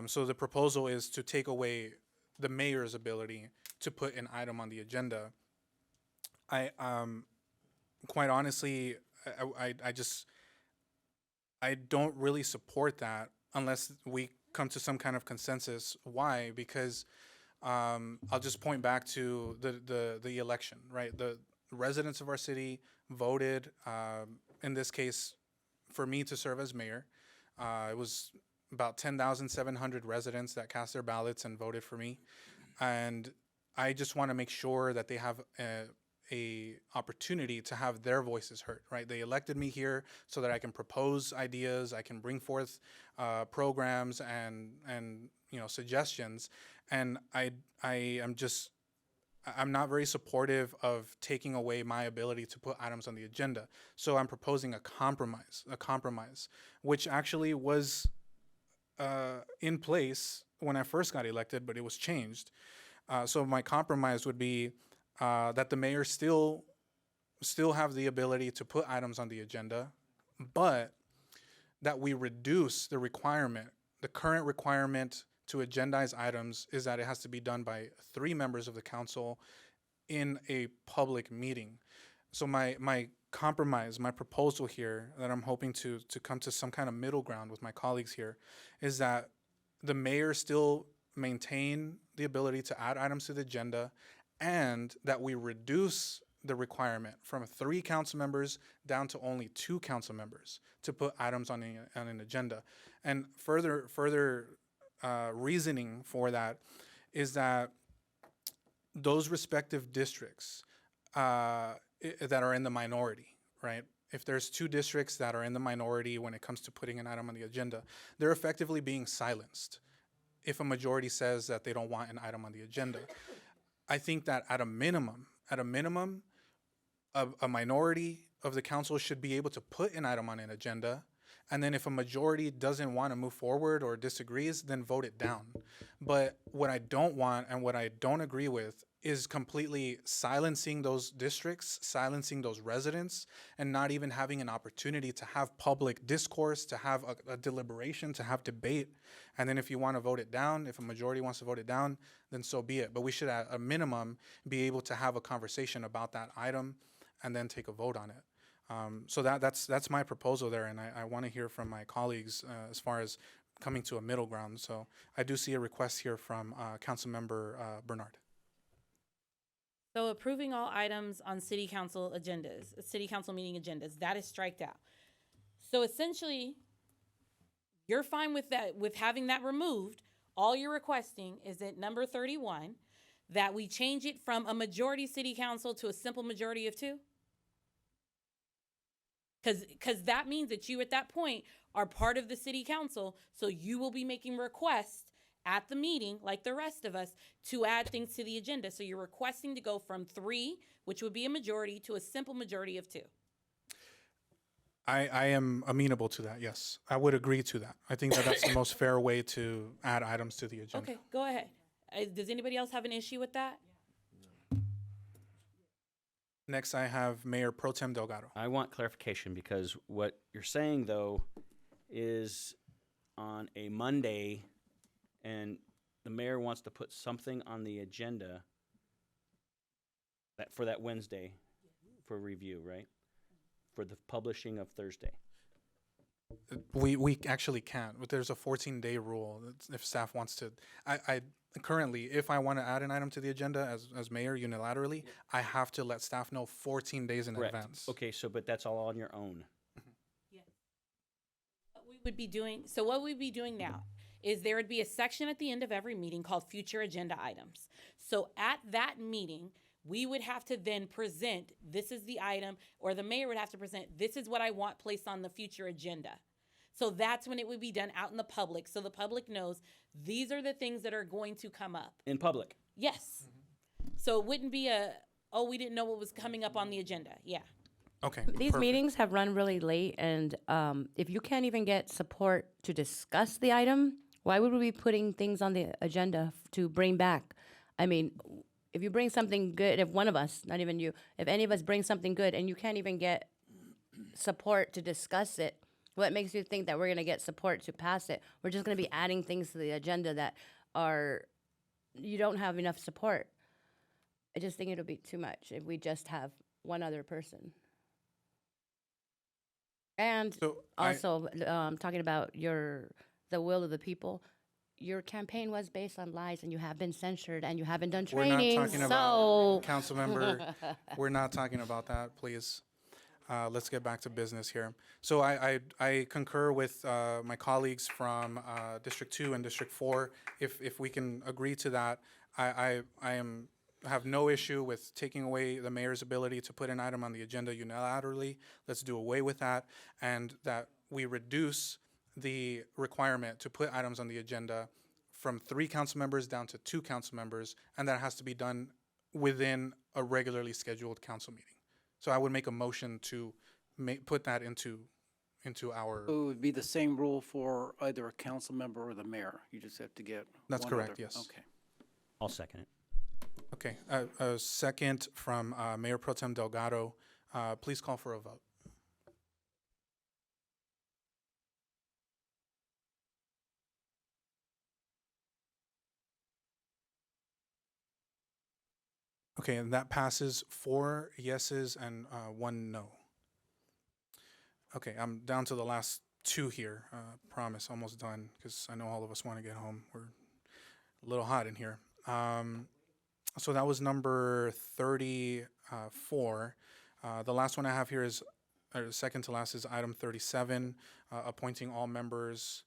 A: So the proposal is to take away the mayor's ability to put an item on the agenda. I quite honestly, I don't really support that unless we come to some kind of consensus. Why? Because I'll just point back to the election, right? The residents of our city voted, in this case, for me to serve as mayor. It was about 10,700 residents that cast their ballots and voted for me. And I just want to make sure that they have a opportunity to have their voices heard, right? They elected me here so that I can propose ideas, I can bring forth programs and suggestions. And I'm not very supportive of taking away my ability to put items on the agenda. So I'm proposing a compromise, which actually was in place when I first got elected, but it was changed. So my compromise would be that the mayor still have the ability to put items on the agenda, but that we reduce the requirement. The current requirement to agendize items is that it has to be done by 3 members of the council in a public meeting. So my compromise, my proposal here that I'm hoping to come to some kind of middle ground with my colleagues here is that the mayor still maintain the ability to add items to the agenda, and that we reduce the requirement from 3 council members down to only 2 council members to put items on an agenda. And further reasoning for that is that those respective districts that are in the minority, right? If there's 2 districts that are in the minority when it comes to putting an item on the agenda, they're effectively being silenced if a majority says that they don't want an item on the agenda. I think that at a minimum, a minority of the council should be able to put an item on an agenda, and then if a majority doesn't want to move forward or disagrees, then vote it down. But what I don't want and what I don't agree with is completely silencing those districts, silencing those residents, and not even having an opportunity to have public discourse, to have a deliberation, to have debate. And then if you want to vote it down, if a majority wants to vote it down, then so be it. But we should at a minimum be able to have a conversation about that item and then take a vote on it. So that's my proposal there, and I want to hear from my colleagues as far as coming to a middle ground. So I do see a request here from Councilmember Bernard.
U: So approving all items on city council agendas, city council meeting agendas, that is striked out. So essentially, you're fine with that, with having that removed. All you're requesting is at number 31, that we change it from a majority city council to a simple majority of 2? Because that means that you at that point are part of the city council, so you will be making requests at the meeting, like the rest of us, to add things to the agenda. So you're requesting to go from 3, which would be a majority, to a simple majority of 2.
A: I am amenable to that, yes. I would agree to that. I think that that's the most fair way to add items to the agenda.
U: Okay, go ahead. Does anybody else have an issue with that?
A: Next, I have Mayor Pro Tem Delgado.
L: I want clarification because what you're saying, though, is on a Monday and the mayor wants to put something on the agenda for that Wednesday for review, right? For the publishing of Thursday.
A: We actually can't, but there's a 14-day rule if staff wants to. currently, if I want to add an item to the agenda as mayor unilaterally, I have to let staff know 14 days in
L: Correct.
A: advance.
L: Okay, so, but that's all on your own.
U: What we would be doing, so what we'd be doing now is there would be a section at the end of every meeting called future agenda items. So at that meeting, we would have to then present, this is the item, or the mayor would have to present, this is what I want placed on the future agenda. So that's when it would be done out in the public, so the public knows these are the things that are going to come up.
L: In public.
U: Yes. So it wouldn't be we didn't know what was coming up on the agenda. Yeah.
A: Okay.
H: These meetings have run really late, and if you can't even get support to discuss the item, why would we be putting things on the agenda to bring back? I mean, if you bring something good, if one of us, not even you, if any of us bring something good and you can't even get support to discuss it, what makes you think that we're going to get support to pass it? We're just going to be adding things to the agenda that you don't have enough support. I just think it'll be too much if we just have one other person. And also, talking about the will of the people, your campaign was based on lies, and you have been censored, and you haven't done training.
A: We're not talking about, council member, we're not talking about that, please. Let's get back to business here. So I concur with my colleagues from District 2 and District 4. If we can agree to that, I have no issue with taking away the mayor's ability to put an item on the agenda unilaterally. Let's do away with that, and that we reduce the requirement to put items on the agenda from 3 council members down to 2 council members, and that has to be done within a regularly scheduled council meeting. So I would make a motion to put that into our.
G: It would be the same rule for either a council member or the mayor. You just have to get.
A: That's
G: one
A: correct,
G: other.
A: yes.
G: Okay.
L: I'll second it.
A: Okay, a second from Mayor Pro Tem Delgado. Please call for a vote. Okay, and that passes 4 yeses and 1 no. Okay, I'm down to the last 2 here. Promise, almost done, because I know all of us want to get home. We're a little hot in here. So that was number 34. The last one I have here is, or second to last, is item 37, appointing all members.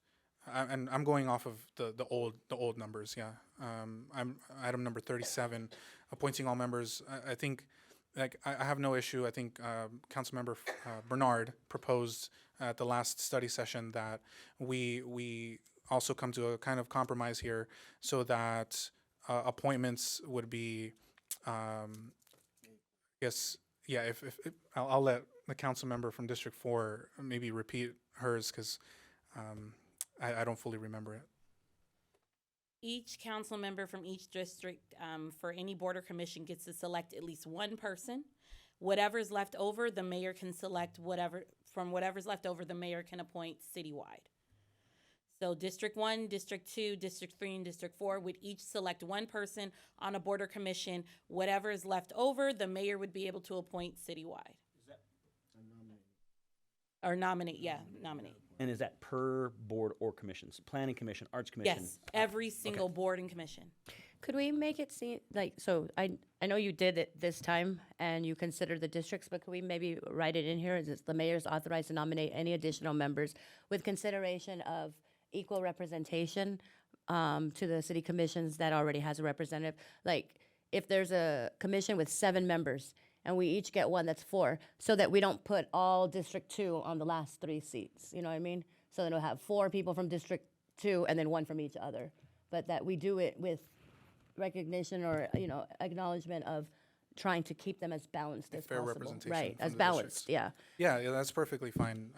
A: And I'm going off of the old numbers, yeah. I'm item number 37, appointing all members. I think, I have no issue. I think Councilmember Bernard proposed at the last study session that we also come to a kind of compromise here, so that appointments would be, if I'll let the council member from District 4 maybe repeat hers, because I don't fully remember it.
U: Each council member from each district for any board or commission gets to select at least one person. Whatever's left over, the mayor can select whatever's left over, the mayor can appoint citywide. So District 1, District 2, District 3, and District 4 would each select one person on a board or commission. Whatever is left over, the mayor would be able to appoint citywide. Or nominate, nominate.
L: And is that per board or commissions? Planning commission, arts commission?
U: Yes, every single board and commission.
H: Could we make it seem like, so I know you did it this time and you considered the districts, but could we maybe write it in here? Is it the mayor is authorized to nominate any additional members with consideration of equal representation to the city commissions that already has a representative? Like, if there's a commission with 7 members and we each get one that's 4, so that we don't put all District 2 on the last 3 seats, you know what I mean? So then we'll have 4 people from District 2 and then 1 from each other. But that we do it with recognition or, acknowledgement of trying to keep them as balanced as
A: Fair
H: possible.
A: Representation.
H: Right,
A: from
H: as
A: the
H: balanced,
A: districts.
H: yeah.
A: Yeah, that's perfectly fine.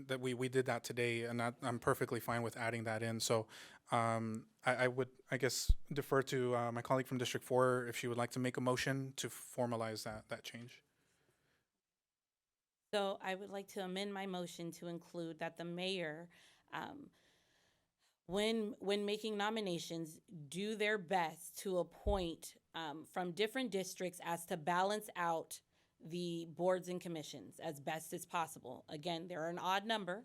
A: That we did that today, and I'm perfectly fine with adding that in. So I would, I guess, defer to my colleague from District 4 if she would like to make a motion to formalize that change.
U: So I would like to amend my motion to include that the mayor, when making nominations, do their best to appoint from different districts as to balance out the boards and commissions as best as possible. Again, they're an odd number.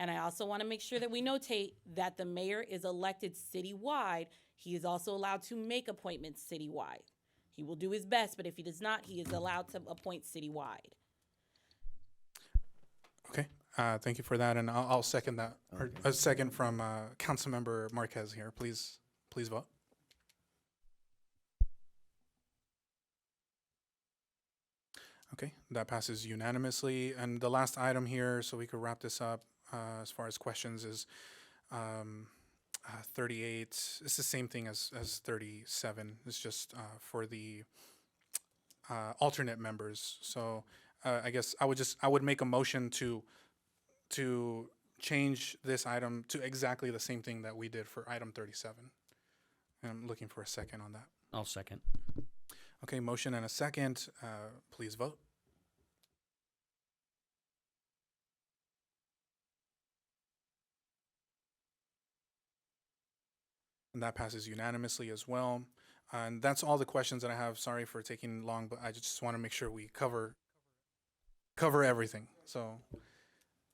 U: And I also want to make sure that we notate that the mayor is elected citywide. He is also allowed to make appointments citywide. He will do his best, but if he does not, he is allowed to appoint citywide.
A: Okay, thank you for that, and I'll second that. Or a second from Councilmember Marquez here. Please vote. Okay, that passes unanimously. And the last item here, so we could wrap this up as far as questions, is 38. It's the same thing as 37. It's just for the alternate members. So I guess I would make a motion to change this item to exactly the same thing that we did for item 37. And I'm looking for a second on that.
L: I'll second.
A: Okay, motion and a second. Please vote. And that passes unanimously as well. And that's all the questions that I have. Sorry for taking long, but I just want to make sure we cover everything. So,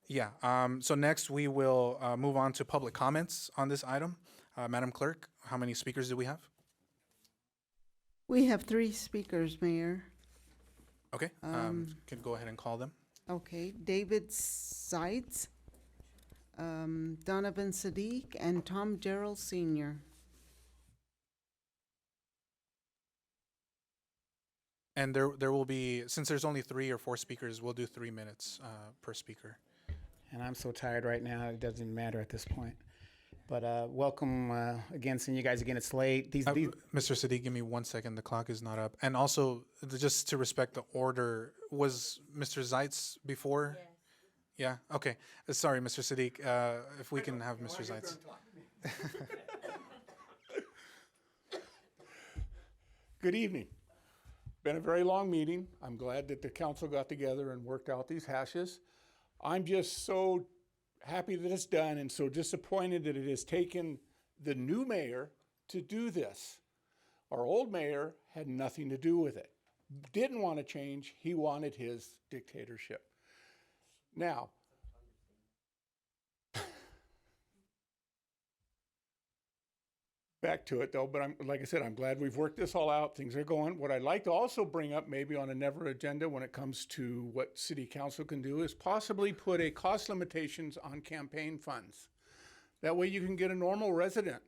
A: yeah. So next we will move on to public comments on this item. Madam Clerk, how many speakers do we have?
S: We have 3 speakers, Mayor.
A: Okay, can go ahead and call them.
S: Okay, David Seitz, Donovan Sadiq, and Tom Gerald Sr.
A: And there will be, since there's only 3 or 4 speakers, we'll do 3 minutes per speaker.
C: And I'm so tired right now, it doesn't matter at this point. But welcome again, seeing you guys again. It's late.
A: Mr. Sadiq, give me 1 second. The clock is not up. And also, just to respect the order, was Mr. Zeitz before? Yes. Yeah? Okay. Sorry, Mr. Sadiq. If we can have Mr. Zeitz.
V: Good evening. Been a very long meeting. I'm glad that the council got together and worked out these hashes. I'm just so happy that it's done and so disappointed that it has taken the new mayor to do this. Our old mayor had nothing to do with it. Didn't want to change. He wanted his dictatorship. Now, back to it though, but like I said, I'm glad we've worked this all out. Things are going. What I'd like to also bring up, maybe on a never agenda when it comes to what city council can do, is possibly put a cost limitations on campaign funds. That way you can get a normal resident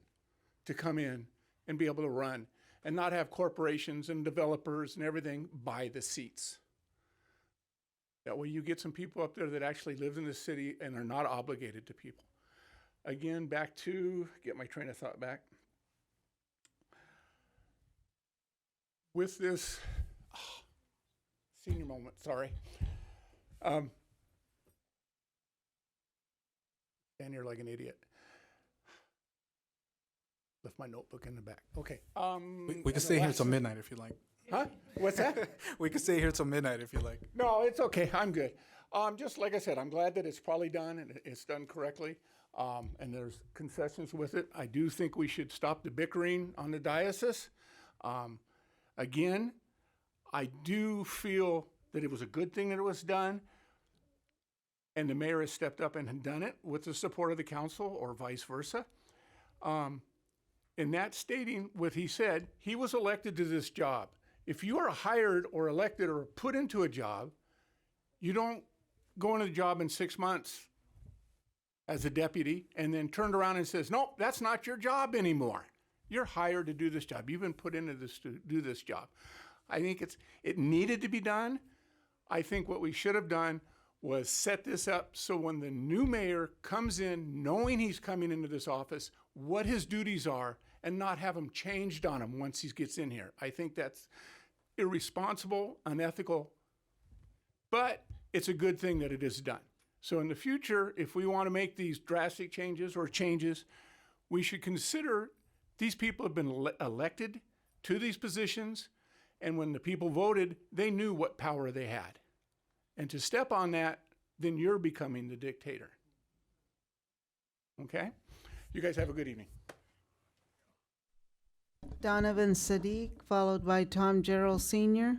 V: to come in and be able to run and not have corporations and developers and everything buy the seats. That way you get some people up there that actually live in the city and are not obligated to people. Again, back to, get my train of thought back. With this senior moment, sorry. Stand here like an idiot. Left my notebook in the back. Okay.
A: We can stay here till midnight if you like.
V: Huh? What's that?
A: We can stay here till midnight if you like.
V: No, it's okay. I'm good. Just like I said, I'm glad that it's probably done and it's done correctly. And there's concessions with it. I do think we should stop the bickering on the diocese. Again, I do feel that it was a good thing that it was done, and the mayor has stepped up and done it with the support of the council or vice versa. In that stating what he said, he was elected to this job. If you are hired or elected or put into a job, you don't go into the job in 6 months as a deputy and then turned around and says, nope, that's not your job anymore. You're hired to do this job. You've been put into this to do this job. I think it needed to be done. I think what we should have done was set this up so when the new mayor comes in, knowing he's coming into this office, what his duties are, and not have them changed on him once he gets in here. I think that's irresponsible, unethical, but it's a good thing that it is done. So in the future, if we want to make these drastic changes, we should consider these people have been elected to these positions, and when the people voted, they knew what power they had. And to step on that, then you're becoming the dictator. Okay? You guys have a good evening.
S: Donovan Sadiq, followed by Tom Gerald Sr.,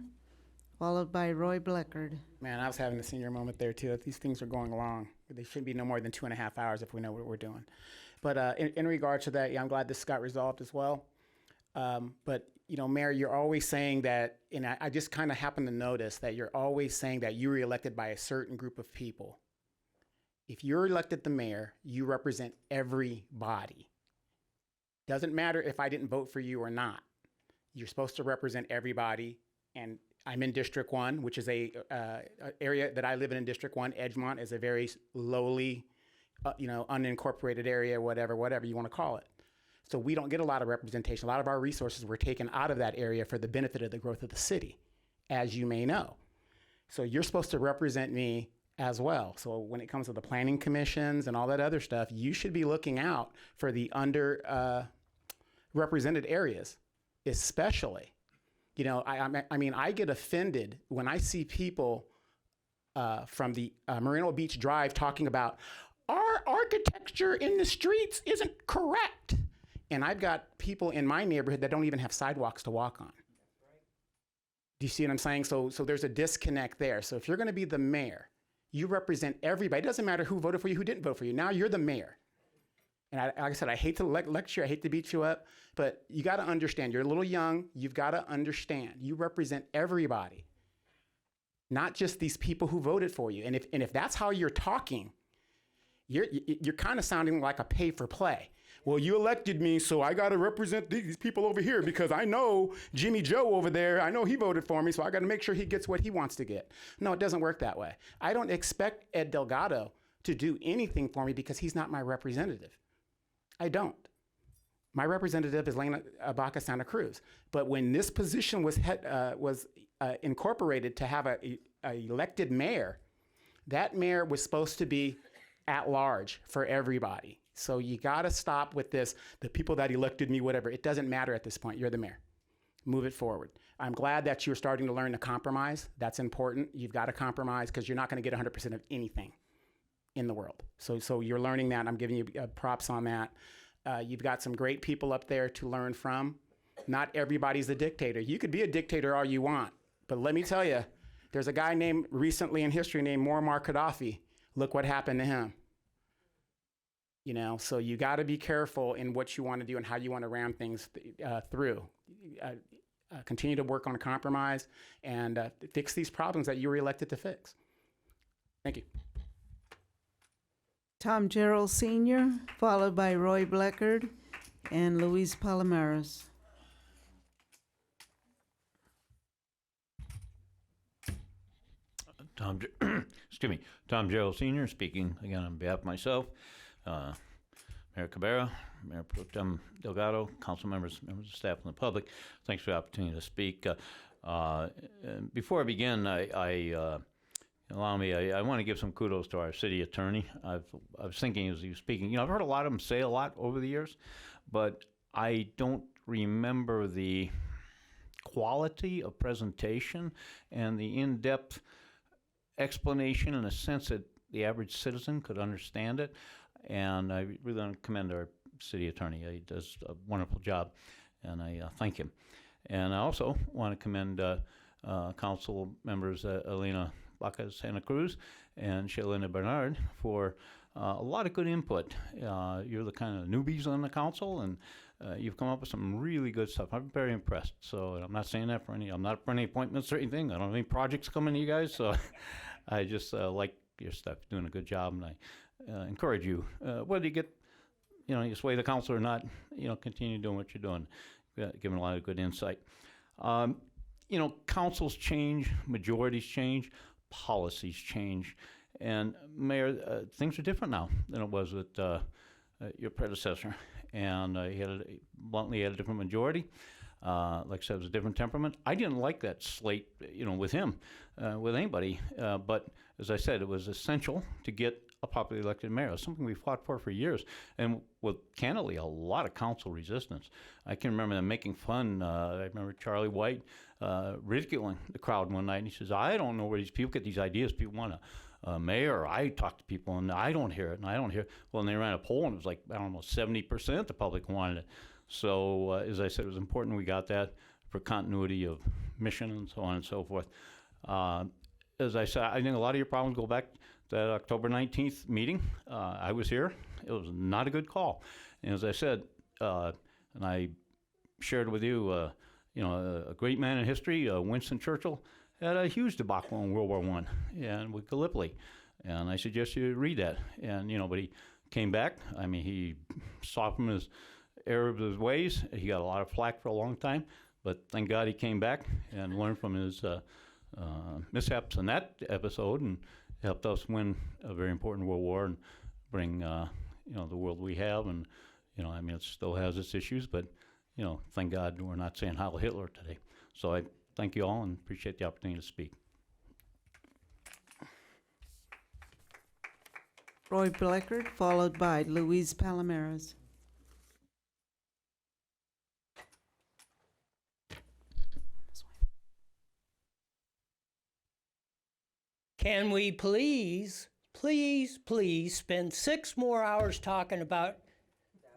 S: followed by Roy Bleckard.
C: Man, I was having a senior moment there too. These things are going along. They should be no more than 2.5 hours if we know what we're doing. But in regard to that, yeah, I'm glad this got resolved as well. But you know, Mayor, you're always saying that, and I just kind of happen to notice that you're always saying that you were elected by a certain group of people. If you're elected the mayor, you represent everybody. Doesn't matter if I didn't vote for you or not. You're supposed to represent everybody. And I'm in District 1, which is a area that I live in District 1. Edgemont is a very lowly, unincorporated area, whatever you want to call it. So we don't get a lot of representation. A lot of our resources were taken out of that area for the benefit of the growth of the city, as you may know. So you're supposed to represent me as well. So when it comes to the planning commissions and all that other stuff, you should be looking out for the represented areas, especially. You know, I mean, I get offended when I see people from the Moreno Beach Drive talking about our architecture in the streets isn't correct. And I've got people in my neighborhood that don't even have sidewalks to walk on. Do you see what I'm saying? So there's a disconnect there. So if you're going to be the mayor, you represent everybody. It doesn't matter who voted for you, who didn't vote for you. Now you're the mayor. And like I said, I hate to lecture, I hate to beat you up, but you got to understand, you're a little young, you've got to understand, you represent everybody, not just these people who voted for you. And if that's how you're talking, you're kind of sounding like a pay for play. Well, you elected me, so I got to represent these people over here because I know Jimmy Joe over there, I know he voted for me, so I got to make sure he gets what he wants to get. No, it doesn't work that way. I don't expect Ed Delgado to do anything for me because he's not my representative. I don't. My representative is Lena Abaca Santa Cruz. But when this position was incorporated to have a elected mayor, that mayor was supposed to be at large for everybody. So you got to stop with this, the people that elected me, whatever. It doesn't matter at this point. You're the mayor. Move it forward. I'm glad that you're starting to learn to compromise. That's important. You've got to compromise because you're not going to get 100% of anything in the world. So you're learning that. I'm giving you props on that. You've got some great people up there to learn from. Not everybody's a dictator. You could be a dictator all you want, but let me tell you, there's a guy named recently in history named Muammar Gaddafi. Look what happened to him. You know, so you got to be careful in what you want to do and how you want to ram things through. Continue to work on a compromise and fix these problems that you were elected to fix. Thank you.
S: Tom Gerald Sr., followed by Roy Bleckard and Luis Palomares.
T: Excuse me, Tom Gerald Sr. speaking again on behalf of myself, Mayor Cabrera, Mayor Pro Tem Delgado, council members, members of staff, and the public. Thanks for the opportunity to speak. And before I begin, allow me, I want to give some kudos to our city attorney. I was thinking as he was speaking, I've heard a lot of them say a lot over the years, but I don't remember the quality of presentation and the in-depth explanation in a sense that the average citizen could understand it. And I really want to commend our city attorney. He does a wonderful job, and I thank him. And I also want to commend council members Elena Baca Santa Cruz and Shalina Bernard for a lot of good input. You're the kind of newbies on the council, and you've come up with some really good stuff. I'm very impressed. So I'm not saying that I'm not for any appointments or anything. I don't have any projects coming to you guys. So I just like your stuff. You're doing a good job, and I encourage you, whether you get, you sway the council or not, continue doing what you're doing. Giving a lot of good insight. Councils change, majorities change, policies change. And Mayor, things are different now than it was with your predecessor. And he bluntly had a different majority. Like I said, it was a different temperament. I didn't like that slate, with him, with anybody. But as I said, it was essential to get a popularly elected mayor. It's something we fought for years. And with, candidly, a lot of council resistance. I can remember them making fun. I remember Charlie White ridiculing the crowd one night. And he says, I don't know where these people get these ideas. People want a mayor. I talk to people, and I don't hear it, and I don't hear it. Well, and they ran a poll, and it was like, I don't know, 70% the public wanted it. So, as I said, it was important we got that for continuity of mission and so on and so forth. As I said, I think a lot of your problems go back that October 19th meeting, I was here. It was not a good call. And as I said, and I shared with you, a great man in history, Winston Churchill, had a huge debacle in World War I and with Gallipoli. And I suggest you read that. And, but he came back. I mean, he softened his Arab's ways. He got a lot of flack for a long time, but thank God he came back and learned from his mishaps in that episode and helped us win a very important world war and bring, the world we have. And, it still has its issues, but, thank God we're not saying Heil Hitler today. So I thank you all and appreciate the opportunity to speak.
S: Roy Bleckert, followed by Luis Palomares.
F: Can we please spend 6 more hours talking about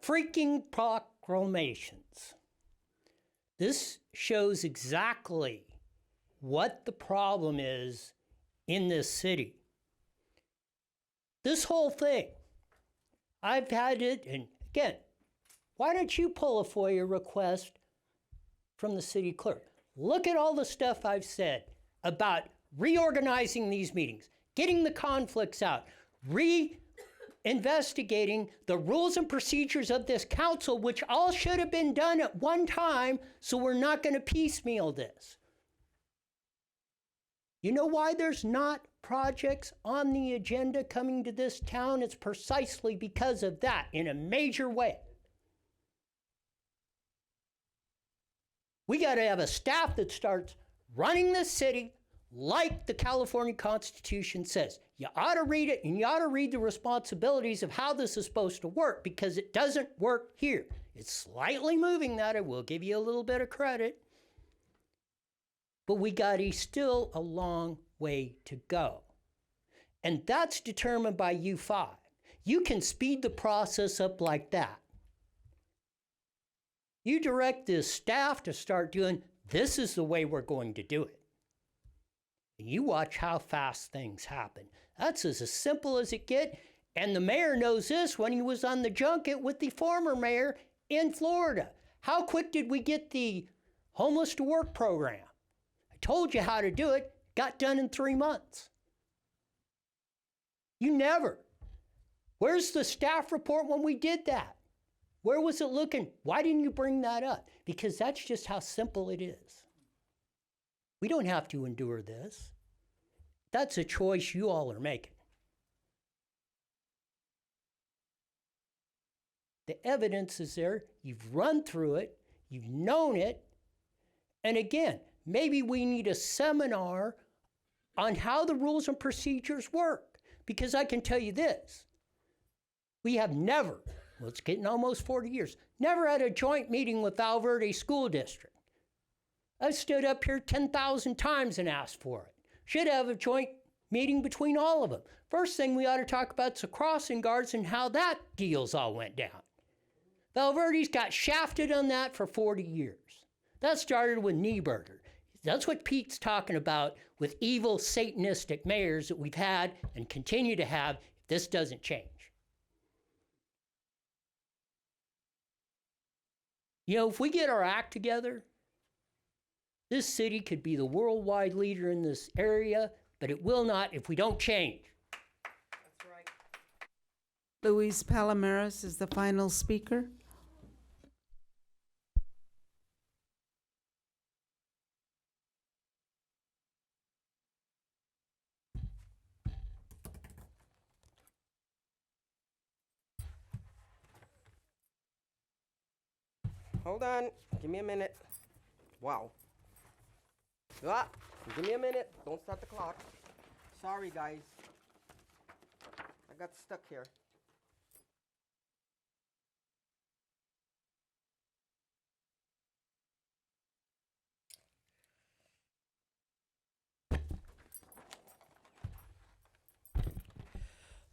F: freaking proclamations? This shows exactly what the problem is in this city. This whole thing, I've had it, and again, why don't you pull a FOIA request from the city clerk? Look at all the stuff I've said about reorganizing these meetings, getting the conflicts out, investigating the rules and procedures of this council, which all should have been done at one time, so we're not going to piecemeal this. You know why there's not projects on the agenda coming to this town? It's precisely because of that, in a major way. We got to have a staff that starts running this city like the California Constitution says. You ought to read it, and you ought to read the responsibilities of how this is supposed to work, because it doesn't work here. It's slightly moving that. I will give you a little bit of credit. But we got still a long way to go. And that's determined by U5. You can speed the process up like that. You direct this staff to start doing, this is the way we're going to do it. And you watch how fast things happen. That's as simple as it gets. And the mayor knows this when he was on the junket with the former mayor in Florida. How quick did we get the Homeless to Work program? I told you how to do it. Got done in 3 months. You never. Where's the staff report when we did that? Where was it looking? Why didn't you bring that up? Because that's just how simple it is. We don't have to endure this. That's a choice you all are making. The evidence is there. You've run through it. You've known it. And again, maybe we need a seminar on how the rules and procedures work. Because I can tell you this. We have never, well, it's getting almost 40 years, never had a joint meeting with Val Verde School District. I've stood up here 10,000 times and asked for it. Should have a joint meeting between all of them. First thing we ought to talk about is the crossing guards and how that deals all went down. Val Verde's got shafted on that for 40 years. That started with Nieberger. That's what Pete's talking about with evil Satanistic mayors that we've had and continue to have if this doesn't change. If we get our act together, this city could be the worldwide leader in this area, but it will not if we don't change.
S: That's right. Luis Palomares is the final speaker.
D: Hold on. Give me a minute. Wow. Ah, give me a minute. Don't start the clock. Sorry, guys. I got stuck here.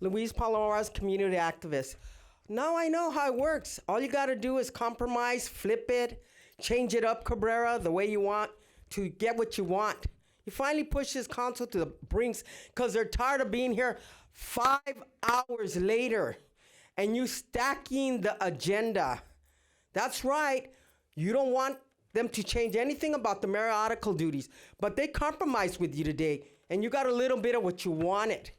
D: Luis Palomares, community activist. Now I know how it works. All you got to do is compromise, flip it, change it up, Cabrera, the way you want to get what you want. You finally push this council to the brinks because they're tired of being here 5 hours later, and you stacking the agenda. That's right. You don't want them to change anything about the mayoral duties, but they compromised with you today, and you got a little bit of what you wanted.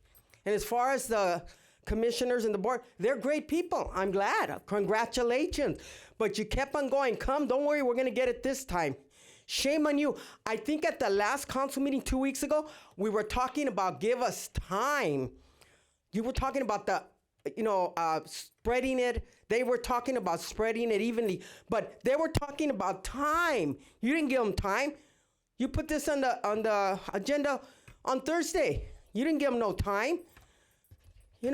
D: And as far as the commissioners and the board, they're great people. I'm glad. Congratulations. But you kept on going. Come, don't worry, we're going to get it this time. Shame on you. I think at the last council meeting 2 weeks ago, we were talking about give us time. You were talking about the, spreading it. They were talking about spreading it evenly, but they were talking about time. You didn't give them time. You put this on the agenda on Thursday. You didn't give them no time. And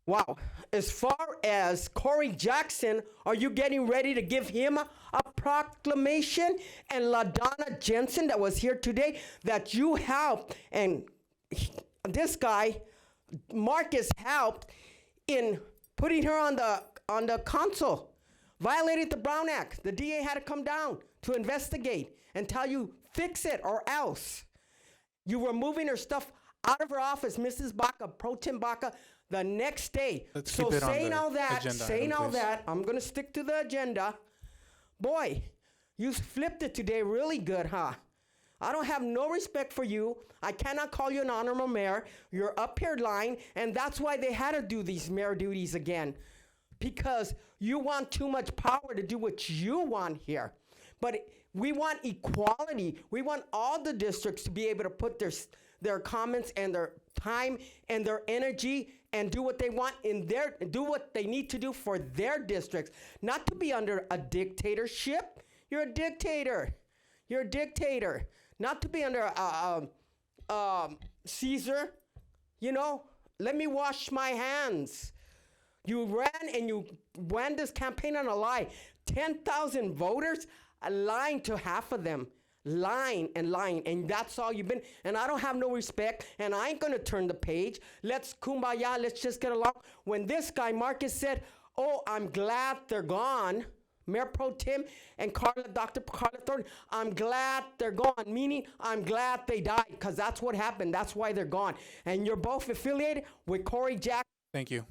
D: wow. As far as Corey Jackson, are you getting ready to give him a proclamation? And LaDonna Jensen that was here today that you helped, and this guy, Marcus, helped in putting her on the council, violated the Brown Act. The DA had to come down to investigate and tell you, fix it or else. You were moving her stuff out of her office, Mrs. Baca, Pro Tem Baca, the next day.
A: Let's
D: so
A: keep it on
D: saying
A: the
D: all that,
A: agenda
D: saying
A: item,
D: all
A: please.
D: that, I'm gonna stick to the agenda. Boy, you flipped it today really good, huh? I don't have no respect for you. I cannot call you an honorable mayor. You're up here lying, and that's why they had to do these mayor duties again. Because you want too much power to do what you want here. But we want equality. We want all the districts to be able to put their comments and their time and their energy and do what they want do what they need to do for their districts. Not to be under a dictatorship. You're a dictator. You're a dictator. Not to be under Caesar. Let me wash my hands. You ran and you ran this campaign on a lie. 10,000 voters, lying to half of them. Lying, and that's all you've been. And I don't have no respect, and I ain't gonna turn the page. Let's kumbaya, let's just get along. When this guy, Marcus, said, oh, I'm glad they're gone, Mayor Pro Tem and Dr. Carla Thornton, I'm glad they're gone, meaning I'm glad they died, because that's what happened. That's why they're gone. And you're both affiliated with Corey Jackson.
A: Thank you.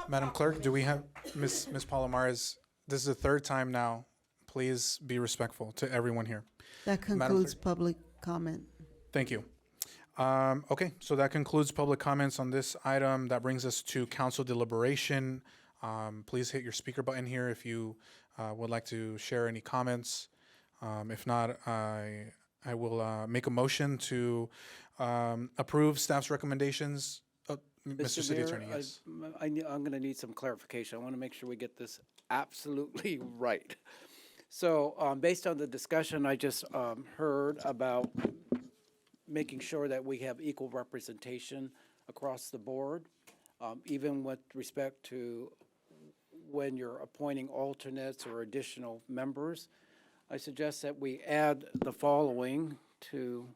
A: Madam Clerk, do we have Ms. Palomares? This is the third time now. Please be respectful to everyone here.
S: That concludes public comment.
A: Thank you. Okay, so that concludes public comments on this item. That brings us to council deliberation. Please hit your speaker button here if you would like to share any comments. If not, I will make a motion to approve staff's recommendations. Mr. City
G: Mayor,
A: Attorney, yes.
G: I'm going to need some clarification. I want to make sure we get this absolutely right. So based on the discussion I just heard about making sure that we have equal representation across the board, even with respect to when you're appointing alternates or additional members, I suggest that we add the following to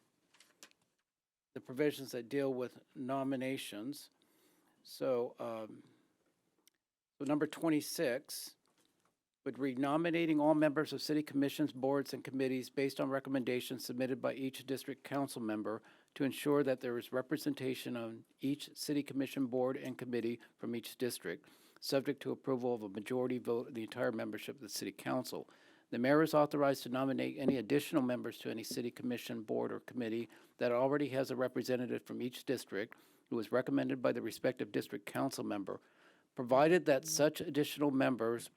G: the provisions that deal with nominations. So, number 26 would read, nominating all members of city commissions, boards, and committees based on recommendations submitted by each district council member to ensure that there is representation on each city commission, board, and committee from each district, subject to approval of a majority vote of the entire membership of the city council. The mayor is authorized to nominate any additional members to any city commission, board, or committee that already has a representative from each district who is recommended by the respective district council member, provided that such additional members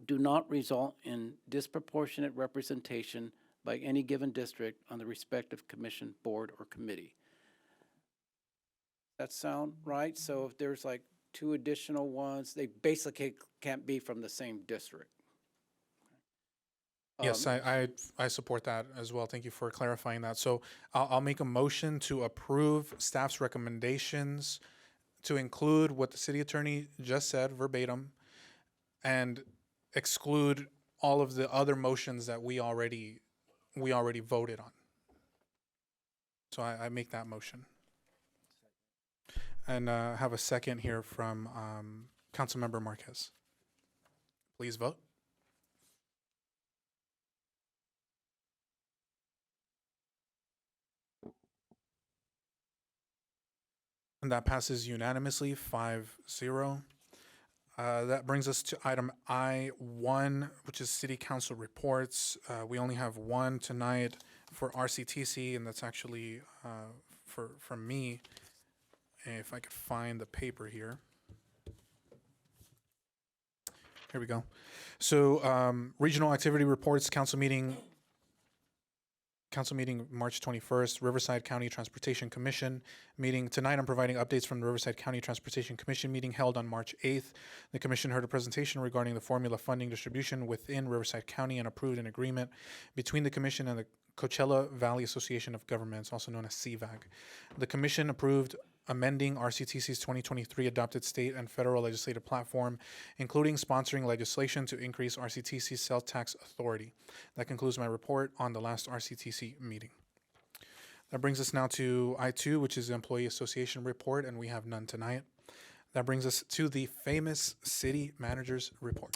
G: do not result in disproportionate representation by any given district on the respective commission, board, or committee. That sound right? So if there's like two additional ones, they basically can't be from the same district.
A: Yes, I support that as well. Thank you for clarifying that. So I'll make a motion to approve staff's recommendations to include what the city attorney just said verbatim and exclude all of the other motions that we already voted on. So I make that motion. And have a second here from Councilmember Marquez. Please vote. And that passes unanimously, 5-0. That brings us to item I1, which is City Council reports. We only have one tonight for RCTC, and that's actually from me. If I could find the paper here. Here we go. So regional activity reports, council meeting March 21st, Riverside County Transportation Commission meeting. Tonight I'm providing updates from the Riverside County Transportation Commission meeting held on March 8th. The commission heard a presentation regarding the formula funding distribution within Riverside County and approved an agreement between the commission and the Coachella Valley Association of Governments, also known as CVAG. The commission approved amending RCTC's 2023 adopted state and federal legislative platform, including sponsoring legislation to increase RCTC's sales tax authority. That concludes my report on the last RCTC meeting. That brings us now to I2, which is the Employee Association report, and we have none tonight. That brings us to the famous city manager's report.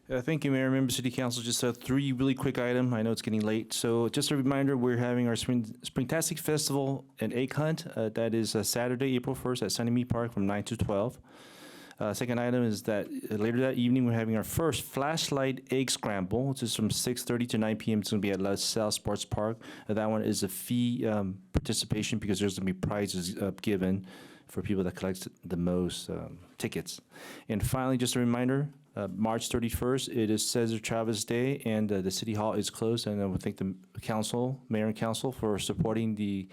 K: Thank you, Mayor, members, City Council. Just three really quick items. I know it's getting late. So just a reminder, we're having our Springtastic Festival and Egg Hunt. That is Saturday, April 1st at Sunny Mead Park from 9 to 12. Second item is that later that evening, we're having our first Flashlight Egg Scramble, which is from 6:30 to 9 p.m. It's going to be at La Salle Sports Park. That one is a fee participation because there's going to be prizes given for people that collect the most tickets. And finally, just a reminder, March 31st, it is Cesar Chavez Day, and the City Hall is closed. And I would thank the council, mayor and council, for supporting the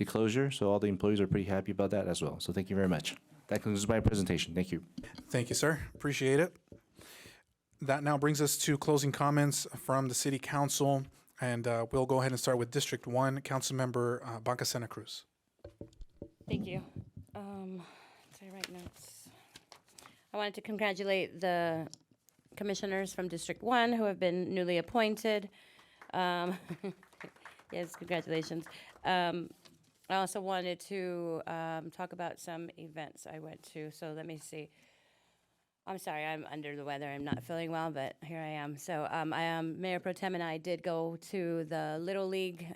K: closure. So all the employees are pretty happy about that as well. So thank you very much. That concludes my presentation. Thank you.
A: Thank you, sir. Appreciate it. That now brings us to closing comments from the City Council. And we'll go ahead and start with District 1, Councilmember Baca Santa Cruz.
H: Thank you. Sorry, write notes. I wanted to congratulate the commissioners from District 1 who have been newly appointed. Yes, congratulations. I also wanted to talk about some events I went to. So let me see. I'm sorry, I'm under the weather. I'm not feeling well, but here I am. So Mayor Pro Tem and I did go to the Little League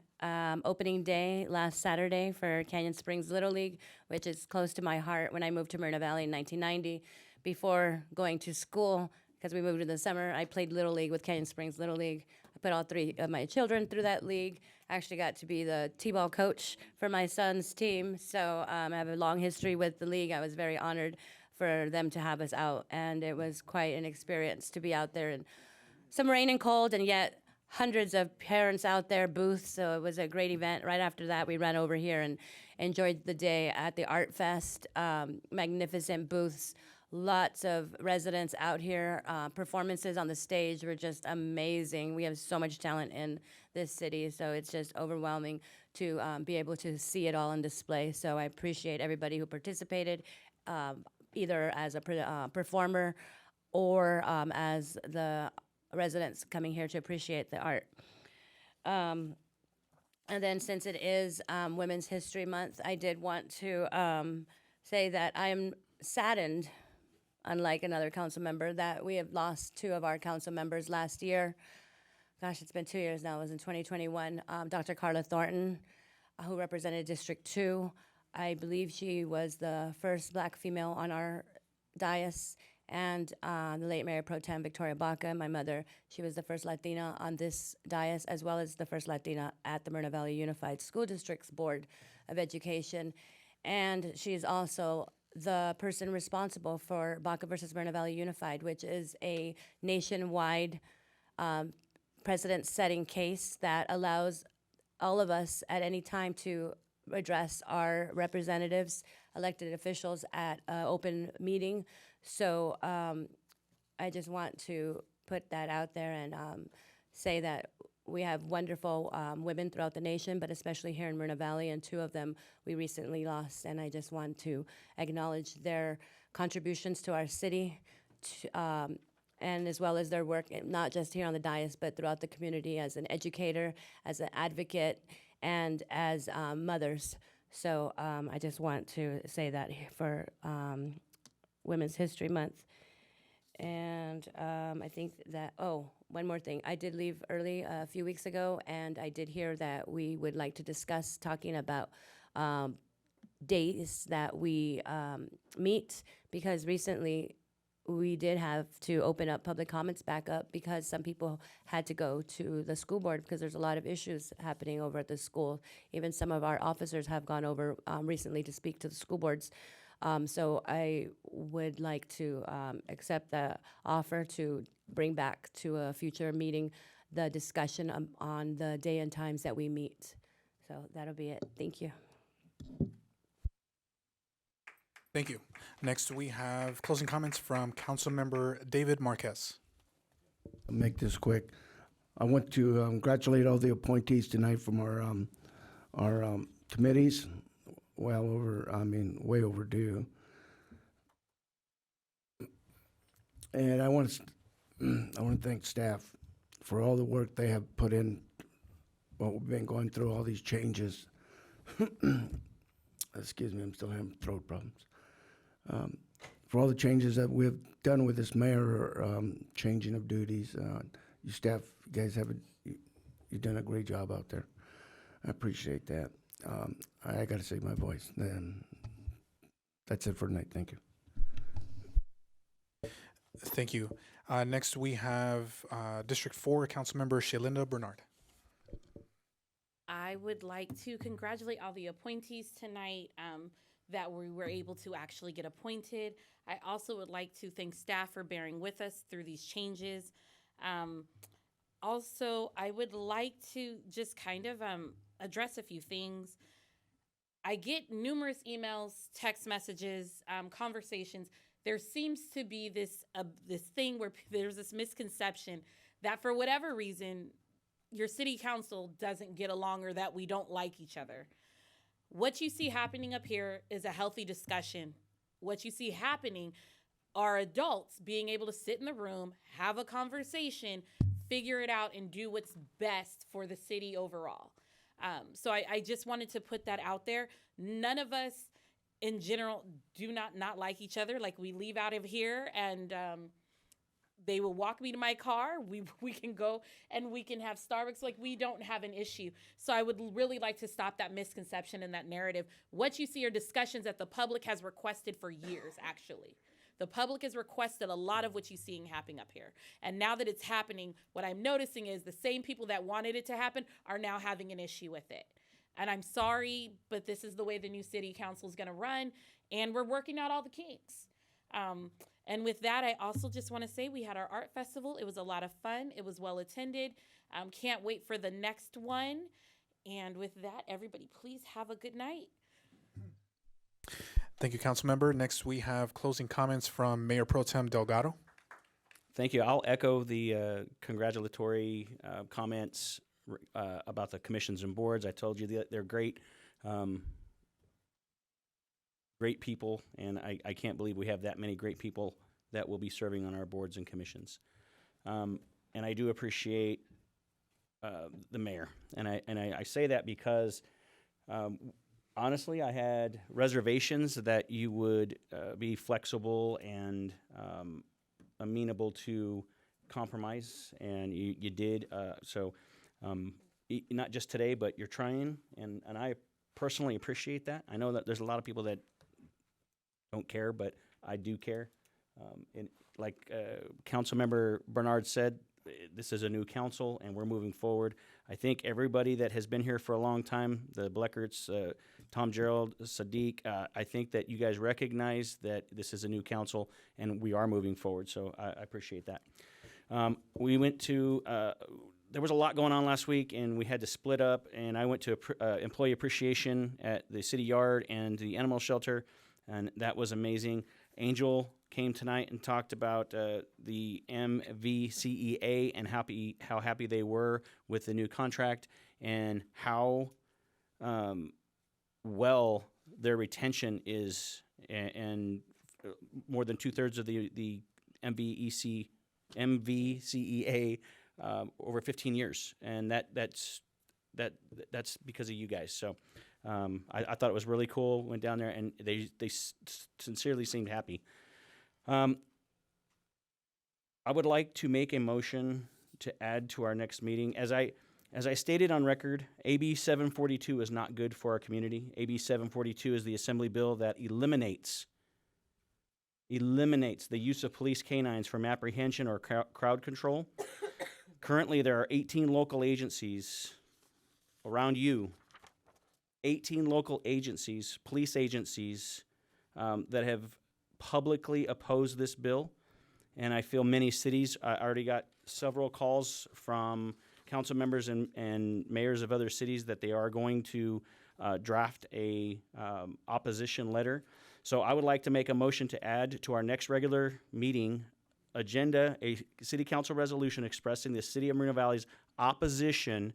H: opening day last Saturday for Canyon Springs Little League, which is close to my heart. When I moved to Moreno Valley in 1990, before going to school, because we moved in the summer, I played Little League with Canyon Springs Little League. I put all three of my children through that league. I actually got to be the t-ball coach for my son's team. So I have a long history with the league. I was very honored for them to have us out. And it was quite an experience to be out there in some rain and cold, and yet hundreds of parents out there, booths. So it was a great event. Right after that, we ran over here and enjoyed the day at the Art Fest. Magnificent booths. Lots of residents out here. Performances on the stage were just amazing. We have so much talent in this city, so it's just overwhelming to be able to see it all on display. So I appreciate everybody who participated, either as a performer or as the residents coming here to appreciate the art. And then since it is Women's History Month, I did want to say that I am saddened, unlike another council member, that we have lost two of our council members last year. Gosh, it's been 2 years now. It was in 2021. Dr. Carla Thornton, who represented District 2. I believe she was the first Black female on our dais. And the late Mayor Pro Tem Victoria Baca, my mother, she was the first Latina on this dais, as well as the first Latina at the Moreno Valley Unified School District's Board of Education. And she's also the person responsible for Baca versus Moreno Valley Unified, which is a nationwide precedent-setting case that allows all of us at any time to address our representatives, elected officials at an open meeting. So I just want to put that out there and say that we have wonderful women throughout the nation, but especially here in Moreno Valley, and two of them we recently lost. And I just want to acknowledge their contributions to our city, and as well as their work, not just here on the dais, but throughout the community as an educator, as an advocate, and as mothers. So I just want to say that for Women's History Month. And I think that, one more thing. I did leave early a few weeks ago, and I did hear that we would like to discuss talking about days that we meet, because recently we did have to open up public comments back up because some people had to go to the school board because there's a lot of issues happening over at the school. Even some of our officers have gone over recently to speak to the school boards. So I would like to accept the offer to bring back to a future meeting the discussion on the day and times that we meet. So that'll be it. Thank you.
A: Thank you. Next, we have closing comments from Councilmember David Marquez.
N: I'll make this quick. I want to congratulate all the appointees tonight from our committees. Way overdue. And I want to thank staff for all the work they have put in. Well, we've been going through all these changes. Excuse me, I'm still having throat problems. For all the changes that we've done with this mayor, changing of duties, you staff, you guys you've done a great job out there. I appreciate that. I got to save my voice. That's it for tonight. Thank you.
A: Thank you. Next, we have District 4, Councilmember Shalinda Bernard.
U: I would like to congratulate all the appointees tonight that we were able to actually get appointed. I also would like to thank staff for bearing with us through these changes. Also, I would like to just kind of address a few things. I get numerous emails, text messages, conversations. There seems to be this thing where there's this misconception that for whatever reason, your city council doesn't get along or that we don't like each other. What you see happening up here is a healthy discussion. What you see happening are adults being able to sit in the room, have a conversation, figure it out, and do what's best for the city overall. So I just wanted to put that out there. None of us in general do not like each other. Like, we leave out of here and they will walk me to my car. We can go and we can have Starbucks. Like, we don't have an issue. So I would really like to stop that misconception and that narrative. What you see are discussions that the public has requested for years, actually. The public has requested a lot of what you're seeing happening up here. And now that it's happening, what I'm noticing is the same people that wanted it to happen are now having an issue with it. And I'm sorry, but this is the way the new city council is going to run. And we're working out all the kinks. And with that, I also just want to say we had our art festival. It was a lot of fun. It was well attended. Can't wait for the next one. And with that, everybody, please have a good night.
A: Thank you, Councilmember. Next, we have closing comments from Mayor Pro Tem Delgado.
L: Thank you. I'll echo the congratulatory comments about the commissions and boards. I told you that they're great. Great people, and I can't believe we have that many great people that will be serving on our boards and commissions. And I do appreciate the mayor, and I say that because honestly, I had reservations that you would be flexible and amenable to compromise, and you did. Not just today, but you're trying, and I personally appreciate that. I know that there's a lot of people that don't care, but I do care. And like Councilmember Bernard said, this is a new council, and we're moving forward. I think everybody that has been here for a long time, the Bleckerts, Tom Gerald, Sadiq, I think that you guys recognize that this is a new council, and we are moving forward, so I appreciate that. We went to, there was a lot going on last week, and we had to split up, and I went to employee appreciation at the city yard and the animal shelter, and that was amazing. Angel came tonight and talked about the MVCEA and how happy they were with the new contract and how well their retention is, and more than 2/3 of the MVCEA over 15 years, and that's because of you guys. So I thought it was really cool. Went down there and they sincerely seemed happy. I would like to make a motion to add to our next meeting. As I As I stated on record, AB 742 is not good for our community. AB 742 is the assembly bill that eliminates the use of police canines from apprehension or crowd control. Currently, there are 18 local agencies around you, 18 local agencies, police agencies, that have publicly opposed this bill. And I feel many cities, I already got several calls from council members and mayors of other cities that they are going to draft a opposition letter. So I would like to make a motion to add to our next regular meeting agenda a city council resolution expressing the city of Moreno Valley's opposition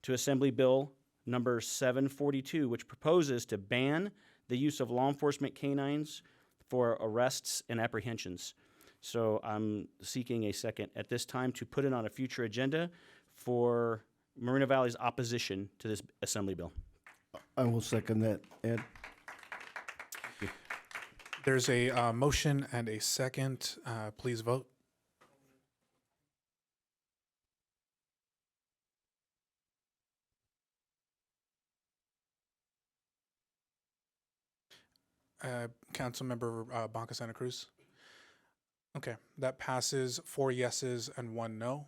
L: to Assembly Bill number 742, which proposes to ban the use of law enforcement canines for arrests and apprehensions. So I'm seeking a second at this time to put it on a future agenda for Moreno Valley's opposition to this Assembly Bill.
N: I will second that, Ed.
A: There's a motion and a second. Please vote. Councilmember Banca Santa Cruz. Okay, that passes 4 yeses and 1 no.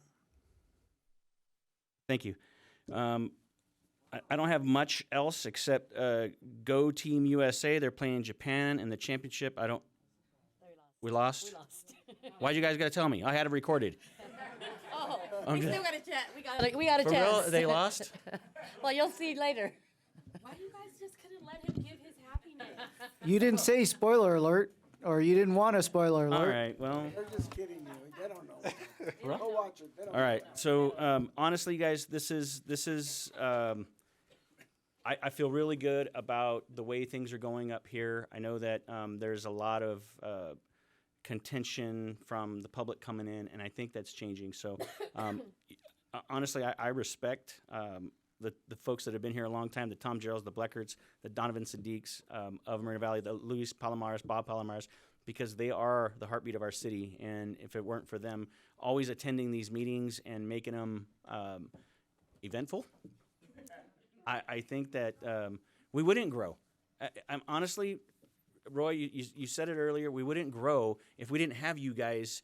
L: Thank you. I don't have much else except go Team USA. They're playing Japan in the championship. We lost? Why'd you guys got to tell me? I had it recorded.
H: Oh,
L: I'm
H: we
L: just-
H: still got a chance. We got a
L: For
H: chance.
L: real? They lost?
H: Well, you'll see later.
U: Why you guys just couldn't let him give his happiness?
E: You didn't say spoiler alert, or you didn't want a spoiler alert.
L: All right, well.
N: They're just kidding you. They don't know.
L: What?
N: Go watch it. They don't
L: All right. So honestly, guys, this is. I feel really good about the way things are going up here. I know that there's a lot of contention from the public coming in, and I think that's changing. So honestly, I respect the folks that have been here a long time, the Tom Geralds, the Bleckards, the Donovan Sadiqs of Moreno Valley, the Luis Palomares, Bob Palomares, because they are the heartbeat of our city. And if it weren't for them always attending these meetings and making them eventful, I think that we wouldn't grow. I'm honestly, Roy, you said it earlier, we wouldn't grow if we didn't have you guys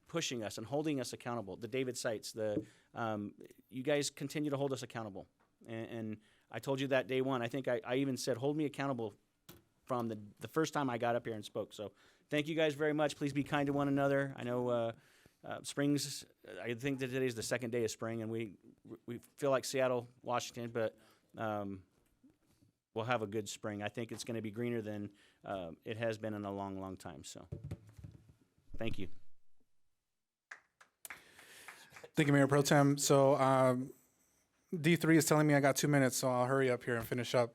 L: pushing us and holding us accountable. The David Sites, you guys continue to hold us accountable. And I told you that day one. I think I even said, hold me accountable from the first time I got up here and spoke. So thank you guys very much. Please be kind to one another. I know spring's, I think that today's the second day of spring, and we feel like Seattle, Washington, but we'll have a good spring. I think it's going to be greener than it has been in a long, long time. So thank you.
A: Thank you, Mayor Pro Tem. So D3 is telling me I got 2 minutes, so I'll hurry up here and finish up.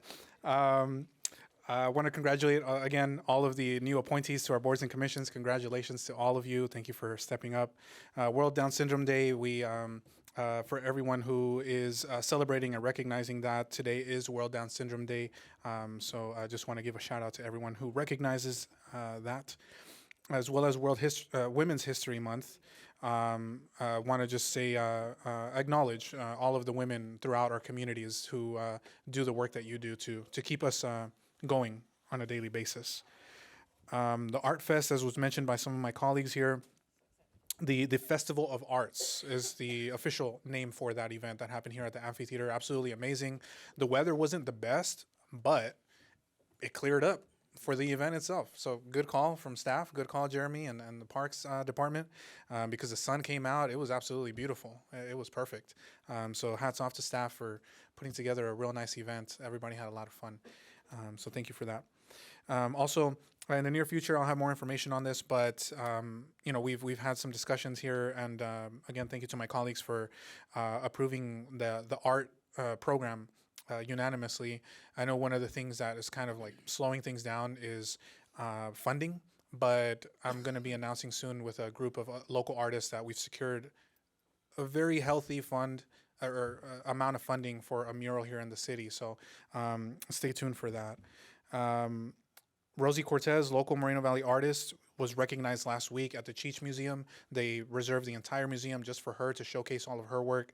A: I want to congratulate, again, all of the new appointees to our boards and commissions. Congratulations to all of you. Thank you for stepping up. World Down Syndrome Day, for everyone who is celebrating and recognizing that today is World Down Syndrome Day. So I just want to give a shout out to everyone who recognizes that, as well as Women's History Month. I want to just say, acknowledge all of the women throughout our communities who do the work that you do to keep us going on a daily basis. The Art Fest, as was mentioned by some of my colleagues here, the Festival of Arts is the official name for that event that happened here at the amphitheater. Absolutely amazing. The weather wasn't the best, but it cleared up for the event itself. So good call from staff, good call, Jeremy, and the Parks Department, because the sun came out. It was absolutely beautiful. It was perfect. So hats off to staff for putting together a real nice event. Everybody had a lot of fun. So thank you for that. Also, in the near future, I'll have more information on this, but we've had some discussions here, and again, thank you to my colleagues for approving the art program unanimously. I know one of the things that is kind of like slowing things down is funding, but I'm going to be announcing soon with a group of local artists that we've secured a very healthy fund or amount of funding for a mural here in the city. So stay tuned for that. Rosie Cortez, local Moreno Valley artist, was recognized last week at the Cheech Museum. They reserved the entire museum just for her to showcase all of her work.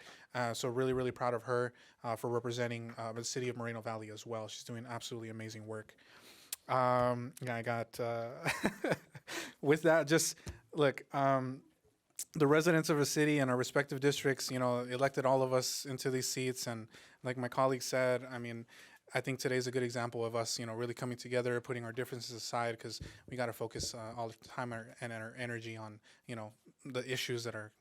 A: So really, really proud of her for representing the city of Moreno Valley as well. She's doing absolutely amazing work. I got, with that, just look, the residents of the city and our respective districts, elected all of us into these seats. And like my colleague said, I mean, I think today's a good example of us, really coming together, putting our differences aside, because we got to focus all the time and our energy on, the issues that are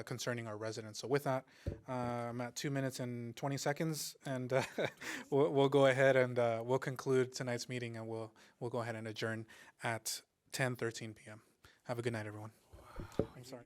A: concerning our residents. So with that, I'm at 2 minutes and 20 seconds, and we'll go ahead and we'll conclude tonight's meeting, and we'll go ahead and adjourn at 10:13 p.m. Have a good night, everyone. I'm sorry.